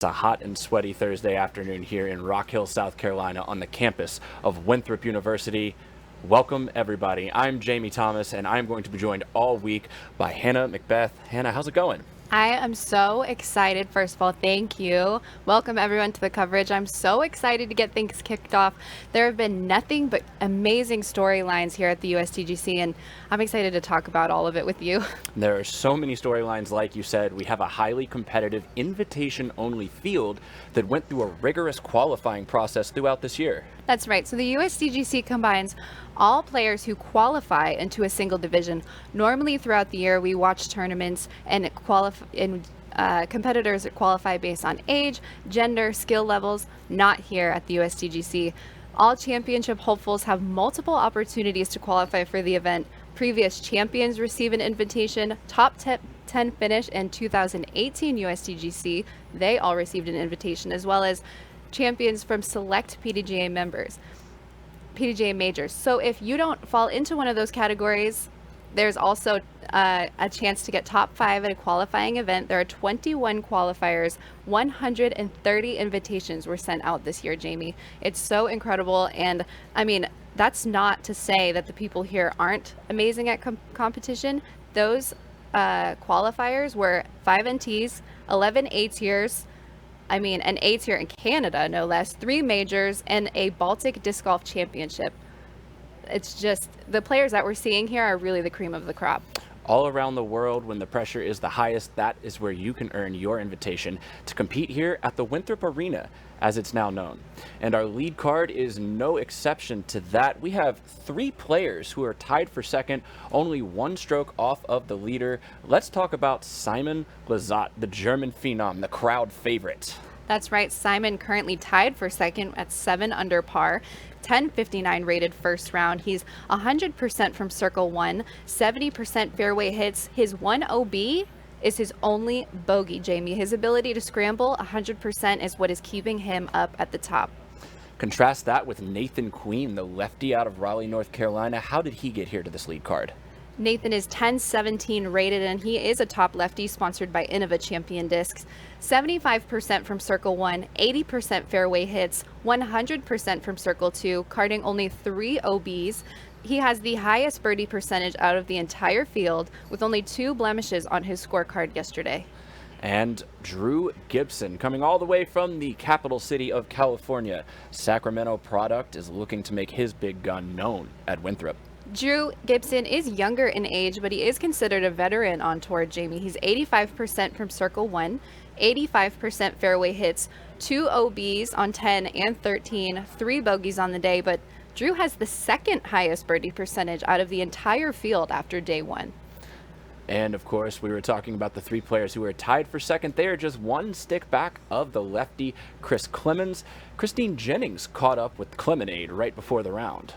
It's a hot and sweaty Thursday afternoon here in Rock Hill, South Carolina on the campus of Winthrop University. Welcome, everybody. I'm Jamie Thomas, and I'm going to be joined all week by Hannah Macbeth. Hannah, how's it going? I am so excited. First of all, thank you. Welcome everyone to the coverage. I'm so excited to get things kicked off. There have been nothing but amazing storylines here at the USDGC, and I'm excited to talk about all of it with you. There are so many storylines, like you said. We have a highly competitive invitation-only field that went through a rigorous qualifying process throughout this year. That's right. So the USDGC combines all players who qualify into a single division. Normally throughout the year, we watch tournaments and competitors that qualify based on age, gender, skill levels. Not here at the USDGC. All championship hopefuls have multiple opportunities to qualify for the event. Previous champions receive an invitation. Top 10 finish in 2018 USDGC, they all received an invitation, as well as champions from select PDGA majors. So if you don't fall into one of those categories, there's also a chance to get top 5 at a qualifying event. There are 21 qualifiers. 130 invitations were sent out this year, Jamie. It's so incredible. And I mean, that's not to say that the people here aren't amazing at competition. Those qualifiers were 5 NTs, 11 A-tiers, an A-tier in Canada, no less, 3 majors, and a Baltic Disc Golf Championship. It's just, the players that we're seeing here are really the cream of the crop. All around the world, when the pressure is the highest, that is where you can earn your invitation to compete here at the Winthrop Arena, as it's now known. And our lead card is no exception to that. We have 3 players who are tied for second, only 1 stroke off of the leader. Let's talk about Simon Lizotte, the German phenom, the crowd favorite. That's right. Simon currently tied for second at 7 under par. 1059 rated first round. He's 100% from circle 1, 70% fairway hits. His 1 OB is his only bogey, Jamie. His ability to scramble 100% is what is keeping him up at the top. Contrast that with Nathan Queen, the lefty out of Raleigh, North Carolina. How did he get here to this lead card? Nathan is 1017 rated, and he is a top lefty sponsored by Innova Champion Discs. 75% from circle 1, 80% fairway hits, 100% from circle 2, carding only 3 OBs. He has the highest birdie percentage out of the entire field, with only 2 blemishes on his scorecard yesterday. And Drew Gibson, coming all the way from the capital city of California. Sacramento product, is looking to make his big gun known at Winthrop. Drew Gibson is younger in age, but he is considered a veteran on tour, Jamie. He's 85% from circle 1, 85% fairway hits, 2 OBs on 10 and 13, 3 bogeys on the day, but Drew has the second highest birdie percentage out of the entire field after day 1. And of course, we were talking about the 3 players who are tied for second. They are just 1 stick back of the lefty Chris Clemens. Christine Jennings caught up with Clemonade right before the round.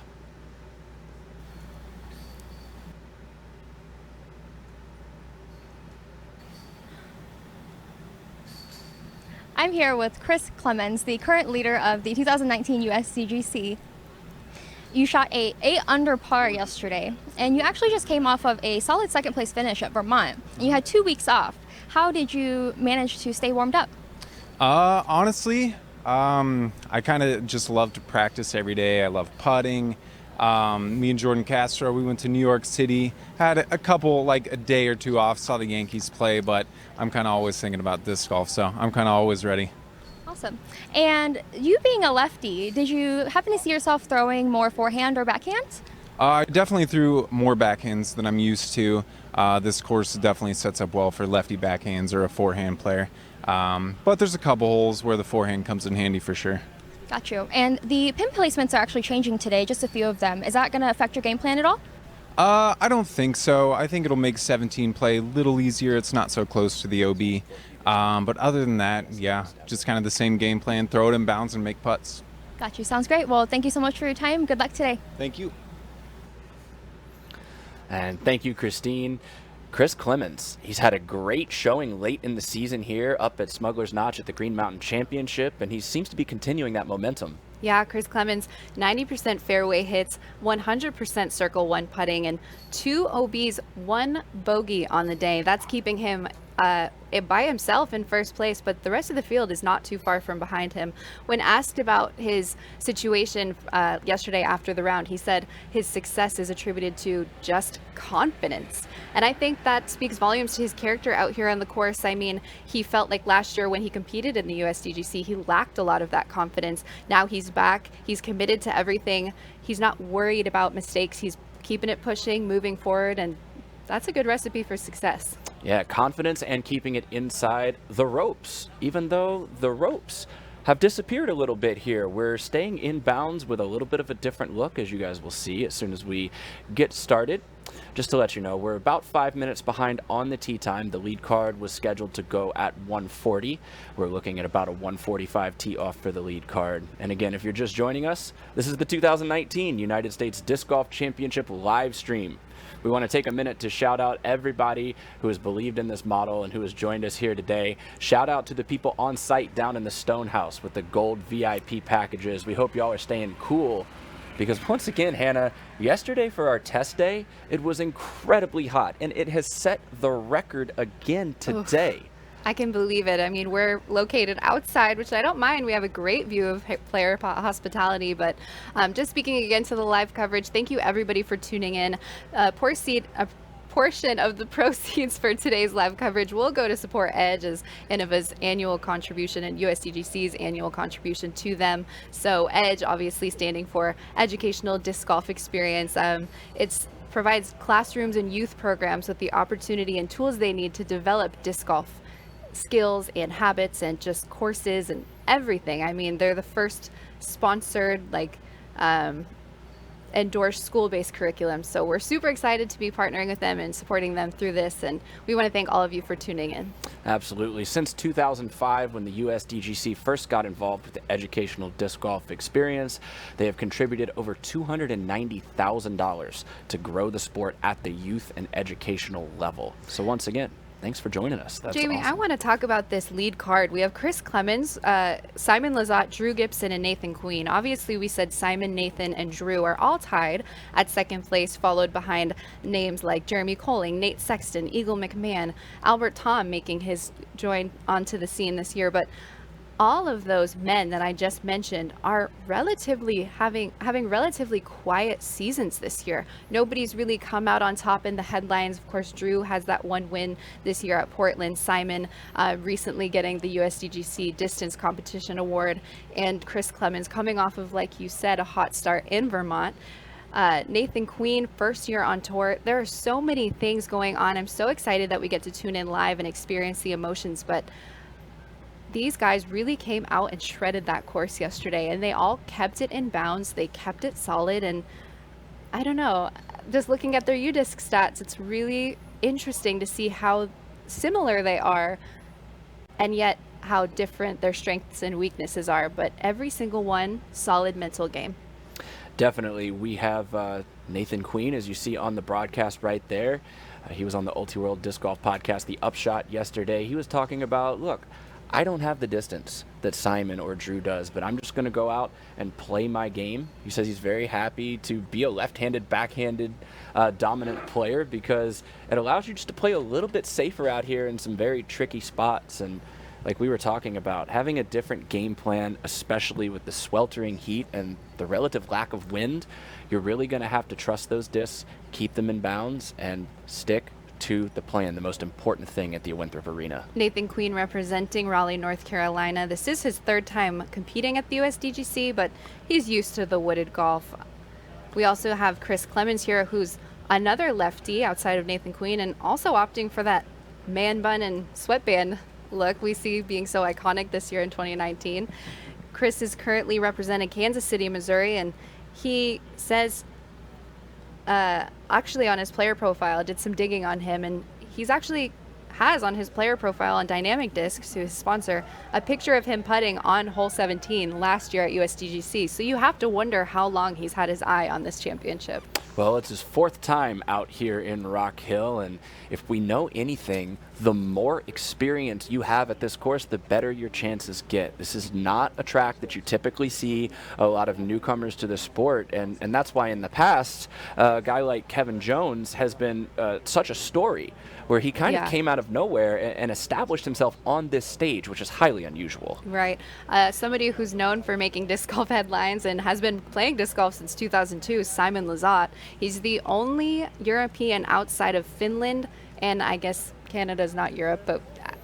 I'm here with Chris Clemens, the current leader of the 2019 USDGC. You shot a 8 under par yesterday, and you actually just came off of a solid second place finish at Vermont. You had 2 weeks off. How did you manage to stay warmed up? Honestly, I kind of just love to practice every day. I love putting. Me and Jordan Castro, we went to New York City, had a couple, like a day or 2 off, saw the Yankees play, but I'm kind of always thinking about disc golf, so I'm kind of always ready. Awesome. And you being a lefty, did you happen to see yourself throwing more forehand or backhand? I definitely threw more backhands than I'm used to. This course definitely sets up well for lefty backhands or a forehand player, but there's a couple holes where the forehand comes in handy for sure. Got you. And the pin placements are actually changing today, just a few of them. Is that going to affect your game plan at all? I don't think so. I think it'll make 17 play a little easier. It's not so close to the OB. But other than that, yeah, just kind of the same game plan. Throw it in bounds and make putts. Got you. Sounds great. Well, thank you so much for your time. Good luck today. Thank you. And thank you, Christine. Chris Clemens, he's had a great showing late in the season here up at Smuggler's Notch at the Green Mountain Championship, and he seems to be continuing that momentum. Yeah, Chris Clemens, 90% fairway hits, 100% circle 1 putting, and 2 OBs, 1 bogey on the day. That's keeping him by himself in first place, but the rest of the field is not too far from behind him. When asked about his situation yesterday after the round, he said his success is attributed to just confidence. And I think that speaks volumes to his character out here on the course. I mean, he felt like last year when he competed in the USDGC, he lacked a lot of that confidence. Now he's back. He's committed to everything. He's not worried about mistakes. He's keeping it pushing, moving forward, and that's a good recipe for success. Yeah, confidence and keeping it inside the ropes, even though the ropes have disappeared a little bit here. We're staying in bounds with a little bit of a different look, as you guys will see as soon as we get started. Just to let you know, we're about 5 minutes behind on the tee time. The lead card was scheduled to go at 1:40. We're looking at about a 1:45 tee off for the lead card. And again, if you're just joining us, this is the 2019 United States Disc Golf Championship live stream. We want to take a minute to shout out everybody who has believed in this model and who has joined us here today. Shout out to the people on site down in the Stonehouse with the gold VIP packages. We hope y'all are staying cool, because once again, Hannah, yesterday for our test day, it was incredibly hot, and it has set the record again today. Oof. I can believe it. I mean, we're located outside, which I don't mind. We have a great view of player hospitality, but just speaking again to the live coverage, thank you everybody for tuning in. A portion of the proceeds for today's live coverage will go to support Edge as Innova's annual contribution and USDGC's annual contribution to them. So Edge, obviously standing for Educational Disc Golf Experience. It's provides classrooms and youth programs with the opportunity and tools they need to develop disc golf skills and habits and just courses and everything. I mean, they're the first sponsored, endorsed school-based curriculum. So we're super excited to be partnering with them and supporting them through this. And we want to thank all of you for tuning in. Absolutely. Since 2005, when the USDGC first got involved with the Educational Disc Golf Experience, they have contributed over $290,000 to grow the sport at the youth and educational level. So once again, thanks for joining us. That's Jamie, awesome. I want to talk about this lead card. We have Chris Clemens, Simon Lizotte, Drew Gibson, and Nathan Queen. Obviously, we said Simon, Nathan, and Drew are all tied at second place, followed behind names like Jeremy Colling, Nate Sexton, Eagle McMahon, Albert Tom making his join onto the scene this year. But all of those men that I just mentioned are relatively having relatively quiet seasons this year. Nobody's really come out on top in the headlines. Of course, Drew has that one win this year at Portland. Simon recently getting the USDGC Distance Competition Award, and Chris Clemens coming off of, like you said, a hot start in Vermont. Nathan Queen, first year on tour. There are so many things going on. I'm so excited that we get to tune in live and experience the emotions, but these guys really came out and shredded that course yesterday, and they all kept it in bounds. They kept it solid, and I don't know, just looking at their UDisc stats, it's really interesting to see how similar they are and yet how different their strengths and weaknesses are. But every single one, solid mental game. Definitely. We have Nathan Queen, as you see on the broadcast right there. He was on the Ulti World Disc Golf podcast, The Upshot, yesterday. He was talking about, look, I don't have the distance that Simon or Drew does, but I'm just going to go out and play my game. He says he's very happy to be a left-handed, backhanded, dominant player, because it allows you just to play a little bit safer out here in some very tricky spots. And like we were talking about, having a different game plan, especially with the sweltering heat and the relative lack of wind, you're really going to have to trust those discs, keep them in bounds, and stick to the plan, the most important thing at the Winthrop Arena. Nathan Queen representing Raleigh, North Carolina. This is his third time competing at the USDGC, but he's used to the wooded golf. We also have Chris Clemens here, who's another lefty outside of Nathan Queen, and also opting for that man bun and sweatband look we see being so iconic this year in 2019. Chris is currently representing Kansas City, Missouri, and he says actually on his player profile, I did some digging on him, and he's actually has on his player profile on Dynamic Discs, his sponsor, a picture of him putting on hole 17 last year at USDGC. So you have to wonder how long he's had his eye on this championship. Well, it's his fourth time out here in Rock Hill, and if we know anything, the more experience you have at this course, the better your chances get. This is not a track that you typically see a lot of newcomers to the sport, and that's why in the past, a guy like Kevin Jones has been such a story, where he kind of came out of of nowhere and established himself on this stage, which is highly unusual. Right. Somebody who's known for making disc golf headlines and has been playing disc golf since 2002, Simon Lizotte. He's the only European outside of Finland, and I guess Canada's not Europe, but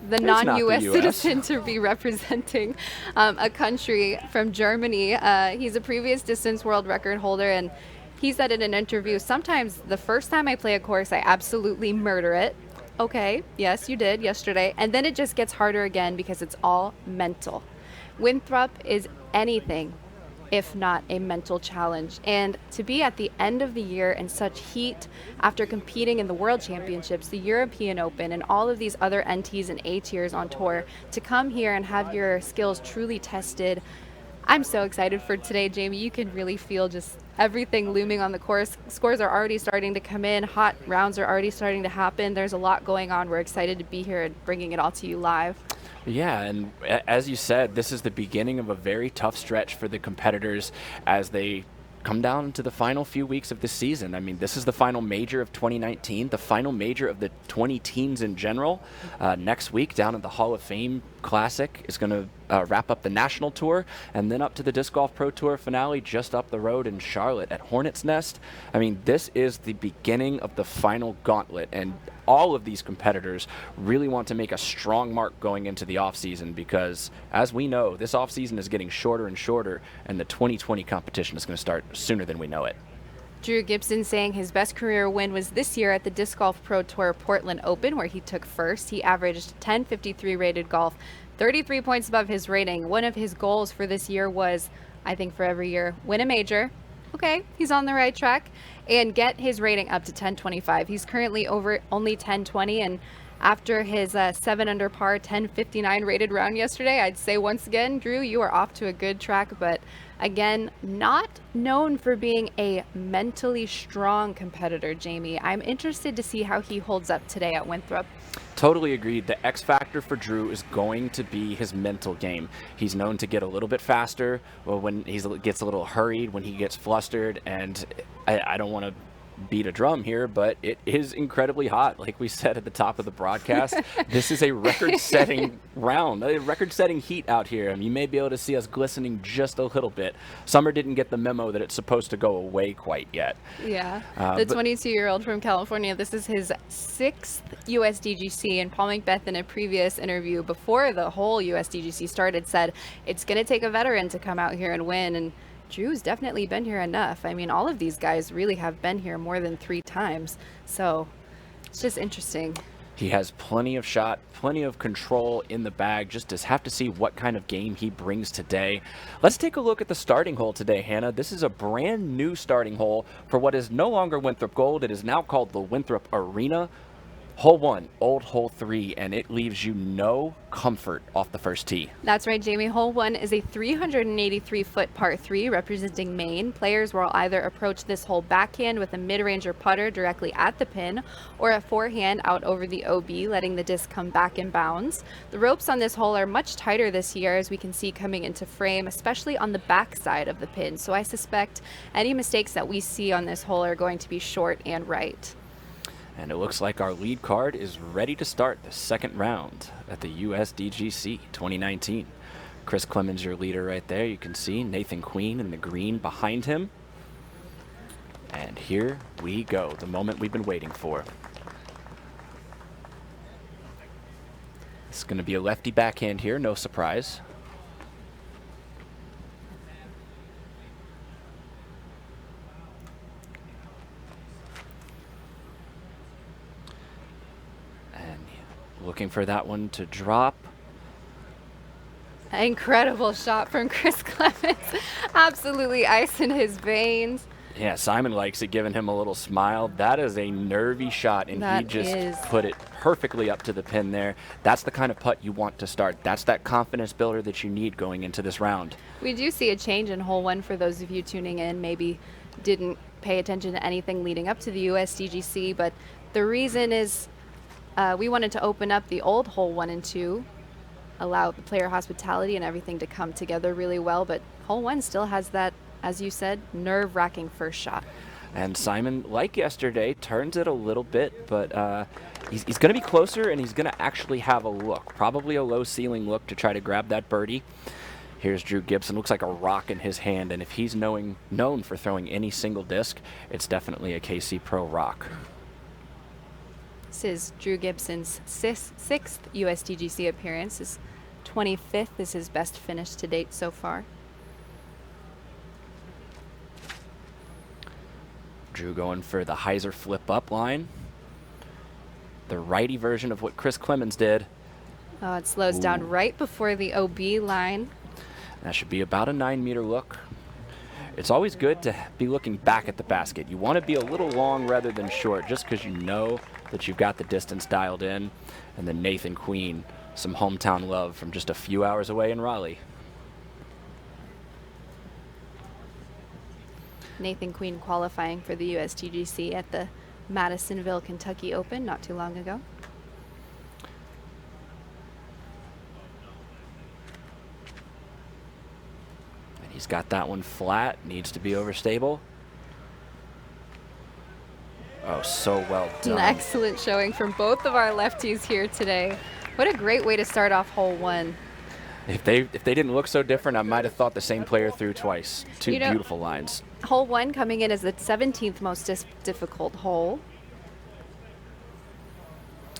the non-U.S. citizen to be representing a country from Germany. He's a previous distance world record holder, and he said in an interview, sometimes the first time I play a course, I absolutely murder it. Okay, yes, you did yesterday. And then it just gets harder again because it's all mental. Winthrop is anything if not a mental challenge. And to be at the end of the year in such heat after competing in the World Championships, the European Open, and all of these other NTs and A tiers on tour, to come here and have your skills truly tested. I'm so excited for today, Jamie. You can really feel just everything looming on the course. Scores are already starting to come in. Hot rounds are already starting to happen. There's a lot going on. We're excited to be here and bringing it all to you live. Yeah, and as you said, this is the beginning of a very tough stretch for the competitors as they come down to the final few weeks of this season. I mean, this is the final major of 2019, the final major of the 20 teams in general. Next week down at the Hall of Fame Classic is going to wrap up the national tour, and then up to the Disc Golf Pro Tour finale just up the road in Charlotte at Hornets Nest. I mean, this is the beginning of the final gauntlet, and all of these competitors really want to make a strong mark going into the offseason because, as we know, this offseason is getting shorter and shorter, and the 2020 competition is going to start sooner than we know it. Drew Gibson saying his best career win was this year at the Disc Golf Pro Tour Portland Open, where he took first. He averaged 1053 rated golf, 33 points above his rating. One of his goals for this year was, I think for every year, win a major. Okay, he's on the right track, and get his rating up to 1025. He's currently over only 1020, and after his 7 under par 1059 rated round yesterday, I'd say once again, Drew, you are off to a good track, but again, not known for being a mentally strong competitor, Jamie. I'm interested to see how he holds up today at Winthrop. Totally agreed. The X factor for Drew is going to be his mental game. He's known to get a little bit faster when he gets a little hurried, when he gets flustered, and I don't want to beat a drum here, but it is incredibly hot. Like we said at the top of the broadcast, this is a record-setting round, a record-setting heat out here. And you may be able to see us glistening just a little bit. Summer didn't get the memo that it's supposed to go away quite yet. Yeah, the 22-year-old from California, this is his 6th USDGC, and Paul Macbeth in a previous interview before the whole USDGC started said it's going to take a veteran to come out here and win, and Drew's definitely been here enough. I mean, all of these guys really have been here more than 3 times. So it's just interesting. He has plenty of shot, plenty of control in the bag. Just to have to see what kind of game he brings today. Let's take a look at the starting hole today, Hannah. This is a brand new starting hole for what is no longer Winthrop Gold. It is now called the Winthrop Arena. Hole 1, old hole 3, and it leaves you no comfort off the first tee. That's right, Jamie. Hole 1 is a 383-foot par 3 representing Maine. Players will either approach this hole backhand with a mid-range or putter directly at the pin, or a forehand out over the OB, letting the disc come back in bounds. The ropes on this hole are much tighter this year, as we can see coming into frame, especially on the back side of the pin. So I suspect any mistakes that we see on this hole are going to be short and right. And it looks like our lead card is ready to start the second round at the USDGC 2019. Chris Clemens, your leader right there. You can see Nathan Queen in the green behind him. And here we go, the moment we've been waiting for. It's going to be a lefty backhand here, no surprise. Looking for that one to drop. Incredible shot from Chris Clemens. Absolutely ice in his veins. Yeah, Simon likes it, giving him a little smile. That is a nervy shot, and he just put it perfectly up to the pin there. That's the kind of putt you want to start. That's that confidence builder that you need going into this round. We do see a change in hole 1 for those of you tuning in. Maybe didn't pay attention to anything leading up to the USDGC, but the reason is we wanted to open up the old hole 1 and 2, allow the player hospitality and everything to come together really well, but hole 1 still has that, as you said, nerve-wracking first shot. And Simon, like yesterday, turns it a little bit, but he's going to be closer, and he's going to actually have a look, probably a low ceiling look to try to grab that birdie. Here's Drew Gibson. Looks like a rock in his hand, and if he's known for throwing any single disc, it's definitely a KC Pro rock. This is Drew Gibson's sixth USDGC appearance. His 25th is his best finish to date so far. Drew going for the hyzer flip up line. The righty version of what Chris Clemens did. Oh, it slows down right before the OB line. That should be about a 9-meter look. It's always good to be looking back at the basket. You want to be a little long rather than short, just because you know that you've got the distance dialed in. And then Nathan Queen, some hometown love from just a few hours away in Raleigh. Nathan Queen qualifying for the USDGC at the Madisonville, Kentucky Open not too long ago. He's got that one flat, needs to be overstable. Oh, so well done. An excellent showing from both of our lefties here today. What a great way to start off hole one. If they didn't look so different, I might have thought the same player threw twice. Two beautiful lines. Hole one coming in as the 17th most difficult hole.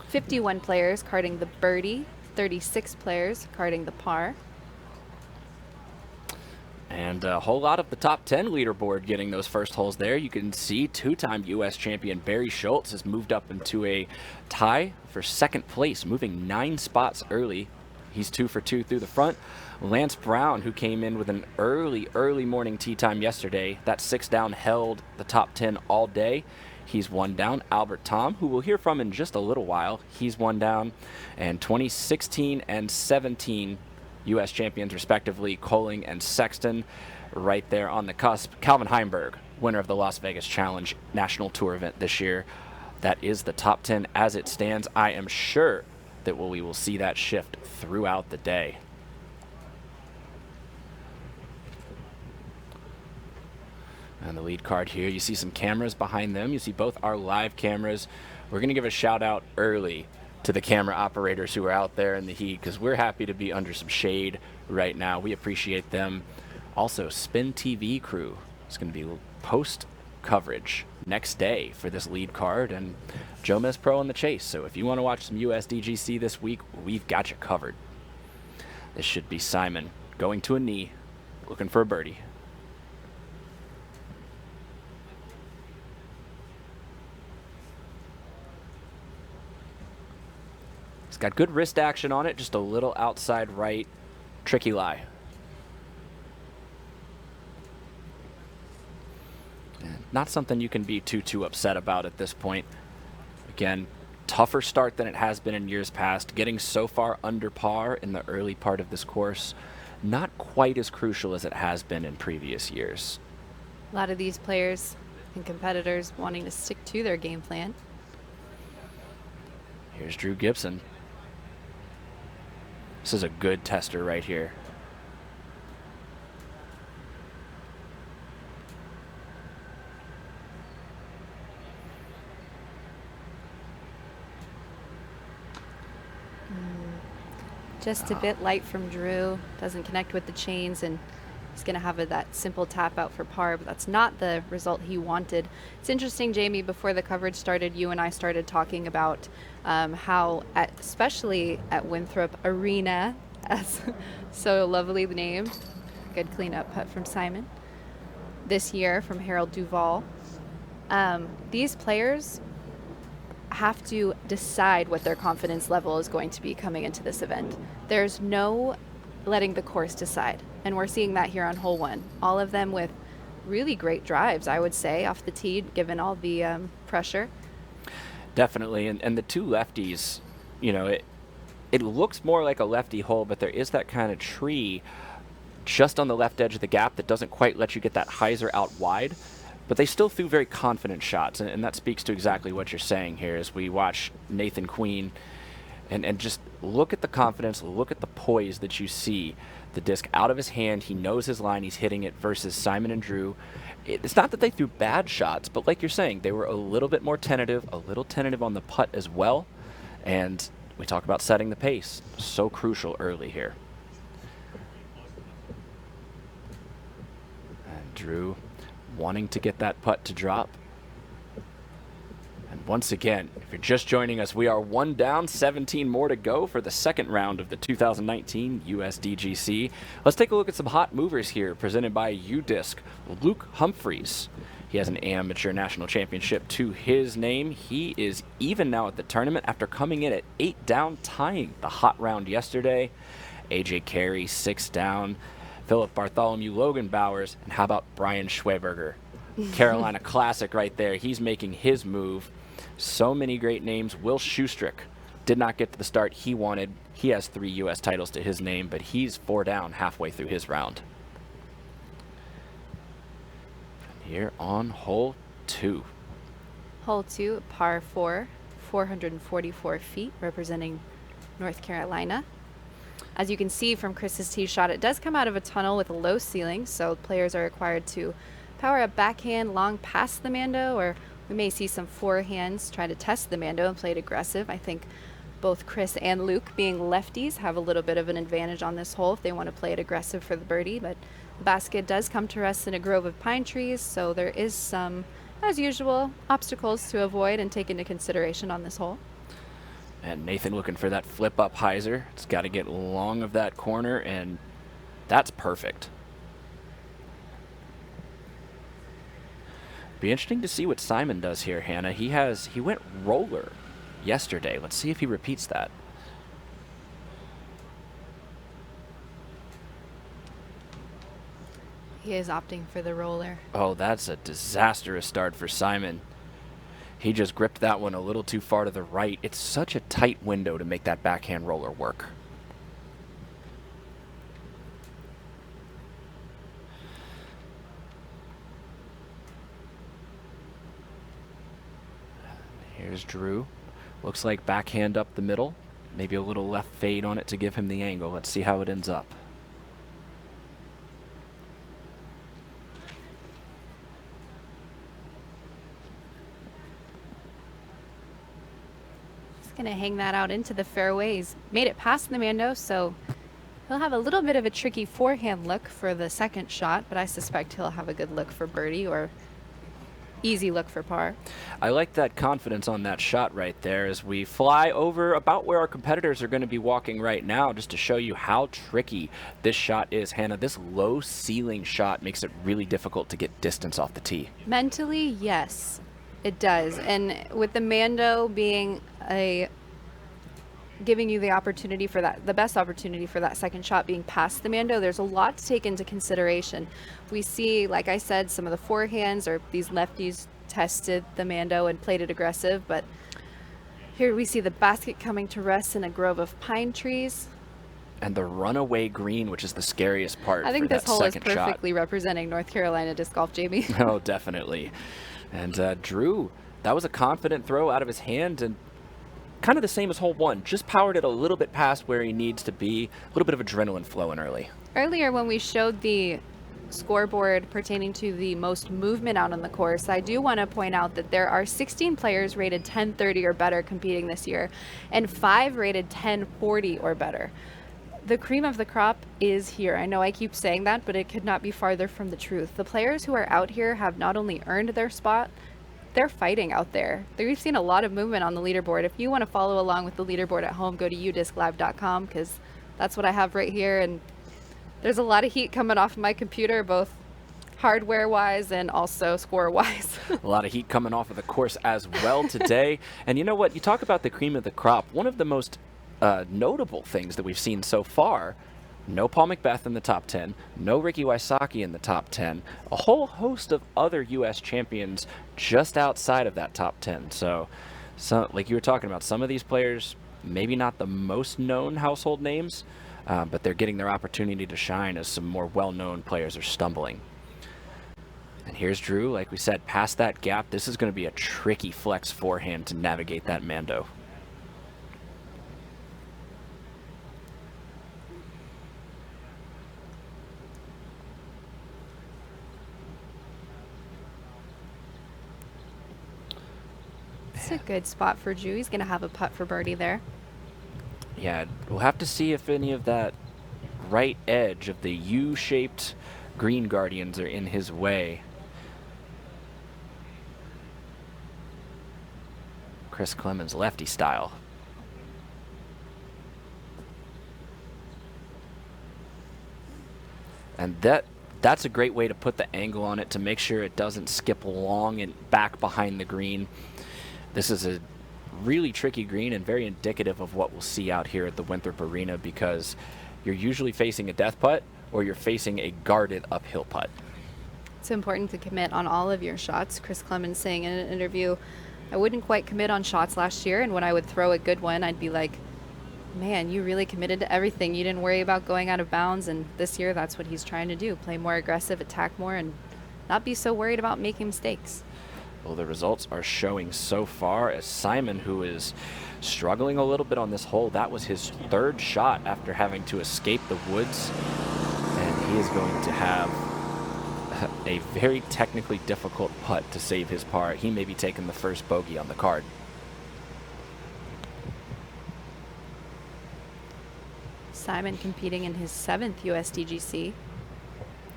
51 players carding the birdie, 36 players carding the par. And a whole lot of the top 10 leaderboard getting those first holes there. You can see two-time U.S. champion Barry Schultz has moved up into a tie for second place, moving 9 spots early. He's 2 for 2 through the front. Lance Brown, who came in with an early morning tee time yesterday, that 6 down held the top 10 all day. He's 1 down. Albert Tom, who we'll hear from in just a little while, he's 1 down. And 2016 and 17 U.S. champions, respectively, Coling and Sexton, right there on the cusp. Calvin Heimberg, winner of the Las Vegas Challenge National Tour event this year. That is the top 10 as it stands. I am sure that we will see that shift throughout the day. And the lead card here, you see some cameras behind them. You see both our live cameras. We're going to give a shout out early to the camera operators who are out there in the heat, because we're happy to be under some shade right now. We appreciate them. Also, Spin TV crew is going to be post coverage next day for this lead card, and Jomez Pro on the chase. So if you want to watch some USDGC this week, we've got you covered. This should be Simon going to a knee, looking for a birdie. He's got good wrist action on it, just a little outside right, tricky lie. And not something you can be too upset about at this point. Again, tougher start than it has been in years past. Getting so far under par in the early part of this course, not quite as crucial as it has been in previous years. A lot of these players and competitors wanting to stick to their game plan. Here's Drew Gibson. This is a good tester right here. Just a bit light from Drew. Doesn't connect with the chains, and he's going to have that simple tap out for par, but that's not the result he wanted. It's interesting, Jamie, before the coverage started, you and I started talking about how, especially at Winthrop Arena, as so lovely the name, good cleanup putt from Simon, this year from Harold Duval, these players have to decide what their confidence level is going to be coming into this event. There's no letting the course decide, and we're seeing that here on hole one. All of them with really great drives, I would say, off the tee, given all the pressure. Definitely, and the two lefties, you know, it looks more like a lefty hole, but there is that kind of tree just on the left edge of the gap that doesn't quite let you get that hyzer out wide. But they still threw very confident shots, and that speaks to exactly what you're saying here as we watch Nathan Queen and just look at the confidence, look at the poise that you see. the disc out of his hand. He knows his line. He's hitting it versus Simon and Drew. It's not that they threw bad shots, but like you're saying, they were a little bit more tentative, a little tentative on the putt as well. And we talk about setting the pace. So crucial early here. And Drew wanting to get that putt to drop. And once again, if you're just joining us, we are 1 down, 17 more to go for the second round of the 2019 USDGC. Let's take a look at some hot movers here, presented by UDisc. Luke Humphreys. He has an amateur national championship to his name. He is even now at the tournament after coming in at 8 down, tying the hot round yesterday. AJ Carey, 6 down. Philip Bartholomew, Logan Bowers, and how about Brian Schweberger? Carolina Classic right there. He's making his move. So many great names. Will Schustrick did not get to the start he wanted. He has 3 U.S. titles to his name, but he's 4 down halfway through his round. Here on hole 2. Hole 2, par 4, 444 feet, representing North Carolina. As you can see from Chris's tee shot, it does come out of a tunnel with a low ceiling, so players are required to power a backhand long past the Mando, or we may see some forehands try to test the Mando and play it aggressive. I think both Chris and Luke, being lefties, have a little bit of an advantage on this hole if they want to play it aggressive for the birdie, but the basket does come to rest in a grove of pine trees, so there is some, as usual, obstacles to avoid and take into consideration on this hole. And Nathan looking for that flip up hyzer. It's got to get long of that corner, and that's perfect. Be interesting to see what Simon does here, Hannah. He went roller yesterday. Let's see if he repeats that. He is opting for the roller. Oh, that's a disastrous start for Simon. He just gripped that one a little too far to the right. It's such a tight window to make that backhand roller work. Here's Drew. Looks like backhand up the middle. Maybe a little left fade on it to give him the angle. Let's see how it ends up. He's going to hang that out into the fairways. Made it past the Mando, so he'll have a little bit of a tricky forehand look for the second shot, but I suspect he'll have a good look for birdie or easy look for par. I like that confidence on that shot right there as we fly over about where our competitors are going to be walking right now, just to show you how tricky this shot is. Hannah, this low ceiling shot makes it really difficult to get distance off the tee. Mentally, yes, it does. And with the Mando being giving you the opportunity for that, the best opportunity for that second shot being past the Mando, there's a lot to take into consideration. We see, like I said, some of the forehands or these lefties tested the Mando and played it aggressive, but here we see the basket coming to rest in a grove of pine trees. And the runaway green, which is the scariest part. I think for this that hole is second shot. perfectly representing North Carolina disc golf, Jamie. Oh, definitely. And Drew, that was a confident throw out of his hand, and kind of the same as hole 1, just powered it a little bit past where he needs to be. A little bit of adrenaline flowing early. Earlier when we showed the scoreboard pertaining to the most movement out on the course, I do want to point out that there are 16 players rated 1030 or better competing this year, and 5 rated 1040 or better. The cream of the crop is here. I know I keep saying that, but it could not be farther from the truth. The players who are out here have not only earned their spot, they're fighting out there. We've seen a lot of movement on the leaderboard. If you want to follow along with the leaderboard at home, go to udisclive.com, because that's what I have right here. And there's a lot of heat coming off of my computer, both hardware-wise and also score-wise. A lot of heat coming off of the course as well today. And you know what? You talk about the cream of the crop. One of the most notable things that we've seen so far, no Paul McBeth in the top 10, no Ricky Wysocki in the top 10, a whole host of other U.S. champions just outside of that top 10. So like you were talking about, some of these players, maybe not the most known household names, but they're getting their opportunity to shine as some more well-known players are stumbling. And here's Drew, like we said, past that gap. This is going to be a tricky flex forehand to navigate that Mando. It's a good spot for Drew. He's going to have a putt for birdie there. Yeah, we'll have to see if any of that right edge of the U-shaped green guardians are in his way. Chris Clemens lefty style. And that's a great way to put the angle on it to make sure it doesn't skip long and back behind the green. This is a really tricky green and very indicative of what we'll see out here at the Winthrop Arena, because you're usually facing a death putt or you're facing a guarded uphill putt. It's important to commit on all of your shots. Chris Clemens saying in an interview, I wouldn't quite commit on shots last year, and when I would throw a good one, I'd be like, man, you really committed to everything. You didn't worry about going out of bounds, and this year that's what he's trying to do. Play more aggressive, attack more, and not be so worried about making mistakes. Well, the results are showing so far as Simon, who is struggling a little bit on this hole, that was his third shot after having to escape the woods, and he is going to have a very technically difficult putt to save his par. He may be taking the first bogey on the card. Simon competing in his 7th USDGC.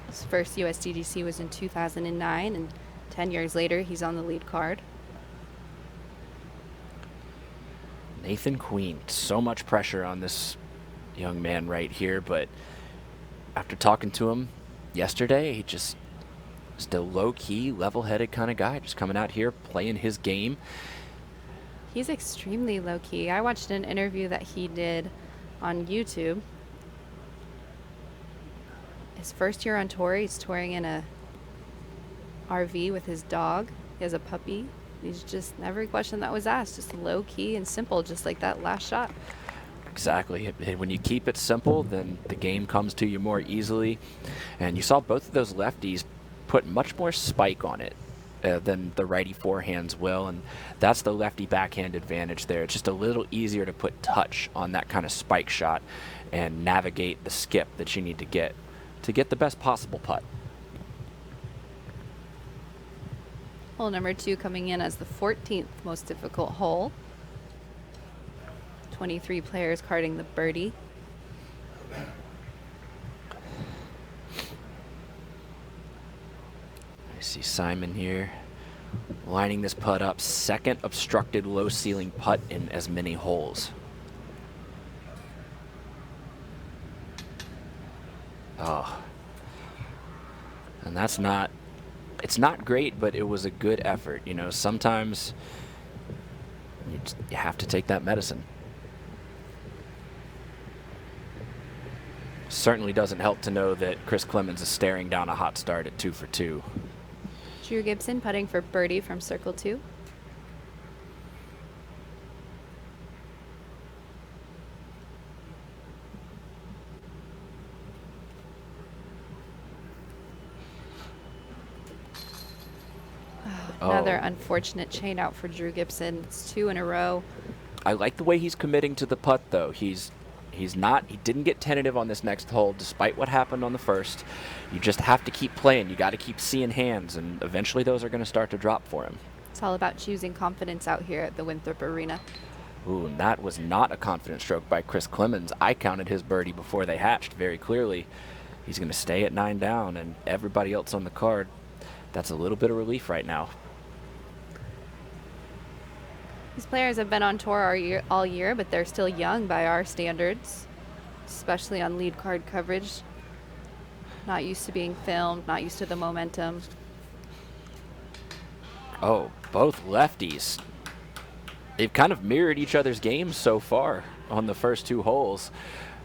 His first USDGC was in 2009, and 10 years later, he's on the lead card. Nathan Queen, so much pressure on this young man right here, but after talking to him yesterday, he just a low-key, level-headed kind of guy, just coming out here, playing his game. He's extremely low-key. I watched an interview that he did on YouTube. His first year on tour, he's touring in a RV with his dog. He has a puppy. He's just, every question that was asked, just low-key and simple, just like that last shot. Exactly. When you keep it simple, then the game comes to you more easily. And you saw both of those lefties put much more spike on it than the righty forehands will, and that's the lefty backhand advantage there. It's just a little easier to put touch on that kind of spike shot and navigate the skip that you need to get the best possible putt. Hole number 2 coming in as the 14th most difficult hole. 23 players carding the birdie. I see Simon here lining this putt up. Second obstructed low ceiling putt in as many holes. Oh. And that's not, it's not great, but it was a good effort. You know, sometimes you have to take that medicine. Certainly doesn't help to know that Chris Clemens is staring down a hot start at 2 for 2. Drew Gibson putting for birdie from circle 2. Another unfortunate chain out for Drew Gibson. It's 2 in a row. I like the way he's committing to the putt, though. He didn't get tentative on this next hole despite what happened on the first. You just have to keep playing. You got to keep seeing hands, and eventually those are going to start to drop for him. It's all about choosing confidence out here at the Winthrop Arena. Ooh, and that was not a confident stroke by Chris Clemens. I counted his birdie before they hatched very clearly. He's going to stay at 9 down, and everybody else on the card, that's a little bit of relief right now. These players have been on tour all year, but they're still young by our standards, especially on lead card coverage. Not used to being filmed, not used to the momentum. Oh, both lefties. They've kind of mirrored each other's games so far on the first 2 holes.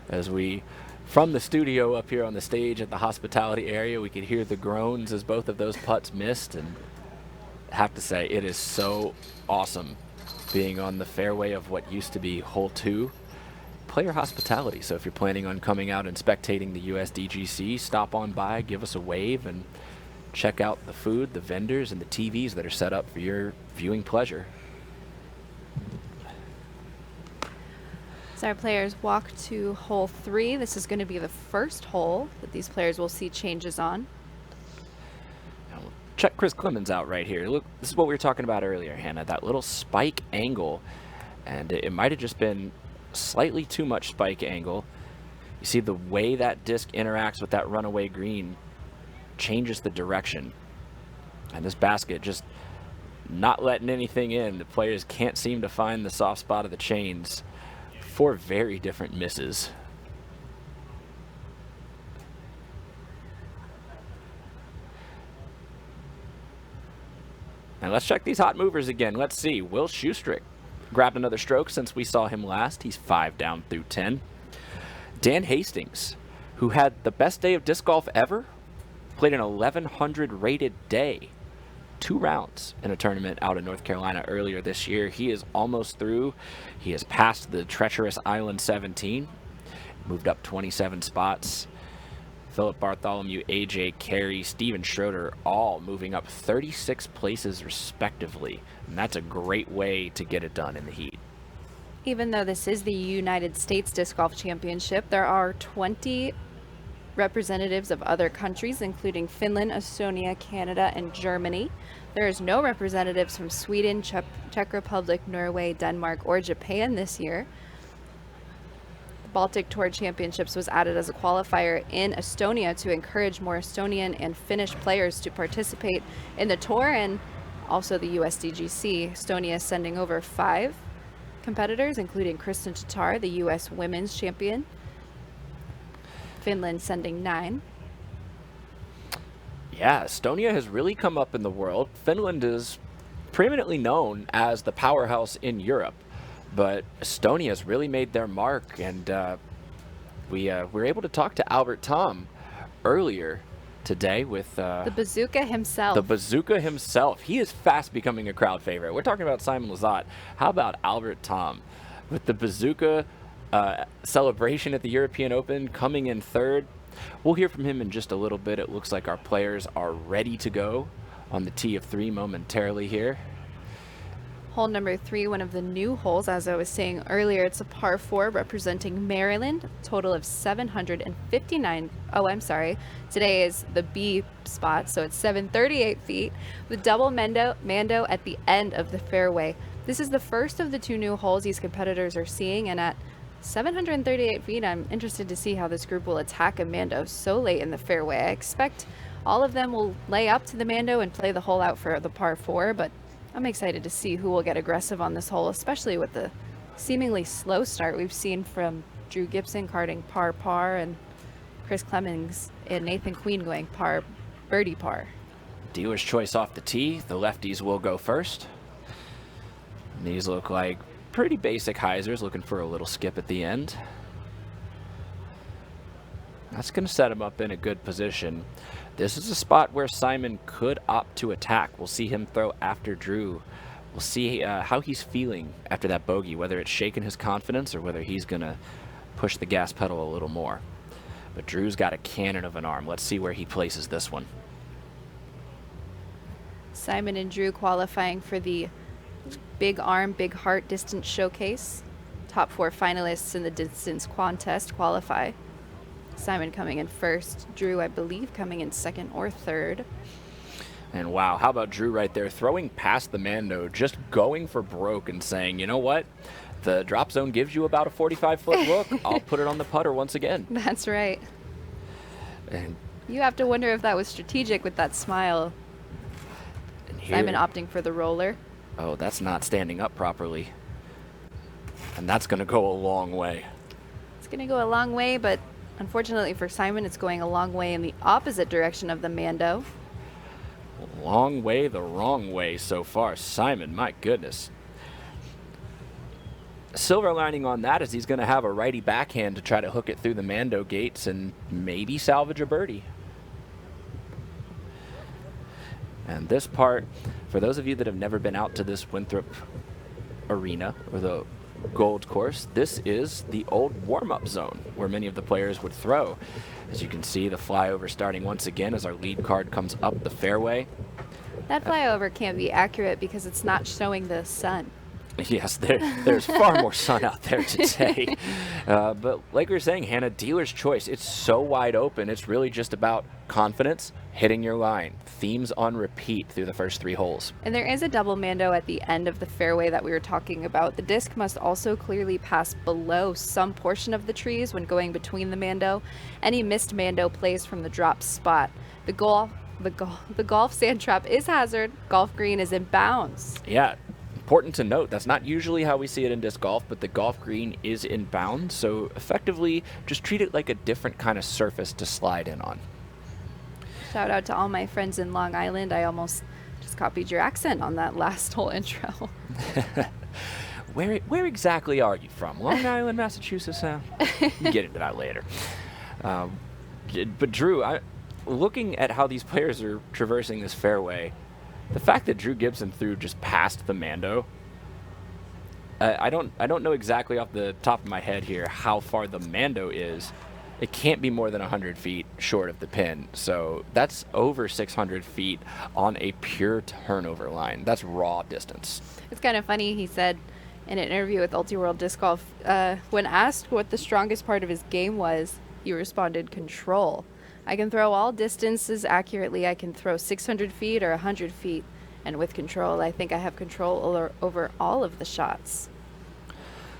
As we, from the studio up here on the stage at the hospitality area, we could hear the groans as both of those putts missed, and I have to say, it is so awesome being on the fairway of what used to be hole 2. Player hospitality, so if you're planning on coming out and spectating the USDGC, stop on by, give us a wave, and check out the food, the vendors, and the TVs that are set up for your viewing pleasure. As our players walk to hole 3, this is going to be the first hole that these players will see changes on. Check Chris Clemens out right here. Look, this is what we were talking about earlier, Hannah, that little spike angle. And it might have just been slightly too much spike angle. You see the way that disc interacts with that runaway green changes the direction. And this basket just not letting anything in. The players can't seem to find the soft spot of the chains. 4 very different misses. And let's check these hot movers again. Let's see. Will Schustrick grabbed another stroke since we saw him last. He's 5 down through 10. Dan Hastings, who had the best day of disc golf ever, played an 1100 rated day. 2 rounds in a tournament out in North Carolina earlier this year. He is almost through. He has passed the treacherous Island 17, moved up 27 spots. Philip Bartholomew, AJ Carey, Steven Schroeder, all moving up 36 places respectively. And that's a great way to get it done in the heat. Even though this is the United States Disc Golf Championship, there are 20 representatives of other countries, including Finland, Estonia, Canada, and Germany. There is no representatives from Sweden, Czech Republic, Norway, Denmark, or Japan this year. The Baltic Tour Championships was added as a qualifier in Estonia to encourage more Estonian and Finnish players to participate in the tour, and also the USDGC. Estonia is sending over 5 competitors, including Kristen Tatar, the U.S. Women's Champion. Finland sending 9. Yeah, Estonia has really come up in the world. Finland is preeminently known as the powerhouse in Europe, but Estonia has really made their mark, and we were able to talk to Albert Tom earlier today with the bazooka himself. The bazooka himself. He is fast becoming a crowd favorite. We're talking about Simon Lizotte. How about Albert Tom with the bazooka celebration at the European Open, coming in 3rd? We'll hear from him in just a little bit. It looks like our players are ready to go on the tee of 3 momentarily here. Hole number 3, one of the new holes, as I was saying earlier. It's a par 4 representing Maryland, total of 759. Oh, I'm sorry. Today is the B spot, so it's 738 feet with double mando at the end of the fairway. This is the first of the 2 new holes these competitors are seeing, and at 738 feet, I'm interested to see how this group will attack a mando so late in the fairway. I expect all of them will lay up to the mando and play the hole out for the par 4, but I'm excited to see who will get aggressive on this hole, especially with the seemingly slow start we've seen from Drew Gibson carding par, and Chris Clemens and Nathan Queen going birdie par. Dealer's choice off the tee. The lefties will go first. And these look like pretty basic hyzers, looking for a little skip at the end. That's going to set him up in a good position. This is a spot where Simon could opt to attack. We'll see him throw after Drew. We'll see how he's feeling after that bogey, whether it's shaking his confidence or whether he's going to push the gas pedal a little more. But Drew's got a cannon of an arm. Let's see where he places this one. Simon and Drew qualifying for the Big Arm, Big Heart Distance Showcase. Top 4 finalists in the distance contest qualify. Simon coming in 1st. Drew, I believe, coming in 2nd or 3rd. And wow, how about Drew right there, throwing past the mando, just going for broke and saying, you know what? The drop zone gives you about a 45-foot look. I'll put it on the putter once again. That's right. And you have to wonder if that was strategic with that smile. Simon opting for the roller. Oh, that's not standing up properly. And that's going to go a long way. It's going to go a long way, but unfortunately for Simon, it's going a long way in the opposite direction of the mando. Long way the wrong way so far. Simon, my goodness. Silver lining on that is he's going to have a righty backhand to try to hook it through the mando gates and maybe salvage a birdie. And this part, for those of you that have never been out to this Winthrop Arena or the Gold Course, this is the old warm-up zone where many of the players would throw. As you can see, the flyover starting once again as our lead card comes up the fairway. That flyover can't be accurate because it's not showing the sun. Yes, there's far more sun out there today. But like we were saying, Hannah, dealer's choice. It's so wide open. It's really just about confidence, hitting your line. Themes on repeat through the first 3 holes. And there is a double mando at the end of the fairway that we were talking about. The disc must also clearly pass below some portion of the trees when going between the mando. Any missed mando plays from the drop spot. The golf sand trap is hazard. Golf green is in bounds. Yeah. Important to note, that's not usually how we see it in disc golf, but the golf green is in bounds, so effectively just treat it like a different kind of surface to slide in on. Shout out to all my friends in Long Island. I almost just copied your accent on that last whole intro. Where exactly are you from? Long Island, Massachusetts? You get into that later. But Drew, looking at how these players are traversing this fairway, the fact that Drew Gibson threw just past the mando, I don't know exactly off the top of my head here how far the mando is. It can't be more than 100 feet short of the pin, so that's over 600 feet on a pure turnover line. That's raw distance. It's kind of funny, he said in an interview with Ultiworld Disc Golf, when asked what the strongest part of his game was, he responded, control. I can throw all distances accurately. I can throw 600 feet or 100 feet. And with control, I think I have control over all of the shots.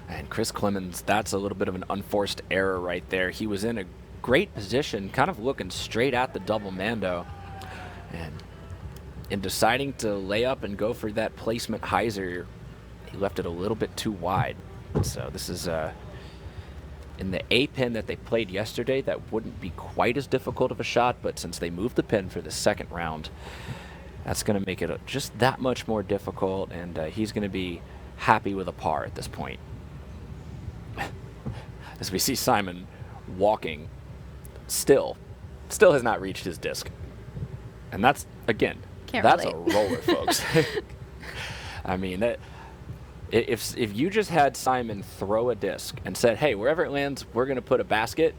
And Chris Clemens, that's a little bit of an unforced error right there. He was in a great position, kind of looking straight at the double mando. And in deciding to lay up and go for that placement hyzer, he left it a little bit too wide. So this is in the A pin that they played yesterday, that wouldn't be quite as difficult of a shot, but since they moved the pin for the second round, that's going to make it just that much more difficult, and he's going to be happy with a par at this point. As we see Simon walking, still has not reached his disc. And that's, again, that's a roller, folks. I mean, that if you just had Simon throw a disc and said, hey, wherever it lands, we're going to put a basket,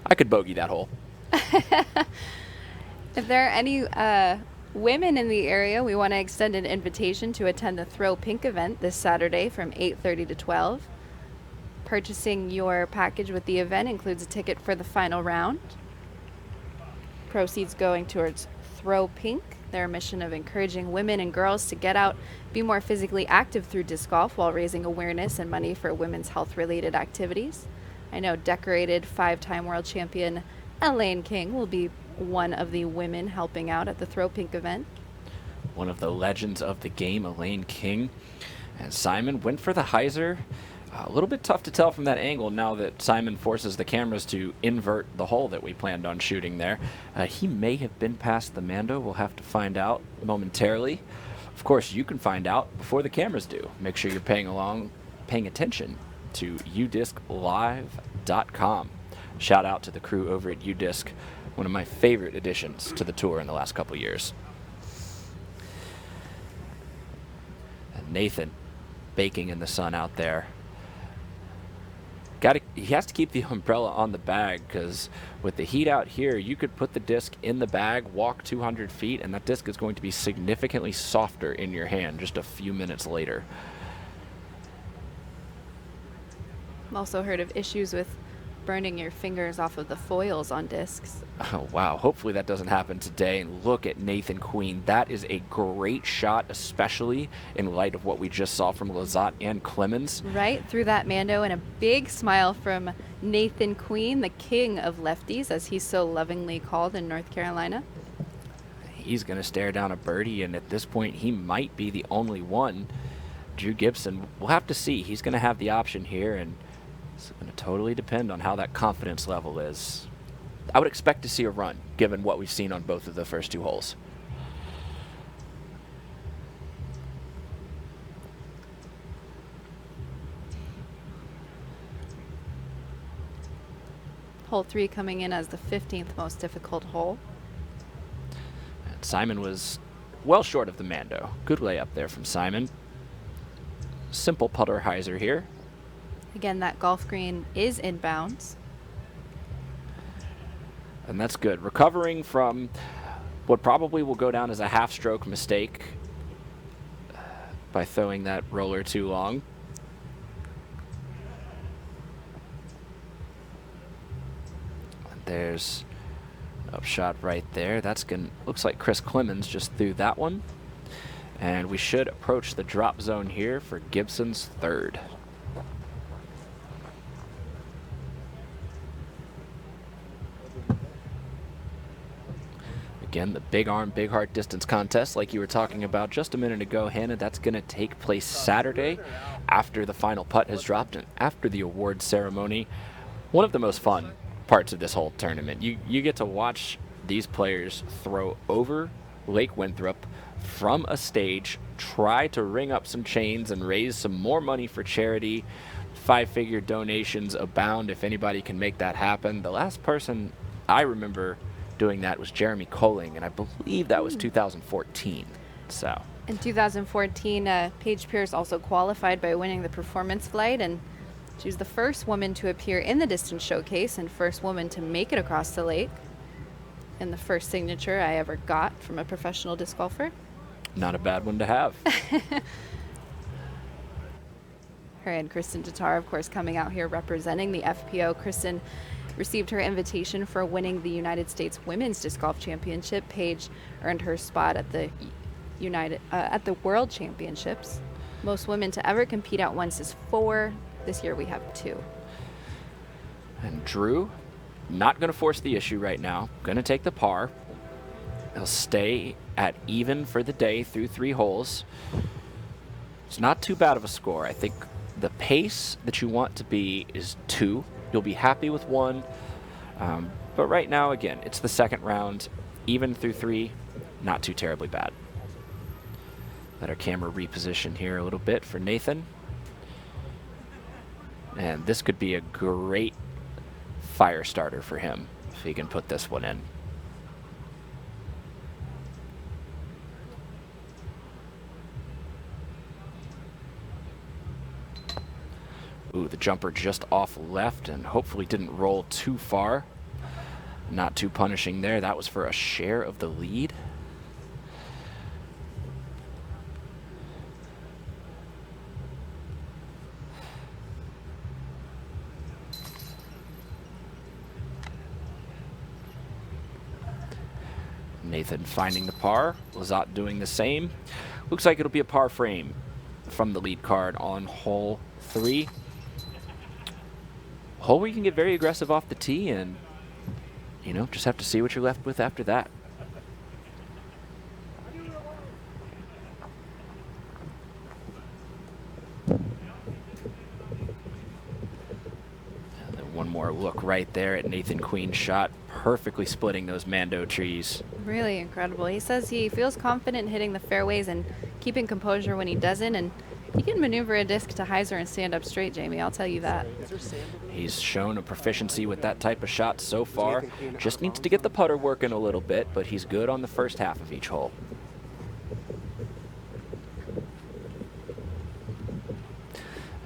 I could bogey that hole. If there are any women in the area, we want to extend an invitation to attend the Throw Pink event this Saturday from 8:30 to 12. Purchasing your package with the event includes a ticket for the final round. Proceeds going towards Throw Pink, their mission of encouraging women and girls to get out, be more physically active through disc golf while raising awareness and money for women's health-related activities. I know decorated 5-time world champion Elaine King will be one of the women helping out at the Throw Pink event. One of the legends of the game, Elaine King. And Simon went for the hyzer. A little bit tough to tell from that angle now that Simon forces the cameras to invert the hole that we planned on shooting there. He may have been past the mando. We'll have to find out momentarily. Of course, you can find out before the cameras do. Make sure you're paying attention to udisclive.com. Shout out to the crew over at UDisc, one of my favorite additions to the tour in the last couple years. And Nathan baking in the sun out there. He has to keep the umbrella on the bag, because with the heat out here, you could put the disc in the bag, walk 200 feet, and that disc is going to be significantly softer in your hand just a few minutes later. I've also heard of issues with burning your fingers off of the foils on discs. Oh, wow. Hopefully that doesn't happen today. And look at Nathan Queen. That is a great shot, especially in light of what we just saw from Lizotte and Clemens. Right through that mando, and a big smile from Nathan Queen, the king of lefties, as he's so lovingly called in North Carolina. He's going to stare down a birdie, and at this point, he might be the only one. Drew Gibson, we'll have to see. He's going to have the option here, and it's going to totally depend on how that confidence level is. I would expect to see a run, given what we've seen on both of the first 2 holes. Hole 3 coming in as the 15th most difficult hole. And Simon was well short of the mando. Good layup there from Simon. Simple putter hyzer here. Again, that golf green is inbounds. And that's good. Recovering from what probably will go down as a half-stroke mistake. by throwing that roller too long. There's an upshot right there. That's gonna, looks like Chris Clemens just threw that one. And we should approach the drop zone here for Gibson's third. Again, the big arm, big heart distance contest like you were talking about just a minute ago, Hannah, that's going to take place Saturday after the final putt has dropped and after the award ceremony. One of the most fun parts of this whole tournament. You get to watch these players throw over Lake Winthrop from a stage, try to ring up some chains and raise some more money for charity. 5-figure donations abound if anybody can make that happen. The last person I remember doing that was Jeremy Colling, and I believe that was 2014. So in 2014, Paige Pierce also qualified by winning the performance flight, and she was the first woman to appear in the distance showcase and first woman to make it across the lake, and the first signature I ever got from a professional disc golfer. Not a bad one to have. Her and Kristen Tatar, of course, coming out here representing the FPO. Kristen received her invitation for winning the United States Women's Disc Golf Championship. Paige earned her spot at the World Championships. Most women to ever compete at once is 4. This year we have 2. And Drew, not going to force the issue right now. Going to take the par. He'll stay at even for the day through 3 holes. It's not too bad of a score. I think the pace that you want to be is 2. You'll be happy with 1. But right now, again, it's the second round. Even through 3, not too terribly bad. Let our camera reposition here a little bit for Nathan. And this could be a great fire starter for him if he can put this one in. Ooh, the jumper just off left and hopefully didn't roll too far. Not too punishing there. That was for a share of the lead. Nathan finding the par. Lazat doing the same. Looks like it'll be a par frame from the lead card on hole 3. Hole where you can get very aggressive off the tee and, you know, just have to see what you're left with after that. And then one more look right there at Nathan Queen's shot, perfectly splitting those Mando trees. Really incredible. He says he feels confident hitting the fairways and keeping composure when he doesn't, and he can maneuver a disc to hyzer and stand up straight, Jamie. I'll tell you that. He's shown a proficiency with that type of shot so far. Just needs to get the putter working a little bit, but he's good on the first half of each hole.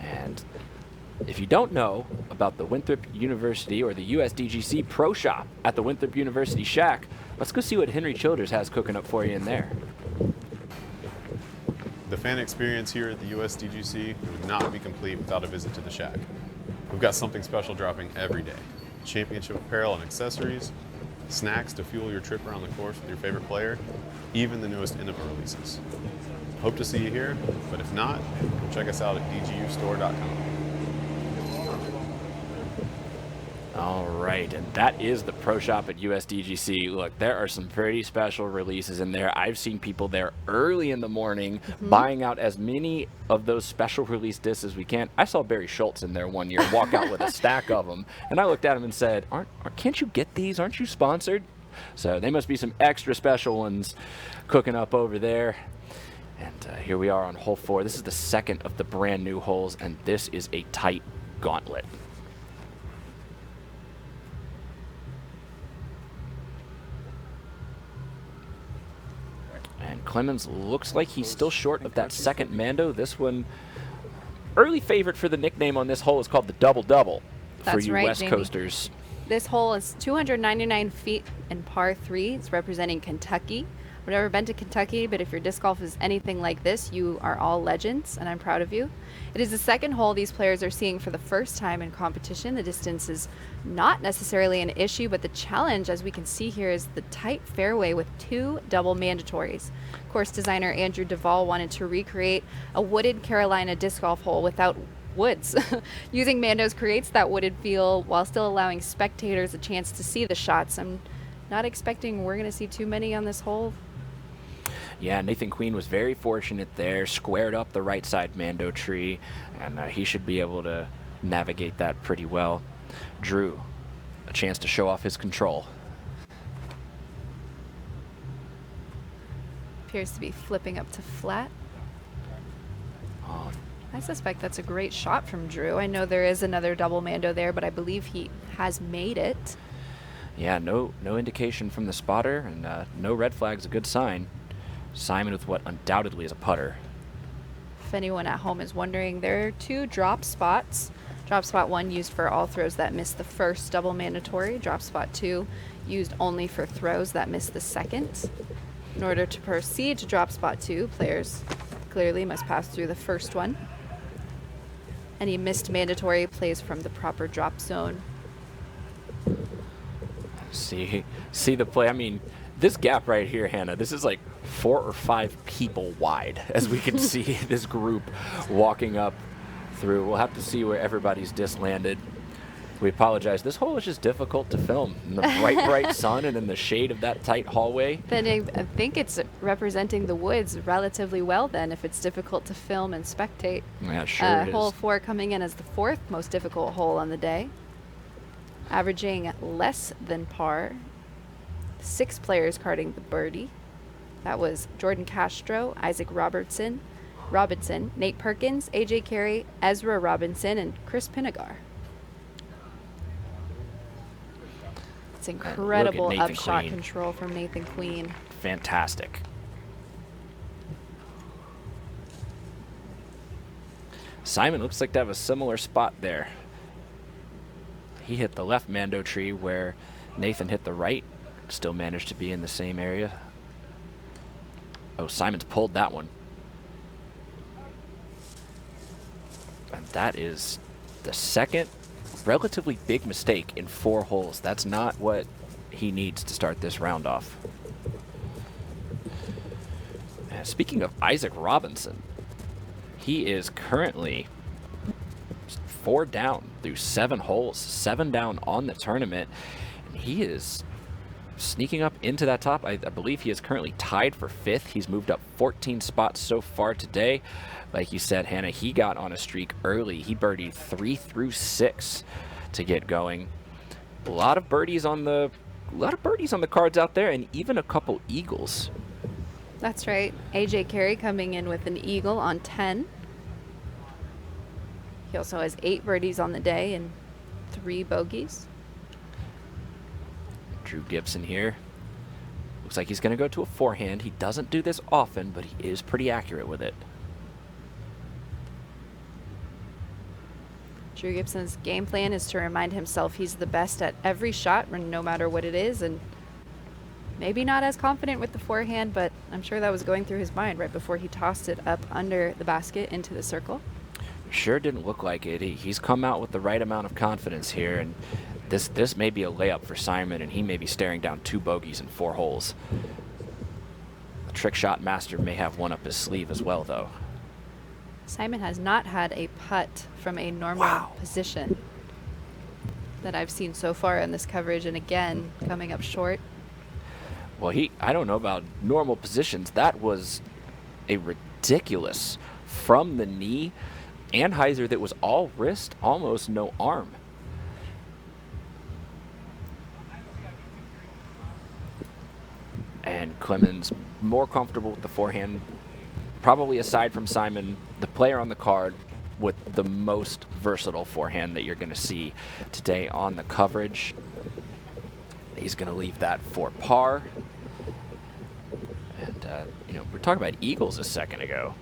And if you don't know about the Winthrop University or the USDGC Pro Shop at the Winthrop University Shack, let's go see what Henry Childers has cooking up for you in there. The fan experience here at the USDGC would not be complete without a visit to the Shack. We've got something special dropping every day. Championship apparel and accessories, snacks to fuel your trip around the course with your favorite player, even the newest Innova releases. Hope to see you here, but if not, come check us out at dgustore.com. All right, and that is the Pro Shop at USDGC. Look, there are some pretty special releases in there. I've seen people there early in the morning buying out as many of those special release discs as we can. I saw Barry Schultz in there one year walk out with a stack of them, and I looked at him and said, can't you get these? Aren't you sponsored? So they must be some extra special ones cooking up over there. And here we are on hole 4. This is the second of the brand new holes, and this is a tight gauntlet. And Clemens looks like he's still short of that second Mando. This one, early favorite for the nickname on this hole is called the Double Double for That's you right, West Jamie. Coasters. This hole is 299 feet in par 3. It's representing Kentucky. I've never been to Kentucky, but if your disc golf is anything like this, you are all legends, and I'm proud of you. It is the second hole these players are seeing for the first time in competition. The distance is not necessarily an issue, but the challenge, as we can see here, is the tight fairway with 2 double mandatories. Course designer Andrew Duvall wanted to recreate a wooded Carolina disc golf hole without woods. Using Mandos creates that wooded feel while still allowing spectators a chance to see the shots. I'm not expecting we're going to see too many on this hole. Yeah, Nathan Queen was very fortunate there, squared up the right side Mando tree, and he should be able to navigate that pretty well. Drew, a chance to show off his control. Appears to be flipping up to flat. Oh, I suspect that's a great shot from Drew. I know there is another double Mando there, but I believe he has made it. yeah, no indication from the spotter, and no red flag's a good sign. Simon with what undoubtedly is a putter. If anyone at home is wondering, there are 2 drop spots. Drop spot 1 used for all throws that missed the first double mandatory. Drop spot 2 used only for throws that missed the second. In order to proceed to drop spot 2, players clearly must pass through the first one. Any missed mandatory plays from the proper drop zone. See the play. I mean, this gap right here, Hannah, this is like 4 or 5 people wide, as we can see this group walking up through. We'll have to see where everybody's disc landed. We apologize. This hole is just difficult to film in the bright sun and in the shade of that tight hallway. Then I think it's representing the woods relatively well then if it's difficult to film and spectate. Yeah, sure it Hole is. 4 coming in as the 4th most difficult hole on the day. Averaging less than par. 6 players carding the birdie. That was Jordan Castro, Isaac Robinson, Nate Perkins, AJ Carey, Ezra Robinson, and Chris Pinagar. It's incredible Nathan upshot Queen. control from Nathan Queen. Fantastic. Simon looks like to have a similar spot there. He hit the left Mando tree where Nathan hit the right. Still managed to be in the same area. Oh, Simon's pulled that one. And that is the second relatively big mistake in 4 holes. That's not what he needs to start this round off. Speaking of Isaac Robinson, he is currently 4 down through 7 holes, 7 down on the tournament. And he is sneaking up into that top. I believe he is currently tied for 5th. He's moved up 14 spots so far today. Like you said, Hannah, he got on a streak early. He birdied 3 through 6 to get going. A lot of birdies on the cards out there, and even a couple eagles. That's right. AJ Carey coming in with an eagle on 10. He also has 8 birdies on the day and 3 bogeys. Drew Gibson here. Looks like he's going to go to a forehand. He doesn't do this often, but he is pretty accurate with it. Drew Gibson's game plan is to remind himself he's the best at every shot, no matter what it is, and maybe not as confident with the forehand, but I'm sure that was going through his mind right before he tossed it up under the basket into the circle. Sure didn't look like it. He's come out with the right amount of confidence here, and this may be a layup for Simon, and he may be staring down 2 bogeys in 4 holes. The trick shot master may have one up his sleeve as well, though. Simon has not had a putt from a normal position that I've seen so far in this coverage, and again, coming up short. Well, I don't know about normal positions. That was a ridiculous from the knee Anheuser that was all wrist, almost no arm. And Clemens more comfortable with the forehand, probably aside from Simon, the player on the card with the most versatile forehand that you're going to see today on the coverage. He's going to leave that for par. And, we're talking about eagles a second ago.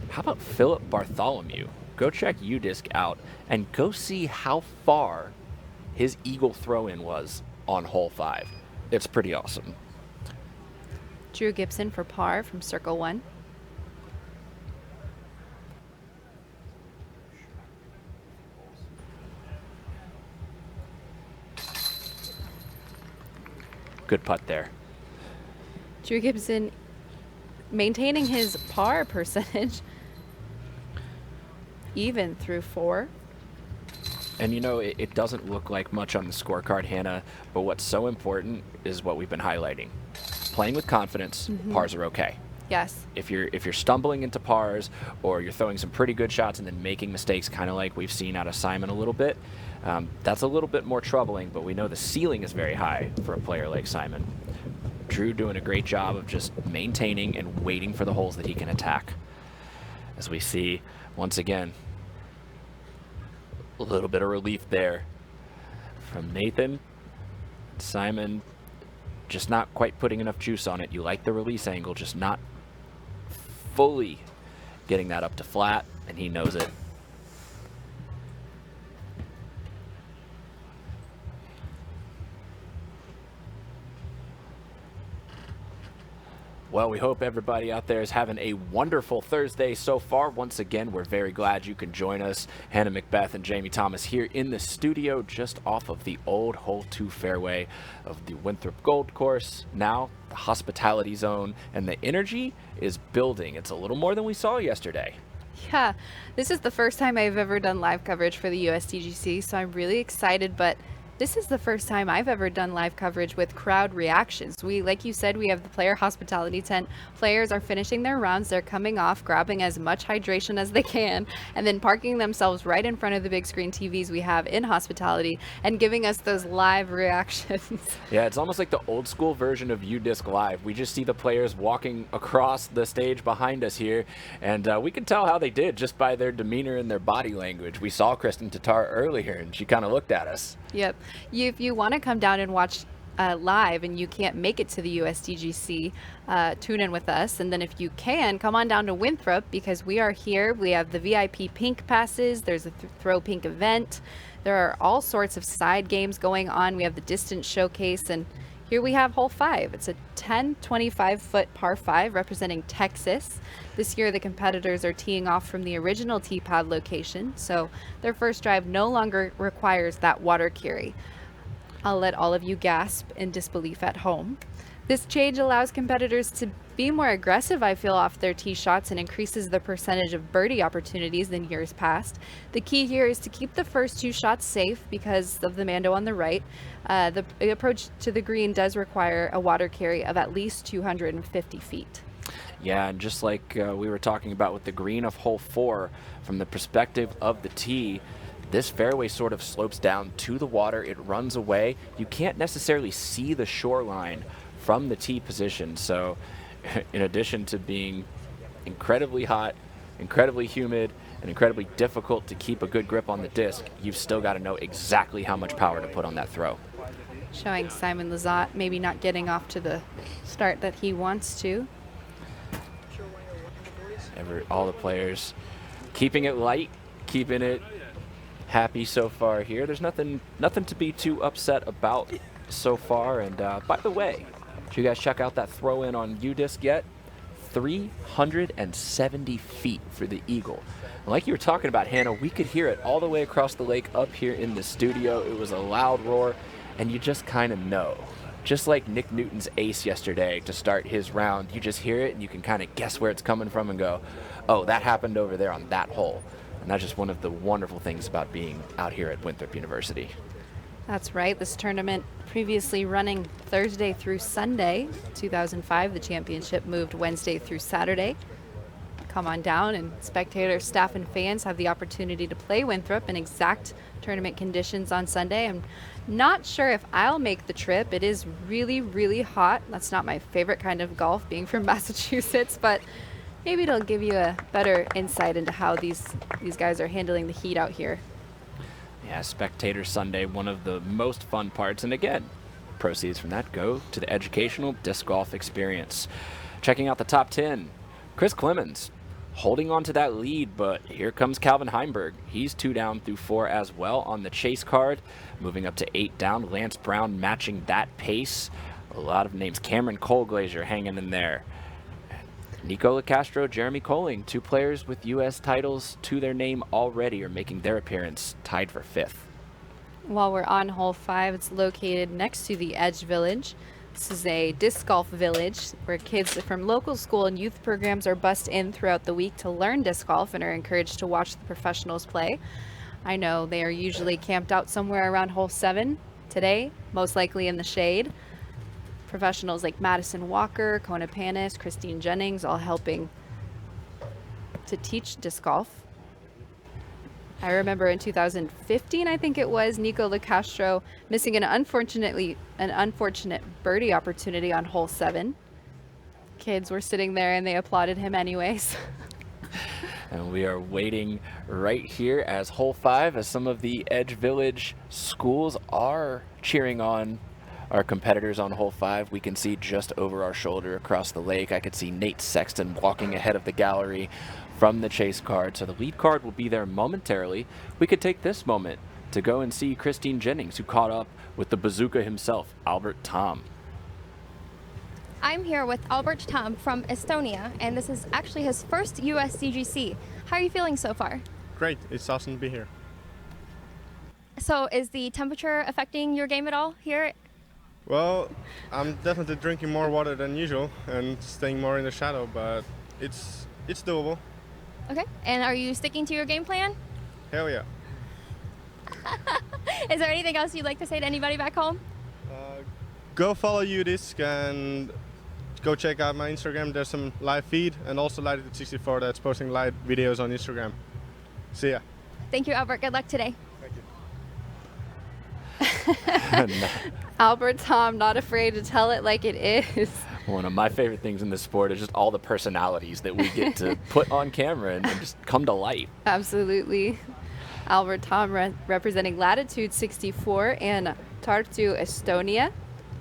How about Philip Bartholomew? Go check UDisc out and go see how far his eagle throw-in was on hole 5. It's pretty awesome. Drew Gibson for par from circle 1. Good putt there. Drew Gibson maintaining his par percentage even through 4. And you know, it doesn't look like much on the scorecard, Hannah, but what's so important is what we've been highlighting. Playing with confidence, pars are okay. Yes. If you're stumbling into pars, or you're throwing some pretty good shots and then making mistakes, kind of like we've seen out of Simon a little bit, that's a little bit more troubling, but we know the ceiling is very high for a player like Simon. Drew doing a great job of just maintaining and waiting for the holes that he can attack. As we see, once again, a little bit of relief there from Nathan. Simon just not quite putting enough juice on it. You like the release angle, just not fully getting that up to flat, and he knows it. Well, we hope everybody out there is having a wonderful Thursday so far. Once again, we're very glad you can join us. Hannah Macbeth and Jamie Thomas here in the studio just off of the old Hole 2 fairway of the Winthrop Gold Course. Now, the hospitality zone, and the energy is building. It's a little more than we saw yesterday. Yeah, this is the first time I've ever done live coverage for the USDGC, so I'm really excited, but this is the first time I've ever done live coverage with crowd reactions. Like you said, we have the player hospitality tent. Players are finishing their rounds. They're coming off, grabbing as much hydration as they can, and then parking themselves right in front of the big screen TVs we have in hospitality and giving us those live reactions. Yeah, it's almost like the old school version of UDisc Live. We just see the players walking across the stage behind us here, and we can tell how they did just by their demeanor and their body language. We saw Kristen Tatar earlier, and she kind of looked at us. Yep. If you want to come down and watch live and you can't make it to the USDGC, tune in with us. And then if you can, come on down to Winthrop, because we are here. We have the VIP pink passes. There's a throw pink event. There are all sorts of side games going on. We have the distance showcase, and here we have hole 5. It's a 25-foot par 5 representing Texas. This year the competitors are teeing off from the original tee pad location, so their first drive no longer requires that water carry. I'll let all of you gasp in disbelief at home. This change allows competitors to be more aggressive, I feel, off their tee shots and increases the percentage of birdie opportunities than years past. The key here is to keep the first 2 shots safe because of the Mando on the right. The approach to the green does require a water carry of at least 250 feet. Yeah, and just like we were talking about with the green of hole 4, from the perspective of the tee, this fairway sort of slopes down to the water. It runs away. You can't necessarily see the shoreline from the tee position. So in addition to being incredibly hot, incredibly humid, and incredibly difficult to keep a good grip on the disc, you've still got to know exactly how much power to put on that throw. Showing Simon Lizotte maybe not getting off to the start that he wants to. All the players keeping it light, keeping it happy so far here. There's nothing to be too upset about so far. And by the way, did you guys check out that throw in on UDisc yet? 370 feet for the eagle. And like you were talking about, Hannah, we could hear it all the way across the lake up here in the studio. It was a loud roar, and you just kind of know. Just like Nick Newton's ace yesterday to start his round, you just hear it and you can kind of guess where it's coming from and go, oh, that happened over there on that hole. And that's just one of the wonderful things about being out here at Winthrop University. That's right. This tournament previously running Thursday through Sunday. 2005, the championship moved Wednesday through Saturday. Come on down, and spectators, staff, and fans have the opportunity to play Winthrop in exact tournament conditions on Sunday. I'm not sure if I'll make the trip. It is really, really hot. That's not my favorite kind of golf, being from Massachusetts, but maybe it'll give you a better insight into how these guys are handling the heat out here. Yeah, Spectator Sunday, one of the most fun parts. And again, proceeds from that go to the educational disc golf experience. Checking out the top 10, Chris Clemens holding on to that lead, but here comes Calvin Heimberg. He's 2 down through 4 as well on the chase card, moving up to 8 down. Lance Brown matching that pace. A lot of names. Cameron Colglazier hanging in there. Nico LaCastro, Jeremy Colling, 2 players with U.S. titles to their name already are making their appearance, tied for 5th. While we're on hole 5, it's located next to the Edge Village. This is a disc golf village where kids from local school and youth programs are bussed in throughout the week to learn disc golf and are encouraged to watch the professionals play. I know they are usually camped out somewhere around hole 7 today, most likely in the shade. Professionals like Madison Walker, Kona Panis, Christine Jennings, all helping to teach disc golf. I remember in 2015, I think it was, Nico LaCastro missing an unfortunate birdie opportunity on hole 7. Kids were sitting there and they applauded him anyways. And we are waiting right here as hole 5, as some of the Edge Village schools are cheering on our competitors on hole 5. We can see just over our shoulder across the lake. I could see Nate Sexton walking ahead of the gallery from the chase card. So the lead card will be there momentarily. We could take this moment to go and see Christine Jennings, who caught up with the bazooka himself, Albert Tom. I'm here with Albert Tom from Estonia, and this is actually his first USDGC. How are you feeling so far? Great, it's awesome to be here. So is the temperature affecting your game at all here? Well, I'm definitely drinking more water than usual and staying more in the shadow, but it's doable. Okay, and are you sticking to your game plan? Hell yeah. Is there anything else you'd like to say to anybody back home? Go follow UDisc and go check out my Instagram. There's some live feed, and also Latitude64 that's posting live videos on Instagram. See ya. Thank you, Albert. Good luck today. Thank you. Albert Tom, not afraid to tell it like it is. One of my favorite things in this sport is just all the personalities that we get to put on camera and just come to life. Absolutely. Albert Tom representing Latitude 64 and Tartu, Estonia.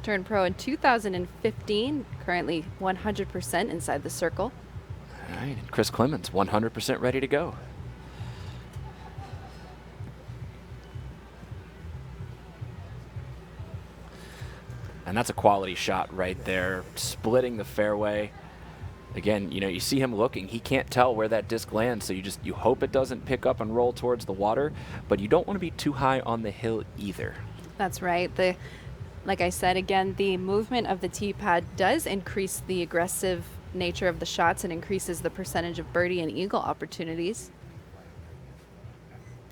Turned pro in 2015, currently 100% inside the circle. All right, and Chris Clemens, 100% ready to go. And that's a quality shot right there, splitting the fairway. Again, you know, you see him looking. He can't tell where that disc lands, so you hope it doesn't pick up and roll towards the water, but you don't want to be too high on the hill either. That's right. Like I said, again, the movement of the tee pad does increase the aggressive nature of the shots and increases the percentage of birdie and eagle opportunities.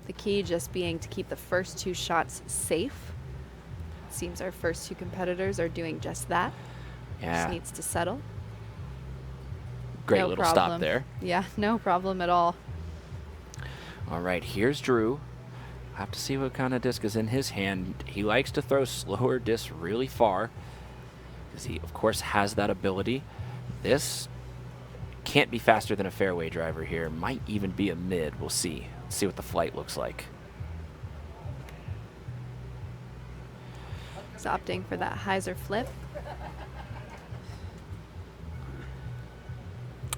The key just being to keep the first 2 shots safe. Seems our first 2 competitors are doing just that. Yeah. Just needs to settle. Great No little problem. stop there. Yeah, no problem at all. All right, here's Drew. Have to see what kind of disc is in his hand. He likes to throw slower discs really far because he, of course, has that ability. This can't be faster than a fairway driver here. Might even be a mid. We'll see. Let's see what the flight looks like. He's opting for that hyzer flip.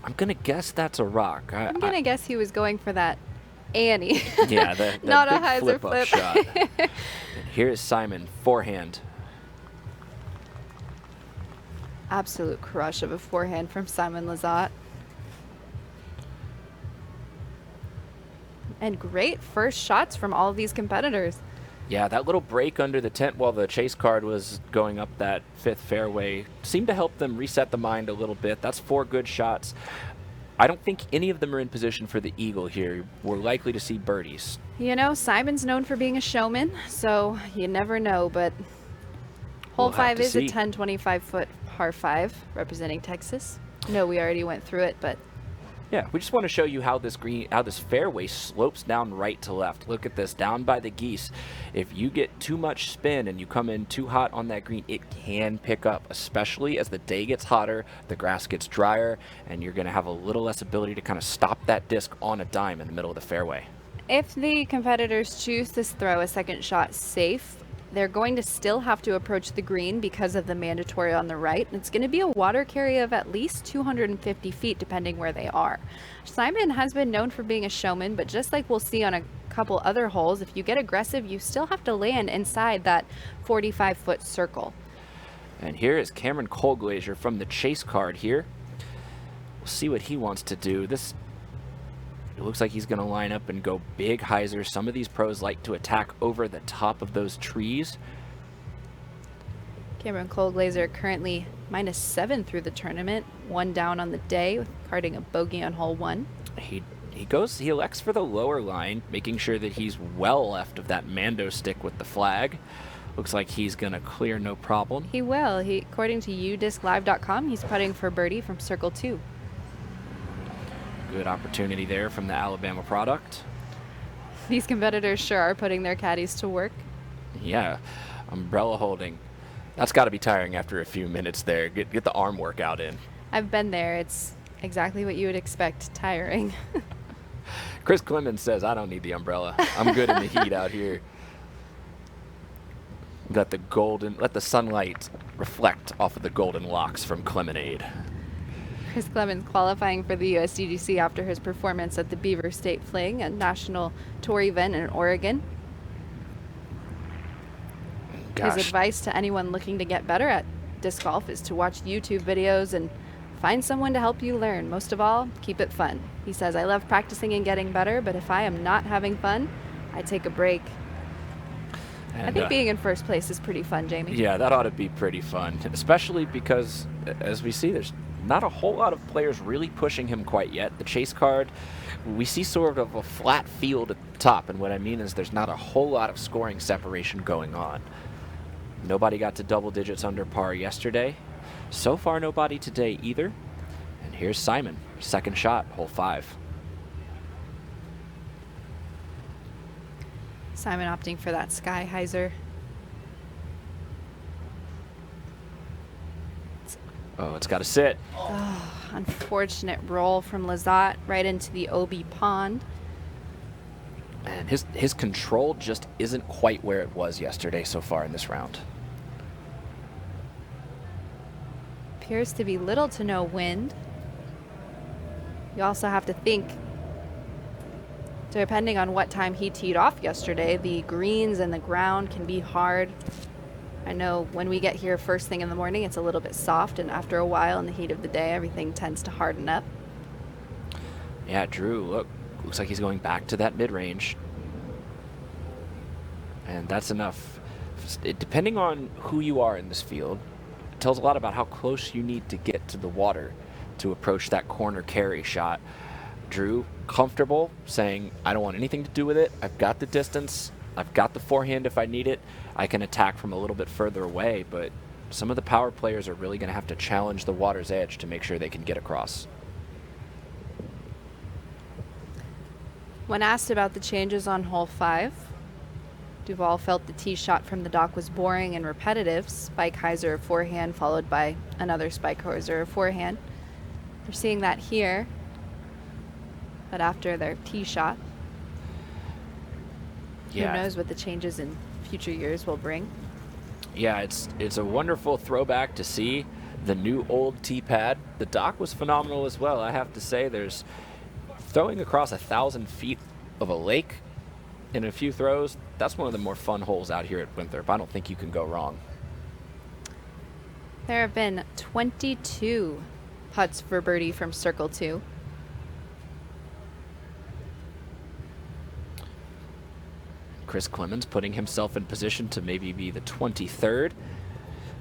I'm going to guess that's a rock. I'm going to guess he was going for that Annie. Yeah, that Not a big hyzer flip-up flip. shot. And here's Simon, forehand. Absolute crush of a forehand from Simon Lizotte. And great first shots from all of these competitors. Yeah, that little break under the tent while the chase card was going up that 5th fairway seemed to help them reset the mind a little bit. That's 4 good shots. I don't think any of them are in position for the eagle here. We're likely to see birdies. You know, Simon's known for being a showman, so you never know, but hole We'll have 5 to is a see. 1025-foot par 5 representing Texas. No, we already went through it, but Yeah, we just want to show you how this fairway slopes down right to left. Look at this, down by the geese. If you get too much spin and you come in too hot on that green, it can pick up, especially as the day gets hotter, the grass gets drier, and you're going to have a little less ability to kind of stop that disc on a dime in the middle of the fairway. if the competitors choose to throw a second shot safe, they're going to still have to approach the green because of the mandatory on the right. It's going to be a water carry of at least 250 feet depending where they are. Simon has been known for being a showman, but just like we'll see on a couple other holes, if you get aggressive, you still have to land inside that 45-foot circle. And here is Cameron Colglazier from the chase card here. We'll see what he wants to do. It looks like he's going to line up and go big hyzer. Some of these pros like to attack over the top of those trees. Cameron Colglazier currently -7 through the tournament, 1 down on the day, carding a bogey on hole 1. He elects for the lower line, making sure that he's well left of that Mando stick with the flag. Looks like he's going to clear no problem. He will. According to udisclive.com, he's putting for birdie from circle 2. Good opportunity there from the Alabama product. These competitors sure are putting their caddies to work. Yeah, umbrella holding. That's got to be tiring after a few minutes there. Get the arm workout in. I've been there. It's exactly what you would expect, tiring. Chris Clemens says, I don't need the umbrella. I'm good in the heat out here. Let the sunlight reflect off of the golden locks from Clemonade. Chris Clemens qualifying for the USDGC after his performance at the Beaver State Fling, a national tour event in Oregon. Gosh. His advice to anyone looking to get better at disc golf is to watch YouTube videos and find someone to help you learn. Most of all, keep it fun. He says, I love practicing and getting better, but if I am not having fun, I take a break. And, I think being in first place is pretty fun, Jamie. Yeah, that ought to be pretty fun, especially because, as we see, there's not a whole lot of players really pushing him quite yet. The chase card, we see sort of a flat field at the top, and what I mean is there's not a whole lot of scoring separation going on. Nobody got to double digits under par yesterday. So far, nobody today either. And here's Simon, second shot, hole 5. Simon opting for that sky hyzer. Oh, it's got to sit. Oh, unfortunate roll from Lazat right into the OB pond. And his control just isn't quite where it was yesterday so far in this round. Appears to be little to no wind. You also have to think, depending on what time he teed off yesterday, the greens and the ground can be hard. I know when we get here first thing in the morning, it's a little bit soft, and after a while in the heat of the day, everything tends to harden up. Yeah, Drew, looks like he's going back to that mid-range. And that's enough. Depending on who you are in this field, it tells a lot about how close you need to get to the water to approach that corner carry shot. Drew, comfortable, saying, I don't want anything to do with it. I've got the distance. I've got the forehand if I need it. I can attack from a little bit further away, but some of the power players are really going to have to challenge the water's edge to make sure they can get across. When asked about the changes on hole 5, Duval felt the tee shot from the dock was boring and repetitive. Spike hyzer of forehand followed by another spike hyzer of forehand. We're seeing that here, but after their tee shot. Yeah. Who knows what the changes in future years will bring. Yeah, it's a wonderful throwback to see the new old tee pad. The dock was phenomenal as well. I have to say, there's throwing across 1,000 feet of a lake in a few throws. That's one of the more fun holes out here at Winthrop. I don't think you can go wrong. There have been 22 putts for birdie from circle 2. Chris Clemens putting himself in position to maybe be the 23rd.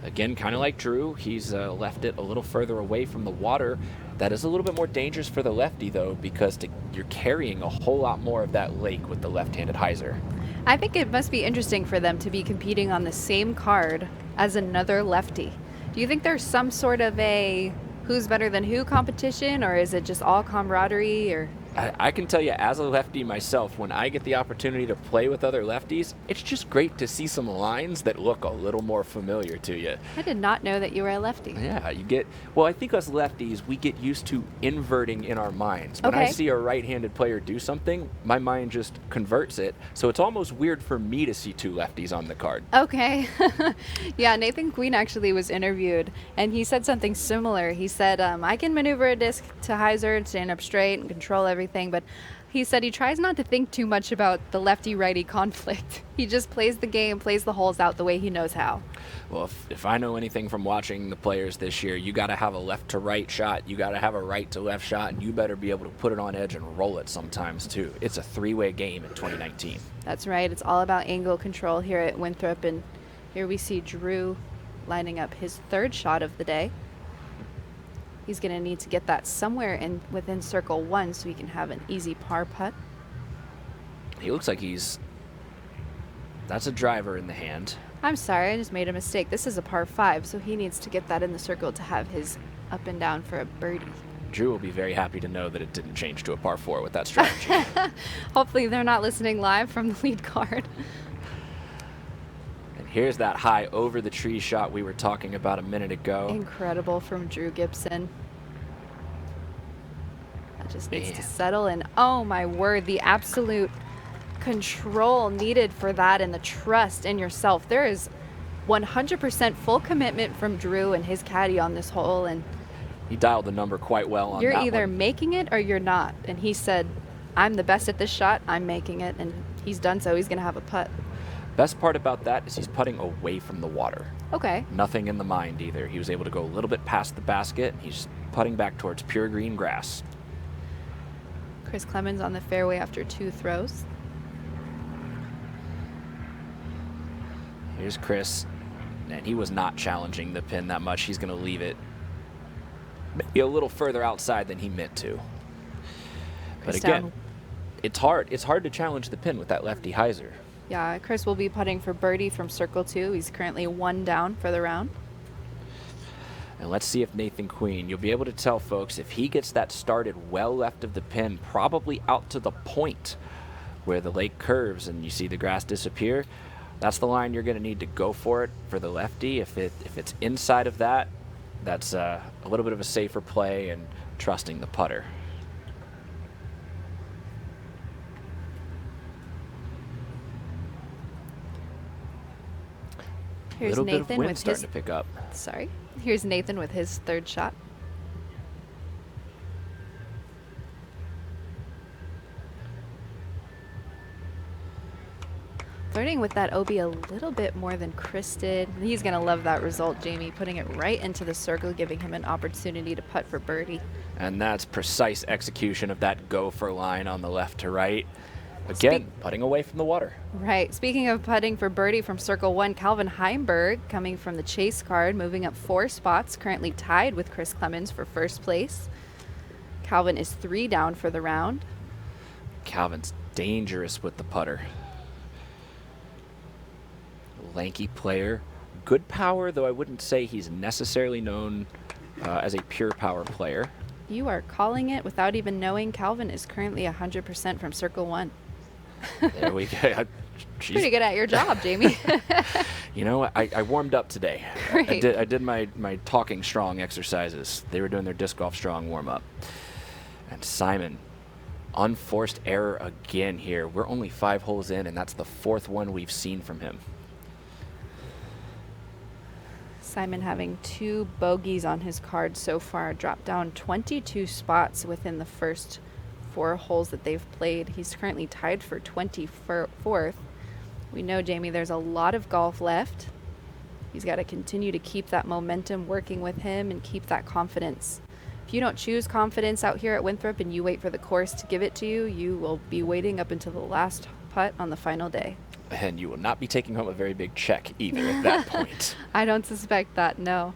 Again, kind of like Drew, he's left it a little further away from the water. That is a little bit more dangerous for the lefty, though, because you're carrying a whole lot more of that lake with the left-handed hyzer. I think it must be interesting for them to be competing on the same card as another lefty. Do you think there's some sort of a who's better than who competition, or is it just all camaraderie? Or I can tell you, as a lefty myself, when I get the opportunity to play with other lefties, it's just great to see some lines that look a little more familiar to you. I did not know that you were a lefty. Yeah, well, I think us lefties, we get used to inverting in our minds. When I Okay. see a right-handed player do something, my mind just converts it. So it's almost weird for me to see two lefties on the card. Okay. Yeah, Nathan Queen actually was interviewed, and he said something similar. He said, I can maneuver a disc to hyzer and stand up straight and control everything, but He said he tries not to think too much about the lefty-righty conflict. He just plays the game, plays the holes out the way he knows how. Well, if I know anything from watching the players this year, you got to have a left-to-right shot, you got to have a right-to-left shot, and you better be able to put it on edge and roll it sometimes, too. It's a three-way game in 2019. That's right. It's all about angle control here at Winthrop, and here we see Drew lining up his third shot of the day. He's going to need to get that somewhere in within circle 1 so he can have an easy par putt. He looks like that's a driver in the hand. I'm sorry, I just made a mistake. This is a par 5, so he needs to get that in the circle to have his up and down for a birdie. Drew will be very happy to know that it didn't change to a par 4 with that strategy. Hopefully they're not listening live from the lead card. And here's that high over the tree shot we were talking about a minute ago. Incredible from Drew Gibson. That just needs to Man. settle, and oh my word, the absolute control needed for that and the trust in yourself. There is 100% full commitment from Drew and his caddy on this hole, and He dialed the number quite well on you're that either one. making it or you're not. And he said, I'm the best at this shot, I'm making it, and he's done so. He's going to have a putt. Best part about that is he's putting away from the water. Okay. Nothing in the mind either. He was able to go a little bit past the basket. He's putting back towards pure green grass. Chris Clemens on the fairway after 2 throws. Here's Chris, and he was not challenging the pin that much. He's going to leave it maybe a little further outside than he meant to. But Chris again, down. it's hard. It's hard to challenge the pin with that lefty hyzer. Yeah, Chris will be putting for birdie from circle 2. He's currently 1 down for the round. And let's see if Nathan Queen, you'll be able to tell, folks, if he gets that started well left of the pin, probably out to the point where the lake curves and you see the grass disappear, that's the line you're going to need to go for it for the lefty. If it's inside of that, that's a little bit of a safer play and trusting the putter. Here's Little bit of Nathan wind with starting his to pick up. Sorry. Here's Nathan with his third shot. Flirting with that OB a little bit more than Chris did. He's going to love that result, Jamie, putting it right into the circle, giving him an opportunity to putt for birdie. And that's precise execution of that gopher line on the left to right. Again, putting away from the water. Right. Speaking of putting for birdie from circle 1, Calvin Heimberg coming from the chase card, moving up 4 spots, currently tied with Chris Clemens for first place. Calvin is 3 down for the round. Calvin's dangerous with the putter. Lanky player. Good power, though I wouldn't say he's necessarily known as a pure power player. You are calling it without even knowing. Calvin is currently 100% from circle 1. There we go. Pretty good at your job, Jamie. You know, I warmed up today. Great. I did my talking strong exercises. They were doing their disc golf strong warm up. And Simon, unforced error again here. We're only 5 holes in, and that's the 4th one we've seen from him. Simon having 2 bogeys on his card so far, dropped down 22 spots within the first 4 holes that they've played. He's currently tied for 24th. We know, Jamie, there's a lot of golf left. He's got to continue to keep that momentum working with him and keep that confidence. If you don't choose confidence out here at Winthrop and you wait for the course to give it to you, you will be waiting up until the last putt on the final day. And you will not be taking home a very big check either at that point. I don't suspect that, no.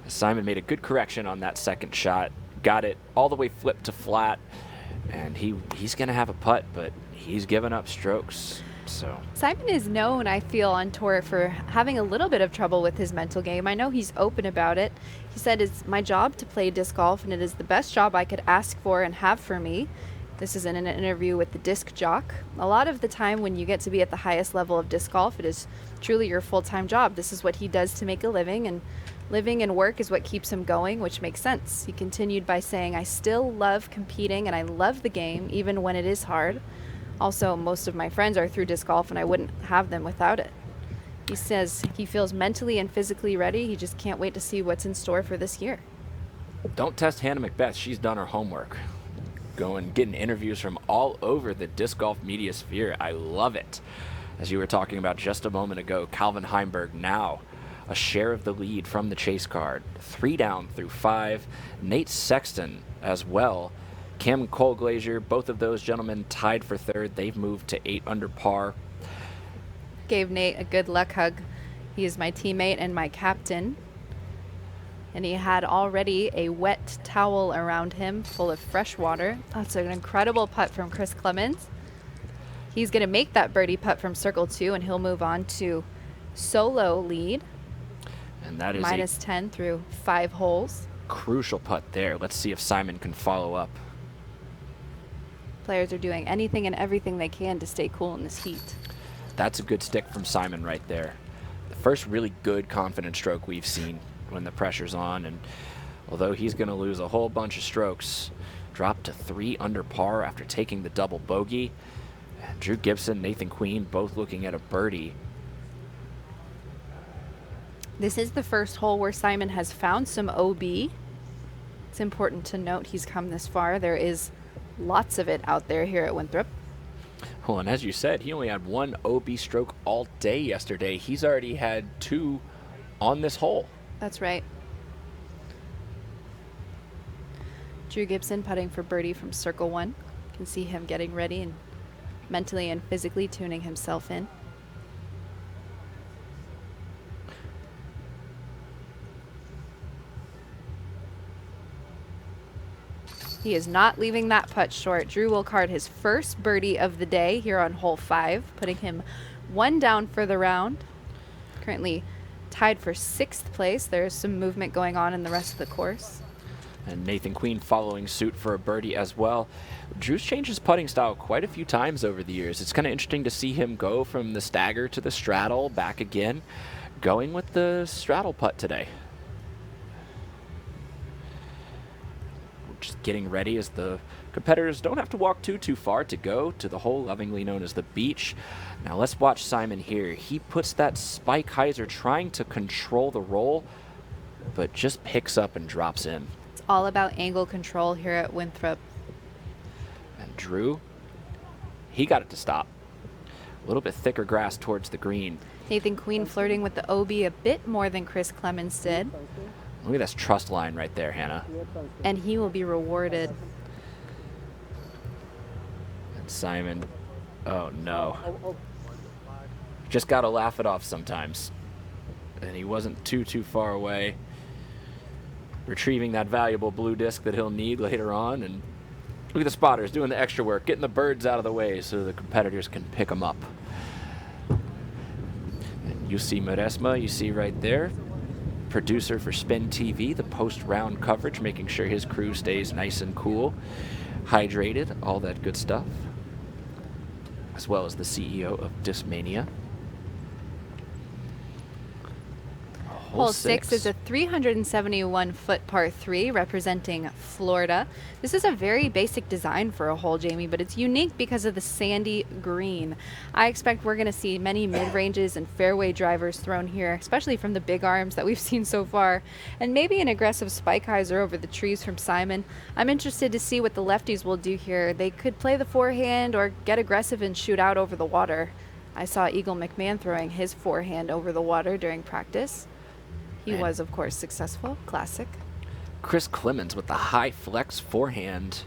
Simon made a good correction on that second shot, got it all the way flipped to flat, and he's going to have a putt, but he's given up strokes. So Simon is known, I feel, on tour for having a little bit of trouble with his mental game. I know he's open about it. He said, it's my job to play disc golf, and it is the best job I could ask for and have for me. This is in an interview with the Disc Jock. A lot of the time when you get to be at the highest level of disc golf, it is truly your full-time job. This is what he does to make a living, and living and work is what keeps him going, which makes sense. He continued by saying, I still love competing and I love the game, even when it is hard. Also, most of my friends are through disc golf and I wouldn't have them without it. He says he feels mentally and physically ready. He just can't wait to see what's in store for this year. don't test Hannah Macbeth. She's done her homework. going, getting interviews from all over the disc golf media sphere. I love it. As you were talking about just a moment ago, Calvin Heimberg now a share of the lead from the chase card. 3 down through 5. Nate Sexton as well. Cam and Cole Glazier, both of those gentlemen tied for 3rd. They've moved to 8 under par. Gave Nate a good luck hug. He is my teammate and my captain. And he had already a wet towel around him full of fresh water. That's an incredible putt from Chris Clemens. He's going to make that birdie putt from circle 2, and he'll move on to solo lead. And that is minus 10 through 5 holes. Crucial putt there. Let's see if Simon can follow up. Players are doing anything and everything they can to stay cool in this heat. That's a good stick from Simon right there. The first really good confident stroke we've seen when the pressure's on, and although he's going to lose a whole bunch of strokes, dropped to 3 under par after taking the double bogey. And Drew Gibson, Nathan Queen both looking at a birdie. This is the first hole where Simon has found some OB. It's important to note he's come this far. There is lots of it out there here at Winthrop. Well, and as you said, he only had 1 OB stroke all day yesterday. He's already had 2 on this hole. That's right. Drew Gibson putting for birdie from circle 1. You can see him getting ready and mentally and physically tuning himself in. He is not leaving that putt short. Drew will card his first birdie of the day here on hole 5, putting him 1 down for the round. Currently tied for 6th place. There's some movement going on in the rest of the course. And Nathan Queen following suit for a birdie as well. Drew's changed his putting style quite a few times over the years. It's kind of interesting to see him go from the stagger to the straddle, back again, going with the straddle putt today. Just getting ready as the competitors don't have to walk too far to go to the hole lovingly known as the beach. Now let's watch Simon here. He puts that spike hyzer trying to control the roll, but just picks up and drops in. It's all about angle control here at Winthrop. And Drew, he got it to stop. A little bit thicker grass towards the green. Nathan Queen flirting with the OB a bit more than Chris Clemens did. Look at this trust line right there, Hannah. And he will be rewarded. And Simon, oh no. Just got to laugh it off sometimes. And he wasn't too far away. Retrieving that valuable blue disc that he'll need later on. And look at the spotters doing the extra work, getting the birds out of the way so the competitors can pick them up. And Jussi Maresma, you see right there. Producer for Spin TV, the post-round coverage, making sure his crew stays nice and cool, hydrated, all that good stuff, as well as the CEO of Discmania. Hole 6 is a 371-foot par 3 representing Florida. This is a very basic design for a hole, Jamie, but it's unique because of the sandy green. I expect we're going to see many mid-ranges and fairway drivers thrown here, especially from the big arms that we've seen so far, and maybe an aggressive spike hyzer over the trees from Simon. I'm interested to see what the lefties will do here. They could play the forehand or get aggressive and shoot out over the water. I saw Eagle McMahon throwing his forehand over the water during practice. He was, of course, successful. Classic. Chris Clemens with the high flex forehand.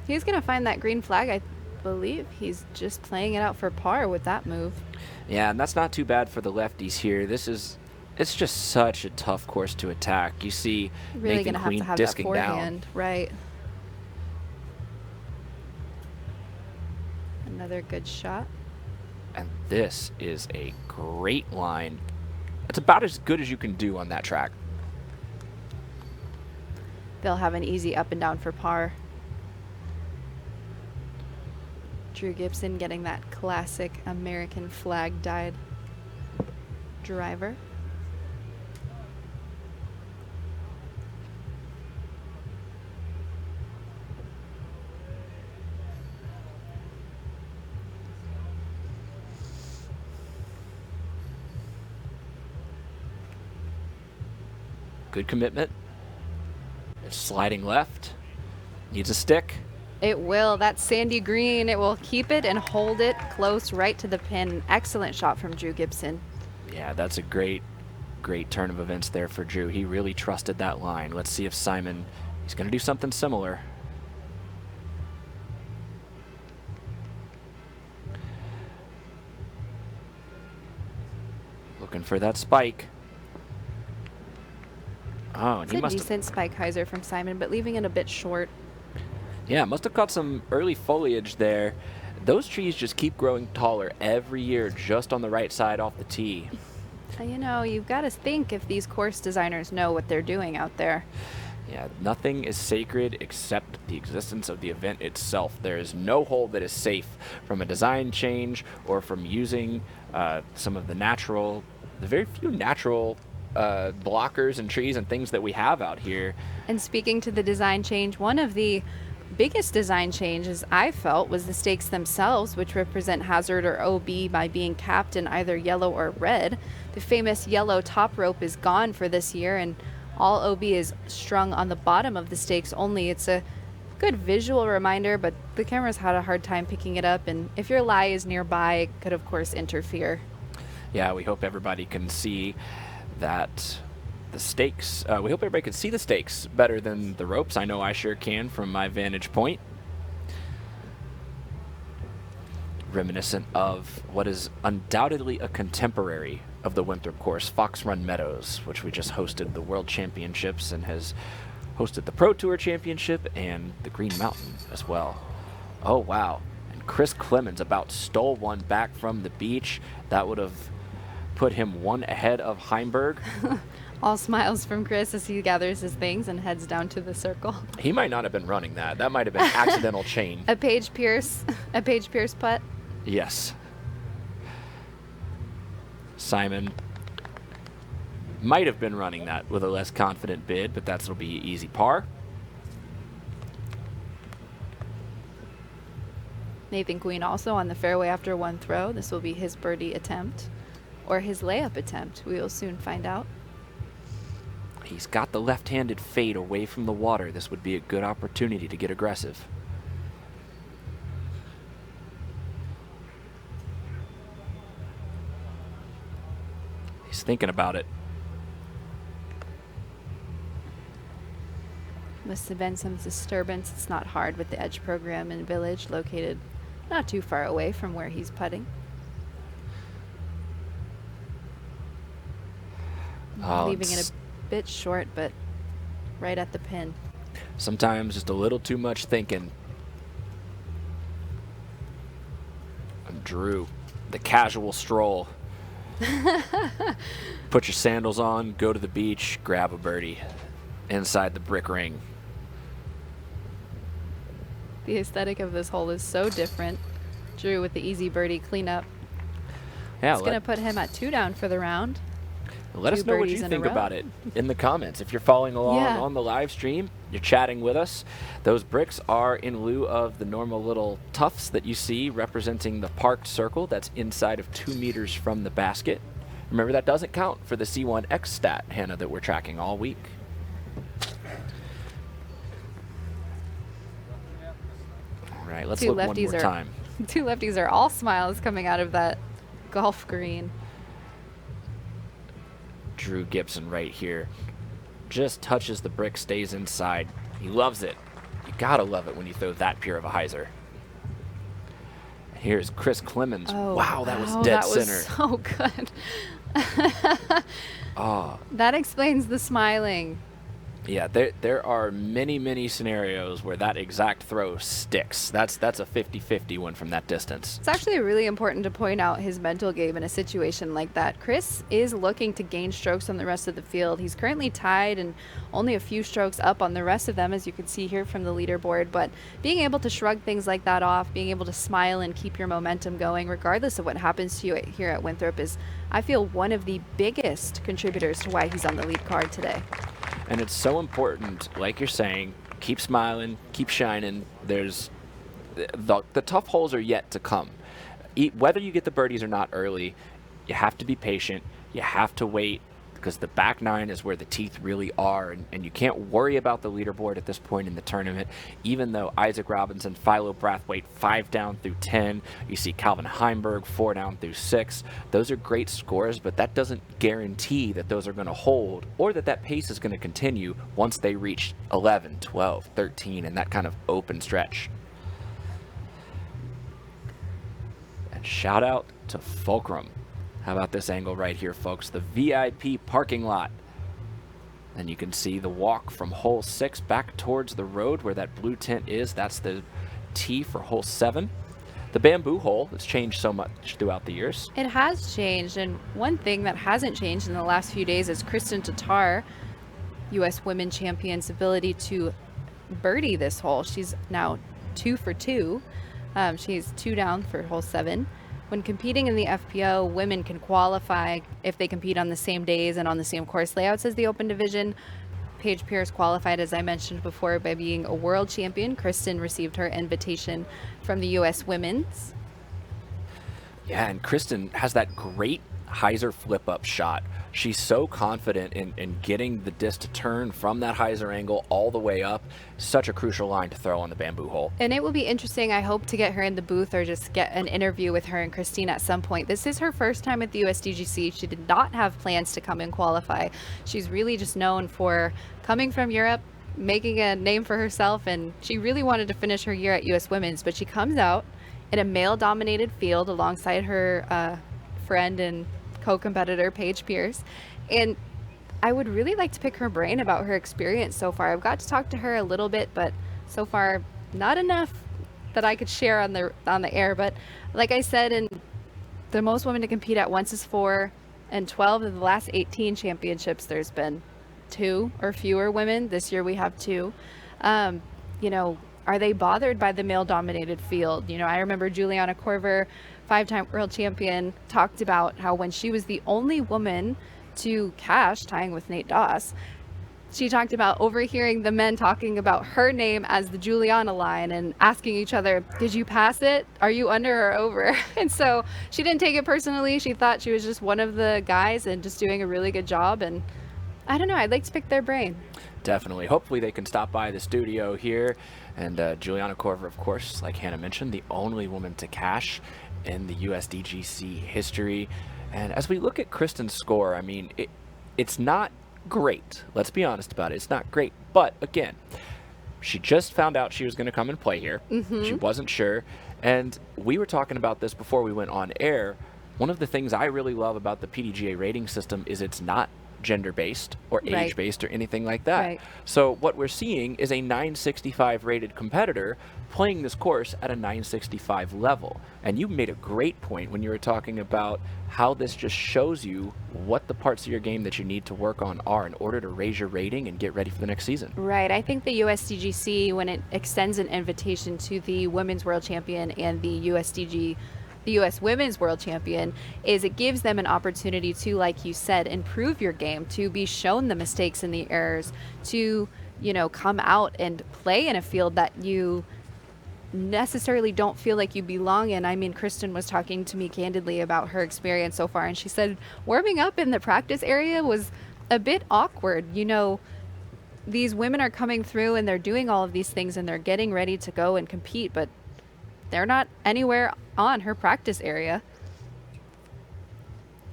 He's going to find that green flag. I believe he's just playing it out for par with that move. Yeah, and that's not too bad for the lefties here. It's just such a tough course to attack. You see Really Nathan going to Queen have that disking forehand. down. Right. Another good shot. And this is a great line. It's about as good as you can do on that track. They'll have an easy up and down for par. Drew Gibson getting that classic American flag dyed driver. Good commitment. Sliding left. Needs a stick. It will. That sandy green, it will keep it and hold it close right to the pin. Excellent shot from Drew Gibson. Yeah, that's a great turn of events there for Drew. He really trusted that line. Let's see if Simon, he's going to do something similar. Looking for that spike. Oh, and It's he a must have, decent spike hyzer from Simon, but leaving it a bit short. yeah, must have caught some early foliage there. Those trees just keep growing taller every year just on the right side off the tee. You know, you've got to think if these course designers know what they're doing out there. Yeah, nothing is sacred except the existence of the event itself. There is no hole that is safe from a design change or from using some of the very few natural blockers and trees and things that we have out here. And speaking to the design change, one of the biggest design changes I felt was the stakes themselves, which represent hazard or OB by being capped in either yellow or red. The famous yellow top rope is gone for this year, and all OB is strung on the bottom of the stakes only. It's a good visual reminder, but the camera's had a hard time picking it up, and if your lie is nearby, it could of course interfere. Yeah, we hope everybody can see that the stakes, we hope everybody can see the stakes better than the ropes. I know I sure can from my vantage point. Reminiscent of what is undoubtedly a contemporary of the Winthrop course, Fox Run Meadows, which we just hosted the World Championships and has hosted the Pro Tour Championship and the Green Mountain as well. Oh, wow. And Chris Clemens about stole one back from the beach. That would have put him one ahead of Heimberg. All smiles from Chris as he gathers his things and heads down to the circle. He might not have been running that. That might have been accidental chain. A Paige Pierce putt. Yes. Simon might have been running that with a less confident bid, but that'll be easy par. Nathan Queen also on the fairway after one throw. This will be his birdie attempt or his layup attempt. We will soon find out. He's got the left-handed fade away from the water. This would be a good opportunity to get aggressive. He's thinking about it. Must have been some disturbance. It's not hard with the Edge program in Village, located not too far away from where he's putting. Oh, Leaving it a bit short, but right at the pin. sometimes just a little too much thinking. And Drew, the casual stroll. Put your sandals on, go to the beach, grab a birdie inside the brick ring. The aesthetic of this hole is so different. Drew with the easy birdie cleanup. Yeah, It's going to put him at 2 down for the round. let us Two know what birdies you in a think row. about it in the comments. If you're following along Yeah. on the live stream, you're chatting with us. Those bricks are in lieu of the normal little tufts that you see representing the parked circle that's inside of 2 meters from the basket. Remember, that doesn't count for the C1X stat, Hannah, that we're tracking all week. All right, let's Two look one lefties more are time. two lefties are all smiles coming out of that golf green. Drew Gibson right here. Just touches the brick, stays inside. He loves it. You gotta love it when you throw that pure of a hyzer. Here's Chris Clemens. Oh, wow, that was dead that center. was so good. Oh, That explains the smiling. yeah, there are many scenarios where that exact throw sticks. That's a 50-50 one from that distance. It's actually really important to point out his mental game in a situation like that. Chris is looking to gain strokes on the rest of the field. He's currently tied and only a few strokes up on the rest of them, as you can see here from the leaderboard. But being able to shrug things like that off, being able to smile and keep your momentum going, regardless of what happens to you here at Winthrop, is, I feel, one of the biggest contributors to why he's on the lead card today. And it's so important, like you're saying, keep smiling, keep shining. There's the tough holes are yet to come. Whether you get the birdies or not early, you have to be patient. You have to wait because the back nine is where the teeth really are, and you can't worry about the leaderboard at this point in the tournament, even though Isaac Robinson, Philo Brathwaite 5 down through 10, you see Calvin Heimberg 4 down through 6. Those are great scores, but that doesn't guarantee that those are going to hold or that pace is going to continue once they reach 11, 12, 13, and that kind of open stretch. And shout out to Fulcrum. How about this angle right here, folks? The VIP parking lot. And you can see the walk from hole 6 back towards the road where that blue tent is. That's the tee for hole 7. The bamboo hole has changed so much throughout the years. It has changed, and one thing that hasn't changed in the last few days is Kristen Tatar, U.S. Women Champion's ability to birdie this hole. She's now 2 for 2. She's 2 down for hole 7. When competing in the FPO, women can qualify if they compete on the same days and on the same course layouts as the Open Division. Paige Pierce qualified, as I mentioned before, by being a world champion. Kristen received her invitation from the U.S. Women's. Yeah, and Kristen has that great hyzer flip-up shot. She's so confident in getting the disc to turn from that hyzer angle all the way up. Such a crucial line to throw on the bamboo hole. And it will be interesting. I hope to get her in the booth or just get an interview with her and Christine at some point. This is her first time at the USDGC. She did not have plans to come and qualify. She's really just known for coming from Europe, making a name for herself, and she really wanted to finish her year at US Women's, but she comes out in a male-dominated field alongside her friend and co-competitor Paige Pierce, and I would really like to pick her brain about her experience so far. I've got to talk to her a little bit, but so far not enough that I could share on the air. But like I said, in the most women to compete at once is 4, and 12 of the last 18 championships there's been 2 or fewer women. This year we have 2. Are they bothered by the male-dominated field? I remember Juliana Korver, 5-time world champion, talked about how when she was the only woman to cash, tying with Nate Doss, she talked about overhearing the men talking about her name as the Juliana line and asking each other, did you pass it? Are you under or over? And so she didn't take it personally. She thought she was just one of the guys and just doing a really good job. And I don't know, I'd like to pick their brain. Definitely. Hopefully they can stop by the studio here. And Juliana Korver, of course, like Hannah mentioned, the only woman to cash in the USDGC history. And as we look at Kristen's score, I mean, it's not great. Let's be honest about it. It's not great. But again, she just found out she was going to come and play here. Mm-hmm. She wasn't sure. And we were talking about this before we went on air. One of the things I really love about the PDGA rating system is it's not gender-based or age-based or anything like that. Right. So what we're seeing is a 965 rated competitor playing this course at a 965 level. And you made a great point when you were talking about how this just shows you what the parts of your game that you need to work on are in order to raise your rating and get ready for the next season. Right. I think the USDGC, when it extends an invitation to the Women's World Champion and the U.S. Women's World Champion, is it gives them an opportunity to, like you said, improve your game, to be shown the mistakes and the errors, to, come out and play in a field that you necessarily don't feel like you belong in. I mean, Kristen was talking to me candidly about her experience so far, and she said warming up in the practice area was a bit awkward. These women are coming through and they're doing all of these things and they're getting ready to go and compete, but they're not anywhere on her practice area.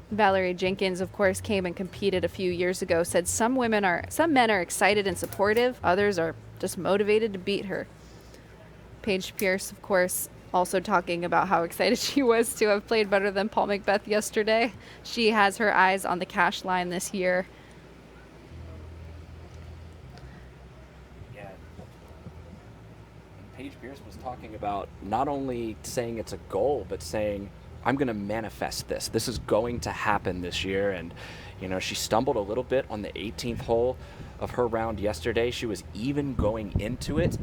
Valerie Jenkins, of course, came and competed a few years ago, said some men are excited and supportive, others are just motivated to beat her. Paige Pierce, of course, also talking about how excited she was to have played better than Paul Macbeth yesterday. She has her eyes on the cash line this year. Paige Pierce was talking about not only saying it's a goal, but saying, I'm going to manifest this. This is going to happen this year. And, she stumbled a little bit on the 18th hole of her round yesterday. She was even going into it.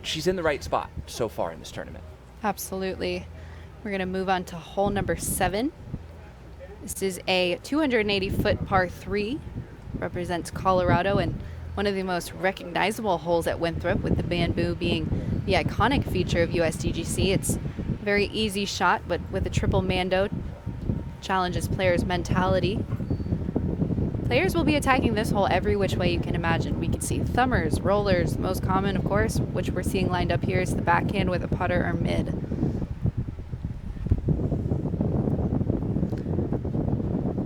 She's in the right spot so far in this tournament. Absolutely. We're going to move on to hole number 7. This is a 280-foot par 3. Represents Colorado and one of the most recognizable holes at Winthrop, with the bamboo being the iconic feature of USDGC. It's a very easy shot, but with a triple mando challenges players' mentality. Players will be attacking this hole every which way you can imagine. We can see thumbers, rollers, most common, of course, which we're seeing lined up here is the backhand with a putter or mid.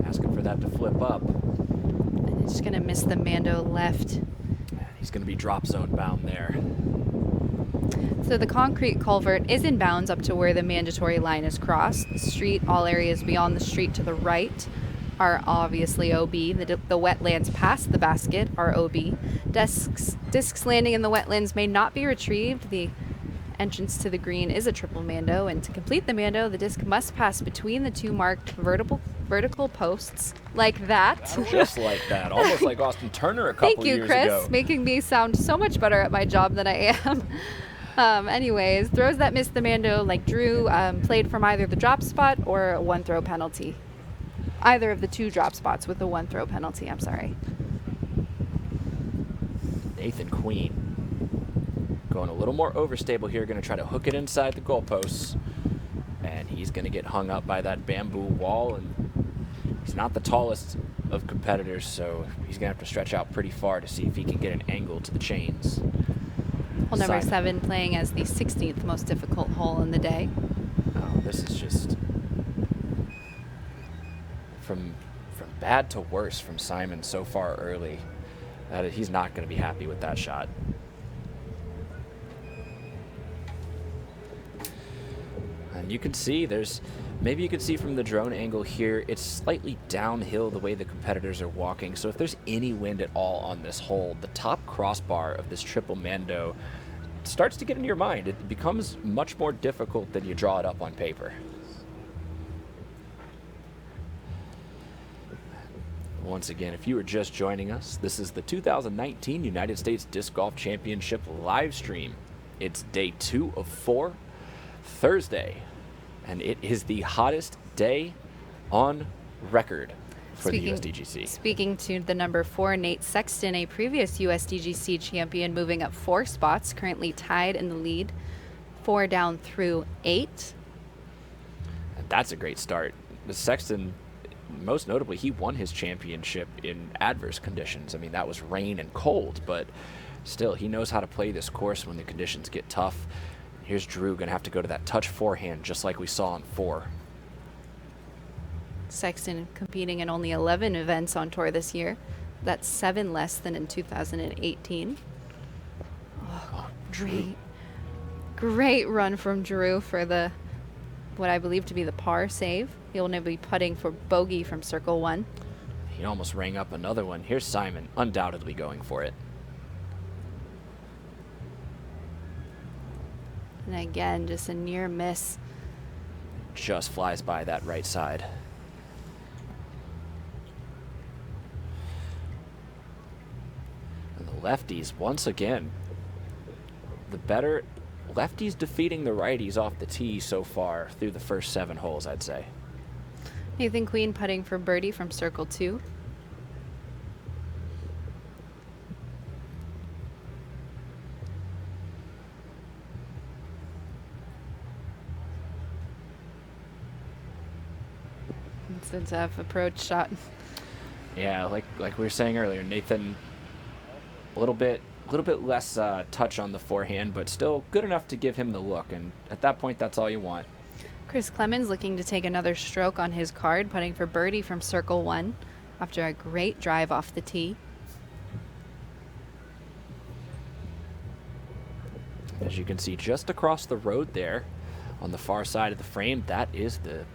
Asking for that to flip up. And it's going to miss the Mando left. He's going to be drop zone bound there. So the concrete culvert is in bounds up to where the mandatory line is crossed. The street, all areas beyond the street to the right are obviously OB. The wetlands past the basket are OB. Discs landing in the wetlands may not be retrieved. The entrance to the green is a triple Mando, and to complete the Mando, the disc must pass between the two marked vertical posts like that. Just like that, almost like Austin Turner a couple years ago. Thank you, Chris, making me sound so much better at my job than I am. Anyways, throws that missed the Mando like Drew played from either the drop spot or a one throw penalty. Either of the two drop spots with a one throw penalty, I'm sorry. Nathan Queen going a little more overstable here, going to try to hook it inside the goalposts. And he's going to get hung up by that bamboo wall. And he's not the tallest of competitors, so he's going to have to stretch out pretty far to see if he can get an angle to the chains. Hole number 7 playing as the 16th most difficult hole in the day. Oh, this is just from bad to worse from Simon so far early. He's not going to be happy with that shot. And you can see maybe you can see from the drone angle here, it's slightly downhill the way the competitors are walking. So if there's any wind at all on this hole, the top crossbar of this triple Mando starts to get in your mind. It becomes much more difficult than you draw it up on paper. Once again, if you are just joining us, this is the 2019 United States Disc Golf Championship live stream. It's day 2 of 4, Thursday, and it is the hottest day on record for the USDGC. Speaking to the number 4, Nate Sexton, a previous USDGC champion, moving up 4 spots, currently tied in the lead, 4 down through 8. And that's a great start. The Sexton, most notably, he won his championship in adverse conditions. I mean, that was rain and cold, but still, he knows how to play this course when the conditions get tough. Here's Drew going to have to go to that touch forehand, just like we saw on 4. Sexton competing in only 11 events on tour this year. That's 7 less than in 2018. Oh, great run from Drew for what I believe to be the par save. He'll now be putting for bogey from circle 1. He almost rang up another one. Here's Simon, undoubtedly going for it. And again, just a near miss. Just flies by that right side. And the lefties, once again, the better lefties defeating the righties off the tee so far through the first 7 holes, I'd say. Nathan Queen putting for birdie from circle 2. It's a tough approach shot. Yeah, like we were saying earlier, Nathan, a little bit less touch on the forehand, but still good enough to give him the look. And at that point, that's all you want. Chris Clemens looking to take another stroke on his card, putting for birdie from circle 1 after a great drive off the tee. As you can see just across the road there on the far side of the frame, that is the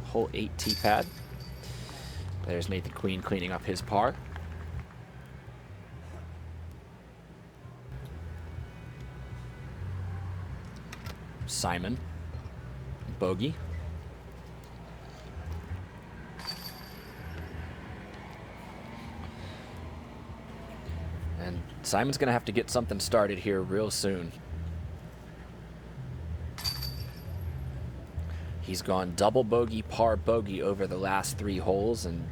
hole 8 tee pad. There's Nathan Queen cleaning up his par. Simon, bogey. And Simon's going to have to get something started here real soon. He's gone double bogey, par bogey over the last 3 holes, and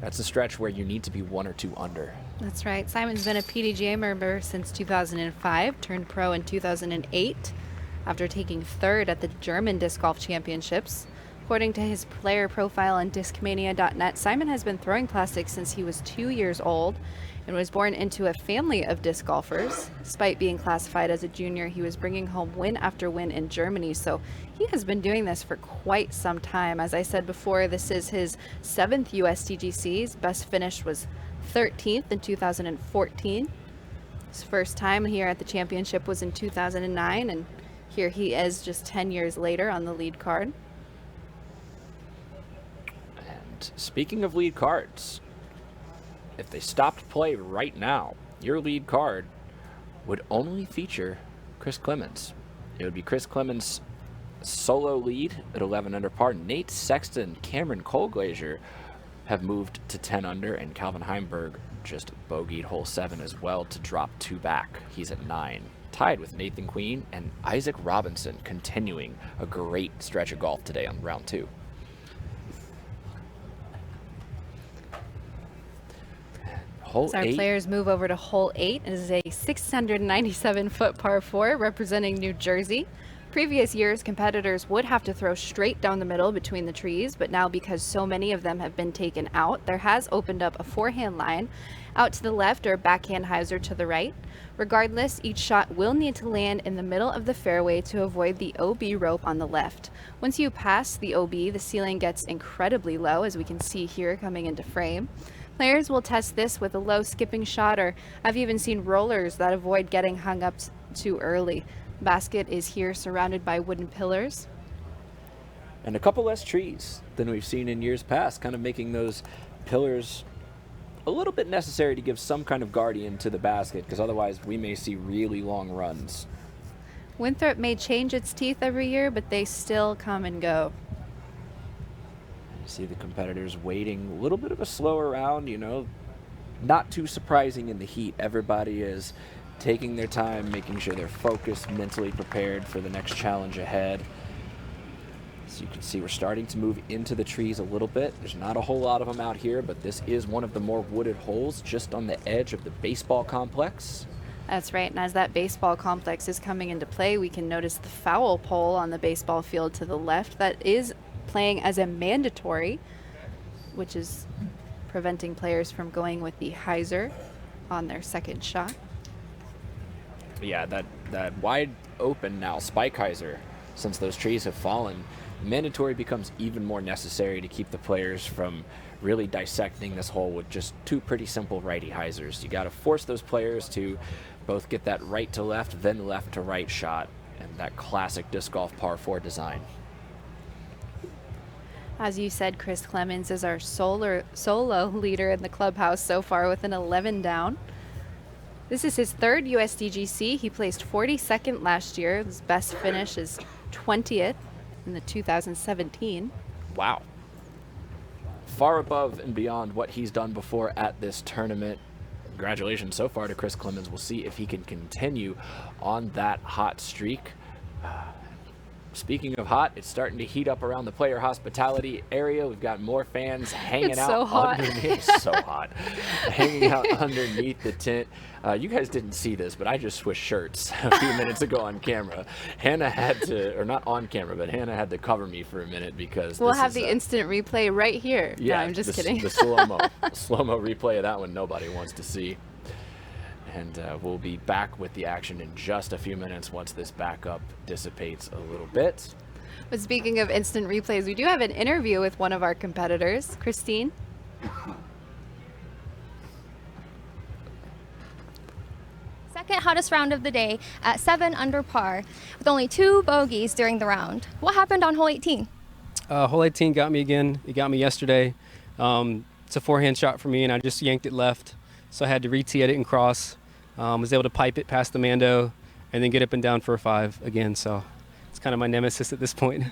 that's a stretch where you need to be 1 or 2 under. That's right. Simon's been a PDGA member since 2005, turned pro in 2008 after taking 3rd at the German Disc Golf Championships. According to his player profile on discmania.net, Simon has been throwing plastic since he was 2 years old and was born into a family of disc golfers. Despite being classified as a junior, he was bringing home win after win in Germany, so he has been doing this for quite some time. As I said before, this is his 7th USDGC. His best finish was 13th in 2014. His first time here at the championship was in 2009, and here he is just 10 years later on the lead card. And speaking of lead cards, if they stopped play right now, your lead card would only feature Chris Clemens. It would be Chris Clemens' solo lead at 11 under par. Nate Sexton, Cameron Colglazier have moved to 10 under, and Calvin Heimberg just bogeyed hole 7 as well to drop 2 back. He's at 9, tied with Nathan Queen and Isaac Robinson, continuing a great stretch of golf today on round 2. As our players move over to hole 8, it is a 697-foot par 4 representing New Jersey. Previous years, competitors would have to throw straight down the middle between the trees, but now because so many of them have been taken out, there has opened up a forehand line out to the left or backhand hyzer to the right. Regardless, each shot will need to land in the middle of the fairway to avoid the OB rope on the left. Once you pass the OB, the ceiling gets incredibly low, as we can see here coming into frame. Players will test this with a low skipping shot, or I've even seen rollers that avoid getting hung up too early. Basket is here surrounded by wooden pillars. And a couple less trees than we've seen in years past, kind of making those pillars a little bit necessary to give some kind of guardian to the basket, because otherwise we may see really long runs. Winthrop may change its teeth every year, but they still come and go. You see the competitors waiting, a little bit of a slower round, you know, not too surprising in the heat. Everybody is taking their time, making sure they're focused, mentally prepared for the next challenge ahead. So you can see we're starting to move into the trees a little bit. There's not a whole lot of them out here, but this is one of the more wooded holes just on the edge of the baseball complex. That's right, and as that baseball complex is coming into play, we can notice the foul pole on the baseball field to the left that is playing as a mandatory, which is preventing players from going with the hyzer on their second shot. Yeah, that wide open now spike hyzer, since those trees have fallen, mandatory becomes even more necessary to keep the players from really dissecting this hole with just 2 pretty simple righty hyzers. You got to force those players to both get that right to left, then left to right shot, and that classic disc golf par 4 design. As you said, Chris Clemens is our solo leader in the clubhouse so far with an 11 down. This is his 3rd USDGC. He placed 42nd last year. His best finish is 20th in the 2017. Wow. Far above and beyond what he's done before at this tournament. Congratulations so far to Chris Clemens. We'll see if he can continue on that hot streak. Speaking of hot, it's starting to heat up around the player hospitality area. We've got more fans hanging out so hot. underneath. It's so hot. Hanging out underneath the tent. You guys didn't see this, but I just switched shirts a few minutes ago on camera. Hannah had to, or not on camera, but Hannah had to cover me for a minute because we'll have the instant replay right here. Yeah, no, I'm just kidding. The slow-mo replay of that one nobody wants to see. And we'll be back with the action in just a few minutes once this backup dissipates a little bit. But speaking of instant replays, we do have an interview with one of our competitors, Christine. Second hottest round of the day at 7 under par with only 2 bogeys during the round. What happened on hole 18? Hole 18 got me again. It got me yesterday. It's a forehand shot for me, and I just yanked it left. So I had to re-tee at it and cross. Was able to pipe it past the Mando and then get up and down for a 5 again. So it's kind of my nemesis at this point.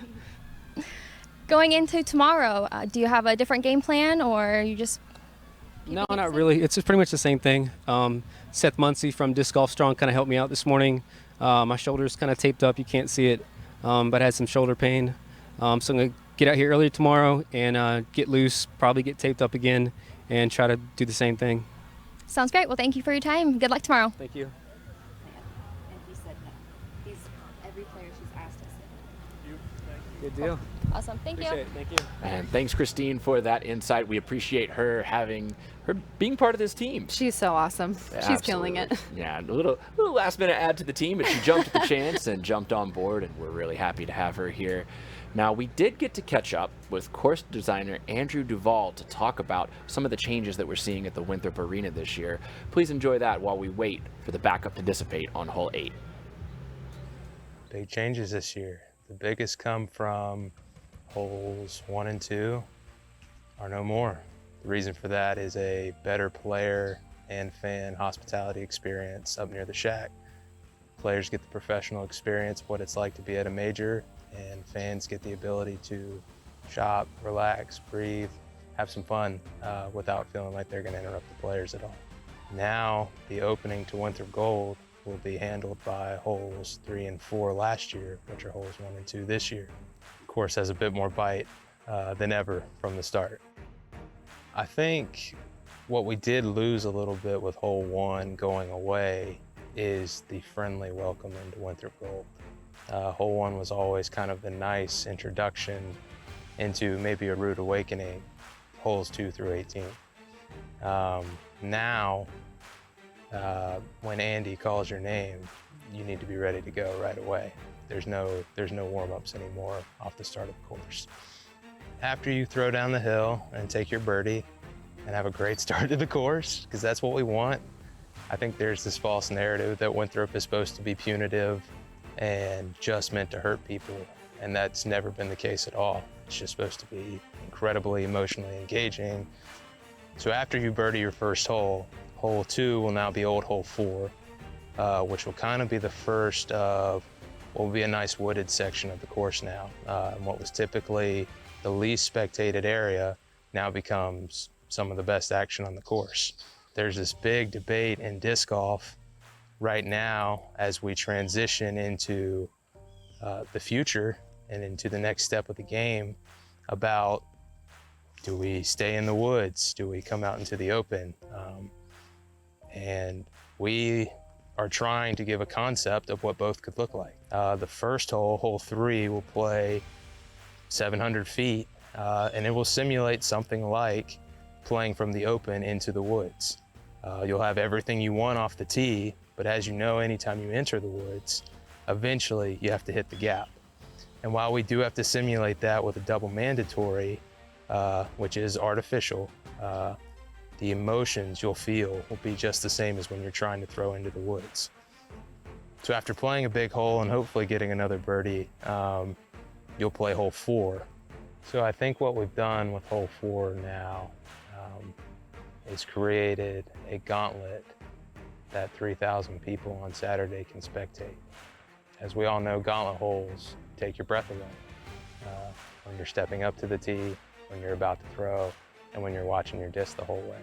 Going into tomorrow, do you have a different game plan, or you just... No, not really. It's just pretty much the same thing. Seth Muncie from Disc Golf Strong kind of helped me out this morning. My shoulder's kind of taped up. You can't see it, but I had some shoulder pain. So I'm going to get out here early tomorrow and get loose, probably get taped up again, and try to do the same thing. Sounds great. Well, thank you for your time. Good luck tomorrow. Thank you. And he said no. Every player she's asked us. Good deal. Awesome. Thank you. Appreciate it. Thank you. And thanks, Christine, for that insight. We appreciate her being part of this team. She's so awesome. She's killing it. Absolutely. Yeah, a little last minute add to the team, but she jumped at the chance and jumped on board, and we're really happy to have her here. Now, we did get to catch up with course designer Andrew Duvall to talk about some of the changes that we're seeing at the Winthrop Arena this year. Please enjoy that while we wait for the backup to dissipate on hole 8. Big changes this year. The biggest come from holes 1 and 2 are no more. The reason for that is a better player and fan hospitality experience up near the shack. Players get the professional experience of what it's like to be at a major, and fans get the ability to shop, relax, breathe, have some fun without feeling like they're going to interrupt the players at all. Now, the opening to Winthrop Gold will be handled by holes 3 and 4 last year, which are holes 1 and 2 this year. The course has a bit more bite than ever from the start. I think what we did lose a little bit with hole 1 going away is the friendly welcome into Winthrop Gold. Hole 1 was always kind of the nice introduction into maybe a rude awakening, holes 2 through 18. Now, when Andy calls your name, you need to be ready to go right away. There's no warm-ups anymore off the start of the course. After you throw down the hill and take your birdie and have a great start to the course, because that's what we want, I think there's this false narrative that Winthrop is supposed to be punitive and just meant to hurt people, and that's never been the case at all. It's just supposed to be incredibly emotionally engaging. So after you birdie your first hole, hole 2 will now be old hole 4, which will kind of be the first of what will be a nice wooded section of the course now. And what was typically the least spectated area now becomes some of the best action on the course. There's this big debate in disc golf right now as we transition into the future and into the next step of the game about, do we stay in the woods? Do we come out into the open? And we are trying to give a concept of what both could look like. The first hole, hole 3, will play 700 feet, and it will simulate something like playing from the open into the woods. You'll have everything you want off the tee, but as you know, anytime you enter the woods, eventually you have to hit the gap. And while we do have to simulate that with a double mandatory, which is artificial, the emotions you'll feel will be just the same as when you're trying to throw into the woods. So after playing a big hole and hopefully getting another birdie, you'll play hole 4. So I think what we've done with hole 4 now is created a gauntlet that 3,000 people on Saturday can spectate. As we all know, gauntlet holes take your breath away. When you're stepping up to the tee, when you're about to throw, and when you're watching your disc the whole way.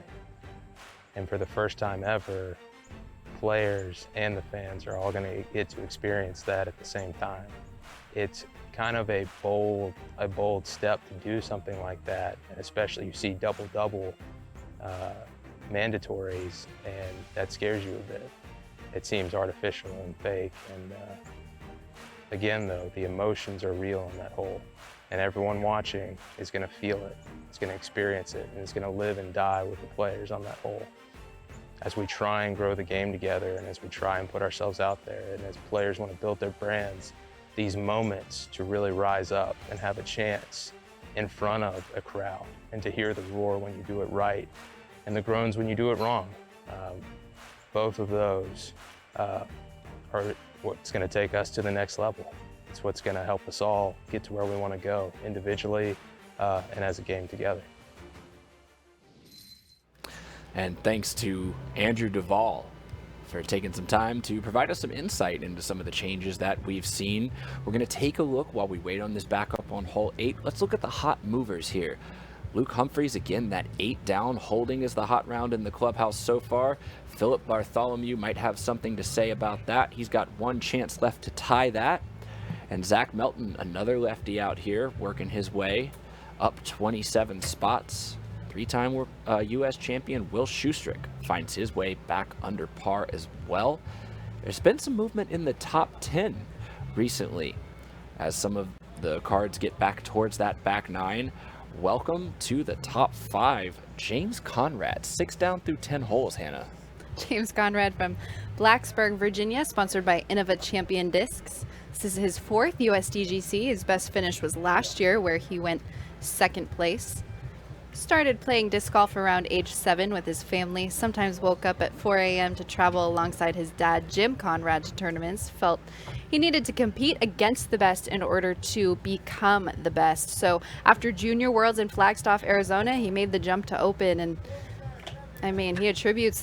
And for the first time ever, players and the fans are all gonna get to experience that at the same time. It's kind of a bold step to do something like that, and especially you see double-double mandatories, and that scares you a bit. It seems artificial and fake, and again though, the emotions are real in that hole, and everyone watching is going to feel it, it's going to experience it, and it's going to live and die with the players on that hole. As we try and grow the game together, and as we try and put ourselves out there, and as players want to build their brands, these moments to really rise up and have a chance in front of a crowd, and to hear the roar when you do it right, and the groans when you do it wrong. Both of those are what's going to take us to the next level. It's what's going to help us all get to where we want to go, individually and as a game together. And thanks to Andrew Duvall for taking some time to provide us some insight into some of the changes that we've seen. We're going to take a look while we wait on this backup on hole 8. Let's look at the hot movers here. Luke Humphreys, again, that 8 down holding is the hot round in the clubhouse so far. Philip Bartholomew might have something to say about that. He's got one chance left to tie that. And Zach Melton, another lefty out here, working his way up 27 spots. 3-time U.S. champion Will Schustrick finds his way back under par as well. There's been some movement in the top 10 recently, as some of the cards get back towards that back nine. Welcome to the top 5. James Conrad, 6 down through 10 holes, Hannah. James Conrad from Blacksburg, Virginia, sponsored by Innova Champion Discs. This is his 4th USDGC. His best finish was last year, where he went 2nd place. Started playing disc golf around age 7 with his family. Sometimes woke up at 4 a.m. to travel alongside his dad, Jim Conrad, to tournaments. Felt he needed to compete against the best in order to become the best. So after Junior Worlds in Flagstaff, Arizona, he made the jump to Open. And I mean, he attributes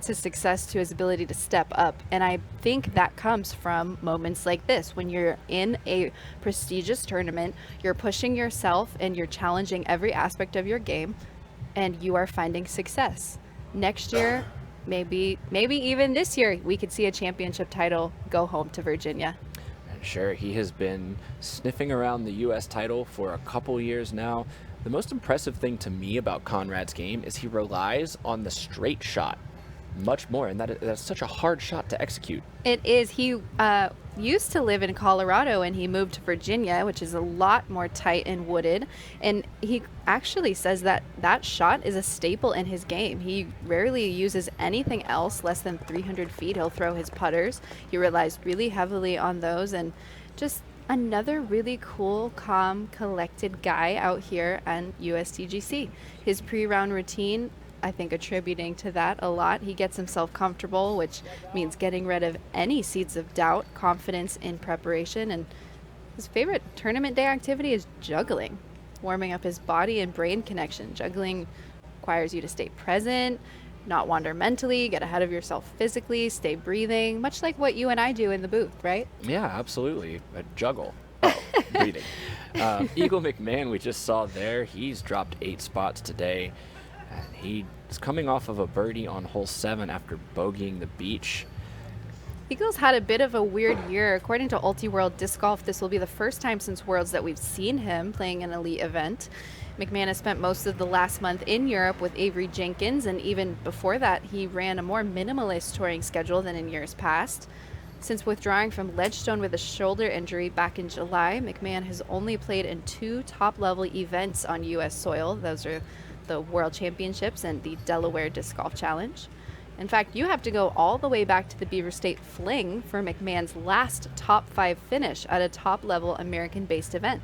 his success to his ability to step up, and I think that comes from moments like this. When you're in a prestigious tournament, you're pushing yourself and you're challenging every aspect of your game, and you are finding success. Next year, maybe even this year, we could see a championship title go home to Virginia. And sure, he has been sniffing around the U.S. title for a couple years now. The most impressive thing to me about Conrad's game is he relies on the straight shot much more, and that's such a hard shot to execute. It is. He used to live in Colorado, and he moved to Virginia, which is a lot more tight and wooded. And he actually says that that shot is a staple in his game. He rarely uses anything else less than 300 feet. He'll throw his putters. He relies really heavily on those, and just another really cool, calm, collected guy out here at USDGC. His pre-round routine, I think, attributing to that a lot. He gets himself comfortable, which means getting rid of any seeds of doubt, confidence in preparation. And his favorite tournament day activity is juggling, warming up his body and brain connection. Juggling requires you to stay present, not wander mentally, get ahead of yourself physically, stay breathing, much like what you and I do in the booth, right? Yeah, absolutely. A juggle. Oh, breathing. Eagle McMahon, we just saw there, he's dropped 8 spots today. And he is coming off of a birdie on hole 7 after bogeying the beach. Eagles had a bit of a weird year. According to Ulti-World Disc Golf, this will be the first time since Worlds that we've seen him playing an elite event. McMahon has spent most of the last month in Europe with Avery Jenkins, and even before that, he ran a more minimalist touring schedule than in years past. Since withdrawing from Ledgestone with a shoulder injury back in July, McMahon has only played in 2 top-level events on U.S. soil. Those are the World Championships and the Delaware Disc Golf Challenge. In fact, you have to go all the way back to the Beaver State Fling for McMahon's last top 5 finish at a top-level American-based event.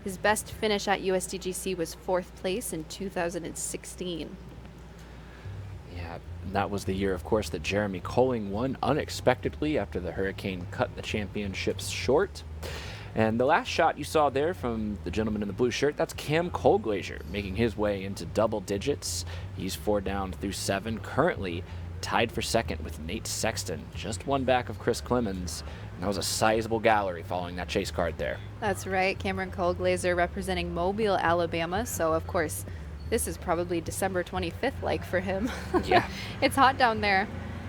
His best finish at USDGC was 4th place in 2016. Yeah, that was the year, of course, that Jeremy Colling won unexpectedly after the hurricane cut the championships short. And the last shot you saw there from the gentleman in the blue shirt, that's Cam Colglazier making his way into double digits. He's 4 down through 7, currently tied for 2nd with Nate Sexton, just 1 back of Chris Clemens. And that was a sizable gallery following that chase card there. That's right, Cameron Colglazier representing Mobile, Alabama. So, of course, this is probably December 25th like for him. Yeah. It's hot down there.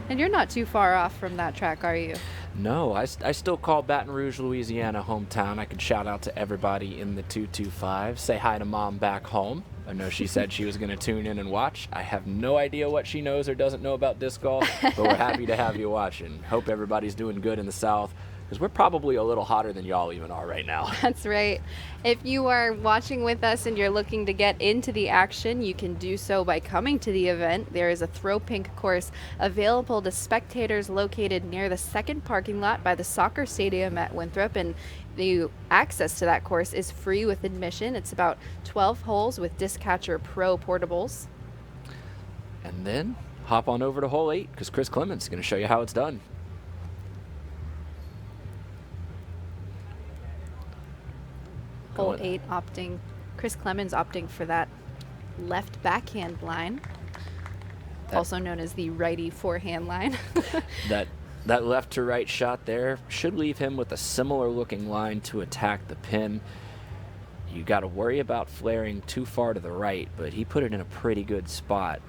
And you're not too far off from that track, are you? No, I still call Baton Rouge, Louisiana hometown. I could shout out to everybody in the 225. Say hi to Mom back home. I know she said she was going to tune in and watch. I have no idea what she knows or doesn't know about disc golf, but we're happy to have you watching. Hope everybody's doing good in the South, because we're probably a little hotter than y'all even are right now. That's right. If you are watching with us and you're looking to get into the action, you can do so by coming to the event. There is a throw pink course available to spectators located near the 2nd parking lot by the soccer stadium at Winthrop, and the access to that course is free with admission. It's about 12 holes with Discatcher Pro portables. And then hop on over to hole 8, because Chris Clemens is going to show you how it's done. Hole 8 opting, Chris Clemens opting for that left backhand line, also known as the righty forehand line. That left to right shot there should leave him with a similar looking line to attack the pin. You got to worry about flaring too far to the right, but he put it in a pretty good spot.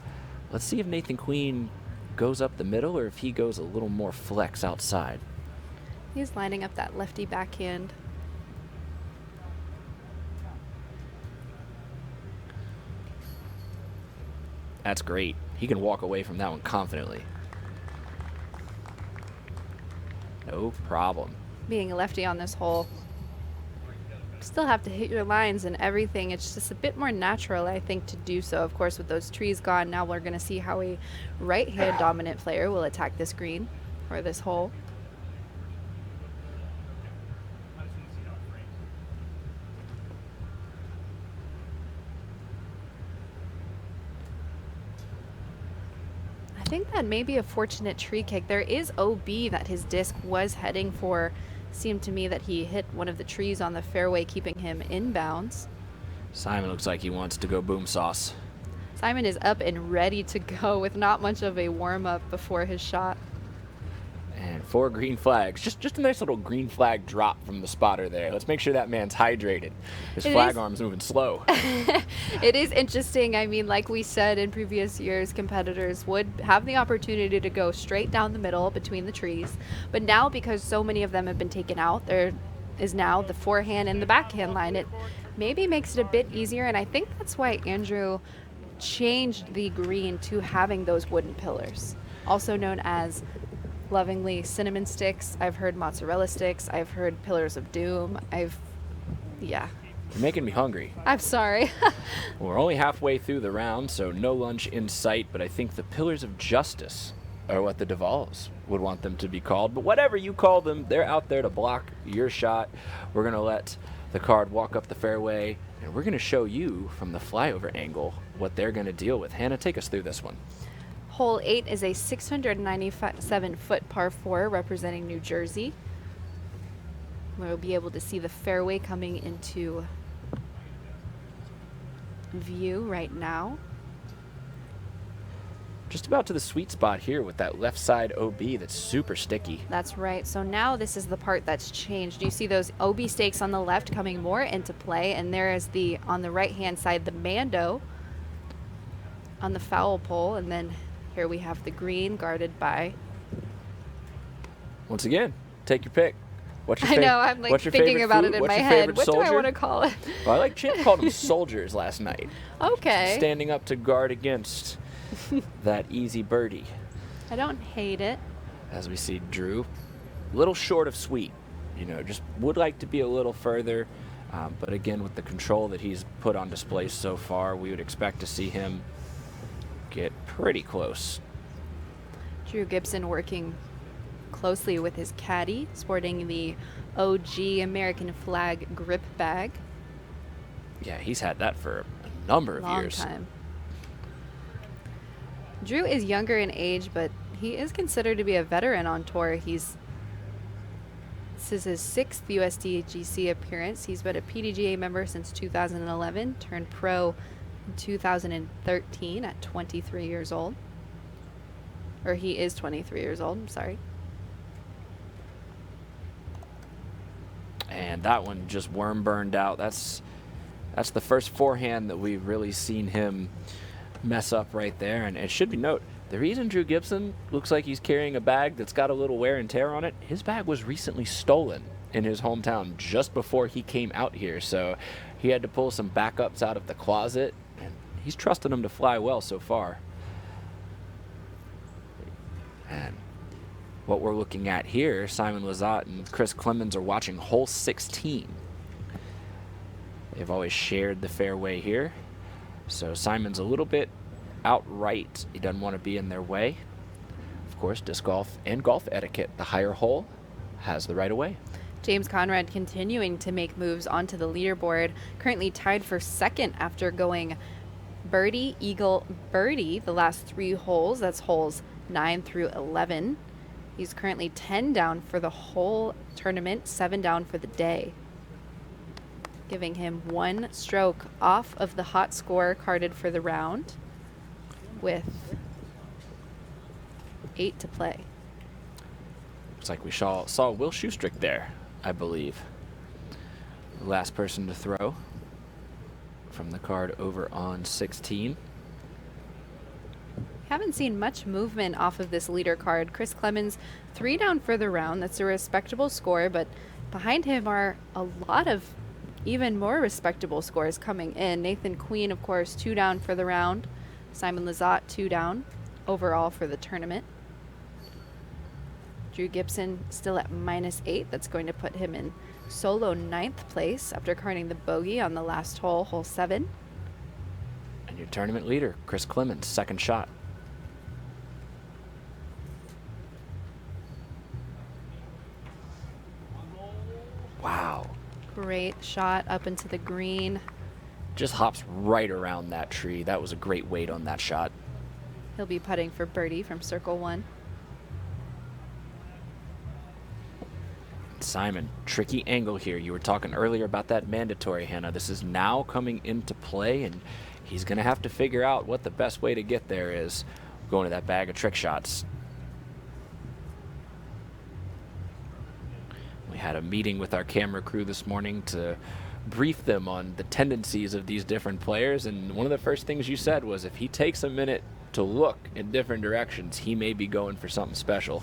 Let's see if Nathan Queen goes up the middle or if he goes a little more flex outside. He's lining up that lefty backhand. That's great. He can walk away from that one confidently. No problem. Being a lefty on this hole, Still have to hit your lines and everything. It's just a bit more natural, I think, to do so. Of course, with those trees gone, now we're going to see how a right-hand dominant player will attack this green or this hole. I think that may be a fortunate tree kick. There is OB that his disc was heading for. Seemed to me that he hit one of the trees on the fairway, keeping him inbounds. Simon looks like he wants to go boom sauce. Simon is up and ready to go with not much of a warm-up before his shot. And 4 green flags. Just a nice little green flag drop from the spotter there. Let's make sure that man's hydrated. His flag arm's moving slow. It is interesting. I mean, like we said in previous years, competitors would have the opportunity to go straight down the middle between the trees. But now, because so many of them have been taken out, there is now the forehand and the backhand line. It maybe makes it a bit easier, and I think that's why Andrew changed the green to having those wooden pillars, also known as lovingly cinnamon sticks. I've heard mozzarella sticks. I've heard pillars of doom. Yeah. You're making me hungry. I'm sorry. We're only halfway through the round, so no lunch in sight, but I think the pillars of justice are what the Duvals would want them to be called. But whatever you call them, they're out there to block your shot. We're going to let the card walk up the fairway, and we're going to show you from the flyover angle what they're going to deal with. Hannah, take us through this one. Hole 8 is a 697-foot par 4 representing New Jersey. We'll be able to see the fairway coming into view right now. Just about to the sweet spot here with that left side OB that's super sticky. That's right. So now this is the part that's changed. You see those OB stakes on the left coming more into play, and there is on the right-hand side, the Mando on the foul pole, and then here we have the green guarded by. Once again, take your pick. What's your I know, I'm like thinking about it in my head. What do I want to call it? Well, I like Chip called them soldiers last night. Okay. Standing up to guard against that easy birdie. I don't hate it. As we see Drew, a little short of sweet. You know, just would like to be a little further. But again, with the control that he's put on display so far, we would expect to see him get pretty close. Drew Gibson working closely with his caddy, sporting the OG American flag grip bag. Yeah, he's had that for a number of years. Long time. Drew is younger in age, but he is considered to be a veteran on tour. This is his 6th USDGC appearance. He's been a PDGA member since 2011, turned pro in 2013 at 23 years old. Or he is 23 years old, I'm sorry. And that one just worm burned out. That's the first forehand that we've really seen him mess up right there. And it should be noted, the reason Drew Gibson looks like he's carrying a bag that's got a little wear and tear on it, his bag was recently stolen in his hometown just before he came out here. So he had to pull some backups out of the closet, and he's trusting them to fly well so far. And what we're looking at here, Simon Lizotte and Chris Clemens are watching hole 16. They've always shared the fairway here. So Simon's a little bit outright. He doesn't want to be in their way. Of course, disc golf and golf etiquette, the higher hole has the right of way. James Conrad continuing to make moves onto the leaderboard, currently tied for second after going birdie, eagle, birdie the last 3 holes. That's holes 9 through 11. He's currently 10 down for the whole tournament, 7 down for the day, giving him 1 stroke off of the hot score carded for the round with 8 to play. Looks like we saw Will Schustrick there, I believe. The last person to throw from the card over on 16. Haven't seen much movement off of this leader card. Chris Clemens 3 down for the round. That's a respectable score, but behind him are a lot of even more respectable scores coming in. Nathan Queen, of course, 2 down for the round. Simon Lizotte 2 down overall for the tournament. Drew Gibson still at -8. That's going to put him in solo 9th place after carting the bogey on the last hole, hole 7. And your tournament leader, Chris Clemens, second shot. Wow. Great shot up into the green. Just hops right around that tree. That was a great weight on that shot. He'll be putting for birdie from circle 1. Simon, tricky angle here. You were talking earlier about that mandatory, Hannah. This is now coming into play, and he's going to have to figure out what the best way to get there is. Going to that bag of trick shots. We had a meeting with our camera crew this morning to brief them on the tendencies of these different players, and one of the first things you said was if he takes a minute to look in different directions, he may be going for something special.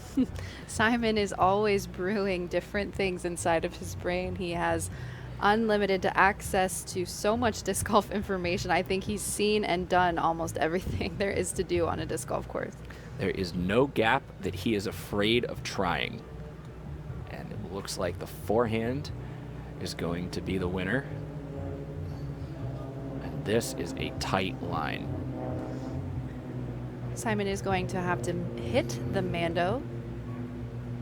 Simon is always brewing different things inside of his brain. He has unlimited access to so much disc golf information. I think he's seen and done almost everything there is to do on a disc golf course. There is no gap that he is afraid of trying. And it looks like the forehand is going to be the winner. And this is a tight line. Simon is going to have to hit the Mando,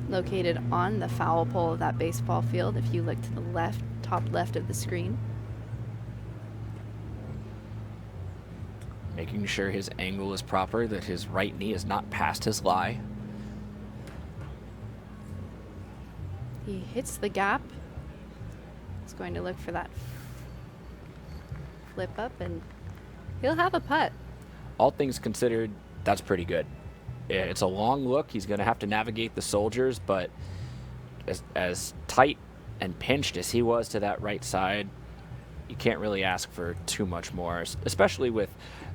located on the foul pole of that baseball field if you look to the left, top left of the screen. Making sure his angle is proper, that his right knee is not past his lie. He hits the gap. He's going to look for that flip up, and he'll have a putt. All things considered, that's pretty good. It's a long look. He's going to have to navigate the soldiers, but as tight and pinched as he was to that right side, you can't really ask for too much more, especially with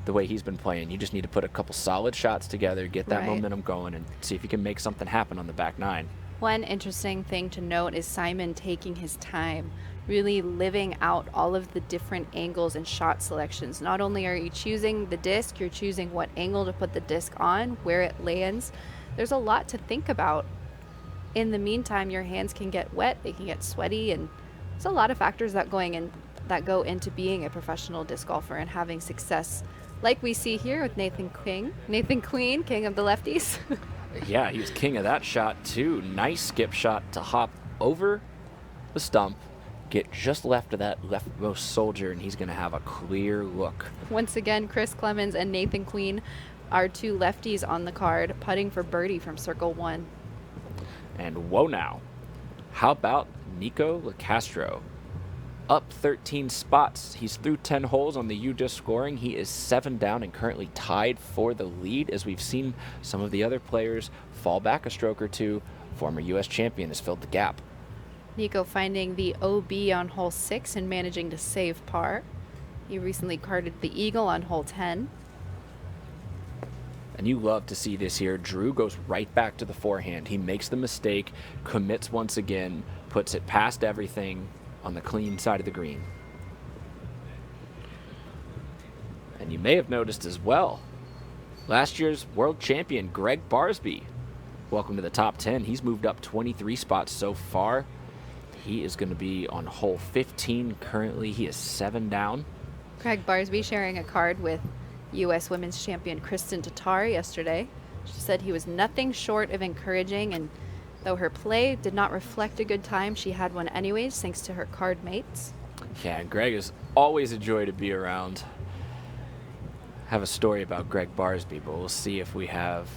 the way he's been playing. You just need to put a couple solid shots together, get that momentum going, and see if you can make something happen on the back nine. One interesting thing to note is Simon taking his time, really living out all of the different angles and shot selections. Not only are you choosing the disc, you're choosing what angle to put the disc on, where it lands. There's a lot to think about. In the meantime, your hands can get wet, they can get sweaty, and there's a lot of factors that go into being a professional disc golfer and having success, like we see here with Nathan Queen, king of the lefties. Yeah, he was king of that shot too. Nice skip shot to hop over the stump, get just left of that leftmost soldier, and he's going to have a clear look. Once again, Chris Clemens and Nathan Queen are two lefties on the card, putting for birdie from circle 1. And whoa now, how about Nico LaCastro? Up 13 spots. He's through 10 holes on the U-Disc scoring. He is 7 down and currently tied for the lead, as we've seen some of the other players fall back a stroke or two. Former U.S. champion has filled the gap. Nico finding the OB on hole 6 and managing to save par. He recently carded the eagle on hole 10. And you love to see this here. Drew goes right back to the forehand. He makes the mistake, commits once again, puts it past everything on the clean side of the green. And you may have noticed as well, last year's world champion Greg Barsby, welcome to the top 10. He's moved up 23 spots so far. He is going to be on hole 15 currently. He is 7 down. Greg Barsby sharing a card with U.S. Women's Champion Kristen Tatar yesterday. She said he was nothing short of encouraging, and though her play did not reflect a good time, she had one anyways, thanks to her card mates. Yeah, and Greg is always a joy to be around. Have a story about Greg Barsby, but we'll see if we have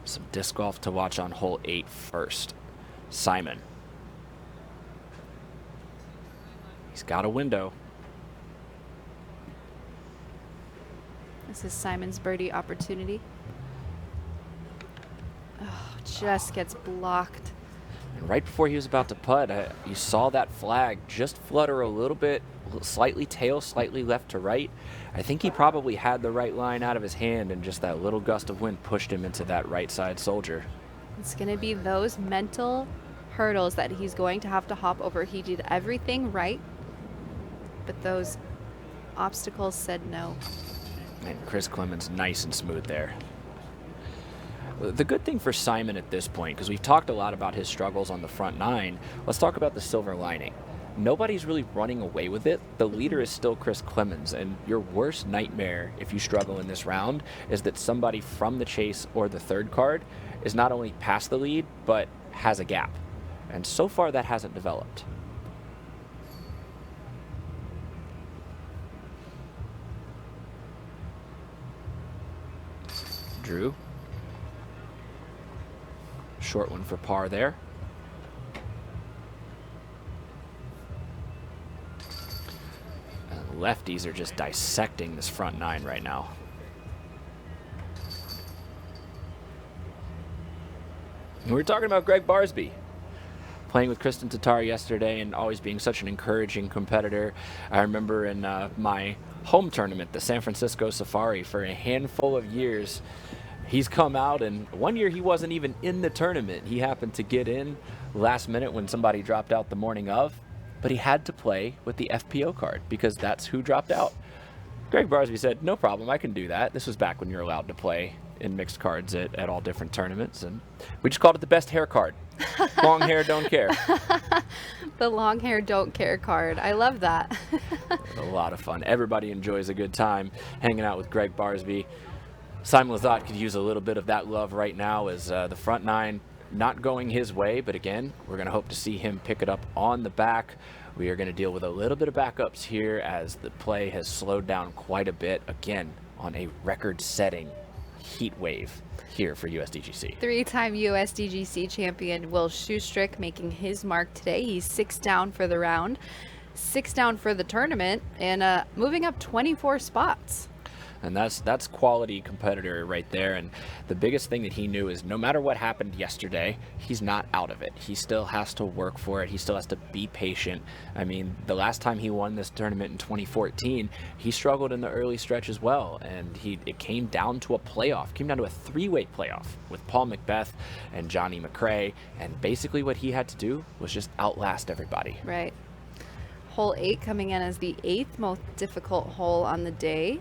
some disc golf to watch on hole 8 first. Simon. He's got a window. This is Simon's birdie opportunity. Oh, just gets blocked. And right before he was about to putt, you saw that flag just flutter a little bit, slightly tail, slightly left to right. I think he probably had the right line out of his hand, and just that little gust of wind pushed him into that right side soldier. It's going to be those mental hurdles that he's going to have to hop over. He did everything right, but those obstacles said no. And Chris Clemens nice and smooth there. The good thing for Simon at this point, because we've talked a lot about his struggles on the front nine, let's talk about the silver lining. Nobody's really running away with it. The leader is still Chris Clemens, and your worst nightmare if you struggle in this round is that somebody from the chase or the third card is not only past the lead, but has a gap. And so far that hasn't developed. Drew. Short one for par there. And lefties are just dissecting this front nine right now. And we were talking about Greg Barsby, playing with Kristen Tatar yesterday and always being such an encouraging competitor. I remember in my home tournament, the San Francisco Safari, for a handful of years, he's come out, and one year he wasn't even in the tournament. He happened to get in last minute when somebody dropped out the morning of, but he had to play with the FPO card because that's who dropped out. Greg Barsby said, no problem, I can do that. This was back when you're allowed to play in mixed cards at all different tournaments, and we just called it the best hair card. Long hair, don't care. The long hair, don't care card. I love that. A lot of fun. Everybody enjoys a good time hanging out with Greg Barsby. Simon Lizotte could use a little bit of that love right now as the front nine not going his way, but again, we're going to hope to see him pick it up on the back. We are going to deal with a little bit of backups here as the play has slowed down quite a bit, again, on a record-setting heat wave here for USDGC. Three-time USDGC champion Will Schustrick making his mark today. He's 6 down for the round, 6 down for the tournament, and moving up 24 spots. And that's quality competitor right there. And the biggest thing that he knew is no matter what happened yesterday, he's not out of it. He still has to work for it. He still has to be patient. I mean, the last time he won this tournament in 2014, he struggled in the early stretch as well. And it came down to a playoff, came down to a 3-way playoff with Paul Macbeth and Johnny McRae. And basically what he had to do was just outlast everybody. Right. Hole 8 coming in as the 8th most difficult hole on the day.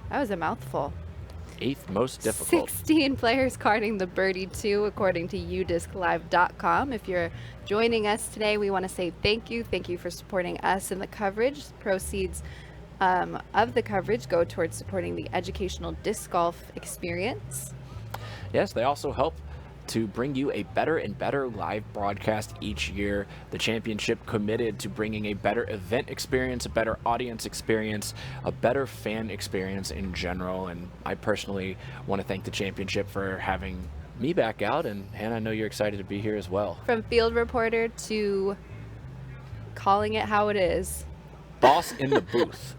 That was a mouthful. 8th most difficult. 16 players carding the birdie 2, according to udisclive.com. If you're joining us today, we want to say thank you. Thank you for supporting us in the coverage. Proceeds of the coverage go towards supporting the educational disc golf experience. Yes, they also help to bring you a better and better live broadcast each year. The championship committed to bringing a better event experience, a better audience experience, a better fan experience in general. And I personally want to thank the championship for having me back out. And Hannah, I know you're excited to be here as well. From field reporter to calling it how it is. Boss in the booth.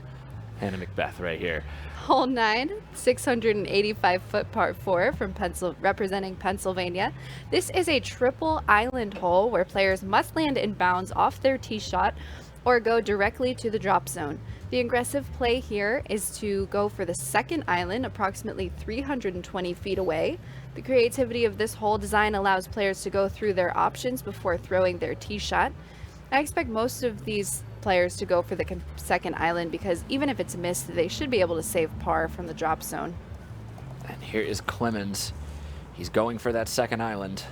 Hannah Macbeth right here. Hole 9, 685-foot par 4 from representing Pennsylvania. This is a triple island hole where players must land in bounds off their tee shot or go directly to the drop zone. The aggressive play here is to go for the second island, approximately 320 feet away. The creativity of this hole design allows players to go through their options before throwing their tee shot. I expect most of these players to go for the second island because even if it's missed, they should be able to save par from the drop zone. And here is Clemens. He's going for that second island.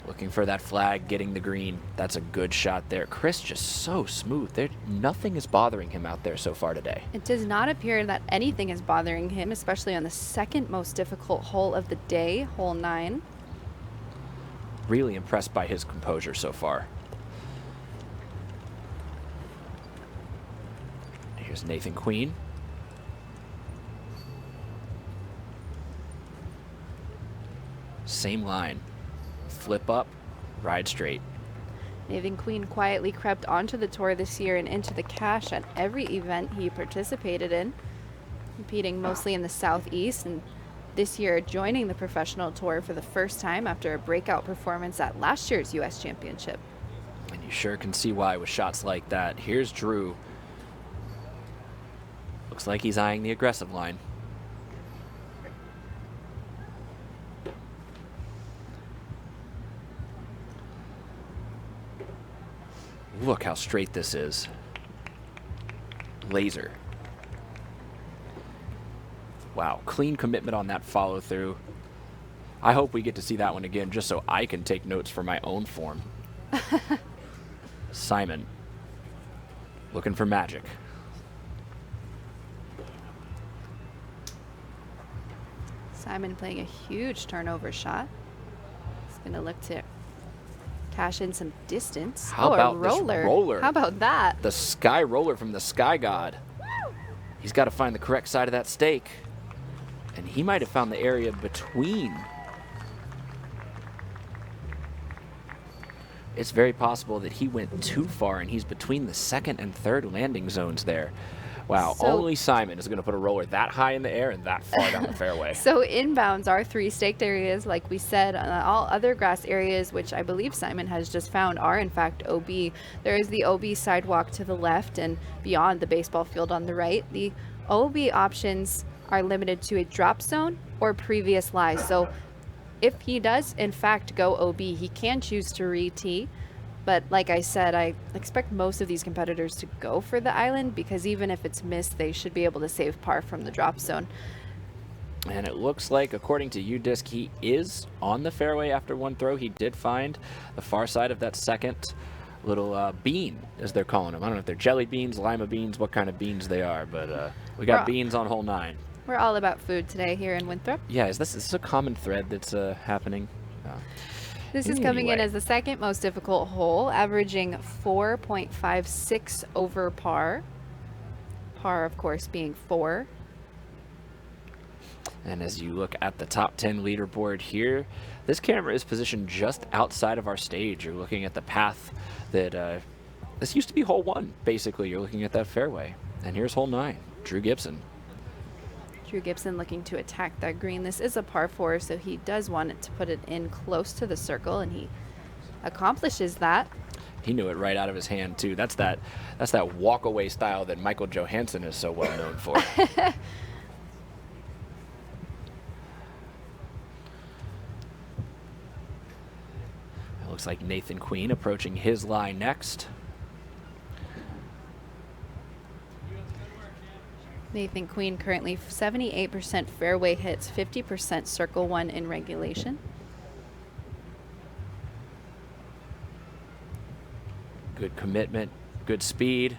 Looking for that flag, getting the green. That's a good shot there. Chris just so smooth. Nothing is bothering him out there so far today. It does not appear that anything is bothering him, especially on the second most difficult hole of the day, hole 9. Really impressed by his composure so far. Here's Nathan Queen. Same line. Flip up, ride straight. Nathan Queen quietly crept onto the tour this year and into the cash at every event he participated in, competing mostly in the Southeast, and this year joining the professional tour for the first time after a breakout performance at last year's U.S. Championship. And you sure can see why with shots like that. Here's Drew. Looks like he's eyeing the aggressive line. Look how straight this is. Laser. Wow, clean commitment on that follow through. I hope we get to see that one again just so I can take notes for my own form. Simon, looking for magic. Simon playing a huge turnover shot. He's going to look to cash in some distance. How oh, about a this roller. roller? How about that? The sky roller from the Sky God. He's got to find the correct side of that stake. And he might have found the area between. It's very possible that he went too far and he's between the second and third landing zones there. Wow, So- only Simon is going to put a roller that high in the air and that far down the fairway. So inbounds are 3 staked areas, like we said. All other grass areas, which I believe Simon has just found, are in fact OB. There is the OB sidewalk to the left and beyond the baseball field on the right. The OB options are limited to a drop zone or previous lie. So if he does in fact go OB, he can choose to re-tee. But like I said, I expect most of these competitors to go for the island because even if it's missed, they should be able to save par from the drop zone. And it looks like, according to UDisc, he is on the fairway after one throw. He did find the far side of that second little bean, as they're calling them. I don't know if they're jelly beans, lima beans, what kind of beans they are, but we got beans on hole 9. We're all about food today here in Winthrop. Yeah, is this a common thread that's happening? This is coming in Anyway. as the second most difficult hole, averaging 4.56 over par. Par, of course, being 4. And as you look at the top 10 leaderboard here, this camera is positioned just outside of our stage. You're looking at the path that, this used to be hole 1, basically. You're looking at that fairway. And here's hole 9, Drew Gibson. Drew Gibson looking to attack that green. This is a par 4, so he does want it to put it in close to the circle, and he accomplishes that. He knew it right out of his hand, too. That's that walk-away style that Michael Johansson is so well known for. It looks like Nathan Queen approaching his lie next. Nathan Queen currently 78% fairway hits, 50% circle 1 in regulation. Good commitment, good speed,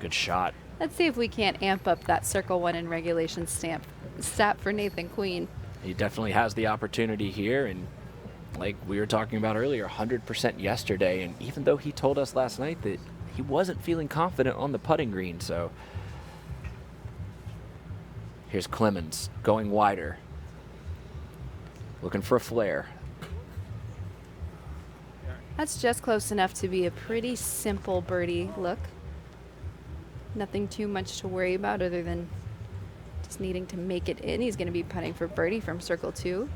good shot. Let's see if we can't amp up that circle 1 in regulation stat for Nathan Queen. He definitely has the opportunity here, and like we were talking about earlier, 100% yesterday, and even though he told us last night that he wasn't feeling confident on the putting green, so here's Clemens going wider, looking for a flare. That's just close enough to be a pretty simple birdie look. Nothing too much to worry about other than just needing to make it in. He's going to be putting for birdie from circle 2.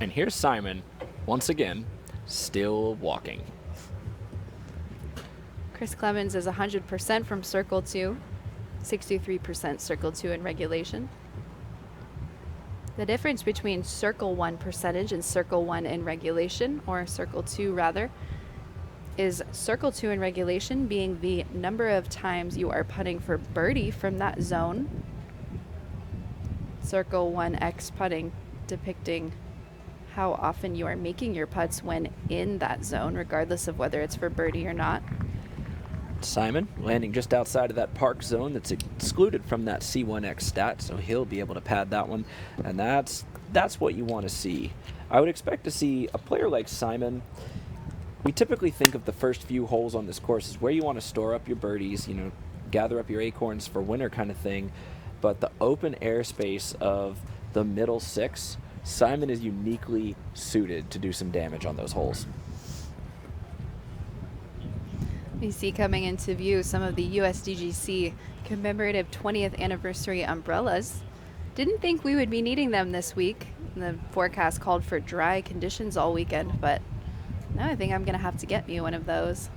And here's Simon, once again, still walking. Chris Clemens is 100% from circle 2, 63% circle 2 in regulation. The difference between circle 1 percentage and circle 1 in regulation, or circle 2 rather, is circle 2 in regulation being the number of times you are putting for birdie from that zone. Circle 1x putting depicting how often you are making your putts when in that zone, regardless of whether it's for birdie or not. Simon landing just outside of that park zone that's excluded from that C1X stat, so he'll be able to pad that one, and that's what you want to see. I would expect to see a player like Simon. We typically think of the first few holes on this course as where you want to store up your birdies, gather up your acorns for winter kind of thing, but the open airspace of the middle 6, Simon is uniquely suited to do some damage on those holes. We see coming into view some of the USDGC commemorative 20th anniversary umbrellas. Didn't think we would be needing them this week. The forecast called for dry conditions all weekend, but now I think I'm gonna have to get me one of those.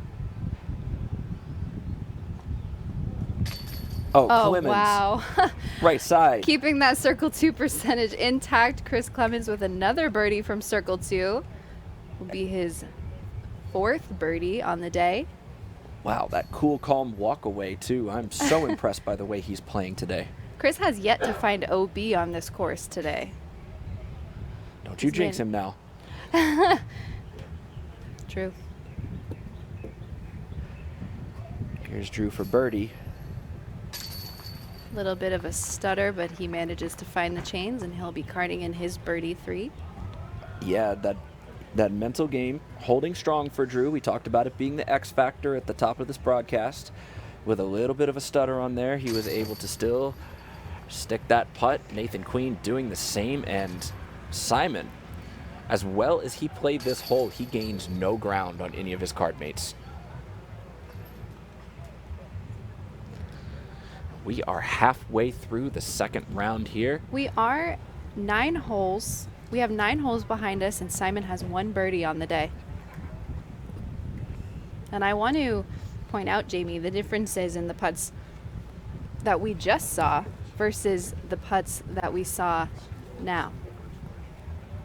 Oh, Oh, Clemens, wow. right side. Keeping that circle 2 percentage intact. Chris Clemens with another birdie from circle 2. Will be his 4th birdie on the day. Wow, that cool, calm walk away, too. I'm so impressed by the way he's playing today. Chris has yet to find OB on this course today. Don't you He's jinx been- him now. True. Here's Drew for birdie. Little bit of a stutter, but he manages to find the chains, and he'll be carding in his birdie 3. Yeah, that mental game holding strong for Drew. We talked about it being the X factor at the top of this broadcast. With a little bit of a stutter on there, he was able to still stick that putt. Nathan Queen doing the same, and Simon, as well as he played this hole, he gains no ground on any of his card mates. We are halfway through the second round here. We are 9 holes. We have 9 holes behind us, and Simon has 1 birdie on the day. And I want to point out, Jamie, the differences in the putts that we just saw versus the putts that we saw now.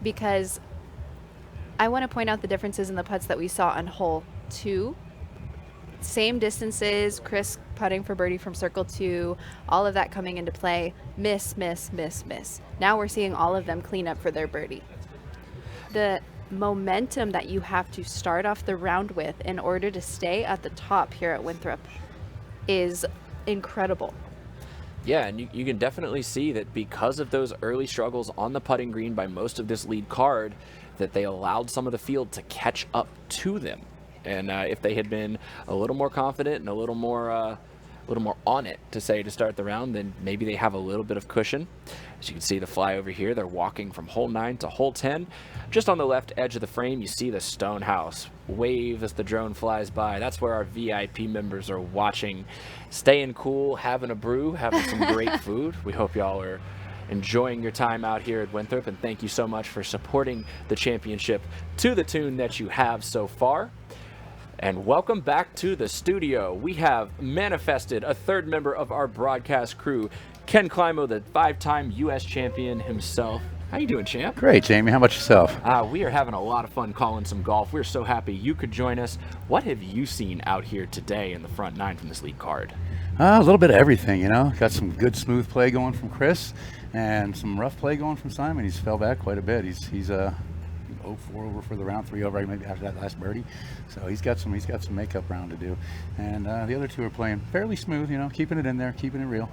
Because I want to point out the differences in the putts that we saw on hole 2. Same distances, Chris putting for birdie from circle 2, all of that coming into play. Miss, miss, miss, miss. Now we're seeing all of them clean up for their birdie. The momentum that you have to start off the round with in order to stay at the top here at Winthrop is incredible. Yeah, and you can definitely see that because of those early struggles on the putting green by most of this lead card, that they allowed some of the field to catch up to them. And if they had been a little more confident and a little more on it to start the round, then maybe they have a little bit of cushion. As you can see the fly over here, they're walking from hole 9 to hole 10. Just on the left edge of the frame, you see the stone house wave as the drone flies by. That's where our VIP members are watching, staying cool, having a brew, having some great food. We hope y'all are enjoying your time out here at Winthrop, and thank you so much for supporting the championship to the tune that you have so far. And welcome back to the studio. We have manifested a third member of our broadcast crew, Ken Climo, the 5-time U.S. champion himself. How you doing, champ? Great, Jamie. How about yourself? We are having a lot of fun calling some golf. We're so happy you could join us. What have you seen out here today in the front 9 from this lead card? A little bit of everything, you know. Got some good smooth play going from Chris and some rough play going from Simon. He's fell back quite a bit. He's 0-4 over for the round, 3 over maybe after that last birdie. So he's got some makeup round to do. And the other 2 are playing fairly smooth, you know, keeping it in there, keeping it real.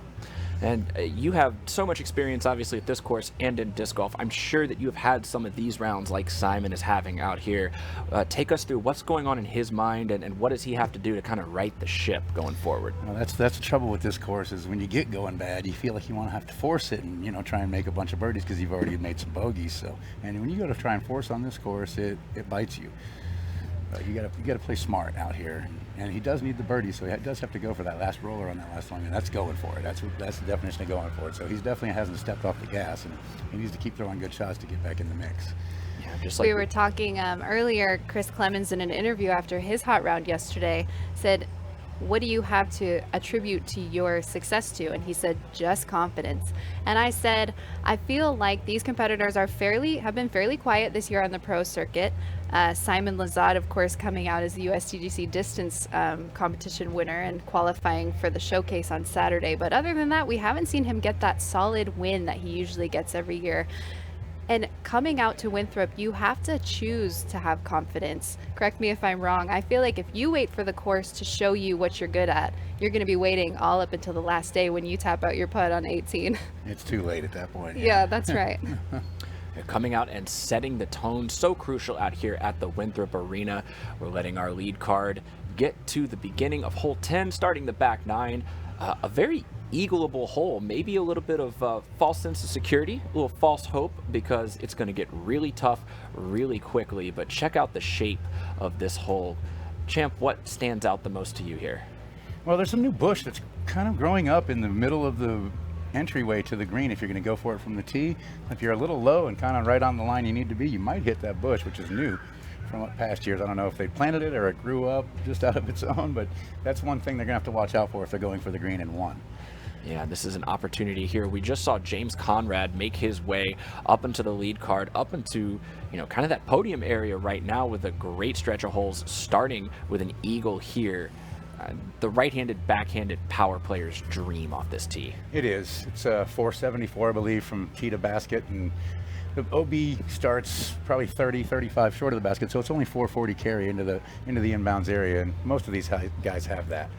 And you have so much experience, obviously, at this course and in disc golf. I'm sure that you have had some of these rounds like Simon is having out here. Take us through what's going on in his mind, and what does he have to do to kind of right the ship going forward? Well, that's the trouble with this course is when you get going bad, you feel like you want to have to force it and, you know, try and make a bunch of birdies because you've already made some bogeys. So, and when you go to try and force on this course, it bites you. You gotta play smart out here, and he does need the birdie, so he does have to go for that last roller on that last one, and that's going for it. That's the definition of going for it. So he's definitely hasn't stepped off the gas, and he needs to keep throwing good shots to get back in the mix. Yeah, just like We were talking earlier, Chris Clemens in an interview after his hot round yesterday said, what do you have to attribute to your success to? And he said, just confidence. And I said, I feel like these competitors have been fairly quiet this year on the pro circuit. Simon Lazat, of course, coming out as the USDGC distance competition winner and qualifying for the showcase on Saturday. But other than that, we haven't seen him get that solid win that he usually gets every year. And coming out to Winthrop, you have to choose to have confidence. Correct me if I'm wrong. I feel like if you wait for the course to show you what you're good at, you're going to be waiting all up until the last day when you tap out your putt on 18. It's too late at that point. Yeah, that's right. coming out and setting the tone, so crucial out here at the Winthrop Arena. We're letting our lead card get to the beginning of hole 10, starting the back 9. A very eagleable hole, maybe a little bit of false sense of security, a little false hope, because it's going to get really tough really quickly. But check out the shape of this hole. Champ, what stands out the most to you here? Well, there's some new bush that's kind of growing up in the middle of the entryway to the green if you're going to go for it from the tee. If you're a little low and kind of right on the line you need to be, you might hit that bush, which is new from past years. I don't know if they planted it or it grew up just out of its own, but that's one thing they're going to have to watch out for if they're going for the green in one. Yeah, this is an opportunity here. We just saw James Conrad make his way up into the lead card, up into, you know, kind of that podium area right now with a great stretch of holes, starting with an eagle here. the right-handed, backhanded power player's dream off this tee. It is. It's a 474, I believe, from tee to basket, and the OB starts probably 30, 35 short of the basket, so it's only 440 carry into the inbounds area, and most of these guys have that.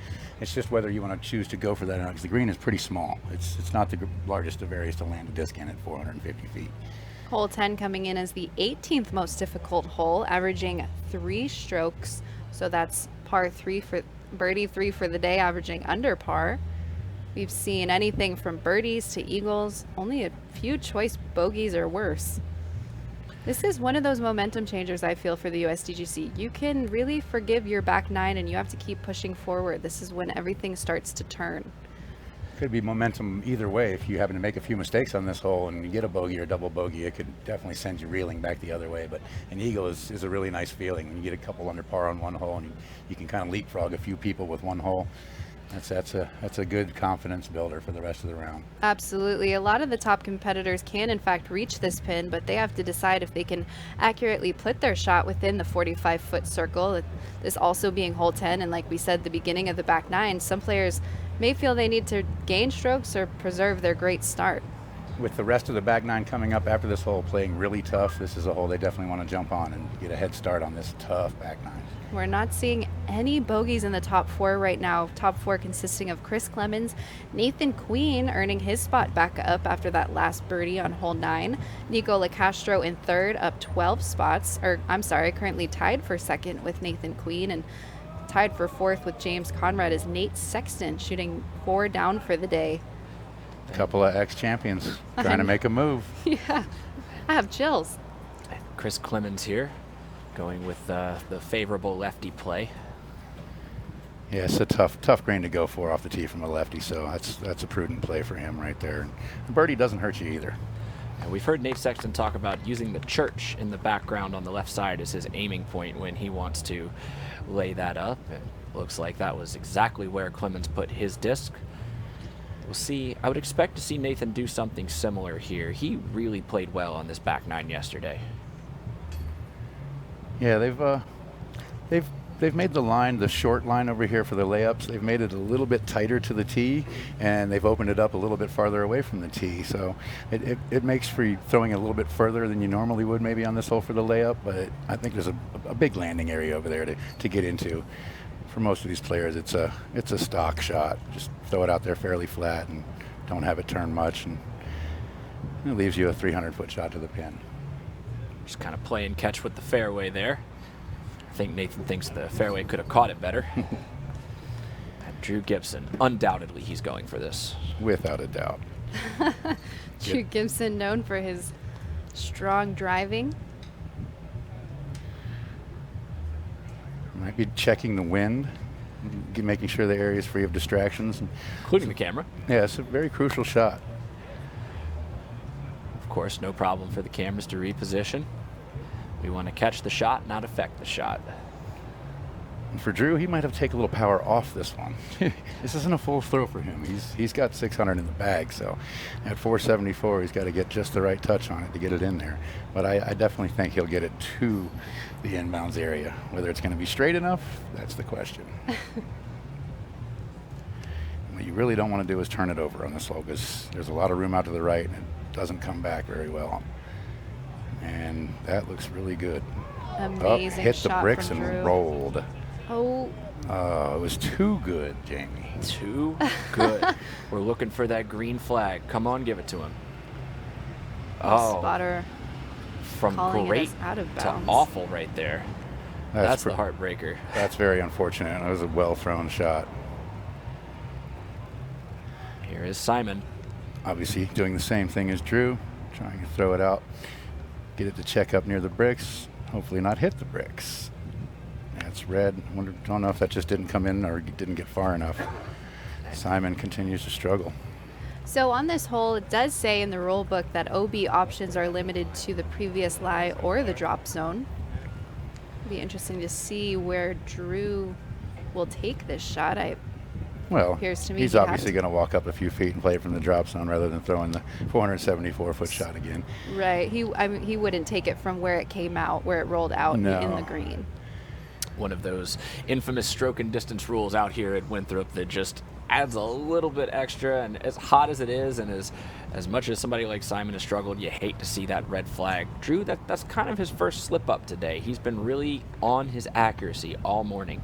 It's just whether you want to choose to go for that or not, because the green is pretty small. It's not the largest of areas to land a disc in at 450 feet. Hole 10 coming in as the 18th most difficult hole, averaging 3 strokes. So that's par 3 for birdie 3 for the day, averaging under par. We've seen anything from birdies to eagles, only a few choice bogeys or worse. This is one of those momentum changers I feel for the USDGC. You can really forgive your back 9 and you have to keep pushing forward. This is when everything starts to turn. Could be momentum either way. If you happen to make a few mistakes on this hole and you get a bogey or a double bogey, it could definitely send you reeling back the other way. But an eagle is a really nice feeling when you get a couple under par on one hole and you can kind of leapfrog a few people with one hole. That's a good confidence builder for the rest of the round. Absolutely. A lot of the top competitors can in fact reach this pin, but they have to decide if they can accurately put their shot within the 45-foot circle. This also being hole 10, and like we said, the beginning of the back 9, some players may feel they need to gain strokes or preserve their great start. With the rest of the back 9 coming up after this hole playing really tough, this is a hole they definitely want to jump on and get a head start on this tough back 9. We're not seeing any bogeys in the top 4 right now. Top 4 consisting of Chris Clemens, Nathan Queen earning his spot back up after that last birdie on hole 9. Nico LaCastro in 3rd, up 12 spots, currently tied for 2nd with Nathan Queen, and tied for 4th with James Conrad is Nate Sexton, shooting 4 down for the day. A couple of ex-champions trying to make a move. Yeah, I have chills. Chris Clemens here, going with the favorable lefty play. Yeah, it's a tough green to go for off the tee from a lefty, so that's a prudent play for him right there. And birdie doesn't hurt you either. And we've heard Nate Sexton talk about using the church in the background on the left side as his aiming point when he wants to lay that up. It looks like that was exactly where Clemens put his disc. We'll see. I would expect to see Nathan do something similar here. He really played well on this back 9 yesterday. Yeah, they've made the line, the short line over here for the layups, they've made it a little bit tighter to the tee, and they've opened it up a little bit farther away from the tee. So it makes for you throwing it a little bit further than you normally would maybe on this hole for the layup, but I think there's a big landing area over there to get into. For most of these players, it's a stock shot. Just throw it out there fairly flat and don't have it turn much, and it leaves you a 300-foot shot to the pin. Just kind of playing catch with the fairway there. I think Nathan thinks the fairway could have caught it better. And Drew Gibson, undoubtedly he's going for this. Without a doubt. Drew Gibson, known for his strong driving. Might be checking the wind, making sure the area is free of distractions. Including the camera. Yeah, it's a very crucial shot. Of course, no problem for the cameras to reposition. We want to catch the shot, not affect the shot. And for Drew, he might have to take a little power off this one. This isn't a full throw for him. He's got 600 in the bag, so at 474, he's got to get just the right touch on it to get it in there. But I definitely think he'll get it to the inbounds area. Whether it's going to be straight enough, that's the question. What you really don't want to do is turn it over on this hole, because there's a lot of room out to the right, and it doesn't come back very well. And that looks really good. Amazing hit the shot bricks from and Drew. rolled. Oh, It was too good, Jamie. Too good. We're looking for that green flag. Come on, give it to him. Oh, spotter from calling great it out of to bounds. awful right there. That's the heartbreaker. That's very unfortunate. It was a well-thrown shot. Here is Simon. Obviously doing the same thing as Drew, trying to throw it out, get it to check up near the bricks, hopefully not hit the bricks. That's red. Don't know if that just didn't come in or didn't get far enough. Simon continues to struggle. So on this hole, it does say in the rule book that OB options are limited to the previous lie or the drop zone. It'll be interesting to see where Drew will take this shot. Well, Appears to me he's he had obviously to- going to walk up a few feet and play it from the drop zone rather than throwing the 474-foot shot again. Right. He wouldn't take it from where it came out, where it rolled out No. in the green. One of those infamous stroke and distance rules out here at Winthrop that just adds a little bit extra. And as hot as it is, and as much as somebody like Simon has struggled, you hate to see that red flag. Drew, that's kind of his first slip up today. He's been really on his accuracy all morning.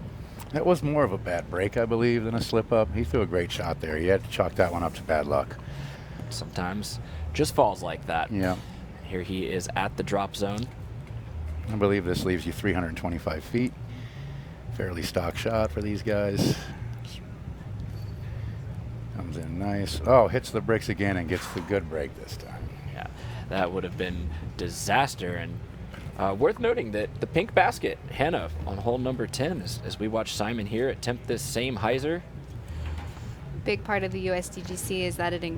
That was more of a bad break, I believe, than a slip up. He threw a great shot there. He had to chalk that one up to bad luck. Sometimes just falls like that. Yeah. Here he is at the drop zone. I believe this leaves you 325 feet. Fairly stock shot for these guys. Comes in nice. Oh, hits the bricks again and gets the good break this time. Yeah, that would have been disaster. And worth noting that the pink basket, Hannah, on hole number 10, as we watch Simon here attempt this same hyzer. Big part of the USDGC is that it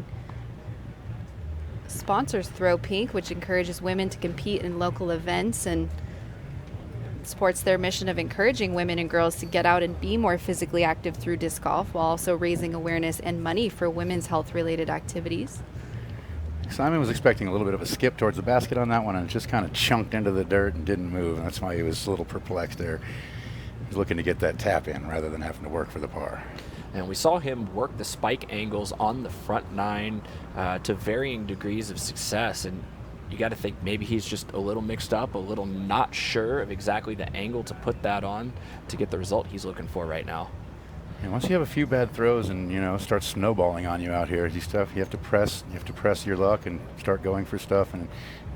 sponsors Throw Pink, which encourages women to compete in local events and supports their mission of encouraging women and girls to get out and be more physically active through disc golf, while also raising awareness and money for women's health-related activities. Simon was expecting a little bit of a skip towards the basket on that one, and it just kind of chunked into the dirt and didn't move. And that's why he was a little perplexed there. He's looking to get that tap in rather than having to work for the par. And we saw him work the spike angles on the front nine to varying degrees of success. And you got to think maybe he's just a little mixed up, a little not sure of exactly the angle to put that on to get the result he's looking for right now. And once you have a few bad throws and start snowballing on you out here, you have to press your luck and start going for stuff. And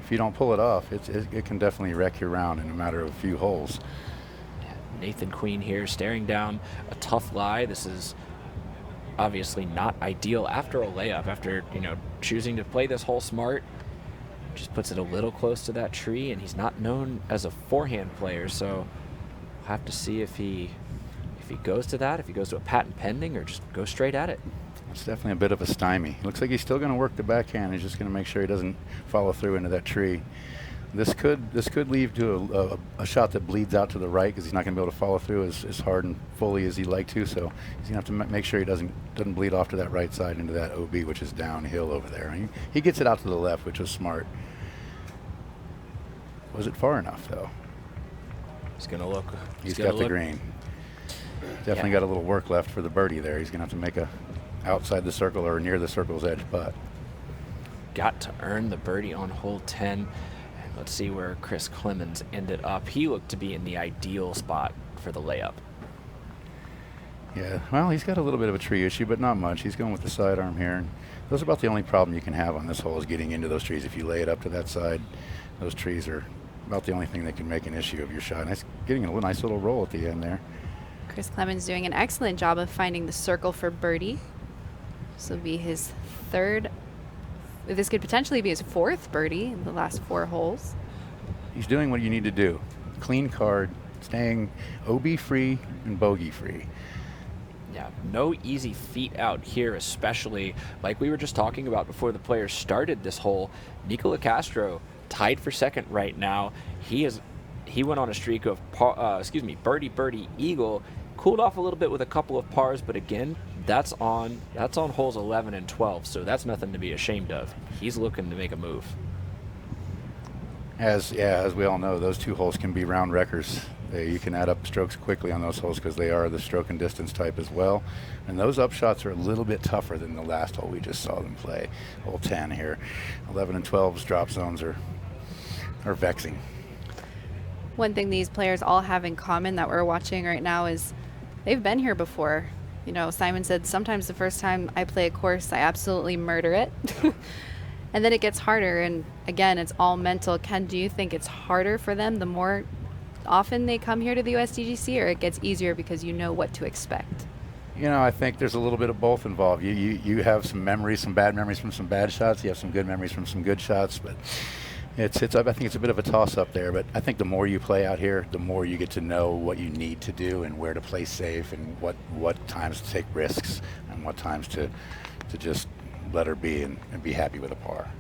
if you don't pull it off, it can definitely wreck your round in a matter of a few holes. Nathan Queen here staring down a tough lie. This is obviously not ideal after a layup, after choosing to play this hole smart. Just puts it a little close to that tree, and he's not known as a forehand player, so we'll have to see if he goes to that, if he goes to a patent pending, or just go straight at it. It's definitely a bit of a stymie. Looks like he's still going to work the backhand. He's just going to make sure he doesn't follow through into that tree. This could lead to a shot that bleeds out to the right, because he's not going to be able to follow through as hard and fully as he'd like to. So he's going to have to make sure he doesn't bleed off to that right side into that OB, which is downhill over there. He gets it out to the left, which was smart. Was it far enough though? He's going to look. He's got the green. Definitely got a little work left for the birdie there. He's going to have to make a outside the circle or near the circle's edge putt. Got to earn the birdie on hole 10. And let's see where Chris Clemens ended up. He looked to be in the ideal spot for the layup. Yeah, well, he's got a little bit of a tree issue, but not much. He's going with the sidearm here. And those are about the only problem you can have on this hole, is getting into those trees. If you lay it up to that side, those trees are about the only thing that can make an issue of your shot. And it's getting a nice little roll at the end there. Chris Clemens doing an excellent job of finding the circle for birdie. This will be his third. This could potentially be his fourth birdie in the last 4 holes. He's doing what you need to do. Clean card, staying OB free and bogey free. Yeah, no easy feat out here, especially like we were just talking about before the players started this hole. Nicola Castro tied for second right now. He went on a streak of birdie eagle, cooled off a little bit with a couple of pars, but again, that's on holes 11 and 12, so that's nothing to be ashamed of. He's looking to make a move. As we all know, those 2 holes can be round wreckers. You can add up strokes quickly on those holes because they are the stroke and distance type as well. And those upshots are a little bit tougher than the last hole we just saw them play, hole 10 here. 11 and 12's drop zones are vexing. One thing these players all have in common that we're watching right now is they've been here before. Simon said, sometimes the first time I play a course, I absolutely murder it. And then it gets harder. And again, it's all mental. Ken, do you think it's harder for them the more often they come here to the USDGC, or it gets easier because you know what to expect? I think there's a little bit of both involved. You have some memories, some bad memories from some bad shots. You have some good memories from some good shots. But I think it's a bit of a toss-up there. But I think the more you play out here, the more you get to know what you need to do and where to play safe, and what times to take risks and what times to just let her be and be happy with a par.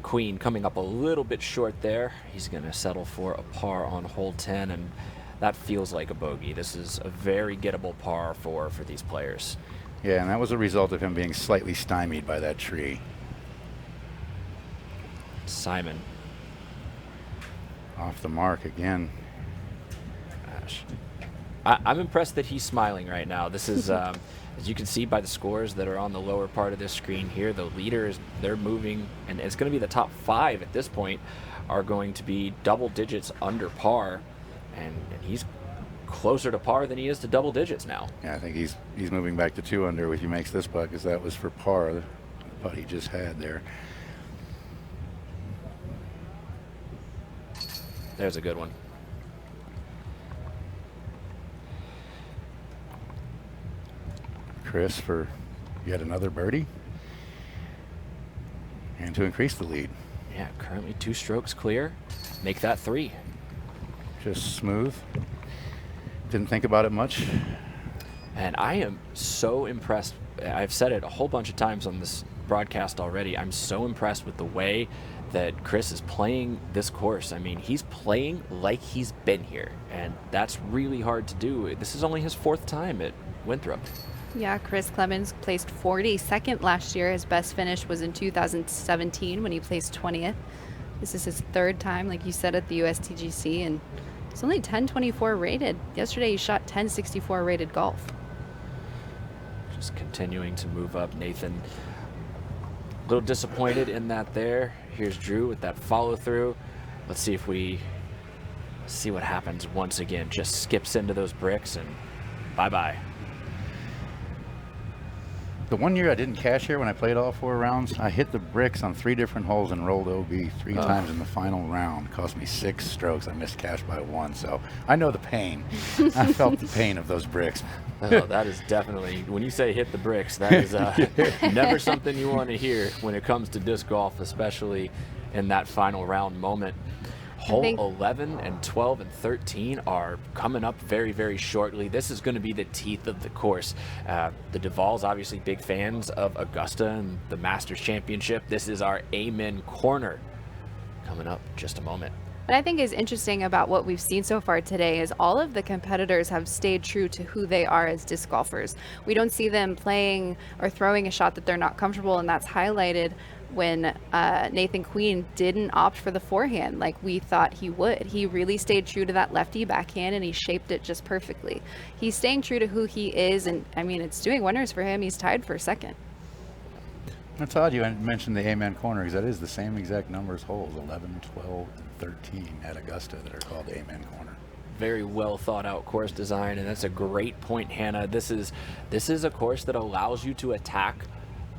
Queen coming up a little bit short there. He's going to settle for a par on hole 10, and that feels like a bogey. This is a very gettable par for these players. Yeah, and that was a result of him being slightly stymied by that tree. Simon. Off the mark again. gosh. I'm impressed that he's smiling right now. This is, as you can see by the scores that are on the lower part of this screen here, the leaders, they're moving, and it's going to be the top 5 at this point are going to be double digits under par, and he's closer to par than he is to double digits now. Yeah, I think he's moving back to 2 under if he makes this putt, because that was for par, the putt he just had there. There's a good one. Chris for yet another birdie, and to increase the lead. Yeah, currently 2 strokes clear. Make that 3. Just smooth. Didn't think about it much. And I am so impressed. I've said it a whole bunch of times on this broadcast already. I'm so impressed with the way that Chris is playing this course. I mean, he's playing like he's been here, and that's really hard to do. This is only his 4th time at Winthrop. Yeah, Chris Clemens placed 42nd last year. His best finish was in 2017 when he placed 20th. This is his 3rd time, like you said, at the USDGC, and it's only 1024 rated. Yesterday he shot 1064 rated golf. Just continuing to move up. Nathan, a little disappointed in that there. Here's Drew with that follow through. Let's see if we see what happens once again. Just skips into those bricks and bye-bye. The one year I didn't cash here when I played all 4 rounds, I hit the bricks on 3 different holes and rolled OB 3 times in the final round. Cost me 6 strokes. I missed cash by 1, so I know the pain. I felt the pain of those bricks. Oh, that is definitely, when you say hit the bricks, that is never something you want to hear when it comes to disc golf, especially in that final round moment. Hole 11 and 12 and 13 are coming up very, very shortly. This is going to be the teeth of the course. The Duvall's obviously big fans of Augusta and the Masters Championship. This is our Amen Corner coming up in just a moment. What I think is interesting about what we've seen so far today is all of the competitors have stayed true to who they are as disc golfers. We don't see them playing or throwing a shot that they're not comfortable, and that's highlighted when Nathan Queen didn't opt for the forehand like we thought he would. He really stayed true to that lefty backhand, and he shaped it just perfectly. He's staying true to who he is, and I mean, it's doing wonders for him. He's tied for 2nd. That's odd you mentioned the Amen Corner, because that is the same exact numbers holes, 11, 12, and 13 at Augusta that are called Amen Corner. Very well thought out course design, and that's a great point, Hannah. This is a course that allows you to attack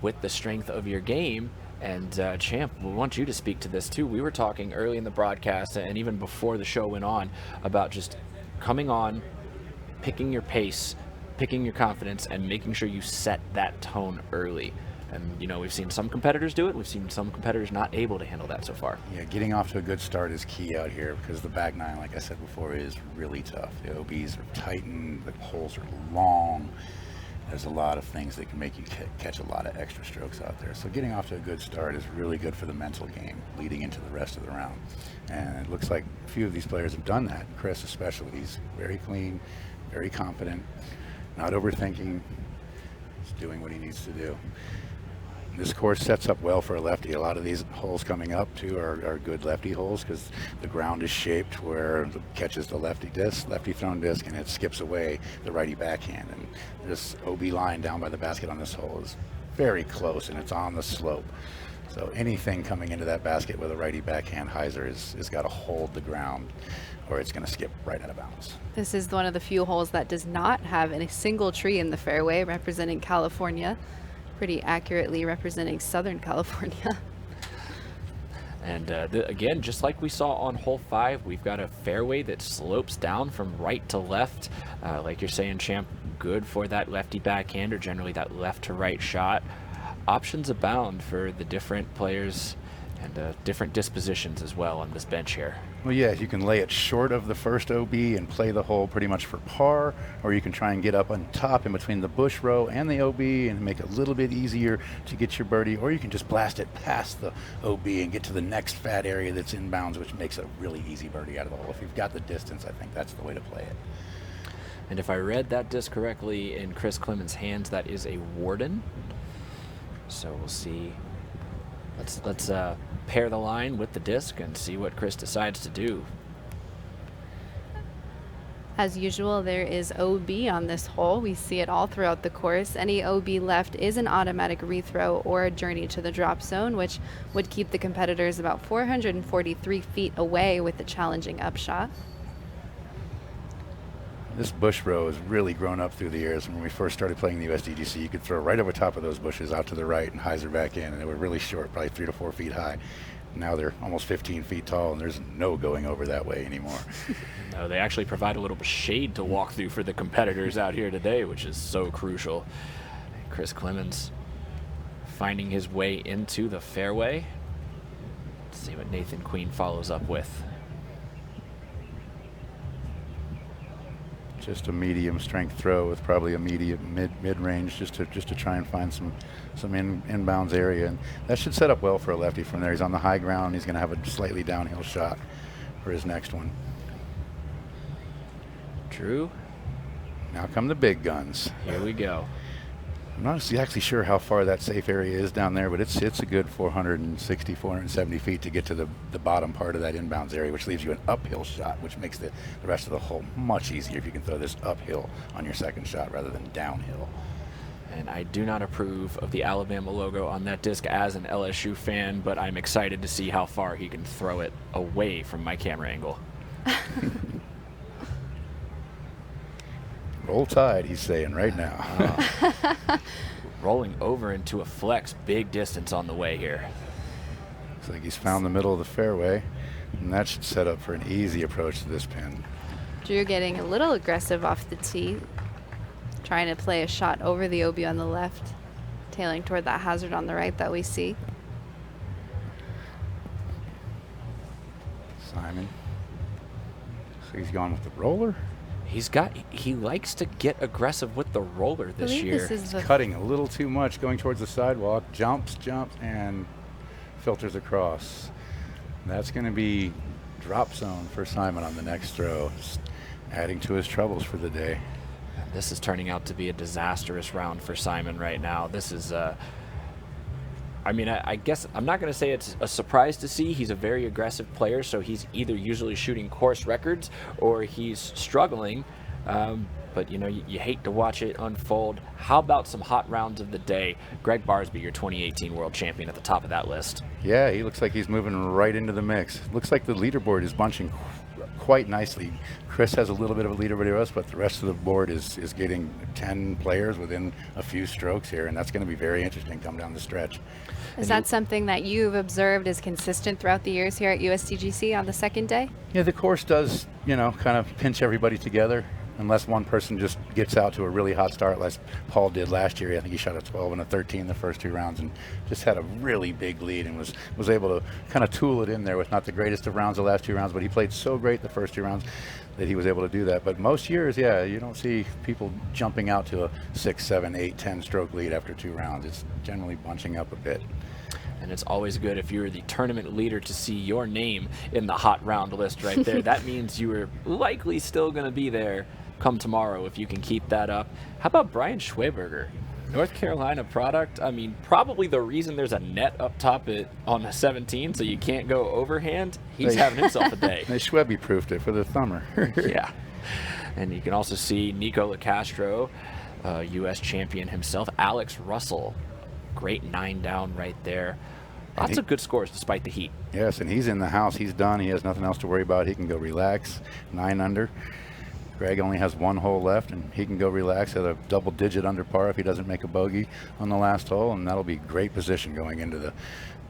with the strength of your game. And Champ, we want you to speak to this too. We were talking early in the broadcast and even before the show went on about just coming on, picking your pace, picking your confidence, and making sure you set that tone early. And, you know, we've seen some competitors do it. We've seen some competitors not able to handle that so far. Yeah, getting off to a good start is key out here, because the back 9, like I said before, is really tough. The OBs are tightened, the holes are long. There's a lot of things that can make you catch a lot of extra strokes out there. So getting off to a good start is really good for the mental game leading into the rest of the round. And it looks like a few of these players have done that. Chris especially. He's very clean, very confident, not overthinking. He's doing what he needs to do. This course sets up well for a lefty. A lot of these holes coming up too are good lefty holes, because the ground is shaped where it catches the lefty thrown disc, and it skips away the righty backhand. And this OB line down by the basket on this hole is very close, and it's on the slope. So anything coming into that basket with a righty backhand hyzer is got to hold the ground, or it's going to skip right out of bounds. This is one of the few holes that does not have a single tree in the fairway, representing California. Pretty accurately representing Southern California. And again, just like we saw on hole 5, we've got a fairway that slopes down from right to left. Like you're saying, Champ, good for that lefty backhand, or generally that left to right shot. Options abound for the different players and different dispositions as well on this bench here. Well, yeah, you can lay it short of the first OB and play the hole pretty much for par, or you can try and get up on top in between the bush row and the OB and make it a little bit easier to get your birdie, or you can just blast it past the OB and get to the next fat area that's inbounds, which makes a really easy birdie out of the hole. If you've got the distance, I think that's the way to play it. And if I read that disc correctly in Chris Clemens' hands, that is a Warden. So we'll see. Let's pair the line with the disc and see what Chris decides to do. As usual, there is OB on this hole. We see it all throughout the course. Any OB left is an automatic rethrow or a journey to the drop zone, which would keep the competitors about 443 feet away with the challenging upshot. This bush row has really grown up through the years. When we first started playing the USDGC, you could throw right over top of those bushes out to the right and hyzer back in, and they were really short, probably 3 to 4 feet high. Now they're almost 15 feet tall, and there's no going over that way anymore. No, they actually provide a little shade to walk through for the competitors out here today, which is so crucial. Chris Clemens finding his way into the fairway. Let's see what Nathan Queen follows up with. Just a medium strength throw with probably a medium mid range, just to try and find some inbounds area, and that should set up well for a lefty from there. He's on the high ground. He's going to have a slightly downhill shot for his next one. Drew. Now come the big guns. Here we go. I'm not exactly sure how far that safe area is down there, but it's a good 460, 470 feet to get to the bottom part of that inbounds area, which leaves you an uphill shot, which makes the rest of the hole much easier if you can throw this uphill on your second shot rather than downhill. And I do not approve of the Alabama logo on that disc as an LSU fan, but I'm excited to see how far he can throw it away from my camera angle. Roll Tide, he's saying right now. Rolling over into a flex, big distance on the way here. Looks like he's found the middle of the fairway, and that should set up for an easy approach to this pin. Drew getting a little aggressive off the tee, trying to play a shot over the OB on the left, tailing toward that hazard on the right that we see. Simon. So he's gone with the roller. He likes to get aggressive with the roller this year. This is He's cutting a little too much, going towards the sidewalk, jumps, and filters across. That's going to be drop zone for Simon on the next throw, just adding to his troubles for the day. This is turning out to be a disastrous round for Simon right now. This is, I mean, I guess I'm not going to say it's a surprise to see. He's a very aggressive player, so he's either usually shooting course records or he's struggling. But, you know, you hate to watch it unfold. How about some hot rounds of the day? Greg Barsby, your 2018 world champion, at the top of that list. Yeah, he looks like he's moving right into the mix. Looks like the leaderboard is bunching quite nicely. Chris has a little bit of a lead over us, but the rest of the board is getting 10 players within a few strokes here, and that's going to be very interesting come down the stretch. Is that something that you've observed is consistent throughout the years here at USDGC on the second day? Yeah, the course does, you know, kind of pinch everybody together unless one person just gets out to a really hot start, like Paul did last year. I think he shot a 12 and a 13 the first 2 rounds and just had a really big lead and was able to kind of tool it in there with not the greatest of rounds the last 2 rounds, but he played so great the first 2 rounds that he was able to do that. But most years, yeah, you don't see people jumping out to a 6, 7, 8, 10 stroke lead after 2 rounds. It's generally bunching up a bit. And it's always good if you're the tournament leader to see your name in the hot round list right there. That means you are likely still going to be there come tomorrow if you can keep that up. How about Brian Schweberger? North Carolina product. I mean, probably the reason there's a net up top on 17 so you can't go overhand. He's having himself a day. They Schwebby proofed it for the thumber. Yeah. And you can also see Nico LaCastro, U.S. champion himself. Alex Russell, great 9 down right there. Lots of good scores despite the heat. Yes, and he's in the house. He's done. He has nothing else to worry about. He can go relax, 9 under. Greg only has 1 hole left, and he can go relax at a double-digit under par if he doesn't make a bogey on the last hole, and that'll be great position going into the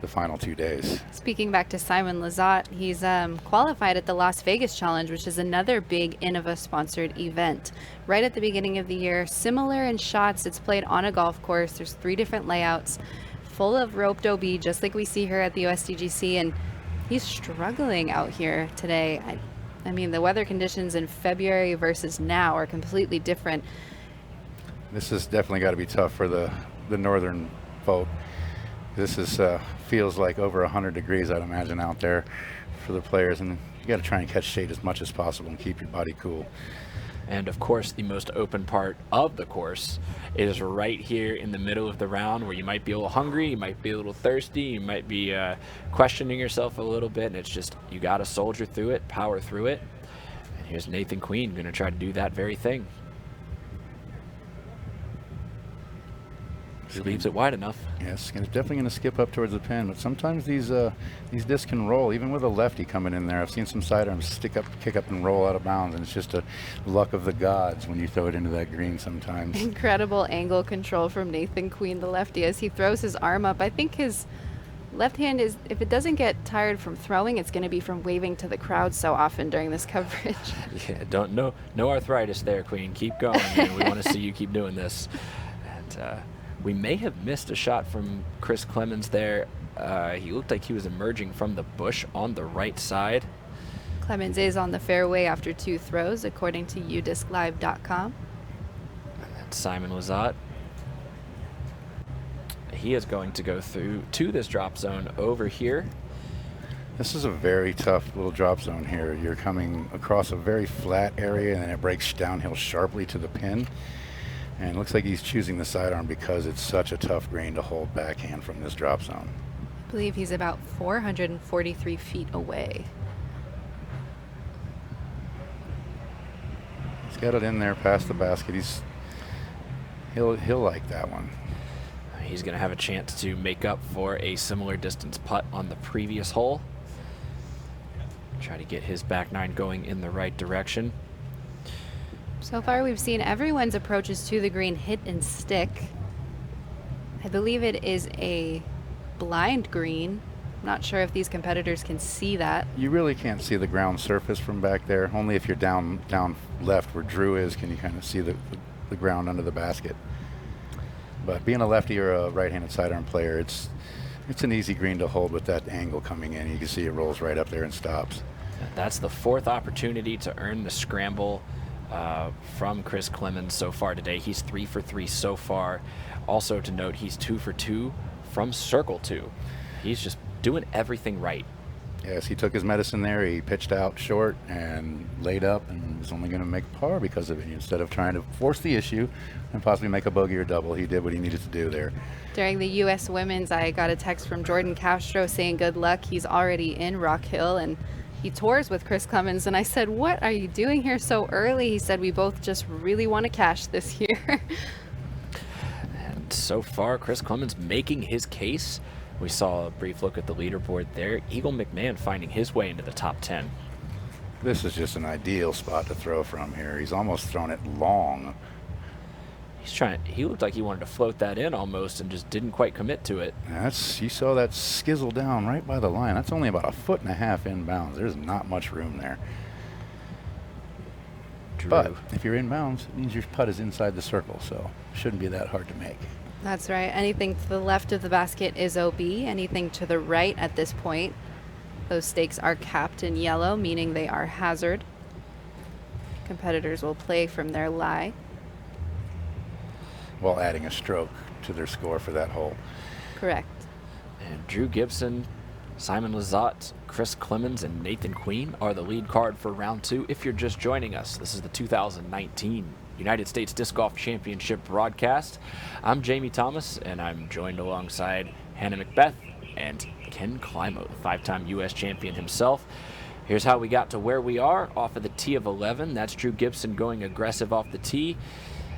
final 2 days. Speaking back to Simon Lizotte, he's qualified at the Las Vegas Challenge, which is another big Innova-sponsored event. Right at the beginning of the year, similar in shots, it's played on a golf course. There's 3 different layouts, full of roped OB, just like we see here at the USDGC, and he's struggling out here today. I mean, the weather conditions in February versus now are completely different. This has definitely got to be tough for the northern folk. This is feels like over 100 degrees, I'd imagine, out there for the players, and you got to try and catch shade as much as possible and keep your body cool. And of course, the most open part of the course is right here in the middle of the round, where you might be a little hungry, you might be a little thirsty, you might be questioning yourself a little bit, and it's just, you got to soldier through it, power through it. Here's Nathan Queen going to try to do that very thing. He leaves it wide enough. Yes, and it's definitely going to skip up towards the pin, but sometimes these discs can roll, even with a lefty coming in there. I've seen some sidearms kick up and roll out of bounds, and it's just a luck of the gods when you throw it into that green sometimes. Incredible angle control from Nathan Queen, the lefty, as he throws his arm up. I think his left hand is, if it doesn't get tired from throwing, it's going to be from waving to the crowd so often during this coverage. Yeah, no arthritis there, Queen. Keep going, man. We want to see you keep doing this. And we may have missed a shot from Chris Clemens there. He looked like he was emerging from the bush on the right side. Clemens is on the fairway after 2 throws, according to udisclive.com. And that's Simon Lizotte. He is going to go through to this drop zone over here. This is a very tough little drop zone here. You're coming across a very flat area, and then it breaks downhill sharply to the pin. And it looks like he's choosing the sidearm because it's such a tough green to hold backhand from this drop zone. I believe he's about 443 feet away. He's got it in there past the basket. He'll like that one. He's going to have a chance to make up for a similar distance putt on the previous hole. Try to get his back nine going in the right direction. So far, we've seen everyone's approaches to the green hit and stick. I believe it is a blind green. I'm not sure if these competitors can see that. You really can't see the ground surface from back there. Only if you're down left where Drew is can you kind of see the ground under the basket. But being a lefty or a right-handed sidearm player, it's an easy green to hold with that angle coming in. You can see it rolls right up there and stops. That's the 4th opportunity to earn the scramble from Chris Clemens so far today. He's 3 for 3 so far. Also to note, he's 2 for 2 from circle 2. He's just doing everything right. Yes, he took his medicine there. He pitched out short and laid up and was only going to make par because of it. Instead of trying to force the issue and possibly make a bogey or double, he did what he needed to do there. During the U.S. Women's, I got a text from Jordan Castro saying good luck. He's already in Rock Hill and he tours with Chris Clemens. And I said, what are you doing here so early? He said, we both just really want to cash this year. And so far, Chris Clemens making his case. We saw a brief look at the leaderboard there. Eagle McMahon finding his way into the top 10. This is just an ideal spot to throw from here. He's almost thrown it long. He looked like he wanted to float that in almost and just didn't quite commit to it. You saw that skizzle down right by the line. That's only about 1.5 feet inbounds. There's not much room there. Drew. But if you're inbounds, it means your putt is inside the circle, so it shouldn't be that hard to make. That's right. Anything to the left of the basket is OB. Anything to the right at this point, those stakes are capped in yellow, meaning they are hazard. Competitors will play from their lie, while adding a stroke to their score for that hole. Correct. And Drew Gibson, Simon Lizotte, Chris Clemens, and Nathan Queen are the lead card for round 2. If you're just joining us, this is the 2019 United States Disc Golf Championship broadcast. I'm Jamie Thomas, and I'm joined alongside Hannah Macbeth and Ken Climo, the 5-time U.S. champion himself. Here's how we got to where we are. Off of the tee of 11, that's Drew Gibson going aggressive off the tee.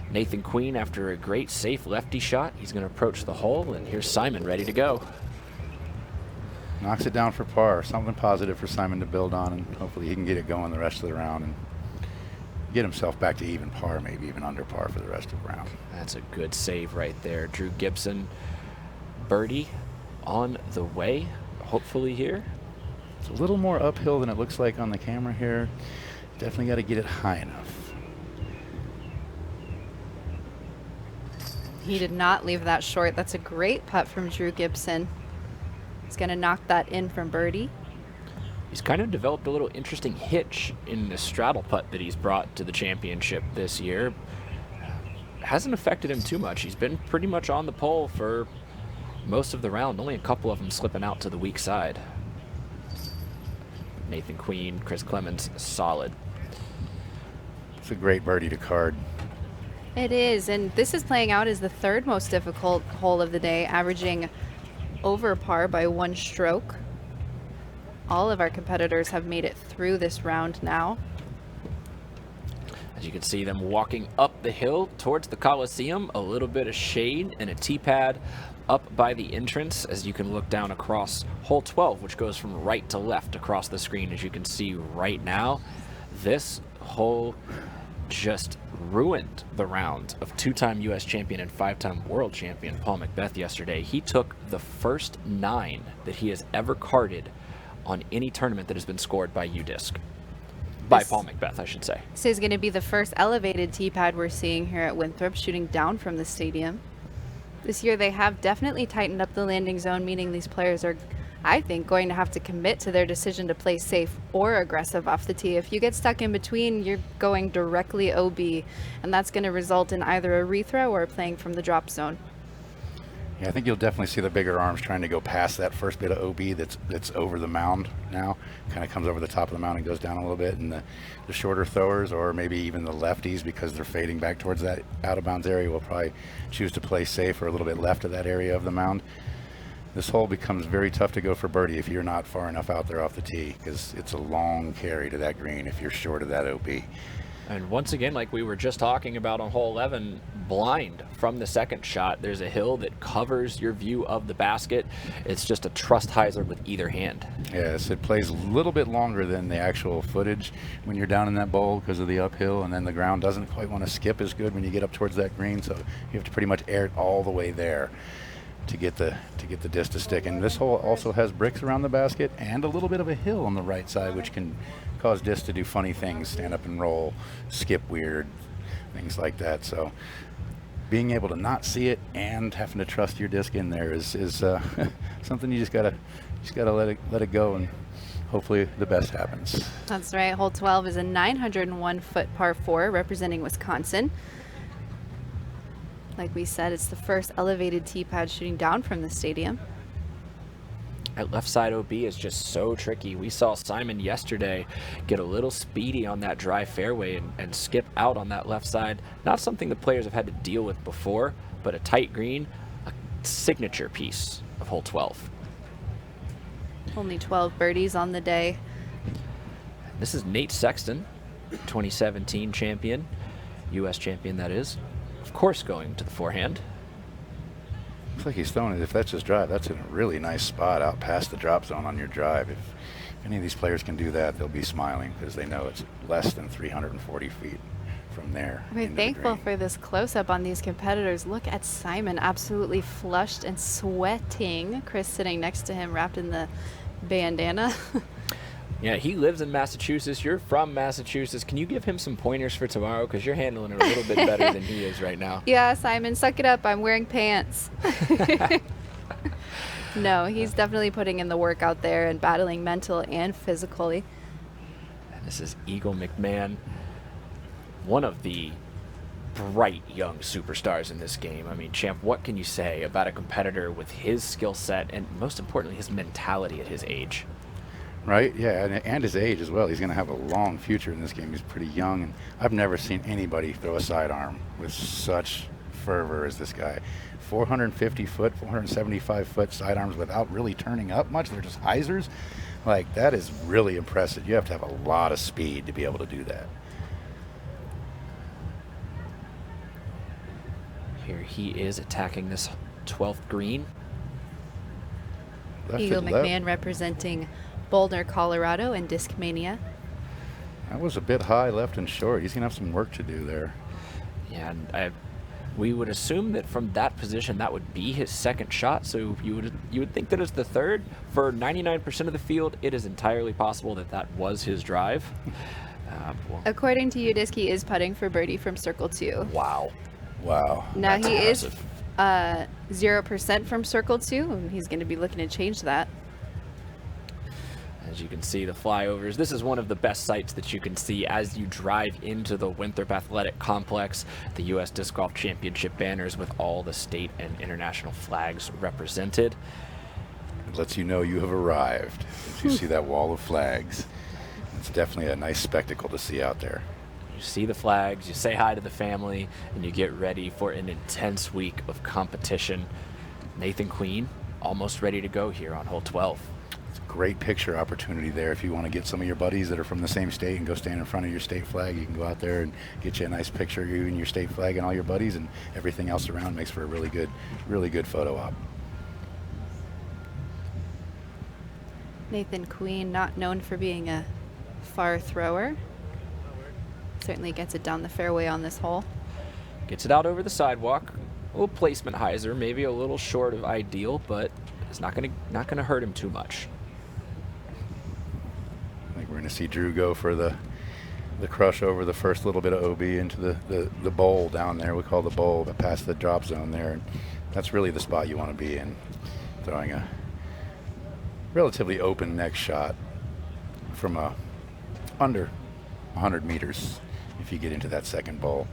Nathan Queen, after a great safe lefty shot, he's going to approach the hole, and here's Simon ready to go. Knocks it down for par. Something positive for Simon to build on, and hopefully he can get it going the rest of the round and get himself back to even par, maybe even under par for the rest of the round. That's a good save right there. Drew Gibson, birdie on the way, hopefully here. It's a little more uphill than it looks like on the camera here. Definitely got to get it high enough. He did not leave that short. That's a great putt from Drew Gibson. He's going to knock that in from birdie. He's kind of developed a little interesting hitch in the straddle putt that he's brought to the championship this year. Hasn't affected him too much. He's been pretty much on the pole for most of the round. Only a couple of them slipping out to the weak side. Nathan Queen, Chris Clemens, solid. It's a great birdie to card. It is, and this is playing out as the 3rd most difficult hole of the day, averaging over par by 1 stroke. All of our competitors have made it through this round now. As you can see them walking up the hill towards the Coliseum, a little bit of shade and a tee pad up by the entrance as you can look down across hole 12, which goes from right to left across the screen. As you can see right now, this hole just ruined the round of 2-time U.S. champion and 5-time world champion Paul McBeth yesterday. He took the first 9 that he has ever carded on any tournament that has been scored by UDisc. By Paul McBeth, I should say. This is going to be the first elevated tee pad we're seeing here at Winthrop, shooting down from the stadium. This year they have definitely tightened up the landing zone, meaning these players are, I think, going to have to commit to their decision to play safe or aggressive off the tee. If you get stuck in between, you're going directly OB, and that's going to result in either a rethrow or playing from the drop zone. Yeah, I think you'll definitely see the bigger arms trying to go past that first bit of OB that's over the mound now. Kind of comes over the top of the mound and goes down a little bit. And the shorter throwers, or maybe even the lefties, because they're fading back towards that out-of-bounds area, will probably choose to play safe or a little bit left of that area of the mound. This hole becomes very tough to go for birdie if you're not far enough out there off the tee, because it's a long carry to that green if you're short of that OB. And once again, like we were just talking about on hole 11, blind from the second shot. There's a hill that covers your view of the basket. It's just a trust hyzer with either hand. Yes, it plays a little bit longer than the actual footage when you're down in that bowl because of the uphill, and then the ground doesn't quite want to skip as good when you get up towards that green, so you have to pretty much air it all the way there to get the disc to stick. And this hole also has bricks around the basket and a little bit of a hill on the right side, which can cause disc to do funny things, stand up and roll, skip weird, things like that. So being able to not see it and having to trust your disc in there is something you just gotta let it go, and hopefully the best happens. That's right. Hole 12 is a 901-foot par 4 representing Wisconsin. Like we said, it's the first elevated tee pad shooting down from the stadium. That left side OB is just so tricky. We saw Simon yesterday get a little speedy on that dry fairway and skip out on that left side. Not something the players have had to deal with before, but a tight green, a signature piece of hole 12. Only 12 birdies on the day. This is Nate Sexton, 2017 champion, U.S. champion that is. Of course, going to the forehand. Looks like he's throwing it. If that's his drive, that's in a really nice spot out past the drop zone on your drive. If any of these players can do that, they'll be smiling because they know it's less than 340 feet from there. We're thankful for this close-up on these competitors. Look at Simon, absolutely flushed and sweating. Chris sitting next to him, wrapped in the bandana. Yeah, he lives in Massachusetts. You're from Massachusetts. Can you give him some pointers for tomorrow? Because you're handling it a little bit better than he is right now. Yeah, Simon, suck it up. I'm wearing pants. No, he's definitely putting in the work out there and battling mental and physically. And this is Eagle McMahon, one of the bright young superstars in this game. I mean, Champ, what can you say about a competitor with his skill set and, most importantly, his mentality at his age? Right, yeah, and his age as well. He's going to have a long future in this game. He's pretty young, and I've never seen anybody throw a sidearm with such fervor as this guy. 450-foot, 475-foot sidearms without really turning up much. They're just hyzers. Like, that is really impressive. You have to have a lot of speed to be able to do that. Here he is attacking this 12th green. Eagle McMahon representing Boulder, Colorado, and Discmania. That was a bit high left and short. He's going to have some work to do there. Yeah, and we would assume that from that position that would be his second shot, so you would think that it's the third. For 99% of the field, it is entirely possible that that was his drive. According to UDisc, he is putting for birdie from circle 2. Wow. Now That's he impressive. is 0% from circle 2, and he's going to be looking to change that. As you can see, the flyovers. This is one of the best sights that you can see as you drive into the Winthrop Athletic Complex. The U.S. Disc Golf Championship banners with all the state and international flags represented. It lets you know you have arrived. You see that wall of flags. It's definitely a nice spectacle to see out there. You see the flags, you say hi to the family, and you get ready for an intense week of competition. Nathan Queen almost ready to go here on hole 12. It's a great picture opportunity there. If you want to get some of your buddies that are from the same state and go stand in front of your state flag, you can go out there and get you a nice picture of you and your state flag and all your buddies, and everything else around makes for a really good photo op. Nathan Queen, not known for being a far thrower. Certainly gets it down the fairway on this hole. Gets it out over the sidewalk. A little placement hyzer, maybe a little short of ideal, but it's not gonna hurt him too much. I think we're gonna see Drew go for the crush over the first little bit of OB into the bowl down there. We call the bowl, but past the drop zone there. And that's really the spot you want to be in. Throwing a relatively open next shot from under 100 meters if you get into that second bowl.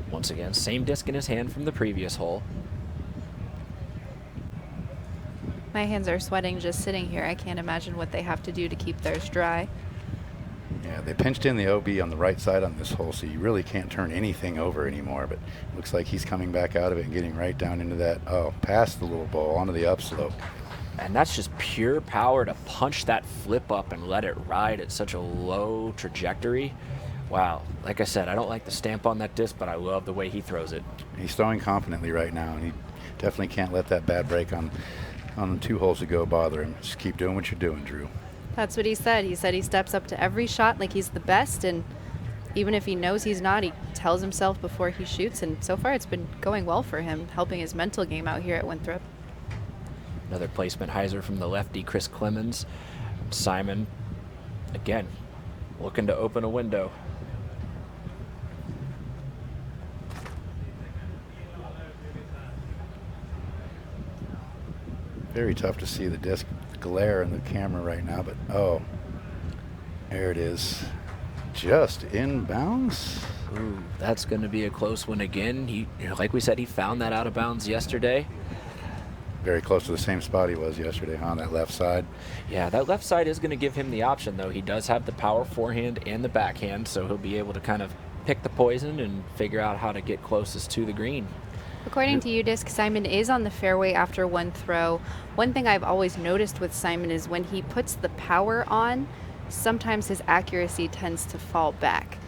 Once again, same disc in his hand from the previous hole. My hands are sweating just sitting here. I can't imagine what they have to do to keep theirs dry. Yeah, they pinched in the OB on the right side on this hole, so you really can't turn anything over anymore, but it looks like he's coming back out of it and getting right down into that, past the little bowl, onto the upslope. And that's just pure power to punch that flip up and let it ride at such a low trajectory. Wow. Like I said, I don't like the stamp on that disc, but I love the way he throws it. He's throwing confidently right now, and he definitely can't let that bad break on the 2 holes ago bother him. Just keep doing what you're doing, Drew. That's what he said. He said he steps up to every shot like he's the best, and even if he knows he's not, he tells himself before he shoots, and so far it's been going well for him, helping his mental game out here at Winthrop. Another placement hyzer from the lefty, Chris Clemens. Simon, again, looking to open a window. Very tough to see the disc glare in the camera right now, but there it is. Just inbounds. Ooh, that's going to be a close one again. Like we said, he found that out of bounds yesterday. Very close to the same spot he was yesterday on that left side. Yeah, that left side is going to give him the option, though. He does have the power forehand and the backhand, so he'll be able to kind of pick the poison and figure out how to get closest to the green. According to UDisc, Simon is on the fairway after one throw. One thing I've always noticed with Simon is when he puts the power on, sometimes his accuracy tends to fall back.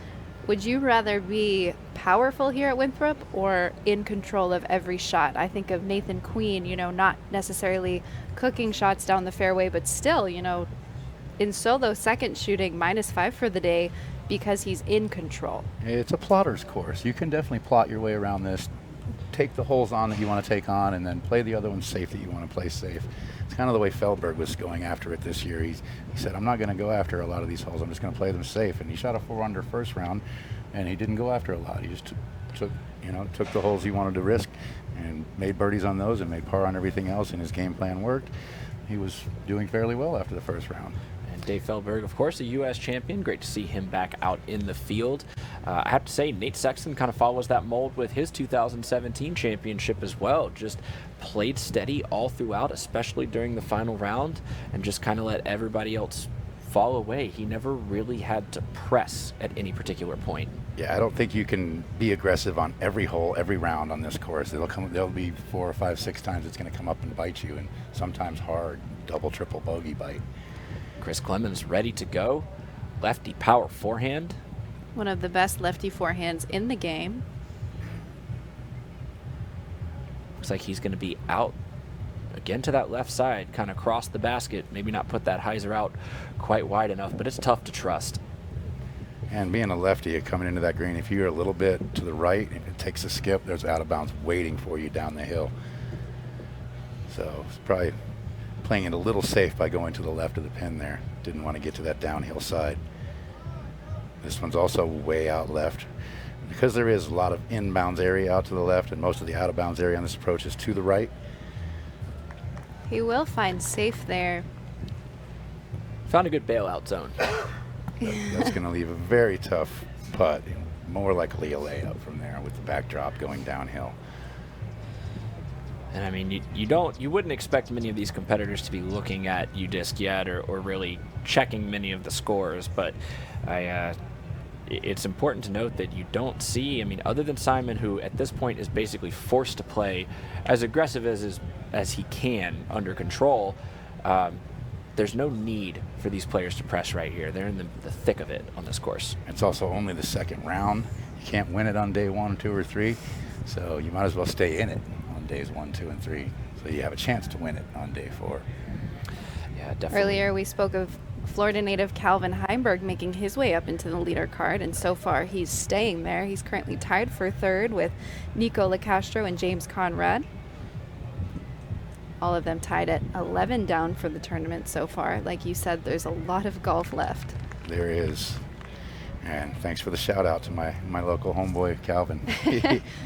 Would you rather be powerful here at Winthrop or in control of every shot? I think of Nathan Queen, not necessarily cooking shots down the fairway, but still, in solo second shooting -5 for the day because he's in control. It's a plotter's course. You can definitely plot your way around this. Take the holes on that you want to take on, and then play the other ones safe that you want to play safe. It's kind of the way Feldberg was going after it this year. He said, I'm not going to go after a lot of these holes. I'm just going to play them safe. And he shot a 4-under first round, and he didn't go after a lot. He just took the holes he wanted to risk and made birdies on those and made par on everything else, and his game plan worked. He was doing fairly well after the first round. Dave Feldberg, of course, a U.S. champion. Great to see him back out in the field. I have to say, Nate Sexton kind of follows that mold with his 2017 championship as well. Just played steady all throughout, especially during the final round, and just kind of let everybody else fall away. He never really had to press at any particular point. Yeah, I don't think you can be aggressive on every hole, every round on this course. There'll be 4 or 5, 6 times it's going to come up and bite you, and sometimes hard, double, triple bogey bite. Chris Clemens ready to go. Lefty power forehand. One of the best lefty forehands in the game. Looks like he's going to be out again to that left side, kind of cross the basket. Maybe not put that hyzer out quite wide enough, but it's tough to trust. And being a lefty coming into that green, if you're a little bit to the right, if it takes a skip, there's out of bounds waiting for you down the hill. So it's probably playing it a little safe by going to the left of the pin there. Didn't want to get to that downhill side. This one's also way out left. Because there is a lot of inbounds area out to the left and most of the out of bounds area on this approach is to the right. He will find safe there. Found a good bailout zone. That's going to leave a very tough putt. More likely a layup from there with the backdrop going downhill. And I mean, you wouldn't expect many of these competitors to be looking at UDisc yet or really checking many of the scores, but it's important to note that you don't see, I mean, other than Simon, who at this point is basically forced to play as aggressive as he can under control, there's no need for these players to press right here. They're in the thick of it on this course. It's also only the second round. You can't win it on day 1, 2, or 3, so you might as well stay in it on days 1, 2, and 3, so you have a chance to win it on day 4. Yeah, definitely. Earlier, we spoke of Florida native Calvin Heimberg making his way up into the leader card, and so far he's staying there. He's currently tied for third with Nico LaCastro and James Conrad. All of them tied at 11 down for the tournament so far. Like you said, there's a lot of golf left. There is. And thanks for the shout out to my local homeboy, Calvin.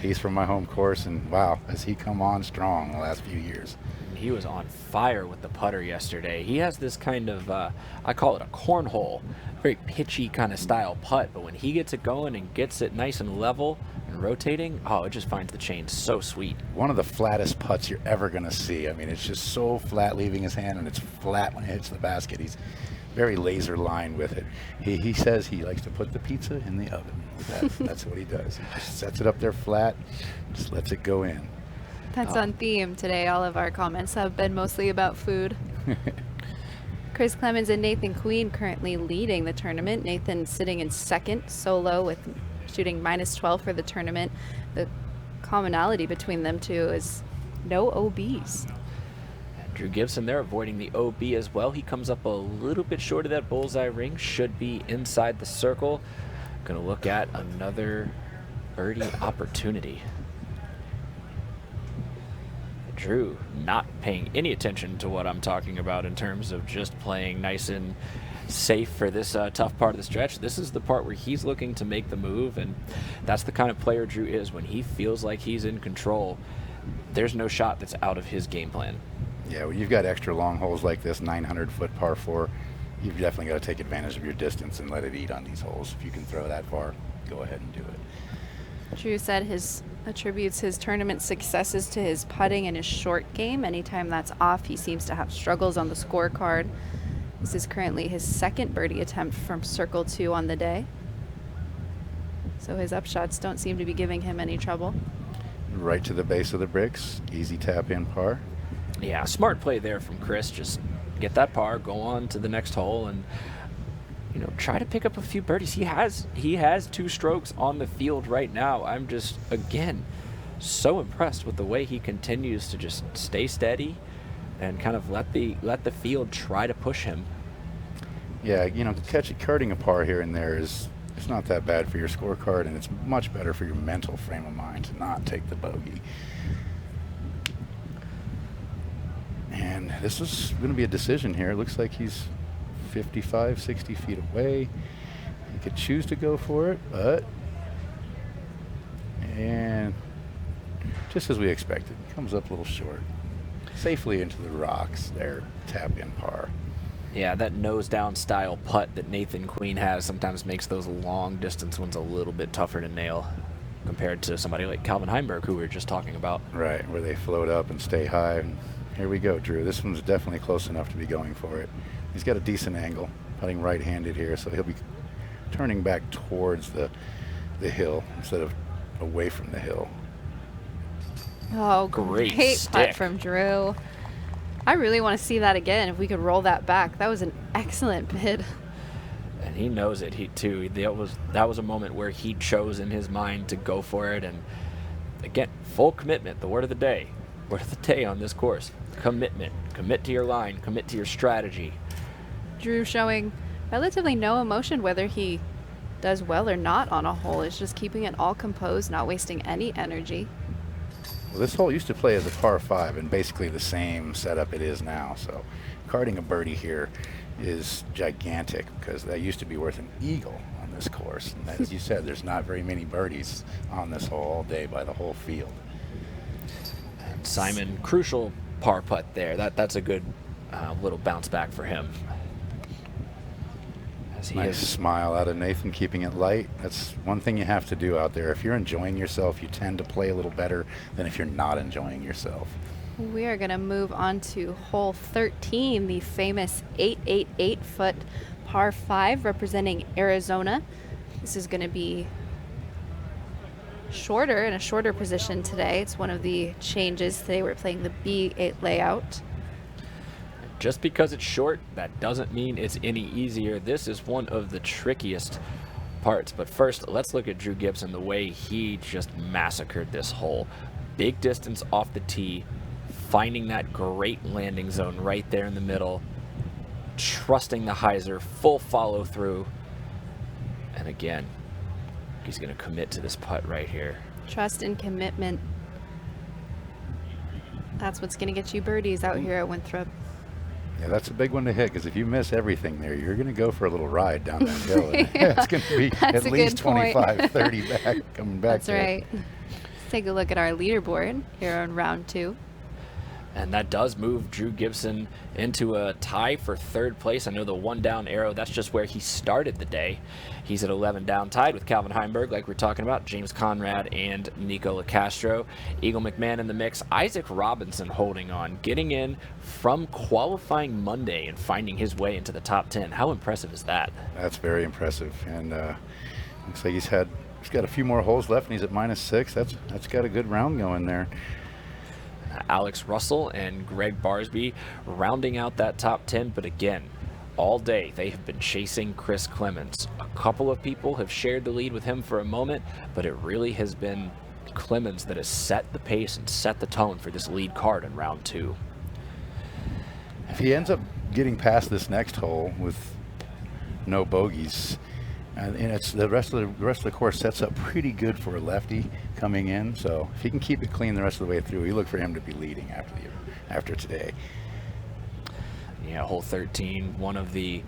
He's from my home course, and wow, has he come on strong the last few years. He was on fire with the putter yesterday. He has this kind of, I call it a cornhole, very pitchy kind of style putt, but when he gets it going and gets it nice and level and rotating, oh, it just finds the chain so sweet. One of the flattest putts you're ever going to see. I mean, it's just so flat leaving his hand, and it's flat when it hits the basket. He's very laser line with it. He says he likes to put the pizza in the oven. That's what he does. He just sets it up there flat, just lets it go in. That's on theme today. All of our comments have been mostly about food. Chris Clemens and Nathan Queen currently leading the tournament. Nathan sitting in second solo with shooting -12 for the tournament. The commonality between them two is no OBs. Drew Gibson there avoiding the OB as well. He comes up a little bit short of that bullseye ring. Should be inside the circle. Gonna look at another birdie opportunity. Drew not paying any attention to what I'm talking about in terms of just playing nice and safe for this tough part of the stretch. This is the part where he's looking to make the move, and that's the kind of player Drew is. When he feels like he's in control, there's no shot that's out of his game plan. Yeah, well, you've got extra long holes like this, 900-foot par 4. You've definitely got to take advantage of your distance and let it eat on these holes. If you can throw that far, go ahead and do it. Drew said attributes his tournament successes to his putting and his short game. Anytime that's off, he seems to have struggles on the scorecard. This is currently his second birdie attempt from circle 2 on the day. So his upshots don't seem to be giving him any trouble. Right to the base of the bricks, easy tap in par. Yeah, smart play there from Chris. Just get that par, go on to the next hole, and try to pick up a few birdies. He has 2 strokes on the field right now. I'm just, again, so impressed with the way he continues to just stay steady and kind of let the field try to push him. Yeah, cutting a par here and there it's not that bad for your scorecard, and it's much better for your mental frame of mind to not take the bogey. And this is going to be a decision here. It looks like he's 55, 60 feet away. He could choose to go for it, and just as we expected, comes up a little short. Safely into the rocks there, tap in par. Yeah, that nose down style putt that Nathan Queen has sometimes makes those long distance ones a little bit tougher to nail compared to somebody like Calvin Heimberg, who we were just talking about. Right, where they float up and stay high. And here we go, Drew. This one's definitely close enough to be going for it. He's got a decent angle, putting right-handed here, so he'll be turning back towards the hill instead of away from the hill. Oh, Great putt stick from Drew. I really want to see that again. If we could roll that back, that was an excellent bid. And he knows it. That was a moment where he chose in his mind to go for it. And again, full commitment. The word of the day. Word of the day on this course. Commitment. Commit to your line. Commit to your strategy. Drew showing relatively no emotion whether he does well or not on a hole. It's just keeping it all composed, not wasting any energy. Well, this hole used to play as a par 5 and basically the same setup it is now. So carding a birdie here is gigantic because that used to be worth an eagle on this course. And as you said, there's not very many birdies on this hole all day by the whole field. And Simon, crucial par putt there. That's a good little bounce back for him. As he Nice smile out of Nathan, keeping it light. That's one thing you have to do out there. If you're enjoying yourself, you tend to play a little better than if you're not enjoying yourself. We are going to move on to hole 13, the famous 888-foot par 5 representing Arizona. This is going to be shorter, in a shorter position today. It's one of the changes. Today we're playing the B8 layout. just because it's short, that doesn't mean it's any easier. This is one of the trickiest parts. But first, let's look at Drew Gibson, the way he just massacred this hole. Big distance off the tee, finding that great landing zone right there in the middle, trusting the hyzer, full follow through. And again, he's going to commit to this putt right here. Trust and commitment. That's what's going to get you birdies out here at Winthrop. Yeah, that's a big one to hit, because if you miss everything there, you're going to go for a little ride down that hill. It's going to be at least 25, 30 back, coming back. That's right. Let's take a look at our leaderboard here on round 2. And that does move Drew Gibson into a tie for third place. I know the one down arrow, that's just where he started the day. He's at 11 down, tied with Calvin Heimberg, like we're talking about, James Conrad and Nico LaCastro. Eagle McMahon in the mix. Isaac Robinson holding on, getting in from qualifying Monday and finding his way into the top 10. How impressive is that? That's very impressive. And looks like he's got a few more holes left, and he's at -6. That's got a good round going there. Alex Russell and Greg Barsby rounding out that top 10, but again, all day they have been chasing Chris Clemens. A couple of people have shared the lead with him for a moment, but it really has been Clemens that has set the pace and set the tone for this lead card in round 2. If he ends up getting past this next hole with no bogeys, and it's the rest of the course sets up pretty good for a lefty coming in. So if he can keep it clean the rest of the way through, you look for him to be leading after today. Yeah, hole 13, one of the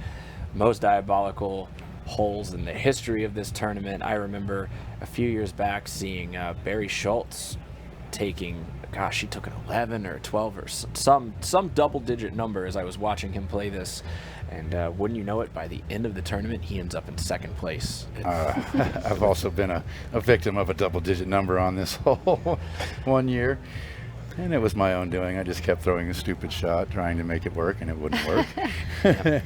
most diabolical holes in the history of this tournament. I remember a few years back seeing Barry Schultz taking, gosh, he took an 11 or 12 or some double-digit number as I was watching him play this. And wouldn't you know it, by the end of the tournament, he ends up in second place. I've also been a victim of a double-digit number on this hole one year. And it was my own doing. I just kept throwing a stupid shot, trying to make it work, and it wouldn't work.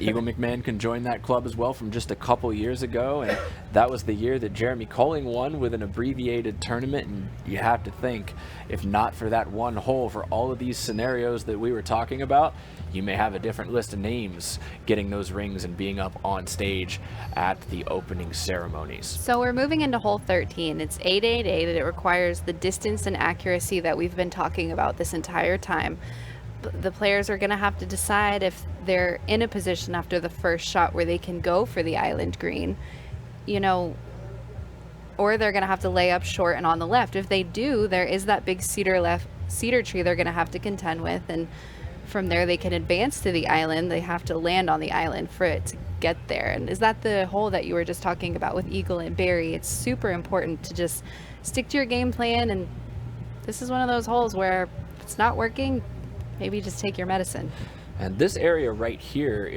Eagle McMahon can join that club as well from just a couple years ago, and that was the year that Jeremy Colling won with an abbreviated tournament. And you have to think, if not for that one hole, for all of these scenarios that we were talking about, you may have a different list of names getting those rings and being up on stage at the opening ceremonies. So we're moving into hole 13. It's 888, and it requires the distance and accuracy that we've been talking about this entire time. The players are going to have to decide if they're in a position after the first shot where they can go for the island green, or they're going to have to lay up short and on the left. If they do, there is that big cedar tree they're going to have to contend with, and from there they can advance to the island. They have to land on the island for it to get there. And is that the hole that you were just talking about with Eagle and Barry? It's super important to just stick to your game plan, and this is one of those holes where if it's not working, maybe just take your medicine. And this area right here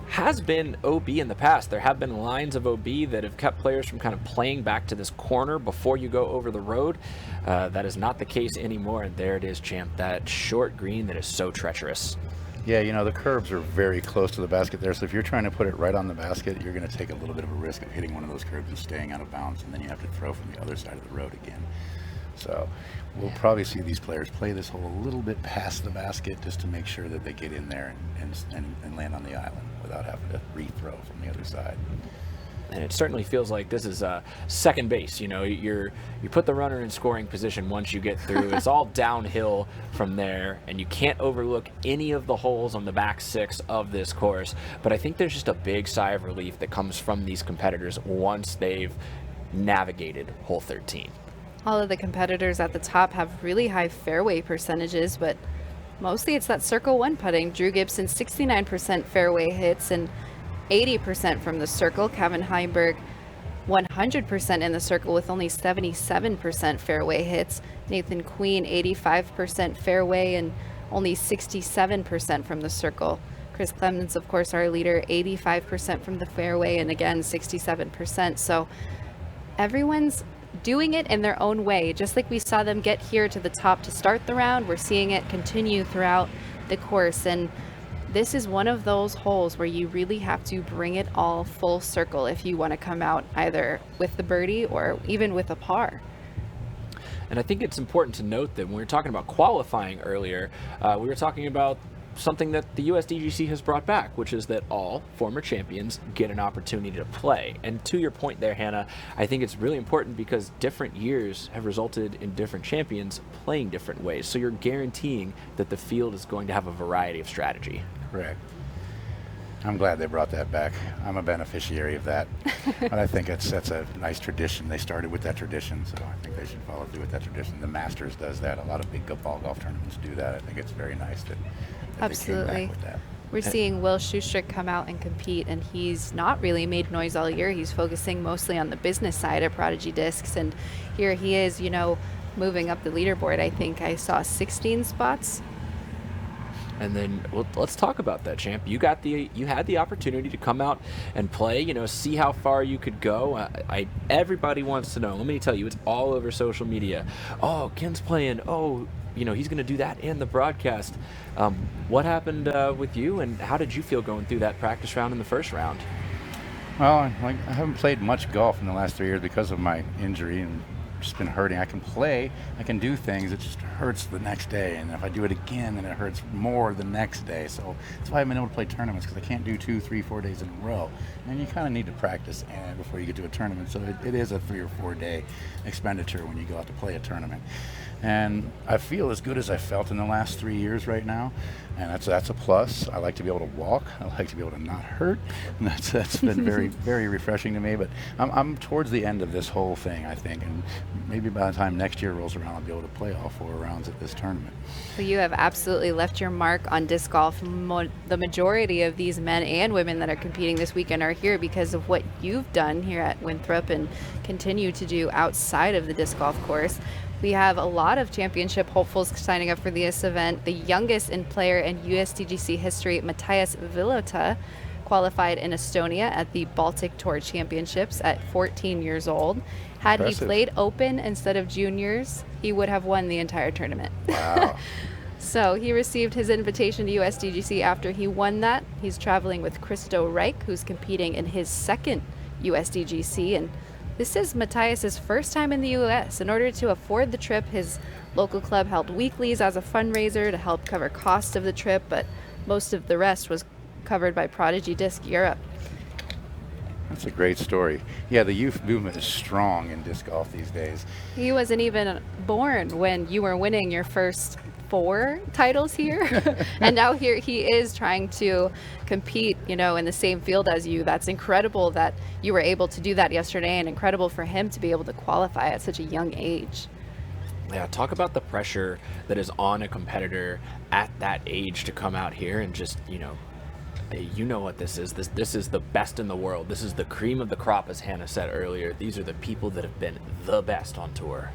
has been OB in the past. There have been lines of OB that have kept players from kind of playing back to this corner before you go over the road. That is not the case anymore. And there it is, champ, that short green that is so treacherous. Yeah, the curbs are very close to the basket there. So if you're trying to put it right on the basket, you're going to take a little bit of a risk of hitting one of those curbs and staying out of bounds. And then you have to throw from the other side of the road again. So we'll probably see these players play this hole a little bit past the basket just to make sure that they get in there and land on the island without having to rethrow from the other side. And it certainly feels like this is second base. You put the runner in scoring position once you get through. It's all downhill from there, and you can't overlook any of the holes on the back 6 of this course. But I think there's just a big sigh of relief that comes from these competitors once they've navigated hole 13. All of the competitors at the top have really high fairway percentages, but mostly it's that circle 1 putting. Drew Gibson, 69% fairway hits and 80% from the circle. Kevin Heimberg, 100% in the circle with only 77% fairway hits. Nathan Queen, 85% fairway and only 67% from the circle. Chris Clemens, of course, our leader, 85% from the fairway and again 67%. So everyone's doing it in their own way. Just like we saw them get here to the top to start the round, we're seeing it continue throughout the course. And this is one of those holes where you really have to bring it all full circle if you want to come out either with the birdie or even with a par. And I think it's important to note that when we were talking about qualifying earlier, we were talking about something that the USDGC has brought back, which is that all former champions get an opportunity to play. And to your point there, Hannah, I think it's really important because different years have resulted in different champions playing different ways. So you're guaranteeing that the field is going to have a variety of strategy. Correct. I'm glad they brought that back. I'm a beneficiary of that. But I think that's a nice tradition. They started with that tradition, so I think they should follow through with that tradition. The Masters does that. A lot of big golf tournaments do that. I think it's very nice that Absolutely. they came back with that. We're seeing Will Schustrick come out and compete, and he's not really made noise all year. He's focusing mostly on the business side of Prodigy Discs, and here he is, you know, moving up the leaderboard. I think I saw 16 spots. And then let's talk about that, champ. You had the opportunity to come out and play, you know, see how far you could go. Everybody wants to know. Let me tell you, it's all over social media. Oh, Ken's playing. Oh, you know, he's going to do that in the broadcast. What happened with you, and how did you feel going through that practice round in the first round? Well, I haven't played much golf in the last 3 years because of my injury and just been hurting. I can play, I can do things, it just hurts the next day, and if I do it again then it hurts more the next day. So that's why I've been able to play tournaments, because I can't do 2, 3, 4 days in a row, and you kind of need to practice before you get to a tournament. So it is a 3 or 4 day expenditure when you go out to play a tournament. And I feel as good as I felt in the last 3 years right now, and that's a plus. I like to be able to walk. I like to be able to not hurt, and that's been very, very refreshing to me. But I'm towards the end of this whole thing, I think, and maybe by the time next year rolls around, I'll be able to play all 4 rounds at this tournament. Well, you have absolutely left your mark on disc golf. The majority of these men and women that are competing this weekend are here because of what you've done here at Winthrop and continue to do outside of the disc golf course. We have a lot of championship hopefuls signing up for this event. The youngest in player in USDGC history, Matthias Villota, qualified in Estonia at the Baltic Tour Championships at 14 years old. Had Impressive. he played open instead of juniors, he would have won the entire tournament. Wow. So he received his invitation to USDGC after he won that. He's traveling with Christo Reich, who's competing in his second USDGC, and this is Matthias's first time in the U.S. In order to afford the trip, his local club held weeklies as a fundraiser to help cover cost of the trip, but most of the rest was covered by Prodigy Disc Europe. That's a great story. Yeah, the youth movement is strong in disc golf these days. He wasn't even born when you were winning your first 4 titles here, and now here he is trying to compete, you know, in the same field as you. That's incredible that you were able to do that yesterday, and incredible for him to be able to qualify at such a young age. Yeah, talk about the pressure that is on a competitor at that age to come out here and just, you know what this is. This is the best in the world. This is the cream of the crop, as Hannah said earlier. These are the people that have been the best on tour.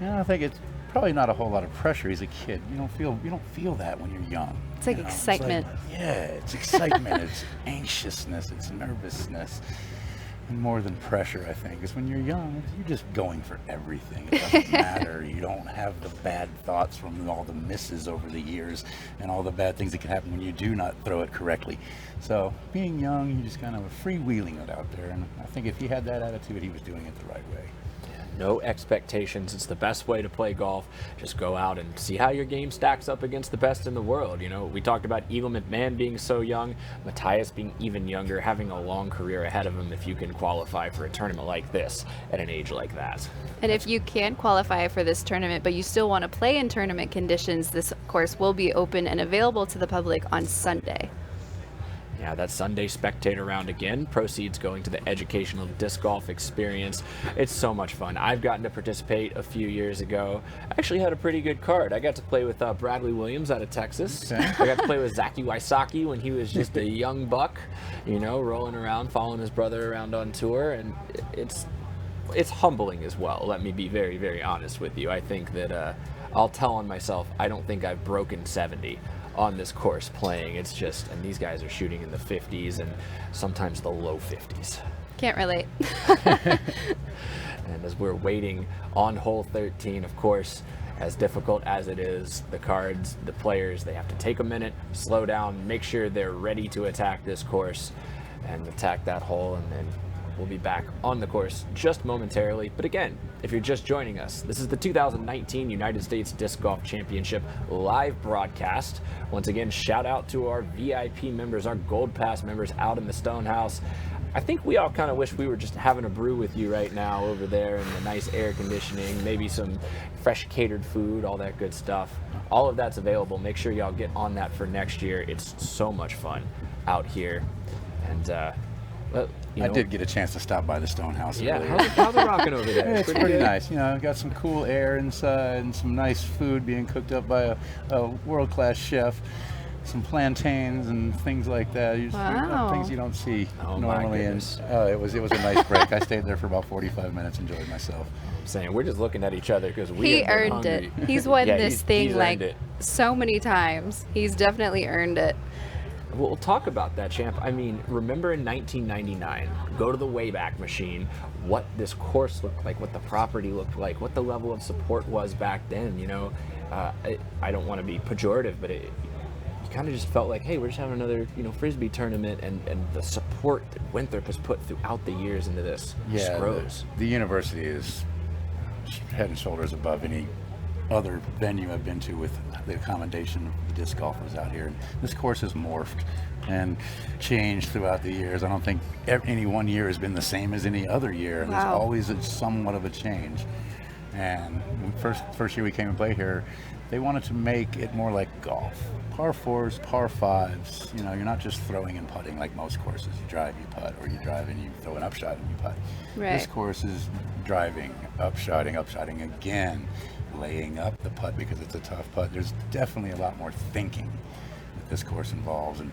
Yeah, I think it's probably not a whole lot of pressure. He's a kid. You don't feel that when you're young. It's like excitement. It's excitement. It's anxiousness. It's nervousness. And more than pressure, I think, is when you're young, you're just going for everything. It doesn't matter. You don't have the bad thoughts from all the misses over the years and all the bad things that can happen when you do not throw it correctly. So being young, you just kind of freewheeling it out there. And I think if he had that attitude, he was doing it the right way. No expectations. It's the best way to play golf. Just go out and see how your game stacks up against the best in the world. You know, we talked about Eagle McMahon being so young, Matthias being even younger, having a long career ahead of him if you can qualify for a tournament like this at an age like that. And if you can qualify for this tournament, but you still want to play in tournament conditions, this course will be open and available to the public on Sunday. Yeah, that Sunday spectator round again. Proceeds going to the educational disc golf experience. It's so much fun. I've gotten to participate a few years ago. I actually had a pretty good card. I got to play with Bradley Williams out of Texas. Okay. I got to play with Zaki Wysocki when he was just a young buck, you know, rolling around, following his brother around on tour. And it's humbling as well. Let me be very, very honest with you. I think that I'll tell on myself, I don't think I've broken 70 on this course playing. It's just, and these guys are shooting in the 50s and sometimes the low 50s. Can't relate. And as we're waiting on hole 13, of course, as difficult as it is, the cards, the players, they have to take a minute, slow down, make sure they're ready to attack this course and attack that hole, and then We'll be back on the course just momentarily. But again, if you're just joining us, this is the 2019 United States Disc Golf Championship live broadcast. Once again, shout out to our VIP members, our Gold Pass members out in the Stonehouse. I think we all kind of wish we were just having a brew with you right now over there in the nice air conditioning, maybe some fresh catered food, all that good stuff. All of that's available. Make sure y'all get on that for next year. It's so much fun out here. And, well, I did get a chance to stop by the Stonehouse Yeah, earlier. how's it rocking over there? It's pretty good? nice. You know, got some cool air inside and some nice food being cooked up by a world-class chef. Some plantains and things like that. Wow. Things you don't see Oh, my normally. And goodness. it was a nice break. I stayed there for about 45 minutes, enjoyed myself. I'm saying we're just looking at each other because we He have been earned it. hungry. He's won Yeah, this he's thing earned like it. so many times. He's definitely earned it. We'll talk about that, champ. I mean, remember in 1999, go to the Wayback Machine, what this course looked like, what the property looked like, what the level of support was back then. You know, I don't want to be pejorative, but you kind of just felt like, hey, we're just having another, Frisbee tournament, and the support that Winthrop has put throughout the years into this just grows. The university is head and shoulders above any other venue I've been to with the accommodation of the disc golfers out here. And this course has morphed and changed throughout the years. I don't think any one year has been the same as any other year. And There's Wow. always somewhat of a change. And first year we came and played here, they wanted to make it more like golf. Par fours, par fives. You know, you're not just throwing and putting like most courses. You drive, you putt, or you drive and you throw an upshot and you putt. Right. This course is driving, upshotting again, laying up the putt because it's a tough putt. There's definitely a lot more thinking that this course involves, and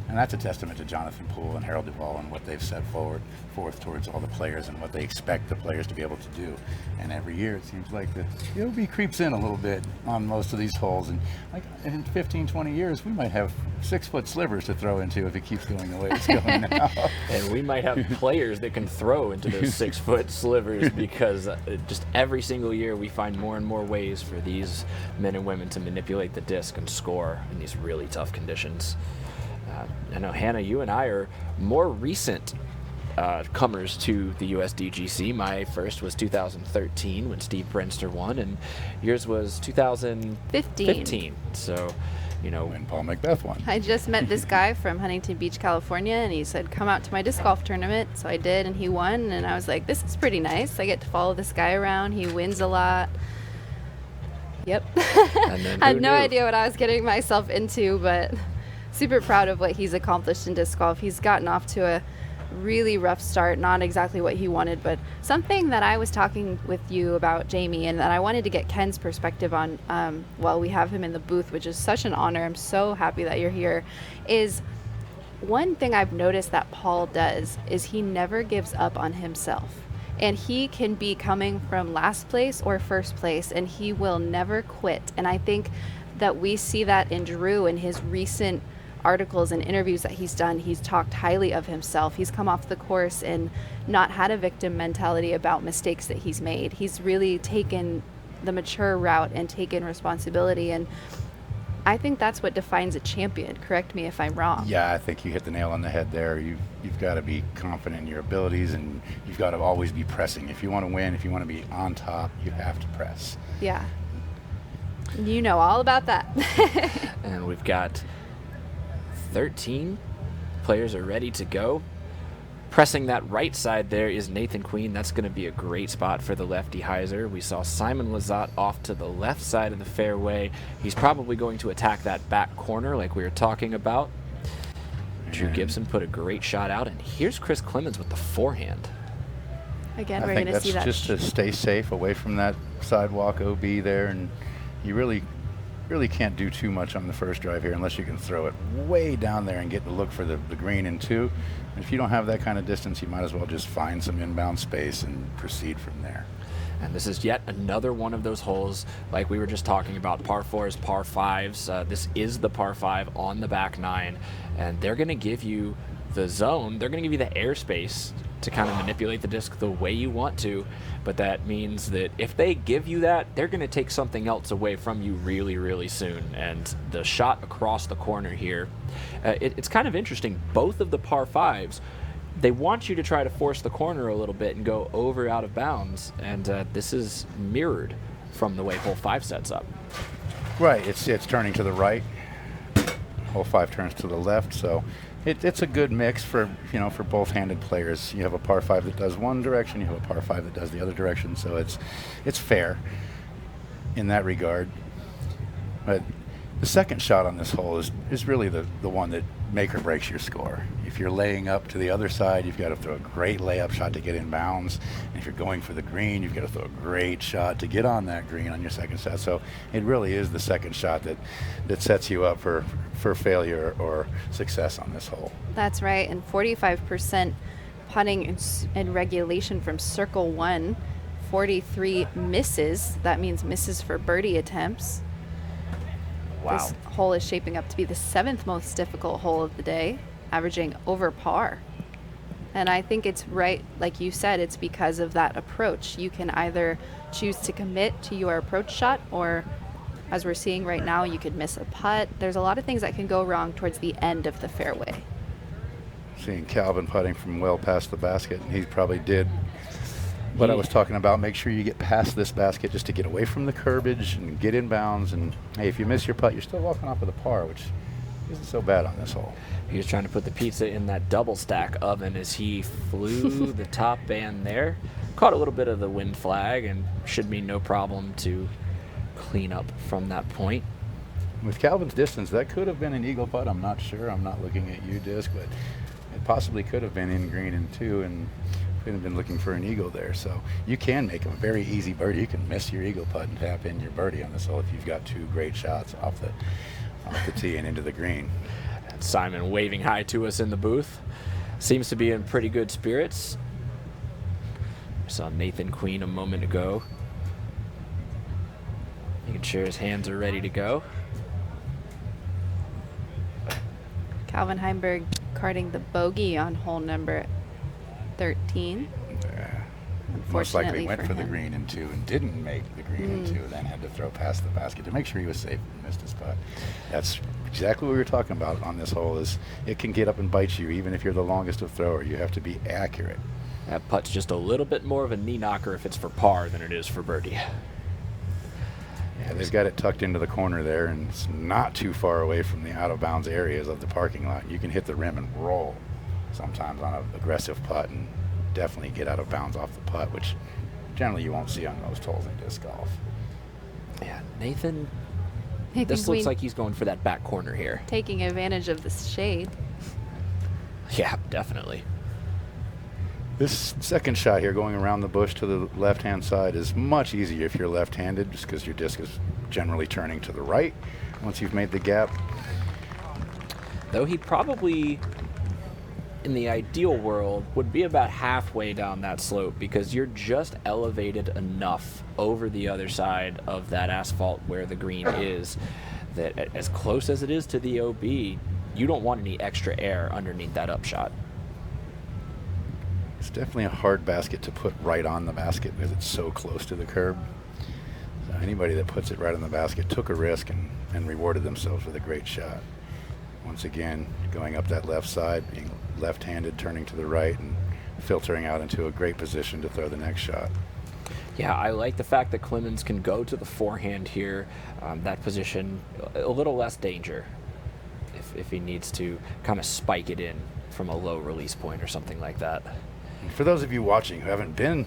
that's a testament to Jonathan Poole and Harold Duvall and what they've set forth towards all the players and what they expect the players to be able to do. And every year it seems like the OB creeps in a little bit on most of these holes, and like in 15, 20 years we might have 6-foot slivers to throw into if it keeps going the way it's going now. And we might have players that can throw into those 6-foot slivers because just every single year we find more and more ways for these men and women to manipulate the disc and score in these really tough conditions. I know, Hannah, you and I are more recent comers to the USDGC. My first was 2013 when Steve Brenster won, and yours was 2015. So, When Paul Macbeth won. I just met this guy from Huntington Beach, California, and he said, come out to my disc golf tournament. So I did, and he won, and I was like, this is pretty nice. I get to follow this guy around. He wins a lot. Yep. And then I had who no knew? idea what I was getting myself into, but super proud of what he's accomplished in disc golf. He's gotten off to a really rough start, not exactly what he wanted, but something that I was talking with you about, Jamie, and that I wanted to get Ken's perspective on while we have him in the booth, which is such an honor. I'm so happy that you're here. Is one thing I've noticed that Paul does is he never gives up on himself. And he can be coming from last place or first place, and he will never quit. And I think that we see that in Drew in his recent articles and interviews that he's done. He's talked highly of himself. He's come off the course and not had a victim mentality about mistakes that he's made. He's really taken the mature route and taken responsibility. And I think that's what defines a champion. Correct me if I'm wrong. Yeah, I think you hit the nail on the head there. You've got to be confident in your abilities, and you've got to always be pressing. If you want to win, if you want to be on top, you have to press. Yeah. You know all about that. And we've got 13 players are ready to go. Pressing that right side there is Nathan Queen. That's going to be a great spot for the lefty hyzer. We saw Simon Lazat off to the left side of the fairway. He's probably going to attack that back corner like we were talking about. Drew Gibson put a great shot out, and here's Chris Clemens with the forehand. Again, I we're think going to see that's that. just to stay safe away from that sidewalk OB there, and you really can't do too much on the first drive here unless you can throw it way down there and get the look for the green in two. And if you don't have that kind of distance, you might as well just find some inbound space and proceed from there. And this is yet another one of those holes like we were just talking about, par fours, par fives. This is the par five on the back nine, and they're going to give you the zone. They're going to give you the airspace to kind of manipulate the disc the way you want to, but that means that if they give you that, they're going to take something else away from you really, really soon. And the shot across the corner here, it's kind of interesting. Both of the par fives, they want you to try to force the corner a little bit and go over out of bounds, and this is mirrored from the way hole 5 sets up. Right, it's turning to the right. Hole 5 turns to the left, so it's a good mix for for both-handed players. You have a par 5 that does one direction, you have a par 5 that does the other direction, so it's fair in that regard. But the second shot on this hole is really the one that make or breaks your score. If you're laying up to the other side, you've got to throw a great layup shot to get in bounds. And if you're going for the green, you've got to throw a great shot to get on that green on your second shot. So it really is the second shot that sets you up for failure or success on this hole. That's right, and 45% putting in regulation from circle 1, 43 misses. That means misses for birdie attempts. Wow. This hole is shaping up to be the 7th most difficult hole of the day, averaging over par. And I think it's right, like you said, it's because of that approach. You can either choose to commit to your approach shot, or as we're seeing right now, you could miss a putt. There's a lot of things that can go wrong towards the end of the fairway. Seeing Calvin putting from well past the basket, and he probably did what I was talking about. Make sure you get past this basket just to get away from the curbage and get in bounds. And hey, if you miss your putt, you're still walking off with a par, which isn't so bad on this hole. He was trying to put the pizza in that double stack oven as he flew the top band there. Caught a little bit of the wind flag and should be no problem to clean up from that point. With Calvin's distance, that could have been an eagle putt. I'm not sure. I'm not looking at you, Disc, but it possibly could have been in green and 2, and could have been looking for an eagle there. So you can make a very easy birdie. You can miss your eagle putt and tap in your birdie on this hole if you've got 2 great shots off the tee and into the green. And Simon waving hi to us in the booth. Seems to be in pretty good spirits. We saw Nathan Queen a moment ago, making sure his hands are ready to go. Calvin Heimberg carding the bogey on hole number 13. Yeah. Most likely went for the him. green in 2 and didn't make the green in 2, then had to throw past the basket to make sure he was safe and missed his putt. That's exactly what we were talking about on this hole. Is it can get up and bite you even if you're the longest of thrower. You have to be accurate. That putt's just a little bit more of a knee knocker if it's for par than it is for birdie. Yeah, they've got it tucked into the corner there, and it's not too far away from the out of bounds areas of the parking lot. You can hit the rim and roll sometimes on an aggressive putt and definitely get out of bounds off the putt, which generally you won't see on most holes in disc golf. Yeah, Nathan, Nathan this Queen looks like he's going for that back corner here. taking advantage of the shade. Yeah, definitely. This second shot here going around the bush to the left-hand side is much easier if you're left-handed, just because your disc is generally turning to the right once you've made the gap. Though he probably, in the ideal world, would be about halfway down that slope, because you're just elevated enough over the other side of that asphalt where the green is that as close as it is to the OB, you don't want any extra air underneath that upshot. It's definitely a hard basket to put right on the basket because it's so close to the curb. So anybody that puts it right on the basket took a risk and rewarded themselves with a great shot. Once again, going up that left side, being left-handed, turning to the right, and filtering out into a great position to throw the next shot. Yeah, I like the fact that Clemens can go to the forehand here. That position, a little less danger if he needs to kind of spike it in from a low release point or something like that. For those of you watching who haven't been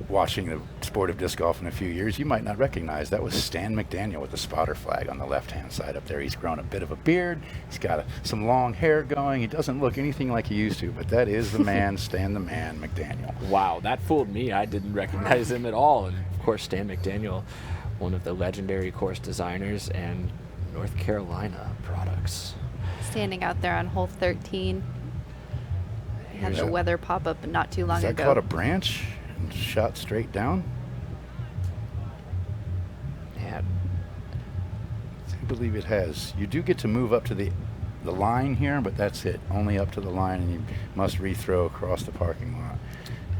watching the sport of disc golf in a few years, you might not recognize that was Stan McDaniel with the spotter flag on the left-hand side up there. He's grown a bit of a beard. He's got some long hair going. He doesn't look anything like he used to, but that is the man, Stan the Man McDaniel. Wow, that fooled me. I didn't recognize him at all. And of course, Stan McDaniel, one of the legendary course designers and North Carolina products. Standing out there on hole 13. He had the weather pop up not too long Has that ago. caught a branch and shot straight down? Yeah. I believe it has. You do get to move up to the line here, but that's it. Only up to the line, and you must rethrow across the parking lot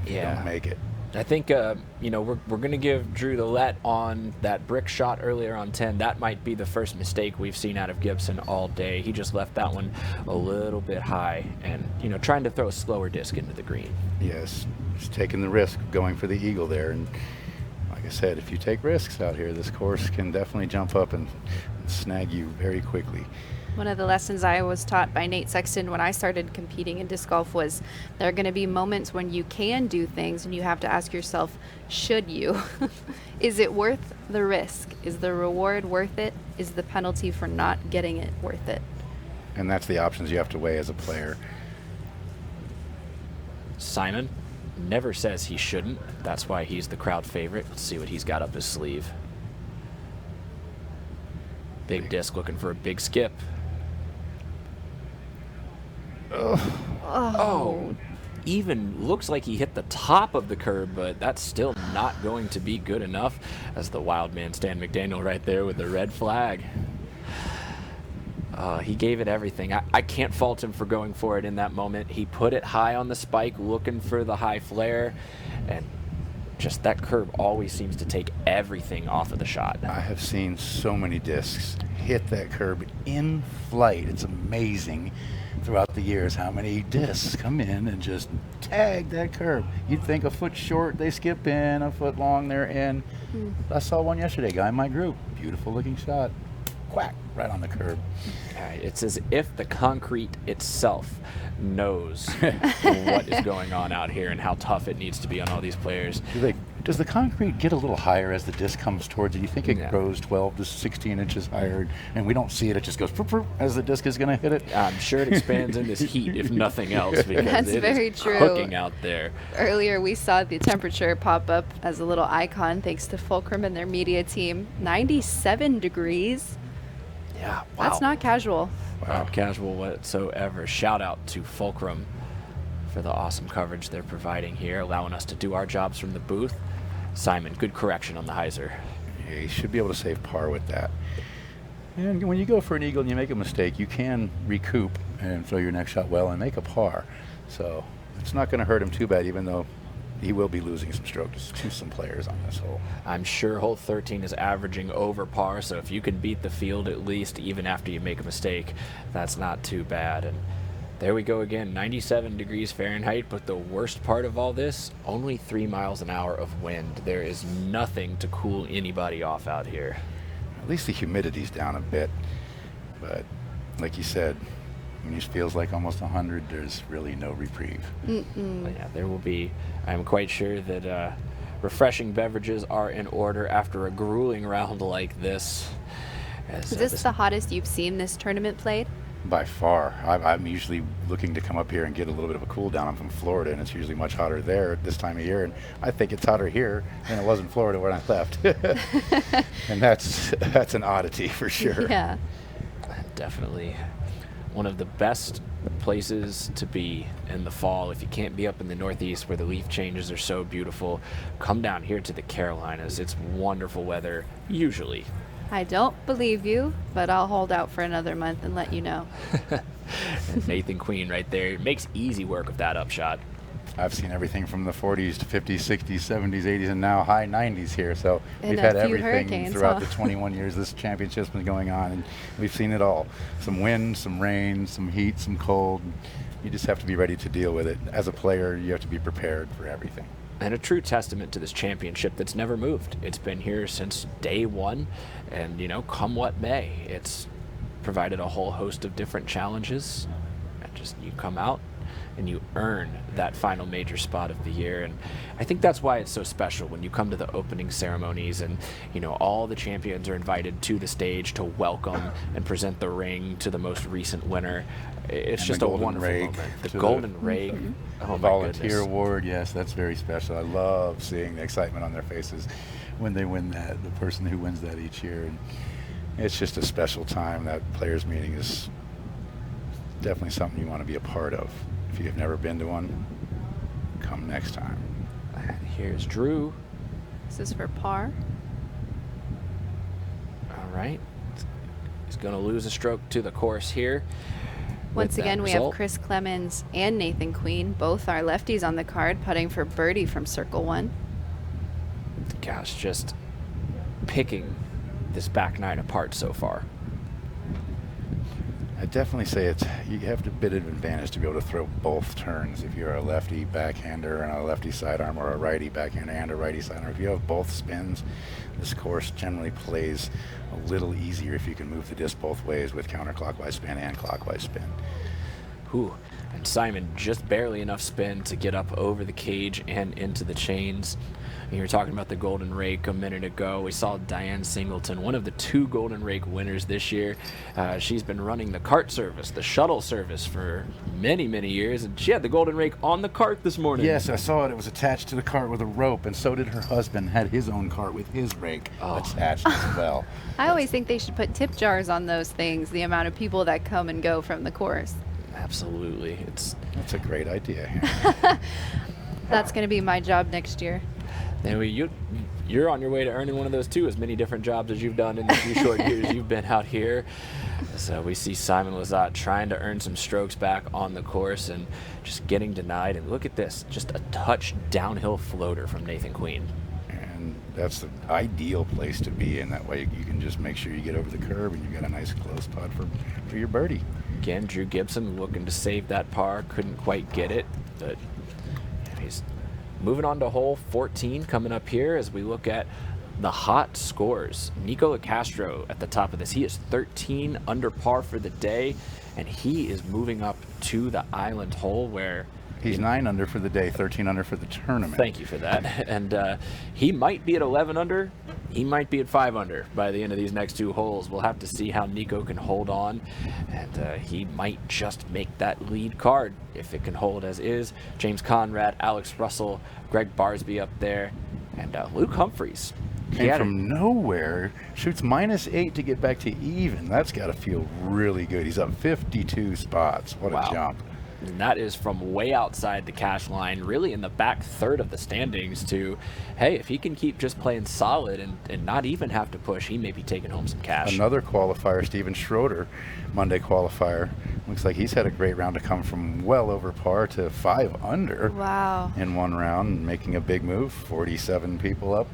if you don't make it. I think, you know, we're going to give Drew the let on that brick shot earlier on 10. That might be the first mistake we've seen out of Gibson all day. He just left that one a little bit high and, you know, trying to throw a slower disc into the green. Yes, just taking the risk of going for the eagle there. And like I said, if you take risks out here, this course can definitely jump up and snag you very quickly. One of the lessons I was taught by Nate Sexton when I started competing in disc golf was there are going to be moments when you can do things and you have to ask yourself, should you? Is it worth the risk? Is the reward worth it? Is the penalty for not getting it worth it? And that's the options you have to weigh as a player. Simon never says he shouldn't. That's why he's the crowd favorite. Let's see what he's got up his sleeve. Big disc looking for a big skip. Oh, even looks like he hit the top of the curb, but that's still not going to be good enough. As the wild man Stan McDaniel right there with the red flag. He gave it everything. I can't fault him for going for it in that moment. He put it high on the spike, looking for the high flare, and just that curb always seems to take everything off of the shot. I have seen so many discs hit that curb in flight. It's amazing throughout the years how many discs come in and just tag that curb. You'd think a foot short, they skip in, a foot long, they're in. I saw one yesterday, guy in my group. Beautiful looking shot. Quack, right on the curb. It's as if the concrete itself knows what is going on out here and how tough it needs to be on all these players. Does the concrete get a little higher as the disc comes towards it? You think it grows 12 to 16 inches higher, and we don't see it? It just goes as the disc is going to hit it? I'm sure it expands in this heat, if nothing else, because That's it very is true. cooking out there. Earlier, we saw the temperature pop up as a little icon thanks to Fulcrum and their media team. 97 degrees. Yeah, wow. That's not casual. Not casual whatsoever. Shout out to Fulcrum for the awesome coverage they're providing here, allowing us to do our jobs from the booth. Simon, good correction on the hyzer. Yeah, you should be able to save par with that. And when you go for an eagle and you make a mistake, you can recoup and throw your next shot well and make a par. So it's not going to hurt him too bad, even though he will be losing some strokes to some players on this hole. I'm sure hole 13 is averaging over par, so if you can beat the field at least even after you make a mistake, that's not too bad. And there we go again, 97 degrees Fahrenheit, but the worst part of all this, only 3 miles an hour of wind. There is nothing to cool anybody off out here. At least the humidity's down a bit, but like you said, when it feels like almost 100, there's really no reprieve. But yeah, there will be, I'm quite sure that refreshing beverages are in order after a grueling round like this. Is this the hottest you've seen this tournament played? By far. I'm usually looking to come up here and get a little bit of a cool down. I'm from Florida, and it's usually much hotter there at this time of year, and I think it's hotter here than it was in Florida when I left. And that's an oddity for sure. Yeah. Definitely one of the best places to be in the fall. If you can't be up in the Northeast where the leaf changes are so beautiful, come down here to the Carolinas. It's wonderful weather, usually. I don't believe you, but I'll hold out for another month and let you know. And Nathan Queen right there makes easy work of that upshot. I've seen everything from the 40s to 50s, 60s, 70s, 80s, and now high 90s here. So And we've a had few everything hurricanes, throughout huh? the 21 years this championship's been going on, and we've seen it all. Some wind, some rain, some heat, some cold. You just have to be ready to deal with it. As a player, you have to be prepared for everything. And a true testament to this championship that's never moved. It's been here since day one, and you know, come what may, it's provided a whole host of different challenges. And just you come out and you earn that final major spot of the year. And I think that's why it's so special when you come to the opening ceremonies and, you know, all the champions are invited to the stage to welcome and present the ring to the most recent winner. It's And just the a golden wonderful rage moment. The to golden rake. Oh my Volunteer goodness. award, yes, that's very special. I love seeing the excitement on their faces when they win that, the person who wins that each year. And it's just a special time. That players meeting is definitely something you want to be a part of. If you've never been to one, come next time. And here's Drew. This is for par. All right. He's going to lose a stroke to the course here. Once With that again, we have result, Chris Clemens and Nathan Queen, both our lefties on the card, putting for birdie from circle one. gosh, just picking this back nine apart so far. I'd definitely say you have a bit of advantage to be able to throw both turns. If you're a lefty backhander and a lefty sidearm, or a righty backhander and a righty sidearm, if you have both spins, this course generally plays a little easier if you can move the disc both ways with counterclockwise spin and clockwise spin. Whew. And Simon just barely enough spin to get up over the cage and into the chains. You were talking about the Golden Rake a minute ago. We saw Diane Singleton, one of the 2 Golden Rake winners this year. She's been running the cart service, the shuttle service, for many, many years, and she had the Golden Rake on the cart this morning. Yes, I saw it. It was attached to the cart with a rope, and so did her husband. Had his own cart with his rake attached as well. I always think they should put tip jars on those things, the amount of people that come and go from the course. Absolutely. That's a great idea. That's going to be my job next year. Anyway, you're on your way to earning one of those too, as many different jobs as you've done in the few short years you've been out here. So we see Simon Lizotte trying to earn some strokes back on the course and just getting denied. And look at this, just a touch downhill floater from Nathan Queen. And that's the ideal place to be in. That way you can just make sure you get over the curb and you've got a nice close putt for your birdie. Again, Drew Gibson looking to save that par, couldn't quite get it, but he's moving on to hole 14 coming up here as we look at the hot scores. Nico Castro at the top of this. He is 13 under par for the day, and he is moving up to the island hole where he's 9 under for the day, 13 under for the tournament. Thank you for that. And he might be at 11 under. He might be at 5 under by the end of these next 2 holes. We'll have to see how Nico can hold on, and he might just make that lead card if it can hold as is. James Conrad, Alex Russell, Greg Barsby up there, and Luke Humphreys. Came from nowhere, shoots -8 to get back to even. That's got to feel really good. He's up 52 spots. What a jump. And that is from way outside the cash line, really in the back third of the standings, to, hey, if he can keep just playing solid and not even have to push, he may be taking home some cash. Another qualifier, Steven Schroeder, Monday qualifier. Looks like he's had a great round to come from well over par to 5 under. Wow. In one round, making a big move, 47 people up.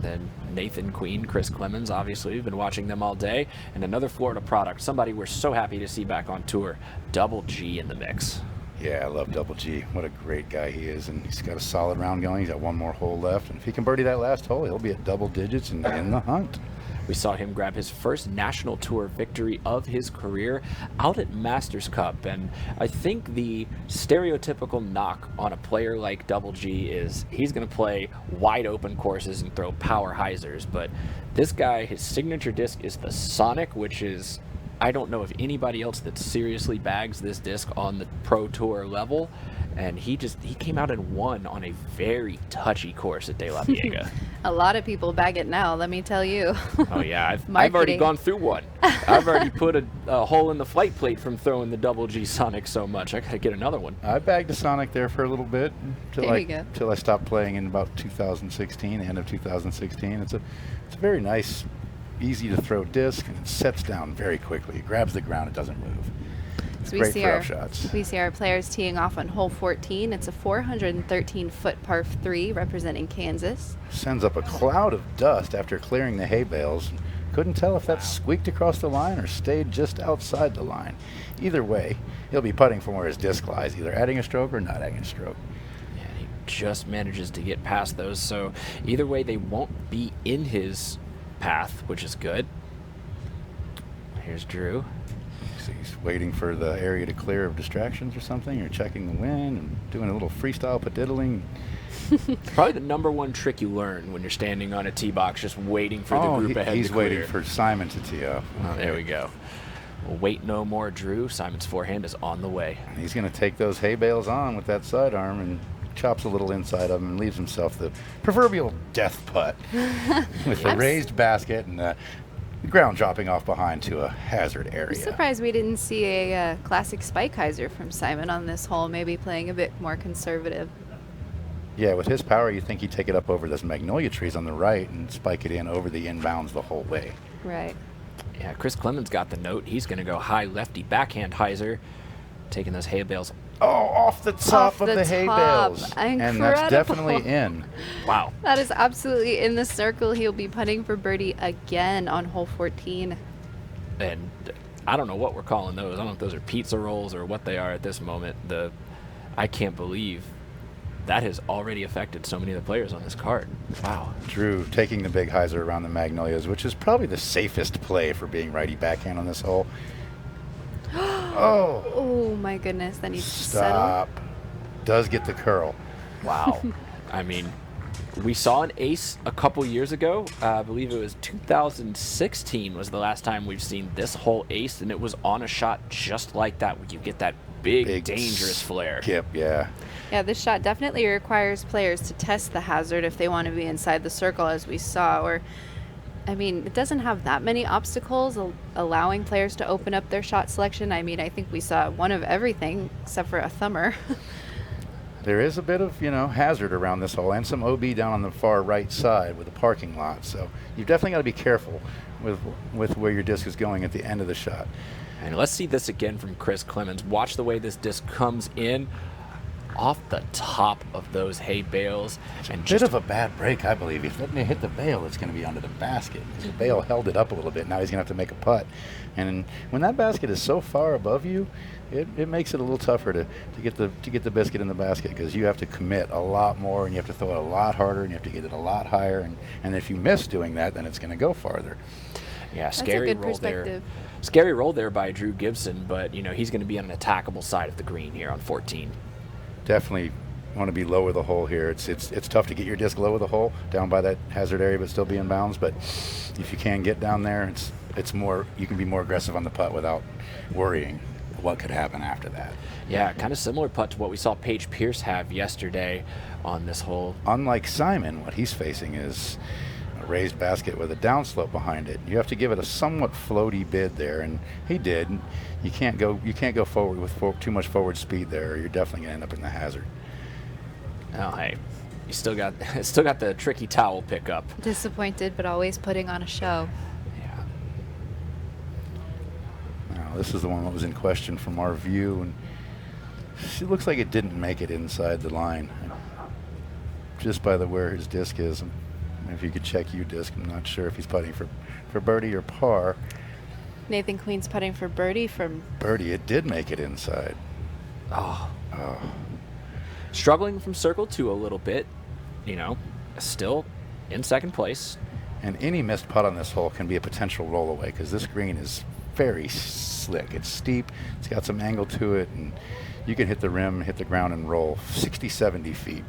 Then Nathan Queen, Chris Clemens, obviously, we've been watching them all day. And another Florida product, somebody we're so happy to see back on tour, Double G in the mix. Yeah, I love Double G. What a great guy he is. And he's got a solid round going. He's got 1 more hole left. And if he can birdie that last hole, he'll be at double digits and in the hunt. We saw him grab his first national tour victory of his career out at Masters Cup. And I think the stereotypical knock on a player like Double G is he's going to play wide open courses and throw power hyzers. But this guy, his signature disc is the Sonic, which is, I don't know of anybody else that seriously bags this disc on the Pro Tour level. And he came out and won on a very touchy course at De La Viega. A lot of people bag it now, let me tell you. Oh yeah, I've already gone through one. I've already put a hole in the flight plate from throwing the Double G Sonic so much. I gotta get another one. I bagged a Sonic there for a little bit till I stopped playing in about 2016, end of 2016. It's a very nice, easy to throw disc, and it sets down very quickly. It grabs the ground, it doesn't move. So Great for rough shots. We see our players teeing off on hole 14. It's a 413-foot par 3 representing Kansas. Sends up a cloud of dust after clearing the hay bales. Couldn't tell if that squeaked across the line or stayed just outside the line. Either way, he'll be putting from where his disc lies, either adding a stroke or not adding a stroke. Yeah, he just manages to get past those, so either way they won't be in his path, which is good. Here's Drew. So he's waiting for the area to clear of distractions or something, or checking the wind and doing a little freestyle padiddling. Probably the #1 trick you learn when you're standing on a tee box, just waiting for the group ahead he's to clear. waiting for Simon to tee up. Oh, there we go. We'll wait no more, Drew. Simon's forehand is on the way. And he's going to take those hay bales on with that sidearm and chops a little inside of them and leaves himself the proverbial death putt with the raised basket and the ground dropping off behind to a hazard area. I'm surprised we didn't see a classic spike hyzer from Simon on this hole, maybe playing a bit more conservative. Yeah, with his power, you'd think he'd take it up over those magnolia trees on the right and spike it in over the inbounds the whole way. Right. Yeah, Chris Clemens got the note. He's going to go high lefty backhand hyzer, taking those hay bales Oh, off the top of the hay bales. Incredible. And that's definitely in. Wow. That is absolutely in the circle. He'll be putting for birdie again on hole 14. And I don't know what we're calling those. I don't know if those are pizza rolls or what they are at this moment. I can't believe that has already affected so many of the players on this card. Wow. Drew taking the big hyzer around the Magnolias, which is probably the safest play for being righty backhand on this hole. Oh. Oh my goodness, that needs to settle. Stop. Does get the curl. Wow. I mean, we saw an ace a couple years ago. I believe it was 2016 was the last time we've seen this whole ace, and it was on a shot just like that, where you get that big dangerous flare. Skip, yeah. Yeah, this shot definitely requires players to test the hazard if they want to be inside the circle, as we saw. Or, I mean, it doesn't have that many obstacles allowing players to open up their shot selection. I mean, I think we saw one of everything except for a thumber. There is a bit of, hazard around this hole, and some OB down on the far right side with a parking lot. So you've definitely got to be careful with where your disc is going at the end of the shot. And let's see this again from Chris Clemens. Watch the way this disc comes in off the top of those hay bales. And Bit of a bad break, I believe. If it hit the bale, it's going to be under the basket. Because the bale held it up a little bit. Now he's going to have to make a putt. And when that basket is so far above you, it makes it a little tougher to get the biscuit in the basket, because you have to commit a lot more, and you have to throw it a lot harder, and you have to get it a lot higher. And if you miss doing that, then it's going to go farther. Yeah, That's scary a good roll perspective. there. Scary roll there by Drew Gibson, but he's going to be on an attackable side of the green here on 14. Definitely want to be lower the hole here. It's tough to get your disc lower the hole down by that hazard area, but still be in bounds. But if you can get down there, it's more, you can be more aggressive on the putt without worrying what could happen after that. Yeah, kind of similar putt to what we saw Paige Pierce have yesterday on this hole. Unlike Simon, what he's facing is a raised basket with a downslope behind it. You have to give it a somewhat floaty bid there, and he did. You can't go forward with too much forward speed there, or you're definitely gonna end up in the hazard. Oh, hey, you still got the tricky towel pickup. Disappointed, but always putting on a show. Yeah. Now, this is the one that was in question from our view, and it looks like it didn't make it inside the line, just by where his disc is. If you could check disc, I'm not sure if he's putting for birdie or par. Nathan Queen's putting for birdie from birdie. It did make it inside. Oh. Struggling from circle 2 a little bit, still in second place. And any missed putt on this hole can be a potential roll away, because this green is very slick. It's steep, it's got some angle to it, and you can hit the rim, hit the ground, and roll 60, 70 feet.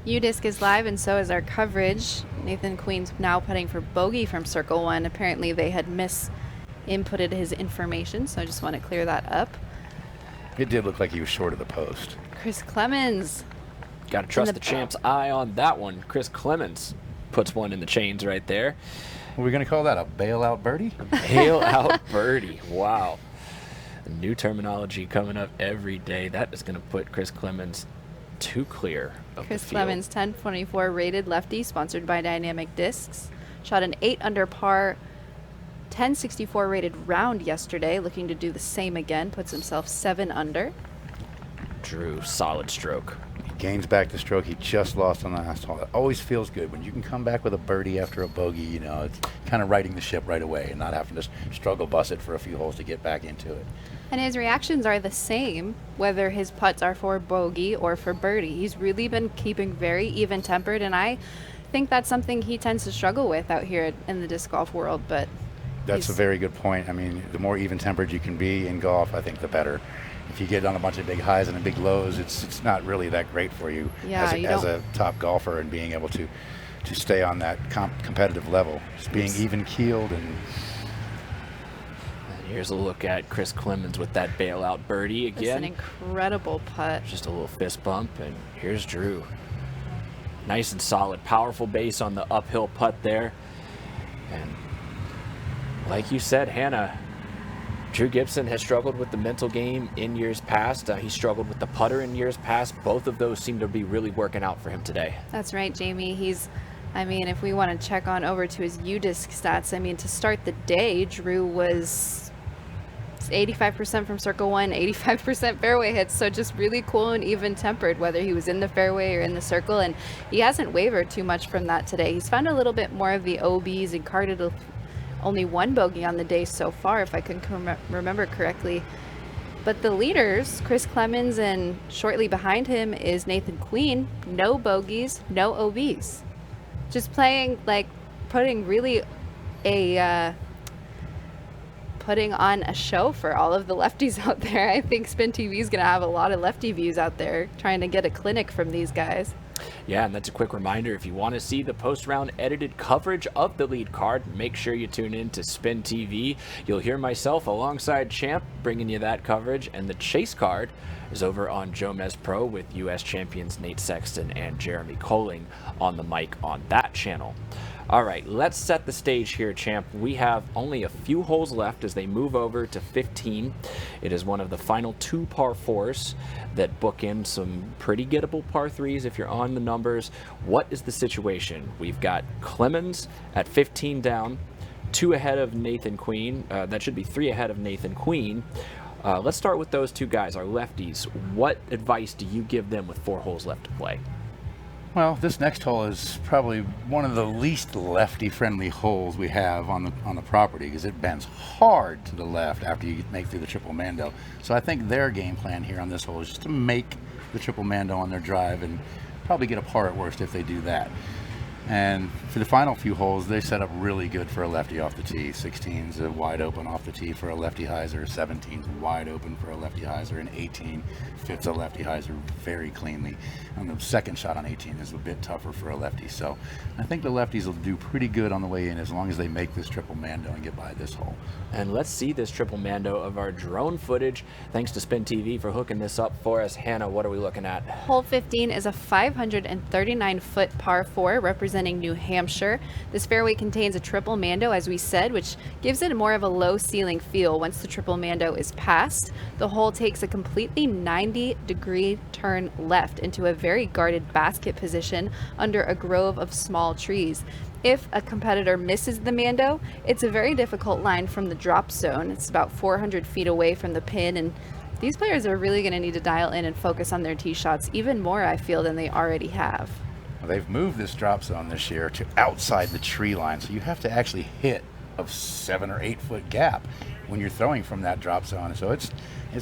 UDisc is live, and so is our coverage. Nathan Queen's now putting for bogey from circle 1. Apparently they had misinputted his information, so I just want to clear that up. It did look like he was short of the post. Chris Clemens. Got to trust the champ's eye on that one. Chris Clemens puts one in the chains right there. What are we going to call that, a bailout birdie? Bailout birdie. Wow. New terminology coming up every day. That is going to put Chris Clemens too clear of Chris the field. Clemens, 1024 rated lefty, sponsored by Dynamic Discs. Shot an 8 under par, 1064 rated round yesterday. Looking to do the same again. Puts himself 7 under. Drew, solid stroke. He gains back the stroke he just lost on the last hole. It always feels good when you can come back with a birdie after a bogey. It's kind of righting the ship right away and not having to struggle bust it for a few holes to get back into it. And his reactions are the same, whether his putts are for bogey or for birdie. He's really been keeping very even-tempered, and I think that's something he tends to struggle with out here in the disc golf world. But that's a very good point. I mean, the more even-tempered you can be in golf, I think the better. If you get on a bunch of big highs and big lows, it's not really that great for you, as a top golfer, and being able to stay on that competitive level. Just being even-keeled and here's a look at Chris Clemens with that bailout birdie again. It's an incredible putt. Just a little fist bump, and here's Drew. Nice and solid, powerful base on the uphill putt there. And like you said, Hannah, Drew Gibson has struggled with the mental game in years past. He struggled with the putter in years past. Both of those seem to be really working out for him today. That's right, Jamie. If we want to check on over to his UDisc stats, to start the day, Drew was It's 85% from circle one, 85% fairway hits. So just really cool and even tempered, whether he was in the fairway or in the circle. And he hasn't wavered too much from that today. He's found a little bit more of the OBs and carded only one bogey on the day so far, if I can remember correctly. But the leaders, Chris Clemens, and shortly behind him is Nathan Queen. No bogeys, no OBs. Just playing, like, putting on a show for all of the lefties out there. I think Spin TV is going to have a lot of lefty views out there trying to get a clinic from these guys. Yeah, and that's a quick reminder, if you want to see the post-round edited coverage of the lead card, make sure you tune in to Spin TV. You'll hear myself alongside Champ bringing you that coverage, and the chase card is over on Jomez Pro with U.S. champions Nate Sexton and Jeremy Colling on the mic on that channel. All right, let's set the stage here, Champ. We have only a few holes left as they move over to 15. It is one of the final 2 par 4s that book in some pretty gettable par 3s if you're on the numbers. What is the situation? We've got Clemens at 15 down, 2 ahead of Nathan Queen. That should be 3 ahead of Nathan Queen. Let's start with those 2 guys, our lefties. What advice do you give them with 4 holes left to play? Well, this next hole is probably one of the least lefty-friendly holes we have on the property, because it bends hard to the left after you make through the triple Mando. So I think their game plan here on this hole is just to make the triple Mando on their drive and probably get a par at worst if they do that. And for the final few holes, they set up really good for a lefty off the tee. 16's wide open off the tee for a lefty hyzer, 17's wide open for a lefty hyzer, and 18 fits a lefty hyzer very cleanly. And the second shot on 18 is a bit tougher for a lefty. So I think the lefties will do pretty good on the way in as long as they make this triple Mando and get by this hole. And let's see this triple Mando of our drone footage. Thanks to Spin TV for hooking this up for us. Hannah, what are we looking at? Hole 15 is a 539-foot par 4 representing New Hampshire. This fairway contains a triple Mando, as we said, which gives it more of a low ceiling feel. Once the triple Mando is passed, the hole takes a completely 90-degree turn left into a very guarded basket position under a grove of small trees. If a competitor misses the Mando, it's a very difficult line from the drop zone. It's about 400 feet away from the pin, and these players are really going to need to dial in and focus on their tee shots even more, I feel, than they already have. Well, they've moved this drop zone this year to outside the tree line, so you have to actually hit a 7 or 8 foot gap when you're throwing from that drop zone. So it's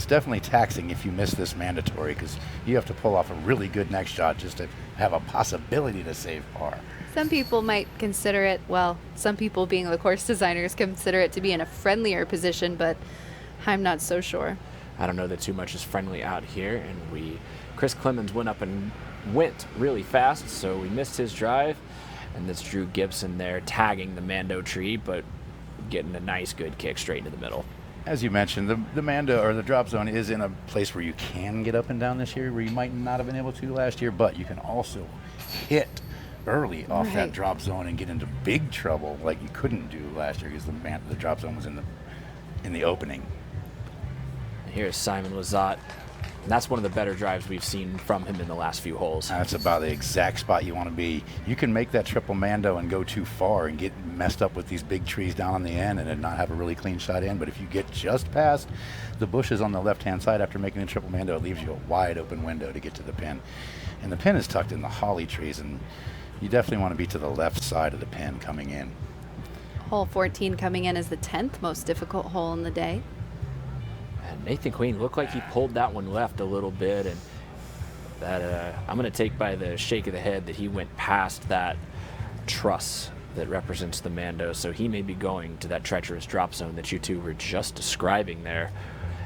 definitely taxing if you miss this mandatory, because you have to pull off a really good next shot just to have a possibility to save par. Some people might consider it, well, some people being the course designers consider it to be in a friendlier position, but I'm not so sure. I don't know that too much is friendly out here, and Chris Clemens went up and went really fast, so we missed his drive, and that's Drew Gibson there tagging the Mando tree, but getting a nice good kick straight into the middle. As you mentioned, the Mando, or the drop zone, is in a place where you can get up and down this year where you might not have been able to last year, but you can also hit early off that drop zone and get into big trouble like you couldn't do last year because the drop zone was in the opening. Here's Simon Lizotte. And that's one of the better drives we've seen from him in the last few holes. That's about the exact spot you want to be. You can make that triple Mando and go too far and get messed up with these big trees down on the end and then not have a really clean shot in. But if you get just past the bushes on the left-hand side after making the triple Mando, it leaves you a wide open window to get to the pin. And the pin is tucked in the holly trees, and you definitely want to be to the left side of the pin coming in. Hole 14 coming in as the 10th most difficult hole in the day. Nathan Queen looked like he pulled that one left a little bit, and that I'm going to take by the shake of the head that he went past that truss that represents the Mando, so he may be going to that treacherous drop zone that you two were just describing there.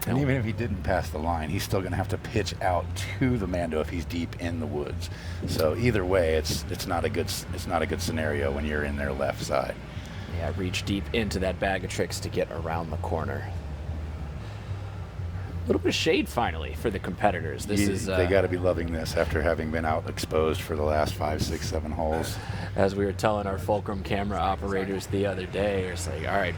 And even if he didn't pass the line, he's still going to have to pitch out to the Mando if he's deep in the woods. So either way, it's not a good scenario when you're in their left side. Yeah, reach deep into that bag of tricks to get around the corner. A little bit of shade finally for the competitors. They got to be loving this after having been out exposed for the last 5, 6, 7 holes. As we were telling our Fulcrum camera operators the other day, it's like, all right,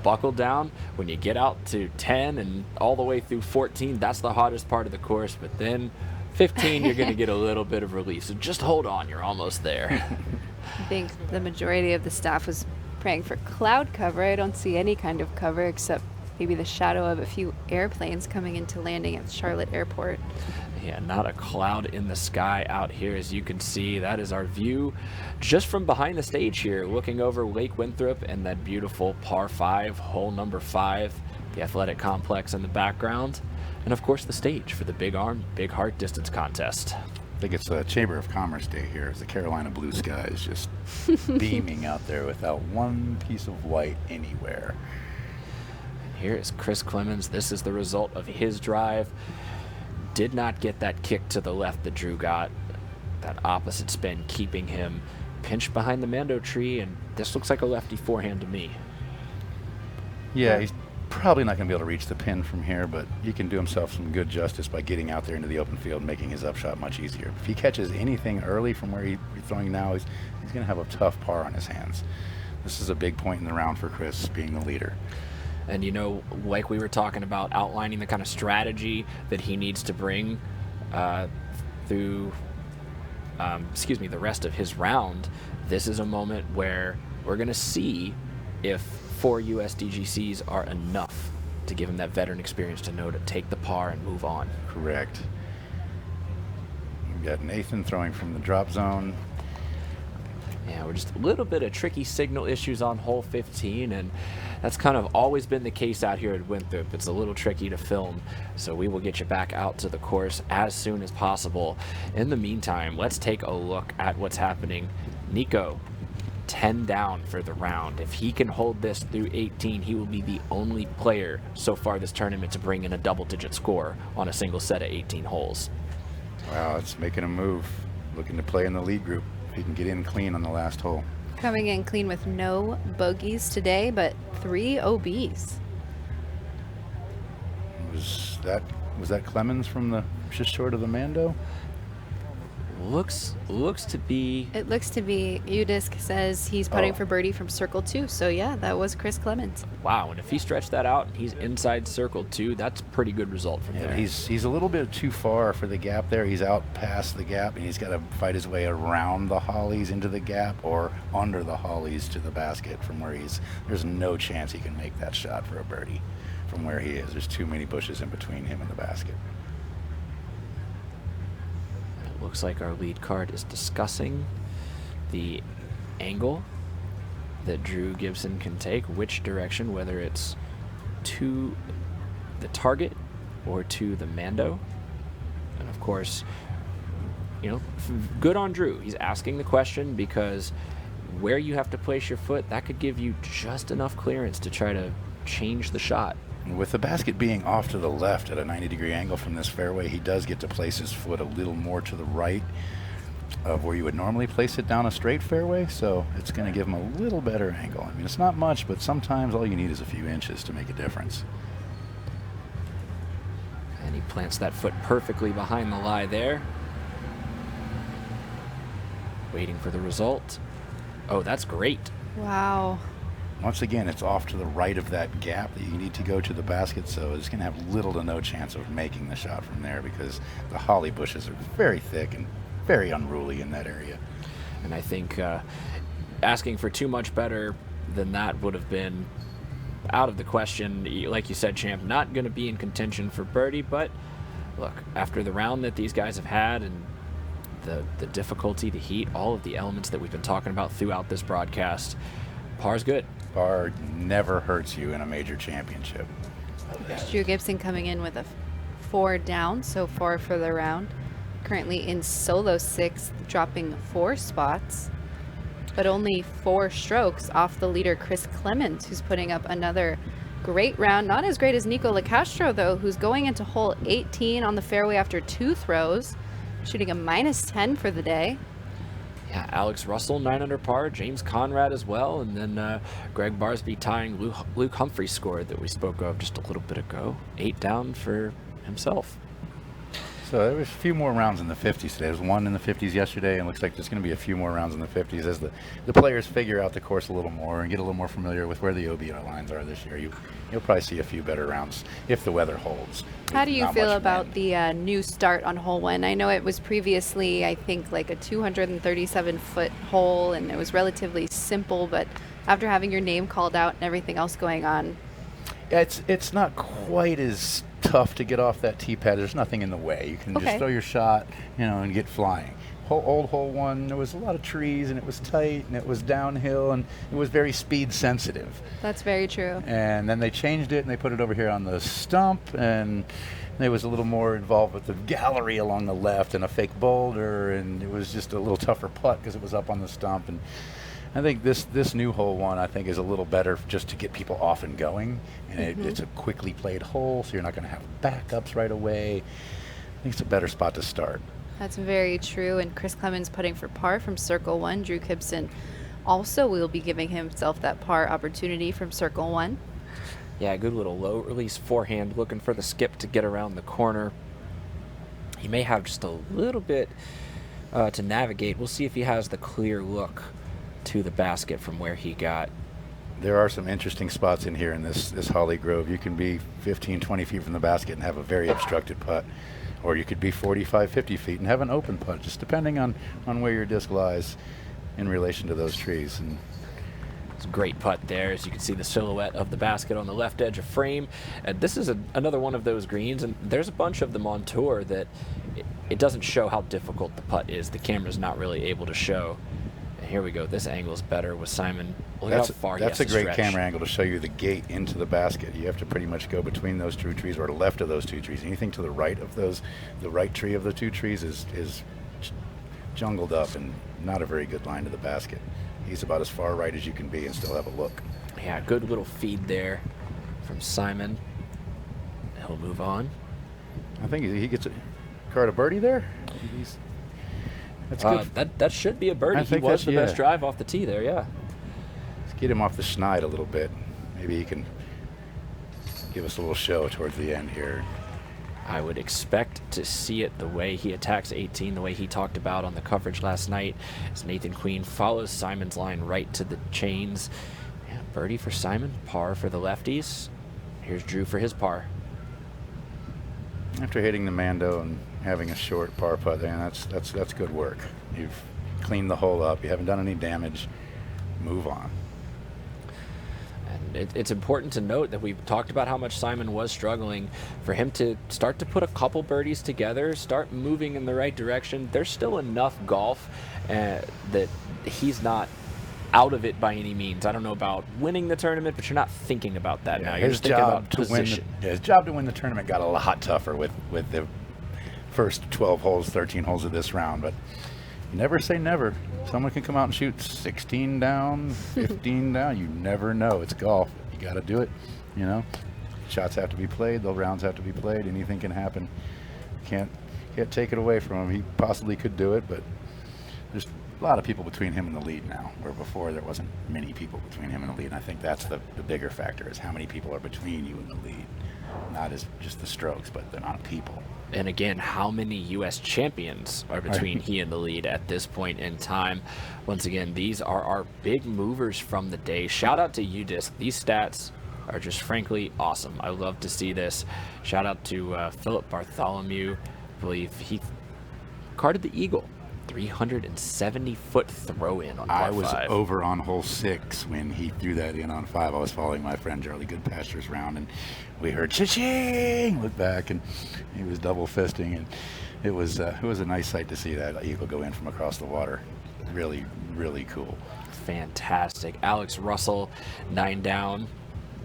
buckle down. When you get out to 10 and all the way through 14, that's the hottest part of the course. But then 15, you're going to get a little bit of relief. So just hold on. You're almost there. I think the majority of the staff was praying for cloud cover. I don't see any kind of cover except maybe the shadow of a few airplanes coming into landing at Charlotte Airport. Yeah, not a cloud in the sky out here, as you can see. That is our view just from behind the stage here, looking over Lake Winthrop and that beautiful par 5, hole number 5, the athletic complex in the background, and of course the stage for the Big Arm, Big Heart distance contest. I think it's a Chamber of Commerce Day here. The Carolina blue sky is just beaming out there without one piece of white anywhere. Here is Chris Clemens. This is the result of his drive. Did not get that kick to the left that Drew got. That opposite spin keeping him pinched behind the Mando tree, and this looks like a lefty forehand to me. Yeah, he's probably not going to be able to reach the pin from here, but he can do himself some good justice by getting out there into the open field, making his upshot much easier. If he catches anything early from where he's throwing now, he's going to have a tough par on his hands. This is a big point in the round for Chris, being the leader. And you know, like we were talking about, outlining the kind of strategy that he needs to bring through, the rest of his round, this is a moment where we're going to see if 4 USDGCs are enough to give him that veteran experience to know to take the par and move on. Correct. We've got Nathan throwing from the drop zone. Yeah, we're just a little bit of tricky signal issues on hole 15, and that's kind of always been the case out here at Winthrop. It's a little tricky to film, so we will get you back out to the course as soon as possible. In the meantime, let's take a look at what's happening. Nico, 10 down for the round. If he can hold this through 18, he will be the only player so far this tournament to bring in a double-digit score on a single set of 18 holes. Wow, it's making a move. Looking to play in the lead group. If he can get in clean on the last hole. Coming in clean with no bogeys today, but 3 OBs. Was that Clemens from the just short of the Mando? Looks to be. It looks to be. UDisc says he's putting Oh. for birdie from circle 2. So yeah, that was Chris Clemens. Wow, and if he stretched that out and he's inside circle 2, that's a pretty good result from Yeah, there. he's a little bit too far for the gap there. He's out past the gap, and he's got to fight his way around the hollies into the gap or under the hollies to the basket from where there's no chance he can make that shot for a birdie from where he is. There's too many bushes in between him and the basket. It looks like our lead card is discussing the angle that Drew Gibson can take, which direction, whether it's to the target or to the Mando. And of course, you know, good on Drew. He's asking the question because where you have to place your foot, that could give you just enough clearance to try to change the shot. With the basket being off to the left at a 90-degree angle from this fairway, he does get to place his foot a little more to the right of where you would normally place it down a straight fairway, so it's going to give him a little better angle. I mean, it's not much, but sometimes all you need is a few inches to make a difference. And he plants that foot perfectly behind the lie there. Waiting for the result. Oh, that's great. Wow. Once again, it's off to the right of that gap that you need to go to the basket, so it's going to have little to no chance of making the shot from there because the holly bushes are very thick and very unruly in that area. And I think asking for too much better than that would have been out of the question. Like you said, Champ, not going to be in contention for birdie, but look, after the round that these guys have had and the difficulty, the heat, all of the elements that we've been talking about throughout this broadcast, par's good. Par never hurts you in a major championship. Drew Gibson coming in with a 4 down so far for the round. Currently in solo 6th, dropping 4 spots, but only 4 strokes off the leader Chris Clemens, who's putting up another great round. Not as great as Nico LaCastro, though, who's going into hole 18 on the fairway after 2 throws, shooting a -10 for the day. Yeah, Alex Russell, 9 under par, James Conrad as well, and then Greg Barsby tying Luke Humphrey's score that we spoke of just a little bit ago. 8 down for himself. So there was a few more rounds in the 50s today. There was 1 in the 50s yesterday, and looks like there's going to be a few more rounds in the 50s as the players figure out the course a little more and get a little more familiar with where the OBR lines are this year. You'll probably see a few better rounds if the weather holds. How do you Not feel much about wind. the new start on hole 1? I know it was previously, I think, like a 237-foot hole, and it was relatively simple, but after having your name called out and everything else going on. It's not quite as tough to get off that tee pad. There's nothing in the way. You can Okay. just throw your shot, and get flying. Old hole one, there was a lot of trees, and it was tight, and it was downhill, and it was very speed sensitive. That's very true. And then they changed it, and they put it over here on the stump, and it was a little more involved with the gallery along the left and a fake boulder, and it was just a little tougher putt because it was up on the stump. And I think this new hole one, I think, is a little better just to get people off and going. And it's a quickly played hole, so you're not going to have backups right away. I think it's a better spot to start. That's very true. And Chris Clemens putting for par from Circle 1. Drew Gibson also will be giving himself that par opportunity from Circle 1. Yeah, good little low release forehand, looking for the skip to get around the corner. He may have just a little bit to navigate. We'll see if he has the clear look to the basket from where he got. There are some interesting spots in here in this Holly Grove. You can be 15, 20 feet from the basket and have a very obstructed putt. Or you could be 45, 50 feet and have an open putt, just depending on where your disc lies in relation to those trees. And it's a great putt there, as you can see the silhouette of the basket on the left edge of frame. And this is another one of those greens, and there's a bunch of them on tour that it doesn't show how difficult the putt is. The camera's not really able to show. And here we go. This angle's better with Simon. Look how far he has to that's a great stretch. camera angle to show you the gate into the basket. You have to pretty much go between those two trees or to the left of those two trees. Anything to the right of those, the right tree of the two trees is jungled up and not a very good line to the basket. He's about as far right as you can be and still have a look. Yeah, good little feed there from Simon. He'll move on. I think he gets a card a birdie there. That's good. That should be a birdie. I He think was the that's- best drive off the tee there, yeah. Let's get him off the schneid a little bit. Maybe he can give us a little show towards the end here. I would expect to see it the way he attacks 18, the way he talked about on the coverage last night, as Nathan Queen follows Simon's line right to the chains. Yeah, birdie for Simon, par for the lefties. Here's Drew for his par. After hitting the Mando and having a short par putt, that's good work. You've cleaned the hole up. You haven't done any damage. Move on. And it's important to note that we've talked about how much Simon was struggling. For him to start to put a couple birdies together, start moving in the right direction, there's still enough golf that he's not out of it by any means. I don't know about winning the tournament, but you're not thinking about that now. You're just thinking about position. His job to win the tournament got a lot tougher with the first 12 holes, 13 holes of this round, but you never say never. Someone can come out and shoot 16 down, 15 down. You never know. It's golf. You got to do it. Shots have to be played. The rounds have to be played. Anything can happen. Can't take it away from him. He possibly could do it, but there's a lot of people between him and the lead now, where before there wasn't many people between him and the lead. And I think that's the bigger factor, is how many people are between you and the lead. Not as just the strokes, but the amount of people. And again, how many U.S. champions are between he and the lead at this point in time? Once again, these are our big movers from the day. Shout out to UDisc. These stats are just frankly awesome. I love to see this. Shout out to Philip Bartholomew. I believe he carded the eagle. 370-foot throw in on par I was 5. over on hole 6 when he threw that in on 5. I was following my friend Charlie Goodpasture's round, and we heard cha-ching, look back, and he was double fisting, and it was a nice sight to see that eagle go in from across the water. Really, really cool. Fantastic. Alex Russell, 9 down.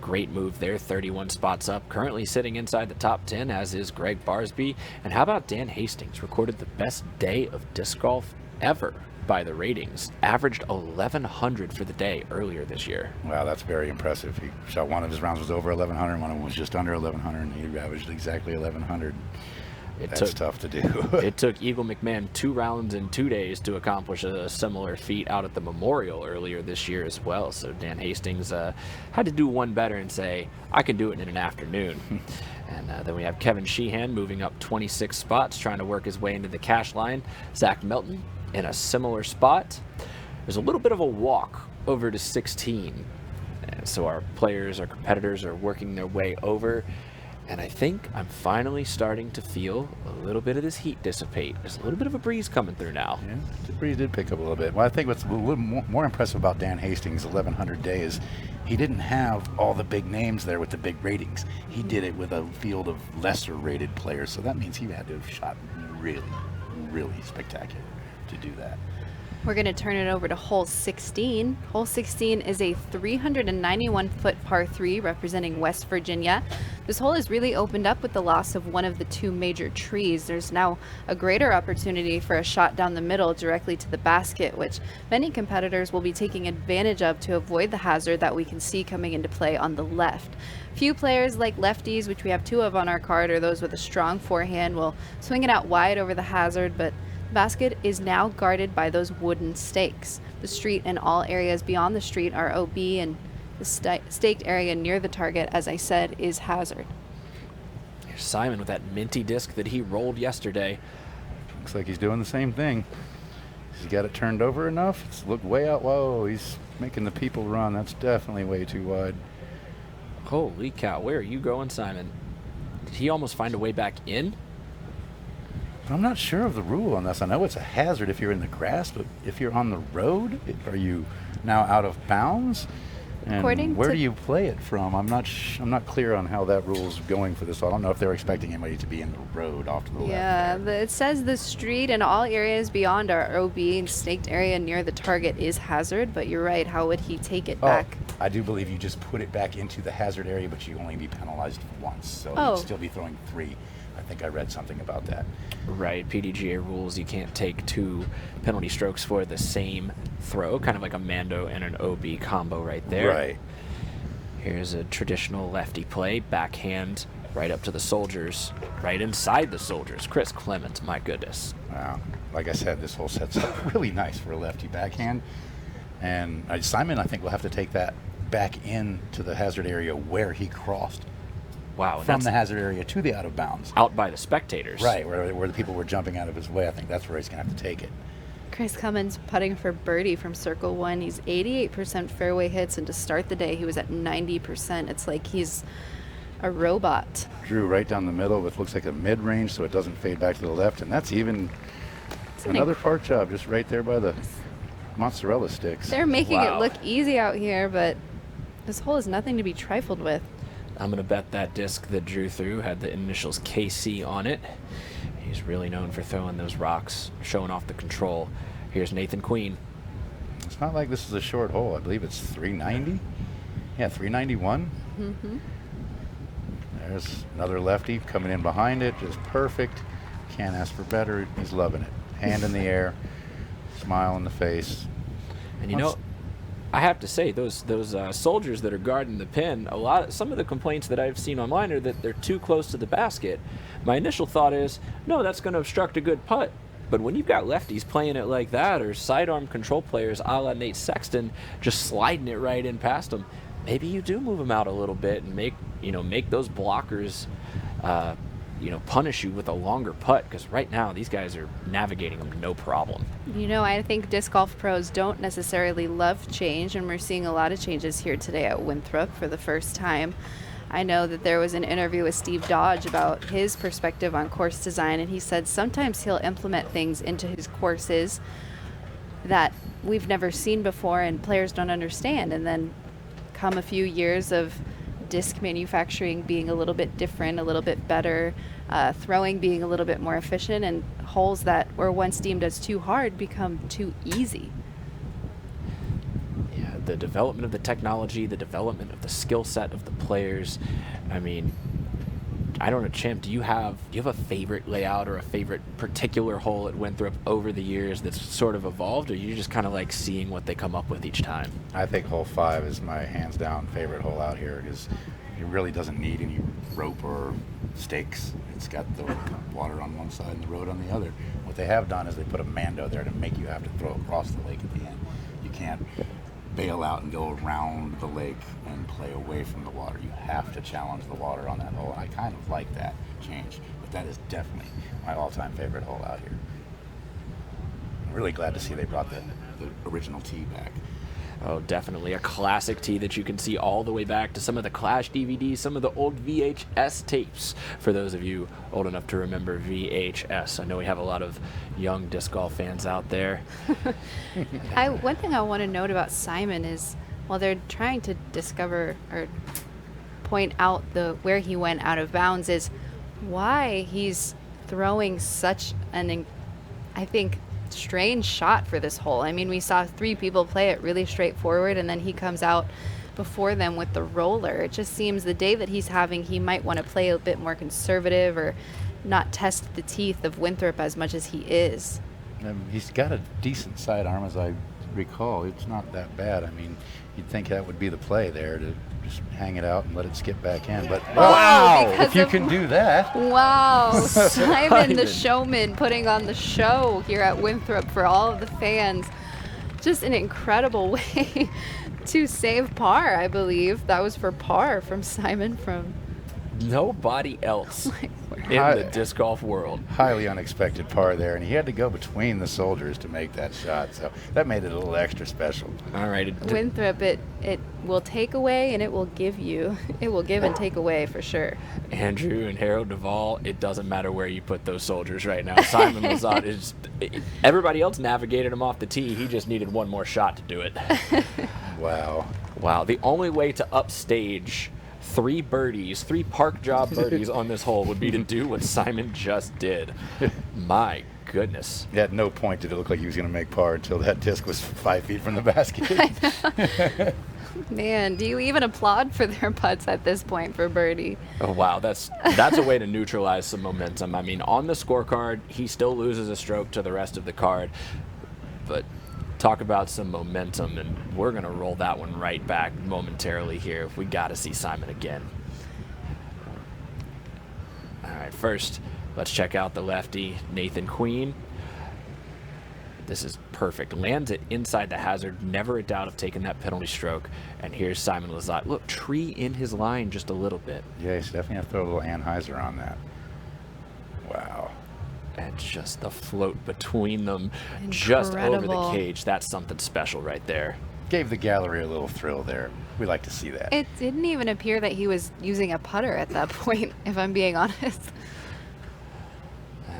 Great move there, 31 spots up. Currently sitting inside the top 10, as is Greg Barsby. And how about Dan Hastings? Recorded the best day of disc golf ever by the ratings. Averaged 1,100 for the day earlier this year. Wow, that's very impressive. He shot one of his rounds was over 1,100, one of them was just under 1,100, and he averaged exactly 1,100. That's tough to do. It took Eagle McMahon 2 rounds in 2 days to accomplish a similar feat out at the Memorial earlier this year as well. So Dan Hastings had to do one better and say, I can do it in an afternoon. And then we have Kevin Sheehan moving up 26 spots, trying to work his way into the cash line. Zach Melton in a similar spot. There's a little bit of a walk over to 16. So our players, our competitors are working their way over. And I think I'm finally starting to feel a little bit of this heat dissipate. There's a little bit of a breeze coming through now. Yeah, the breeze did pick up a little bit. Well, I think what's a little more impressive about Dan Hastings' 1100 day is he didn't have all the big names there with the big ratings. He did it with a field of lesser rated players, so that means he had to have shot really, really spectacular to do that. We're going to turn it over to hole 16. Hole 16 is a 391-foot par 3 representing West Virginia. This hole is really opened up with the loss of one of the two major trees. There's now a greater opportunity for a shot down the middle directly to the basket, which many competitors will be taking advantage of to avoid the hazard that we can see coming into play on the left. Few players like lefties, which we have two of on our card, or those with a strong forehand, will swing it out wide over the hazard, but basket is now guarded by those wooden stakes. The street and all areas beyond the street are OB, and the staked area near the target, as I said, is hazard. Here's Simon with that minty disc that he rolled yesterday. Looks like he's doing the same thing. He's got it turned over enough. It's looked way out. Whoa, he's making the people run. That's definitely way too wide. Holy cow, where are you going, Simon? Did he almost find a way back in? I'm not sure of the rule on this. I know it's a hazard if you're in the grass, but if you're on the road, are you now out of bounds? And where do you play it from? I'm not clear on how that rule is going for this. I don't know if they're expecting anybody to be in the road off to the left. Yeah, it says the street and all areas beyond our OB and staked area near the target is hazard, but you're right. How would he take it back? I do believe you just put it back into the hazard area, but you only be penalized once. So you'd still be throwing 3. I think I read something about that. Right, PDGA rules, you can't take 2 penalty strokes for the same throw, kind of like a Mando and an OB combo right there. Right. Here's a traditional lefty play, backhand right up to the soldiers, right inside the soldiers. Chris Clemens, my goodness. Wow. Like I said, this whole set's up really nice for a lefty backhand. And Simon, I think, will have to take that back into the hazard area where he crossed. Wow. From the hazard area to the out of bounds. Out by the spectators. Right, where the people were jumping out of his way. I think that's where he's going to have to take it. Chris Cummins putting for birdie from circle 1. He's 88% fairway hits, and to start the day, he was at 90%. It's like he's a robot. Drew right down the middle with looks like a mid-range, so it doesn't fade back to the left, and that's even another park job just right there by the mozzarella sticks. They're making it look easy out here, but this hole is nothing to be trifled with. I'm going to bet that disc that Drew threw had the initials KC on it. He's really known for throwing those rocks, showing off the control. Here's Nathan Queen. It's not like this is a short hole. I believe it's 390. Yeah, 391. Mm-hmm. There's another lefty coming in behind it, just perfect. Can't ask for better. He's loving it. Hand in the air, smile on the face. And you know, I have to say, those soldiers that are guarding the pin, some of the complaints that I've seen online are that they're too close to the basket. My initial thought is, no, that's going to obstruct a good putt. But when you've got lefties playing it like that, or sidearm control players a la Nate Sexton just sliding it right in past them, maybe you do move them out a little bit and make those blockers punish you with a longer putt, because right now these guys are navigating them no problem. I think disc golf pros don't necessarily love change, and we're seeing a lot of changes here today at Winthrop for the first time. I know that there was an interview with Steve Dodge about his perspective on course design, and he said sometimes he'll implement things into his courses that we've never seen before and players don't understand, and then come a few years of disc manufacturing being a little bit different, a little bit better, throwing being a little bit more efficient, and holes that were once deemed as too hard become too easy. Yeah, the development of the technology, the development of the skill set of the players. I mean, I don't know, Champ, do you have a favorite layout or a favorite particular hole at Winthrop over the years that's sort of evolved, or you just kind of like seeing what they come up with each time? I think hole 5 is my hands down favorite hole out here, because it really doesn't need any rope or stakes. It's got the water on one side and the road on the other. What they have done is they put a Mando there to make you have to throw across the lake at the end. You can't bail out and go around the lake and play away from the water. You have to challenge the water on that hole, and I kind of like that change. But that is definitely my all-time favorite hole out here. I'm really glad to see they brought the original tee back. Oh, definitely a classic tee that you can see all the way back to some of the Clash DVDs, some of the old VHS tapes, for those of you old enough to remember VHS. I know we have a lot of young disc golf fans out there. One thing I want to note about Simon is, while they're trying to discover or point out where he went out of bounds, is why he's throwing such I think, strange shot for this hole. I mean, we saw 3 people play it really straightforward, and then he comes out before them with the roller. It just seems the day that he's having, he might want to play a bit more conservative or not test the teeth of Winthrop as much as he is. He's got a decent sidearm, as I recall. It's not that bad. I mean, you'd think that would be the play there, to just hang it out and let it skip back in. But wow, if you can do that. Wow, Simon the showman putting on the show here at Winthrop for all of the fans. Just an incredible way to save par, I believe. That was for par from Simon from Nobody else in the disc golf world. Highly unexpected par there, and he had to go between the soldiers to make that shot, so that made it a little extra special. All right. Winthrop, it will take away and it will give you. It will give and take away for sure. Andrew and Harold Duvall, it doesn't matter where you put those soldiers right now. Simon Lizotte is. Everybody else navigated him off the tee. He just needed one more shot to do it. Wow. Wow. The only way to upstage 3 birdies, 3 park job birdies on this hole would be to do what Simon just did. My goodness. At no point did it look like he was going to make par until that disc was 5 feet from the basket. Man, do you even applaud for their putts at this point for birdie? Oh, wow. That's a way to neutralize some momentum. I mean, on the scorecard, he still loses a stroke to the rest of the card. But talk about some momentum, and we're going to roll that one right back momentarily here. We got to see Simon again. All right, first, let's check out the lefty, Nathan Queen. This is perfect. Lands it inside the hazard. Never a doubt of taking that penalty stroke. And here's Simon Lizotte. Look, tree in his line just a little bit. Yeah, he's definitely have to throw a little Anheuser on that. Wow. And just the float between them, just over the cage. That's something special right there. Gave the gallery a little thrill there. We like to see that. It didn't even appear that he was using a putter at that point, if I'm being honest.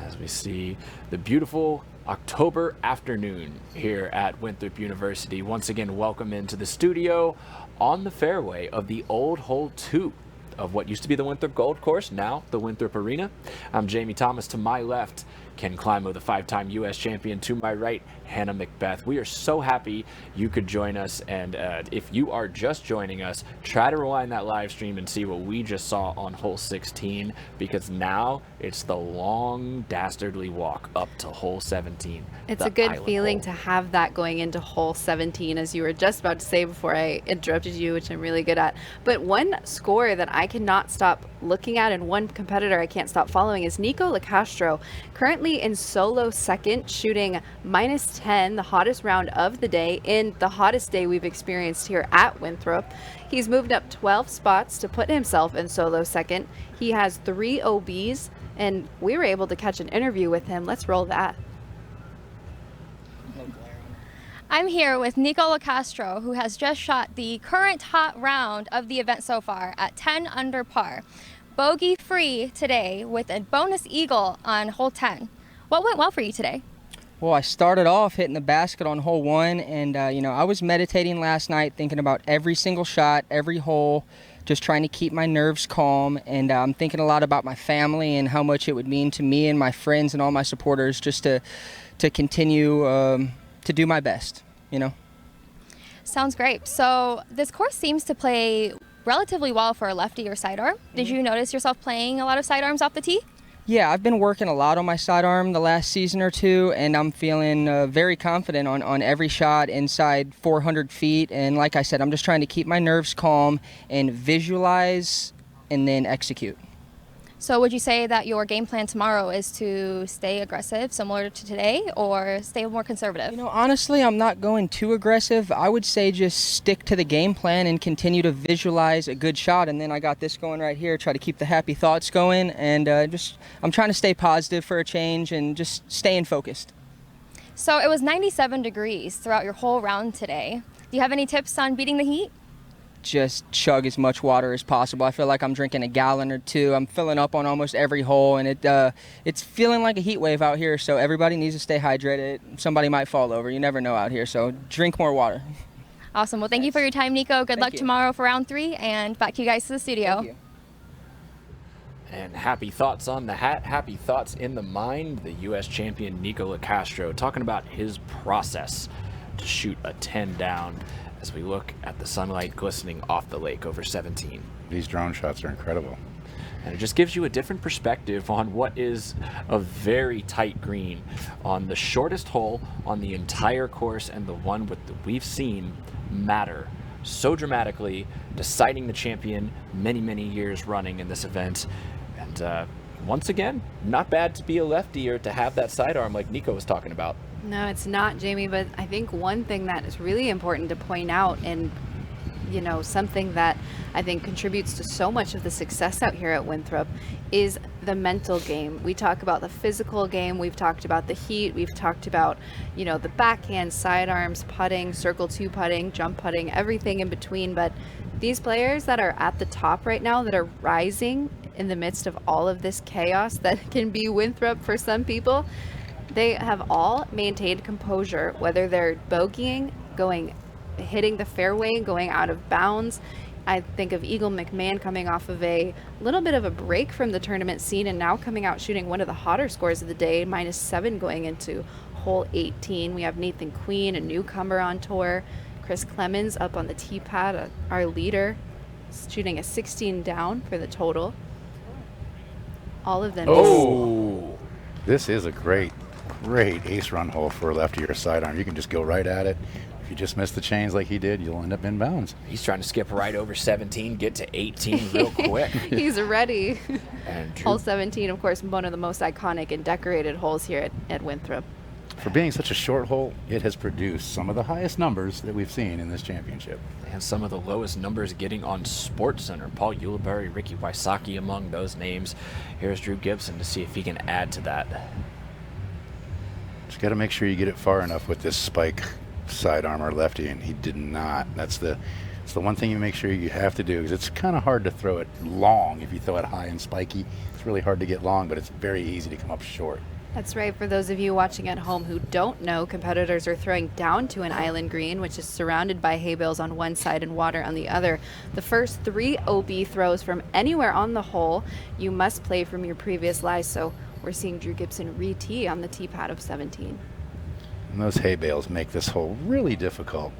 As we see the beautiful October afternoon here at Winthrop University. Once again, welcome into the studio on the fairway of the old hole 2 of what used to be the Winthrop Gold Course, now the Winthrop Arena. I'm Jamie Thomas. To my left, Ken Climo, the 5-time U.S. champion. To my right, Hannah Macbeth. We are so happy you could join us, and if you are just joining us, try to rewind that live stream and see what we just saw on hole 16, because now it's the long, dastardly walk up to hole 17. It's a good feeling to have that going into hole 17, as you were just about to say before I interrupted you, which I'm really good at. But one score that I cannot stop looking at, and one competitor I can't stop following, is Nico LaCastro, currently in solo second, shooting -10, the hottest round of the day, in the hottest day we've experienced here at Winthrop. He's moved up 12 spots to put himself in solo second. He has 3 OBs, and we were able to catch an interview with him. Let's roll that. I'm here with Nico LaCastro, who has just shot the current hot round of the event so far at 10 under par. Bogey free today with a bonus eagle on hole 10. What went well for you today? Well, I started off hitting the basket on hole 1, and I was meditating last night, thinking about every single shot, every hole, just trying to keep my nerves calm, and I'm thinking a lot about my family and how much it would mean to me and my friends and all my supporters just to continue to do my best, Sounds great. So this course seems to play relatively well for a lefty or sidearm. Did you notice yourself playing a lot of sidearms off the tee? Yeah, I've been working a lot on my sidearm the last season or two, and I'm feeling very confident on every shot inside 400 feet. And like I said, I'm just trying to keep my nerves calm and visualize and then execute. So would you say that your game plan tomorrow is to stay aggressive, similar to today, or stay more conservative? Honestly, I'm not going too aggressive. I would say just stick to the game plan and continue to visualize a good shot. And then I got this going right here, try to keep the happy thoughts going. And I'm trying to stay positive for a change and just staying focused. So it was 97 degrees throughout your whole round today. Do you have any tips on beating the heat? Just chug as much water as possible. I feel like I'm drinking a gallon or two. I'm filling up on almost every hole, and it's feeling like a heat wave out here, so everybody needs to stay hydrated. Somebody might fall over. You never know out here, so drink more water. Awesome. Well, thank you for your time, Nico. Good luck tomorrow for round 3, and back to you guys to the studio. Thank you. And happy thoughts on the hat, happy thoughts in the mind. The U.S. champion Nico LaCastro talking about his process to shoot a 10 down as we look at the sunlight glistening off the lake over 17. These drone shots are incredible. And it just gives you a different perspective on what is a very tight green on the shortest hole on the entire course, and the one with we've seen matter so dramatically, deciding the champion many years running in this event. And once again, not bad to be a lefty or to have that sidearm like Nico was talking about. No, it's not, Jamie, but I think one thing that is really important to point out, and something that I think contributes to so much of the success out here at Winthrop, is the mental game. We talk about the physical game, we've talked about the heat, we've talked about, the backhand, sidearms, putting, circle 2 putting, jump putting, everything in between. But these players that are at the top right now, that are rising in the midst of all of this chaos that can be Winthrop for some people, they have all maintained composure, whether they're bogeying, hitting the fairway, going out of bounds. I think of Eagle McMahon coming off of a little bit of a break from the tournament scene and now coming out shooting one of the hotter scores of the day, -7 going into hole 18. We have Nathan Queen, a newcomer on tour. Chris Clemens up on the tee pad, our leader, shooting a 16 down for the total. All of them. Oh, this is a great ace run hole for a lefty or a sidearm. You can just go right at it. If you just miss the chains like he did, you'll end up in bounds. He's trying to skip right over 17, get to 18 real quick. He's ready. And Hole 17, of course, one of the most iconic and decorated holes here at Winthrop. For being such a short hole, it has produced some of the highest numbers that we've seen in this championship. And some of the lowest numbers getting on SportsCenter. Paul Ulibarri, Ricky Wysocki among those names. Here's Drew Gibson to see if he can add to that. Just got to make sure you get it far enough with this spike sidearm or lefty, and he did not. It's the one thing you make sure you have to do, because it's kind of hard to throw it long. If you throw it high and spiky, it's really hard to get long, but it's very easy to come up short. That's right. For those of you watching at home who don't know, competitors are throwing down to an island green, which is surrounded by hay bales on one side and water on the other. The first 3 OB throws from anywhere on the hole, you must play from your previous lies. So we're seeing Drew Gibson re-tee on the tee pad of 17. And those hay bales make this hole really difficult.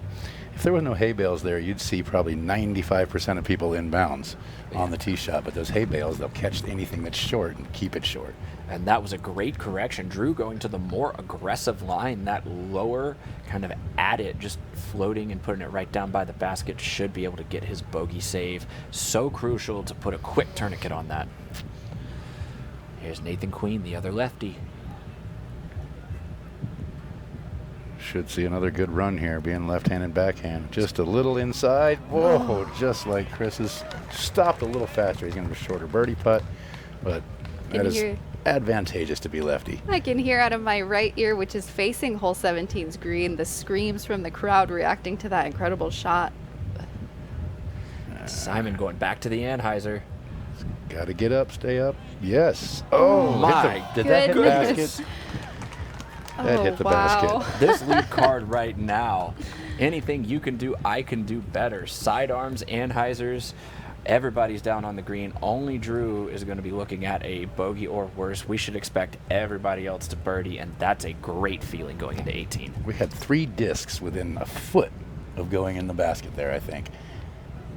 If there were no hay bales there, you'd see probably 95% of people in bounds on the tee shot. But those hay bales, they'll catch anything that's short and keep it short. And that was a great correction. Drew going to the more aggressive line, that lower kind of at it, just floating and putting it right down by the basket, should be able to get his bogey save. So crucial to put a quick tourniquet on that. Here's Nathan Queen, the other lefty. Should see another good run here, being left-handed backhand. Just a little inside. Whoa, just like Chris's. Stopped a little faster. He's going to have a shorter birdie putt, but that is advantageous to be lefty. I can hear out of my right ear, which is facing hole 17's green, the screams from the crowd reacting to that incredible shot. Simon going back to the Anheuser. Got to get up, stay up. Yes. Oh, my did that hit the goodness. basket? That hit the basket. This lead card right now, anything you can do, I can do better. Sidearms, Anheisers, everybody's down on the green. Only Drew is going to be looking at a bogey or worse. We should expect everybody else to birdie, and that's a great feeling going into 18. We had 3 discs within a foot of going in the basket there, I think.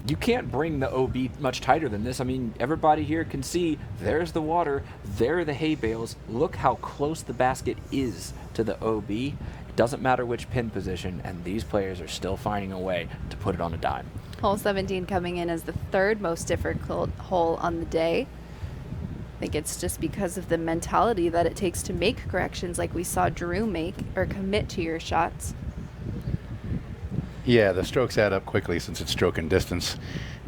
You can't bring the OB much tighter than this. I mean, everybody here can see there's the water, there are the hay bales. Look how close the basket is to the OB. It doesn't matter which pin position, and these players are still finding a way to put it on a dime. Hole 17 coming in as the 3rd most difficult hole on the day. I think it's just because of the mentality that it takes to make corrections like we saw Drew make, or commit to your shots. Yeah, the strokes add up quickly since it's stroke and distance.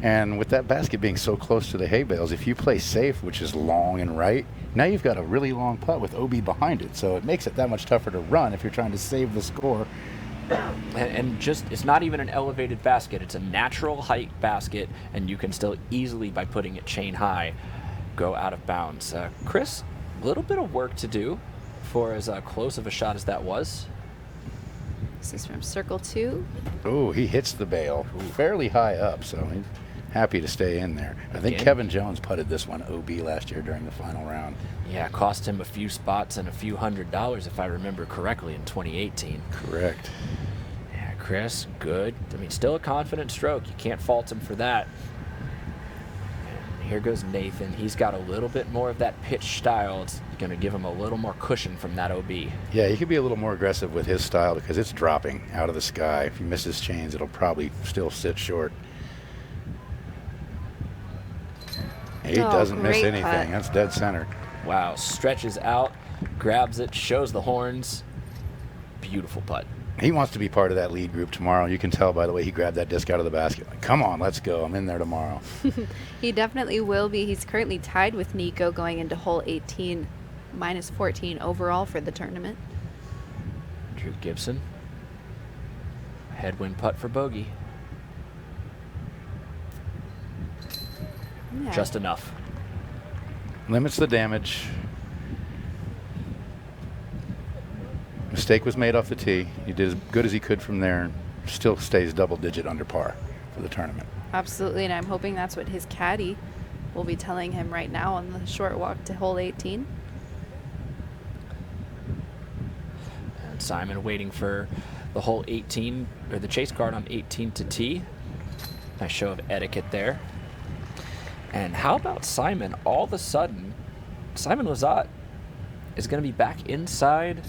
And with that basket being so close to the hay bales, if you play safe, which is long and right, now you've got a really long putt with OB behind it. So it makes it that much tougher to run if you're trying to save the score And just, it's not even an elevated basket. It's a natural height basket, and you can still easily, by putting it chain high, go out of bounds. Chris, a little bit of work to do for as close of a shot as that was. This is from circle 2. Oh, he hits the bail fairly high up, so he's happy to stay in there. I think Kevin Jones putted this one OB last year during the final round. Yeah, it cost him a few spots and a few $100, if I remember correctly, in 2018. Correct. Yeah, Chris, good. I mean, still a confident stroke. You can't fault him for that. And here goes Nathan. He's got a little bit more of that pitch style. It's going to give him a little more cushion from that OB. Yeah, he could be a little more aggressive with his style because it's dropping out of the sky. If he misses chains, it'll probably still sit short. He doesn't miss anything. Putt. That's dead center. Wow, stretches out, grabs it, shows the horns. Beautiful putt. He wants to be part of that lead group tomorrow. You can tell by the way he grabbed that disc out of the basket. Like, come on, let's go. I'm in there tomorrow. He definitely will be. He's currently tied with Nico going into hole 18, minus 14 overall for the tournament. Drew Gibson. Headwind putt for bogey. Yeah. Just enough. Limits the damage. Mistake was made off the tee. He did as good as he could from there. Still stays double-digit under par for the tournament. Absolutely, and I'm hoping that's what his caddy will be telling him right now on the short walk to hole 18. And Simon waiting for the hole 18, or the chase card on 18 to tee. Nice show of etiquette there. And how about Simon? All of a sudden, Simon Lizotte is going to be back inside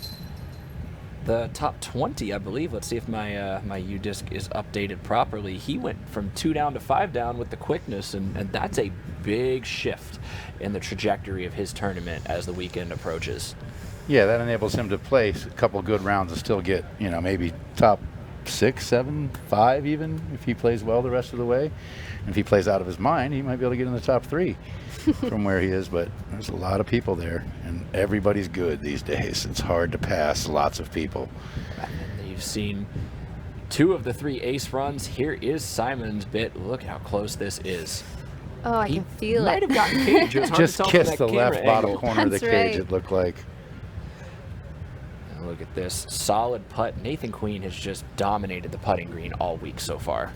the top 20, I believe. Let's see if my my U-disc is updated properly. He went from 2 down to 5 down with the quickness, and that's a big shift in the trajectory of his tournament as the weekend approaches. Yeah, that enables him to play a couple good rounds and still get, you know, maybe top 6, 7, 5 even if he plays well the rest of the way. And if he plays out of his mind, he might be able to get in the top 3 from where he is. But there's a lot of people there, and everybody's good these days. It's hard to pass lots of people. And you've seen 2 of the 3 ace runs. Here is Simon's bit. Look how close this is. Oh, I can feel Might it. have gotten cage. It was hard Just to tell kiss from the that left camera bottom angle. corner of the That's cage, right. it looked like. Look at this solid putt. Nathan Queen has just dominated the putting green all week so far.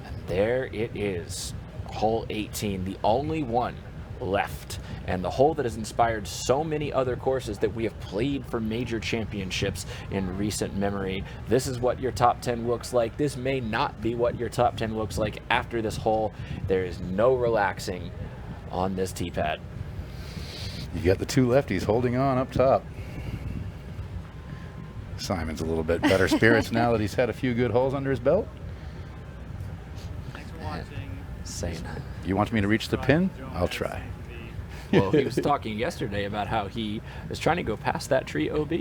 And there it is, hole 18, the only one left, and the hole that has inspired so many other courses that we have played for major championships in recent memory. This is what your top 10 looks like. This may not be what your top 10 looks like after this hole. There is no relaxing on this tee pad. You got the 2 lefties holding on up top. Simon's a little bit better spirits now that he's had a few good holes under his belt. Thanks for watching. Saying, You want me to reach the pin? I'll try. well, he was talking yesterday about how he was trying to go past that tree OB.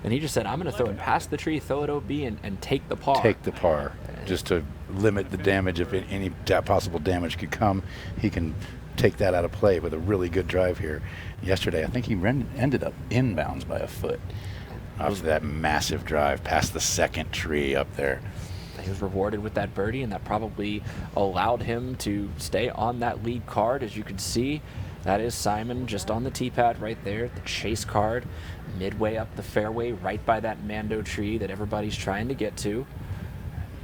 And he just said, I'm going to throw it past the tree, throw it OB, and take the par. Take the par, just to limit the damage. If any possible damage could come, he can take that out of play with a really good drive here. Yesterday, I think he ended up inbounds by a foot. Off that massive drive past the second tree up there. He was rewarded with that birdie, and that probably allowed him to stay on that lead card. As you can see, that is Simon just on the tee pad right there, the chase card, midway up the fairway, right by that Mando tree that everybody's trying to get to.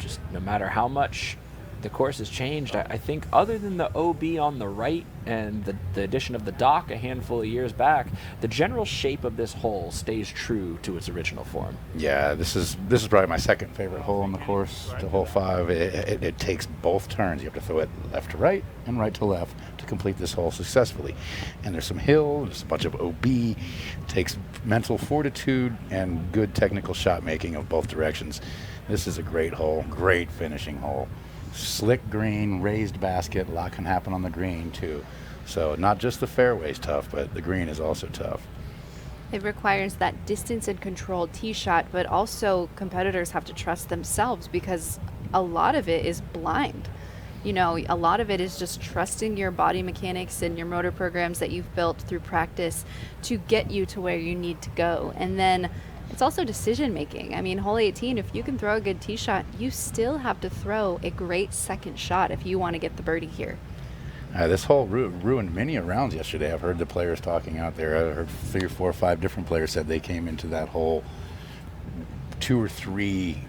Just no matter how much the course has changed, I think other than the OB on the right and the addition of the dock a handful of years back, the general shape of this hole stays true to its original form. Yeah, this is probably my second favorite hole on the course, to hole 5. It takes both turns. You have to throw it left to right and right to left to complete this hole successfully. And there's some hill, there's a bunch of OB. It takes mental fortitude and good technical shot making of both directions. This is a great hole, great finishing hole. Slick green, raised basket, a lot can happen on the green too. So not just the fairway's tough, but the green is also tough. It requires that distance and controlled tee shot, but also competitors have to trust themselves because a lot of it is blind. You know, a lot of it is just trusting your body mechanics and your motor programs that you've built through practice to get you to where you need to go. And then It's also decision making. I mean, hole 18, if you can throw a good tee shot, you still have to throw a great second shot if you want to get the birdie here. This hole ruined many rounds yesterday. I've heard the players talking out there. I heard 3 or 4 or 5 different players said they came into that hole 2 or 3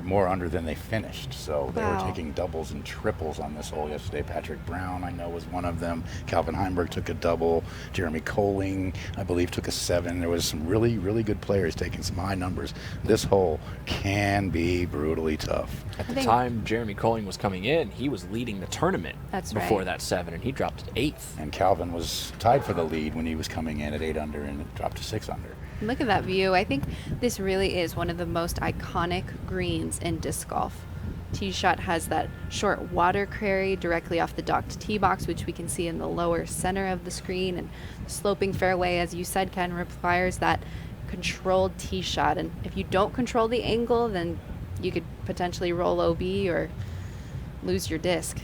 more under than they finished. So they were taking doubles and triples on this hole yesterday. Patrick Brown, I know, was one of them. Calvin Heimberg took a double. Jeremy Colling, I believe, took a 7. There was some really, really good players taking some high numbers. This hole can be brutally tough. At the time Jeremy Colling was coming in, he was leading the tournament before that 7, and he dropped to 8th. And Calvin was tied for the lead when he was coming in at 8 under and it dropped to 6 under. Look at that view. I think this really is one of the most iconic greens in disc golf. Tee shot has that short water carry directly off the docked tee box, which we can see in the lower center of the screen, and the sloping fairway, as you said, Ken, requires that controlled tee shot. And if you don't control the angle, then you could potentially roll OB or lose your disc.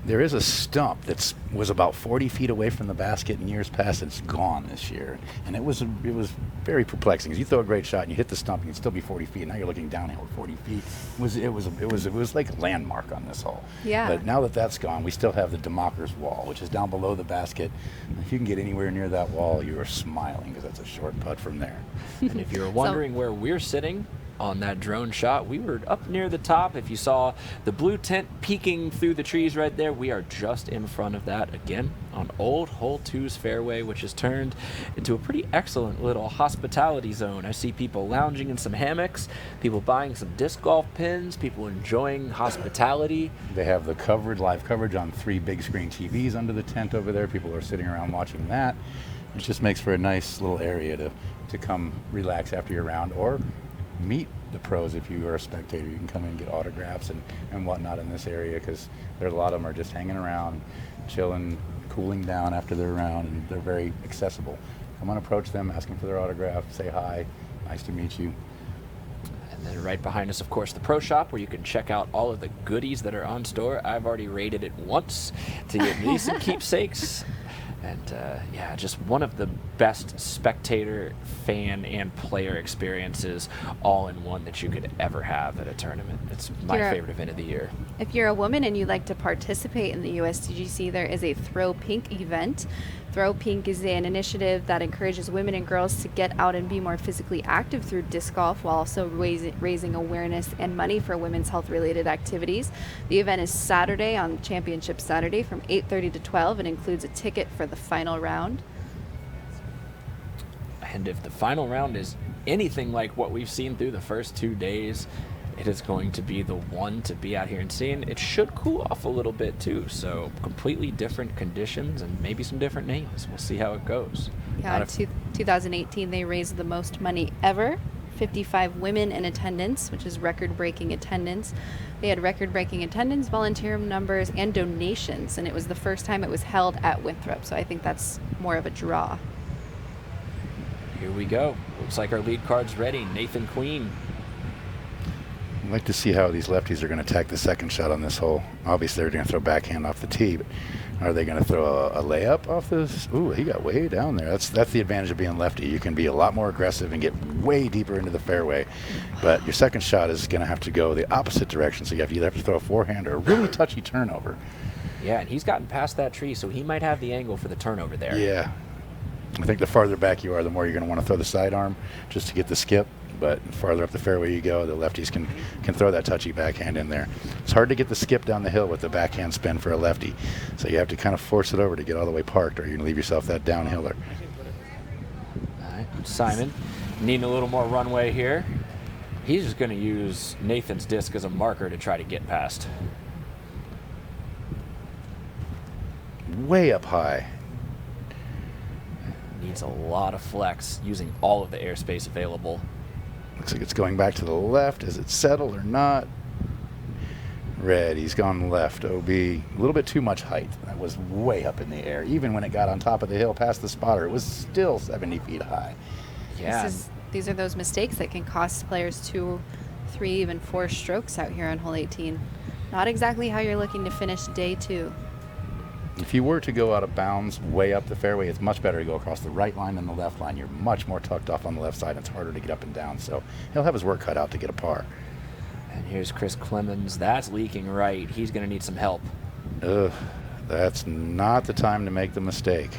There is a stump that was about 40 feet away from the basket in years past. It's gone this year, and it was very perplexing. Because you throw a great shot and you hit the stump, and you'd still be 40 feet. And now you're looking downhill at 40 feet. It was like a landmark on this hole. Yeah. But now that that's gone, we still have the DeMockers wall, which is down below the basket. And if you can get anywhere near that wall, you are smiling because that's a short putt from there. And if you're wondering where we're sitting on that drone shot, we were up near the top. If you saw the blue tent peeking through the trees right there, we are just in front of that again on old hole 2's fairway, which has turned into a pretty excellent little hospitality zone. I see people lounging in some hammocks, people buying some disc golf pins, people enjoying hospitality. They have the live coverage on 3 big screen TVs under the tent over there. People are sitting around watching that. It just makes for a nice little area to come relax after your round, or meet the pros. If you are a spectator, you can come in and get autographs and whatnot in this area, because there are a lot of them are just hanging around, chilling, cooling down after their round, and they're very accessible. Come on, approach them, ask them for their autograph, say hi, nice to meet you. And then right behind us, of course, the Pro Shop, where you can check out all of the goodies that are on store. I've already raided it once to get me some keepsakes. And yeah, just one of the best spectator, fan, and player experiences all in one that you could ever have at a tournament. It's my favorite event of the year. If you're a woman and you'd like to participate in the USDGC, there is a Throw Pink event. Throw Pink is an initiative that encourages women and girls to get out and be more physically active through disc golf, while also raising awareness and money for women's health-related activities. The event is Saturday, on Championship Saturday, from 8:30 to 12, and includes a ticket for the final round. And if the final round is anything like what we've seen through the first 2 days, it is going to be the one to be out here and seeing. It should cool off a little bit too, so completely different conditions and maybe some different names. We'll see how it goes. Yeah, in 2018 they raised the most money ever. 55 women in attendance, which is record-breaking attendance. They had record-breaking attendance, volunteer numbers, and donations, and it was the first time it was held at Winthrop, so I think that's more of a draw. Here we go. Looks like our lead card's ready. Nathan Queen. I'd like to see how these lefties are going to attack the second shot on this hole. Obviously, they're going to throw backhand off the tee, but are they going to throw a layup off this? Ooh, he got way down there. That's the advantage of being lefty. You can be a lot more aggressive and get way deeper into the fairway, but your second shot is going to have to go the opposite direction, so you either have to throw a forehand or a really touchy turnover. Yeah, and he's gotten past that tree, so he might have the angle for the turnover there. Yeah. I think the farther back you are, the more you're going to want to throw the sidearm just to get the skip. But the farther up the fairway you go, the lefties can throw that touchy backhand in there. It's hard to get the skip down the hill with the backhand spin for a lefty. So you have to kind of force it over to get all the way parked, or you're going to leave yourself that downhiller. All right, Simon, needing a little more runway here. He's just going to use Nathan's disc as a marker to try to get past. Way up high. Needs a lot of flex, using all of the airspace available. Looks like it's going back to the left. Is it settled or not? Red, he's gone left. OB, a little bit too much height. That was way up in the air. Even when it got on top of the hill past the spotter, it was still 70 feet high. Yeah. These are those mistakes that can cost players 2, 3, even 4 strokes out here on hole 18. Not exactly how you're looking to finish day 2. If you were to go out of bounds way up the fairway, it's much better to go across the right line than the left line. You're much more tucked off on the left side, and it's harder to get up and down. So he'll have his work cut out to get a par. And here's Chris Clemens. That's leaking right. He's going to need some help. Ugh, that's not the time to make the mistake.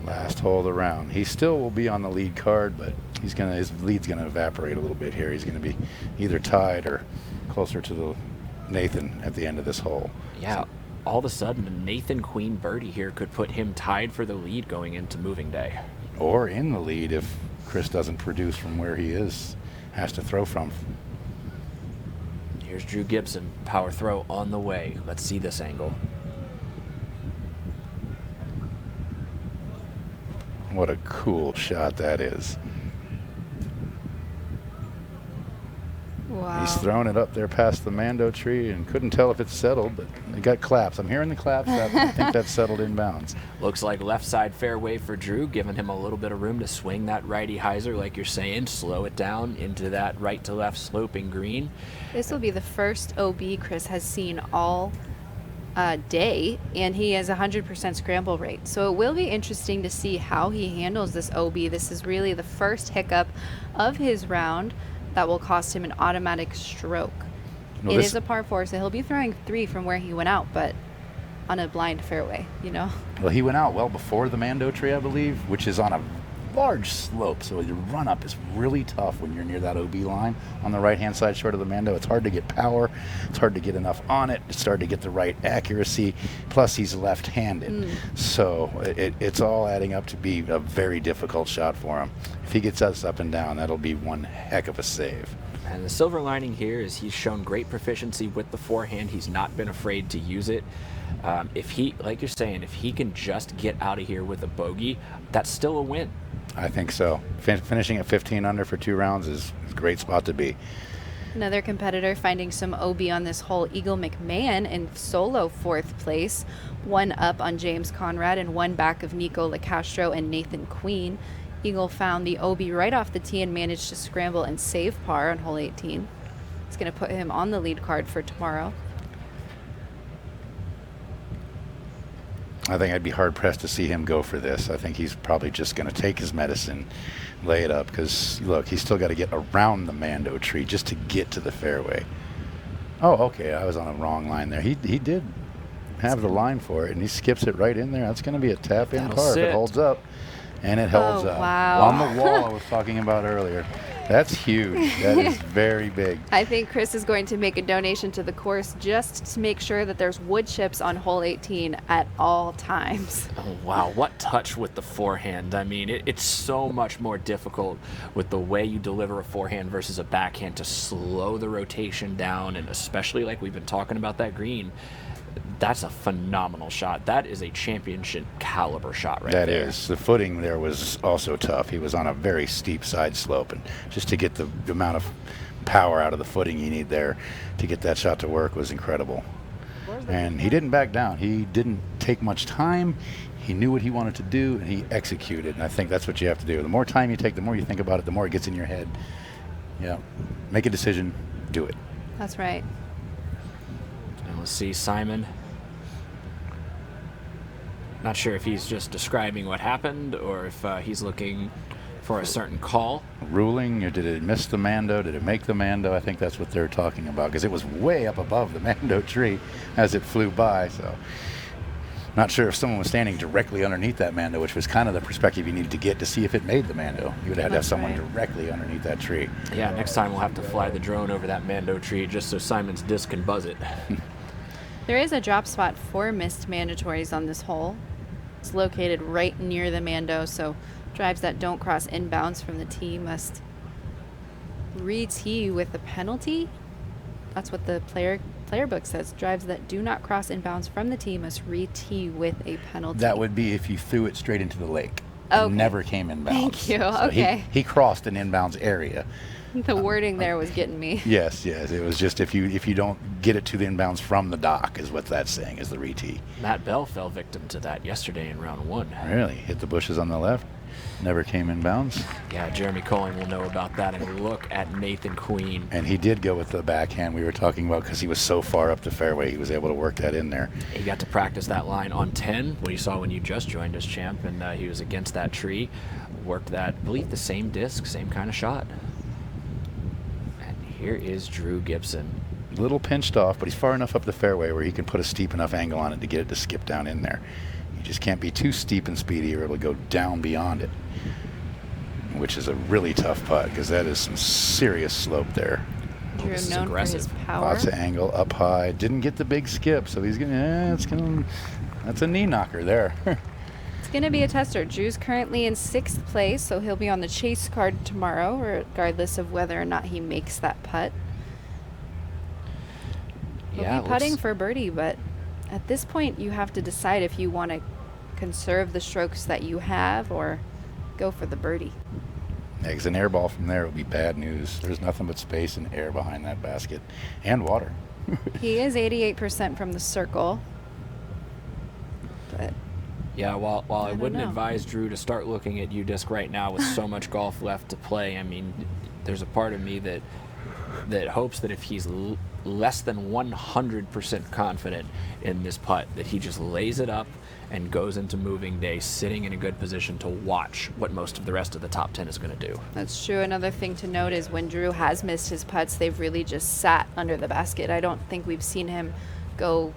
Last hole of the round. He still will be on the lead card, but his lead's gonna evaporate a little bit here. He's gonna be either tied or closer to the Nathan at the end of this hole. Yeah, all of a sudden a Nathan Queen birdie here could put him tied for the lead going into moving day. Or in the lead if Chris doesn't produce from where he is, has to throw from. Here's Drew Gibson, power throw on the way. Let's see this angle. What a cool shot that is. Wow. He's throwing it up there past the Mando tree and couldn't tell if it's settled, but it got claps. I'm hearing the claps. I think that's settled inbounds. Looks like left side fairway for Drew, giving him a little bit of room to swing that righty hyzer, like you're saying, slow it down into that right to left sloping green. This will be the first OB Chris has seen all day, and he has 100% scramble rate. So it will be interesting to see how he handles this OB. This is really the first hiccup of his round that will cost him an automatic stroke. Well, It is a par 4, so he'll be throwing 3 from where he went out, but on a blind fairway, you know? Well, he went out well before the Mando tree, I believe, which is on a large slope, so your run up is really tough when you're near that OB line on the right hand side short of the Mando. It's hard to get power, it's hard to get enough on it, it's hard to get the right accuracy, plus he's left-handed. So it's all adding up to be a very difficult shot for him. If he gets us up and down, that'll be one heck of a save. And the silver lining here is he's shown great proficiency with the forehand. He's not been afraid to use it. If he, like you're saying, if he can just get out of here with a bogey, that's still a win. I think so. Finishing at 15 under for 2 rounds is a great spot to be. Another competitor finding some OB on this hole, Eagle McMahon in solo 4th place, 1 up on James Conrad and 1 back of Nico LaCastro and Nathan Queen. Eagle found the OB right off the tee and managed to scramble and save par on hole 18. It's going to put him on the lead card for tomorrow. I think I'd be hard-pressed to see him go for this. I think he's probably just going to take his medicine, lay it up, because, look, he's still got to get around the Mando tree just to get to the fairway. Oh, okay, I was on a wrong line there. He did have the line for it, and he skips it right in there. That's going to be a tap-in par if it holds up. And it holds up. Wow. On the wall I was talking about earlier. That's huge. That is very big. I think Chris is going to make a donation to the course just to make sure that there's wood chips on hole 18 at all times. Oh, wow, what touch with the forehand. I mean, it's so much more difficult with the way you deliver a forehand versus a backhand to slow the rotation down, and especially like we've been talking about that green. That's a phenomenal shot. That is a championship caliber shot right there. That is. The footing there was also tough. He was on a very steep side slope, and just to get the amount of power out of the footing you need there to get that shot to work was incredible. And he didn't back down. He didn't take much time. He knew what he wanted to do, and he executed. And I think that's what you have to do. The more time you take, the more you think about it, the more it gets in your head. Yeah. Make a decision. Do it. That's right. And we'll see Simon. Not sure if he's just describing what happened or if he's looking for a certain call. Ruling, or did it miss the Mando? Did it make the Mando? I think that's what they're talking about, because it was way up above the Mando tree as it flew by. So not sure if someone was standing directly underneath that Mando, which was kind of the perspective you needed to get to see if it made the Mando. You would have to have someone directly underneath that tree. Yeah, next time we'll have to fly the drone over that Mando tree just so Simon's disc can buzz it. There is a drop spot for missed mandatories on this hole. It's located right near the Mando, so drives that don't cross inbounds from the tee must re-tee with a penalty. That's what the player book says. Drives that do not cross inbounds from the tee must re-tee with a penalty. That would be if you threw it straight into the lake. Okay. And never came inbounds. Thank you. So Okay. He crossed an inbounds area. The wording there was getting me. Yes. It was just if you don't get it to the inbounds from the dock is what that's saying, is the re-tee. Matt Bell fell victim to that yesterday in round 1. Really? Hit the bushes on the left? Never came in bounds. Yeah, Jeremy Cohen will know about that. And look at Nathan Queen. And he did go with the backhand we were talking about because he was so far up the fairway. He was able to work that in there. He got to practice that line on 10, what you saw when you just joined us, champ, and he was against that tree. Worked that, I believe, the same disc, same kind of shot. And here is Drew Gibson. A little pinched off, but he's far enough up the fairway where he can put a steep enough angle on it to get it to skip down in there. You just can't be too steep and speedy or it'll go down beyond it, which is a really tough putt because that is some serious slope there. Drew This is known for his aggressive. power. Lots of angle up high. Didn't get the big skip, so he's gonna. That's a knee knocker there. It's going to be a tester. Drew's currently in 6th place, so he'll be on the chase card tomorrow, regardless of whether or not he makes that putt. He'll Yeah, be putting for birdie, but at this point, you have to decide if you want to conserve the strokes that you have or go for the birdie. Because an air ball from there will be bad news. There's nothing but space and air behind that basket, and water. He is 88% from the circle. But Yeah, while I don't wouldn't know. advise Drew to start looking at UDisc right now with so much golf left to play, I mean, there's a part of me that hopes that if he's less than 100% confident in this putt, that he just lays it up and goes into moving day sitting in a good position to watch what most of the rest of the top 10 is going to do. that's true. Another thing to note is when Drew has missed his putts, they've really just sat under the basket. I don't think we've seen him go,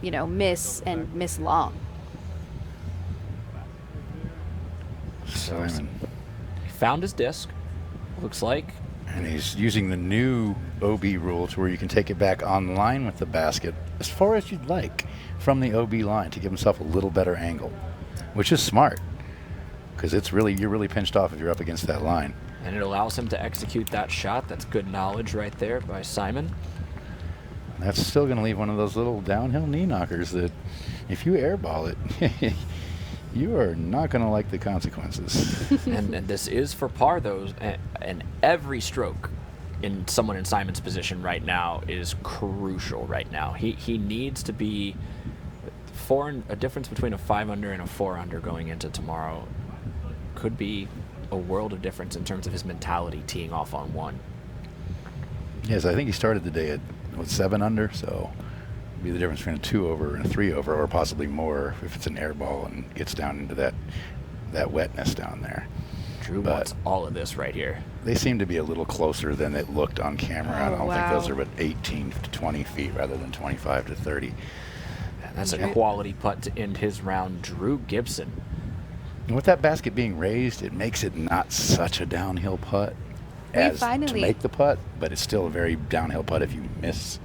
miss and miss long. Simon. He found his disc, looks like. And he's using the new OB rule to where you can take it back on line with the basket as far as you'd like from the OB line to give himself a little better angle, which is smart because you're really pinched off if you're up against that line. And it allows him to execute that shot. That's good knowledge right there by Simon. That's still going to leave one of those little downhill knee knockers that if you airball it, you are not going to like the consequences. and this is for par, though, and every stroke in someone in Simon's position right now is crucial right now. He needs to be a difference between a 5-under and a 4-under going into tomorrow could be a world of difference in terms of his mentality teeing off on 1. Yes, I think he started the day at 7 under, so it'd be the difference between a 2 over and a 3 over, or possibly more if it's an air ball and gets down into that wetness down there. Drew wants all of this right here. They seem to be a little closer than it looked on camera. I don't think those are but 18 to 20 feet rather than 25 to 30. That's a quality putt to end his round. Drew Gibson. And with that basket being raised, it makes it not such a downhill putt as to make the putt, but it's still a very downhill putt if you miss.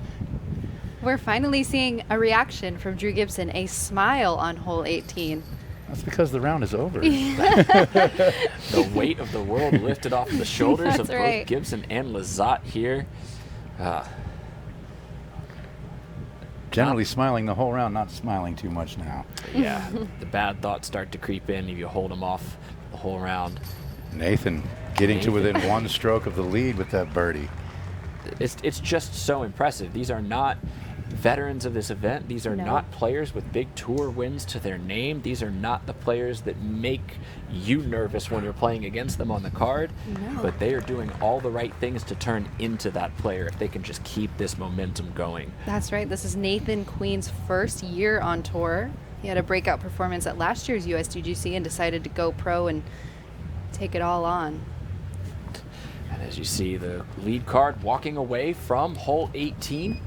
We're finally seeing a reaction from Drew Gibson, a smile on hole 18. That's because the round is over. The weight of the world lifted off the shoulders of right. both Gibson and Lizotte here. Generally smiling the whole round, not smiling too much now. Yeah, the bad thoughts start to creep in if you hold him off the whole round. Nathan getting to within 1 stroke of the lead with that birdie. It's just so impressive. These are not veterans of this event. These are not players with big tour wins to their name. These are not the players that make you nervous when you're playing against them on the card. No. But they are doing all the right things to turn into that player if they can just keep this momentum going. That's right. This is Nathan Queen's first year on tour. He had a breakout performance at last year's USDGC and decided to go pro and take it all on. And as you see the lead card walking away from hole 18,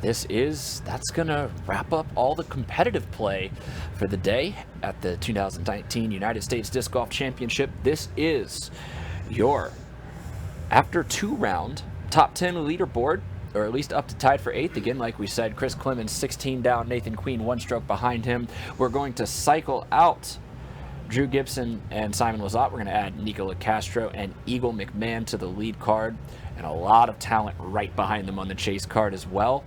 that's going to wrap up all the competitive play for the day at the 2019 United States Disc Golf Championship. This is your after 2-round top 10 leaderboard, or at least up to tied for 8th. Again, like we said, Chris Clemens 16 down, Nathan Queen 1 stroke behind him. We're going to cycle out Drew Gibson and Simon Lizotte. We're going to add Nicola Castro and Eagle McMahon to the lead card, and a lot of talent right behind them on the chase card as well.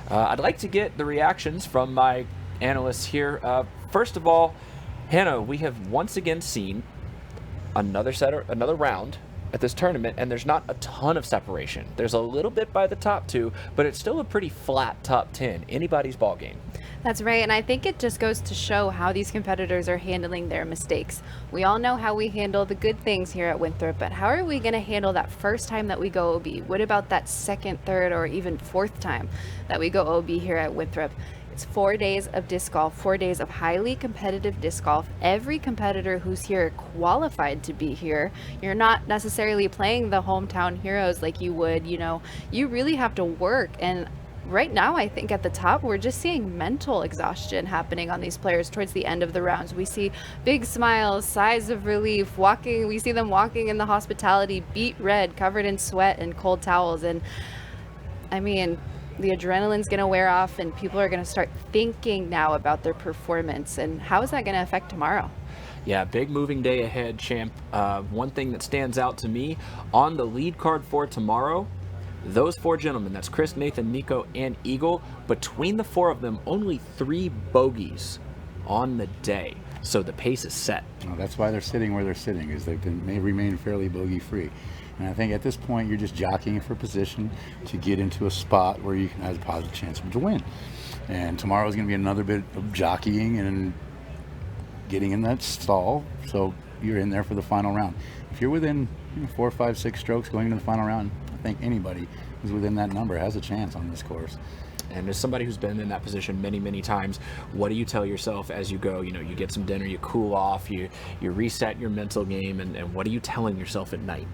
I'd like to get the reactions from my analysts here. First of all, Hannah, we have once again seen another round at this tournament, and there's not a ton of separation. There's a little bit by the top 2, but it's still a pretty flat top 10. Anybody's ball game. That's right, and I think it just goes to show how these competitors are handling their mistakes. We all know how we handle the good things here at Winthrop, but how are we going to handle that first time that we go OB? What about that second, third, or even fourth time that we go OB here at Winthrop? It's 4 days of disc golf, 4 days of highly competitive disc golf. Every competitor who's here qualified to be here. You're not necessarily playing the hometown heroes like you would, you really have to work. And right now, I think at the top, we're just seeing mental exhaustion happening on these players towards the end of the rounds. We see big smiles, sighs of relief, we see them walking in the hospitality, beet red, covered in sweat and cold towels. And I mean, the adrenaline's going to wear off and people are going to start thinking now about their performance. And how is that going to affect tomorrow? Yeah, big moving day ahead, champ. One thing that stands out to me on the lead card for tomorrow, those 4 gentlemen, that's Chris, Nathan, Nico, and Eagle, between the 4 of them, only 3 bogeys on the day. So the pace is set. Well, that's why they're sitting where they're sitting, is may remain fairly bogey free. And I think at this point, you're just jockeying for position to get into a spot where you can have a positive chance to win. And tomorrow is going to be another bit of jockeying and getting in that stall, so you're in there for the final round. If you're within 4, 5, 6 strokes going into the final round, I think anybody who's within that number has a chance on this course. And as somebody who's been in that position many, many times, what do you tell yourself as you go? You get some dinner, you cool off, you reset your mental game, and what are you telling yourself at night?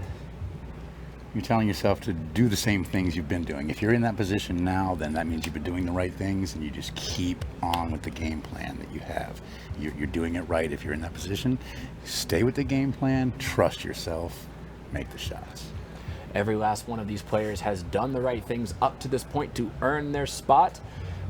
You're telling yourself to do the same things you've been doing. If you're in that position now, then that means you've been doing the right things, and you just keep on with the game plan that you have. You're doing it right. If you're in that position, stay with the game plan, trust yourself, make the shots. Every last one of these players has done the right things up to this point to earn their spot.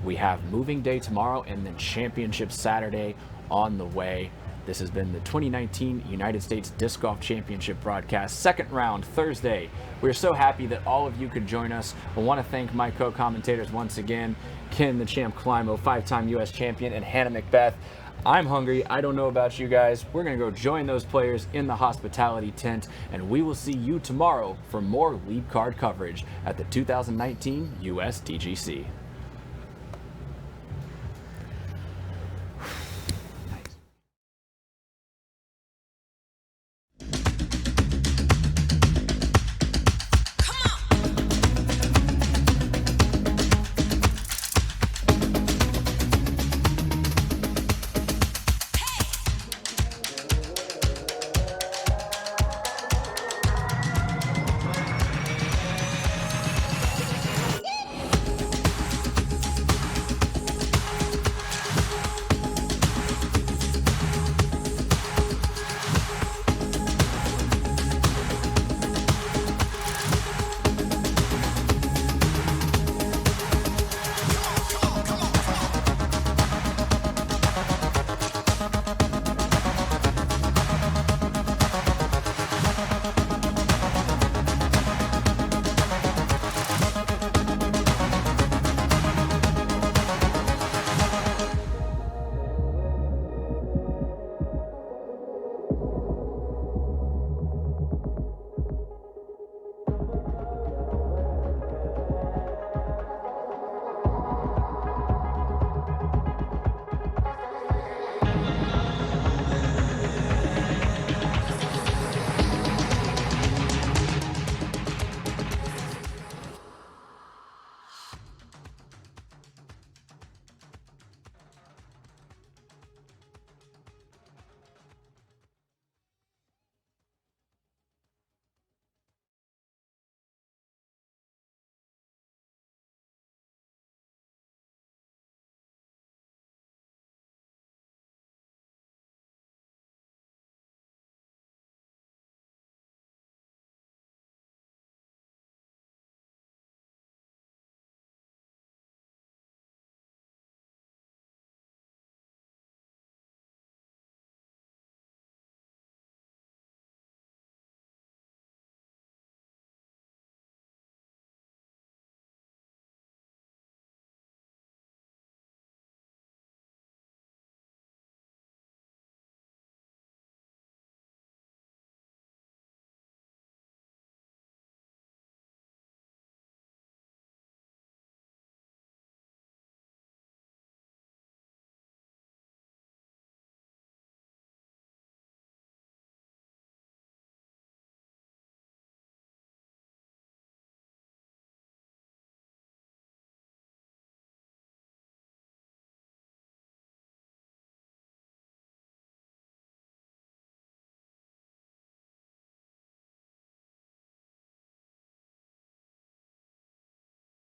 We have moving day tomorrow and then championship Saturday on the way. This has been the 2019 United States Disc Golf Championship broadcast, second round Thursday. We're so happy that all of you could join us. I want to thank my co-commentators once again, Ken the Champ Climo, 5-time U.S. champion, and Hannah Macbeth. I'm hungry. I don't know about you guys. We're going to go join those players in the hospitality tent, and we will see you tomorrow for more lead card coverage at the 2019 USDGC.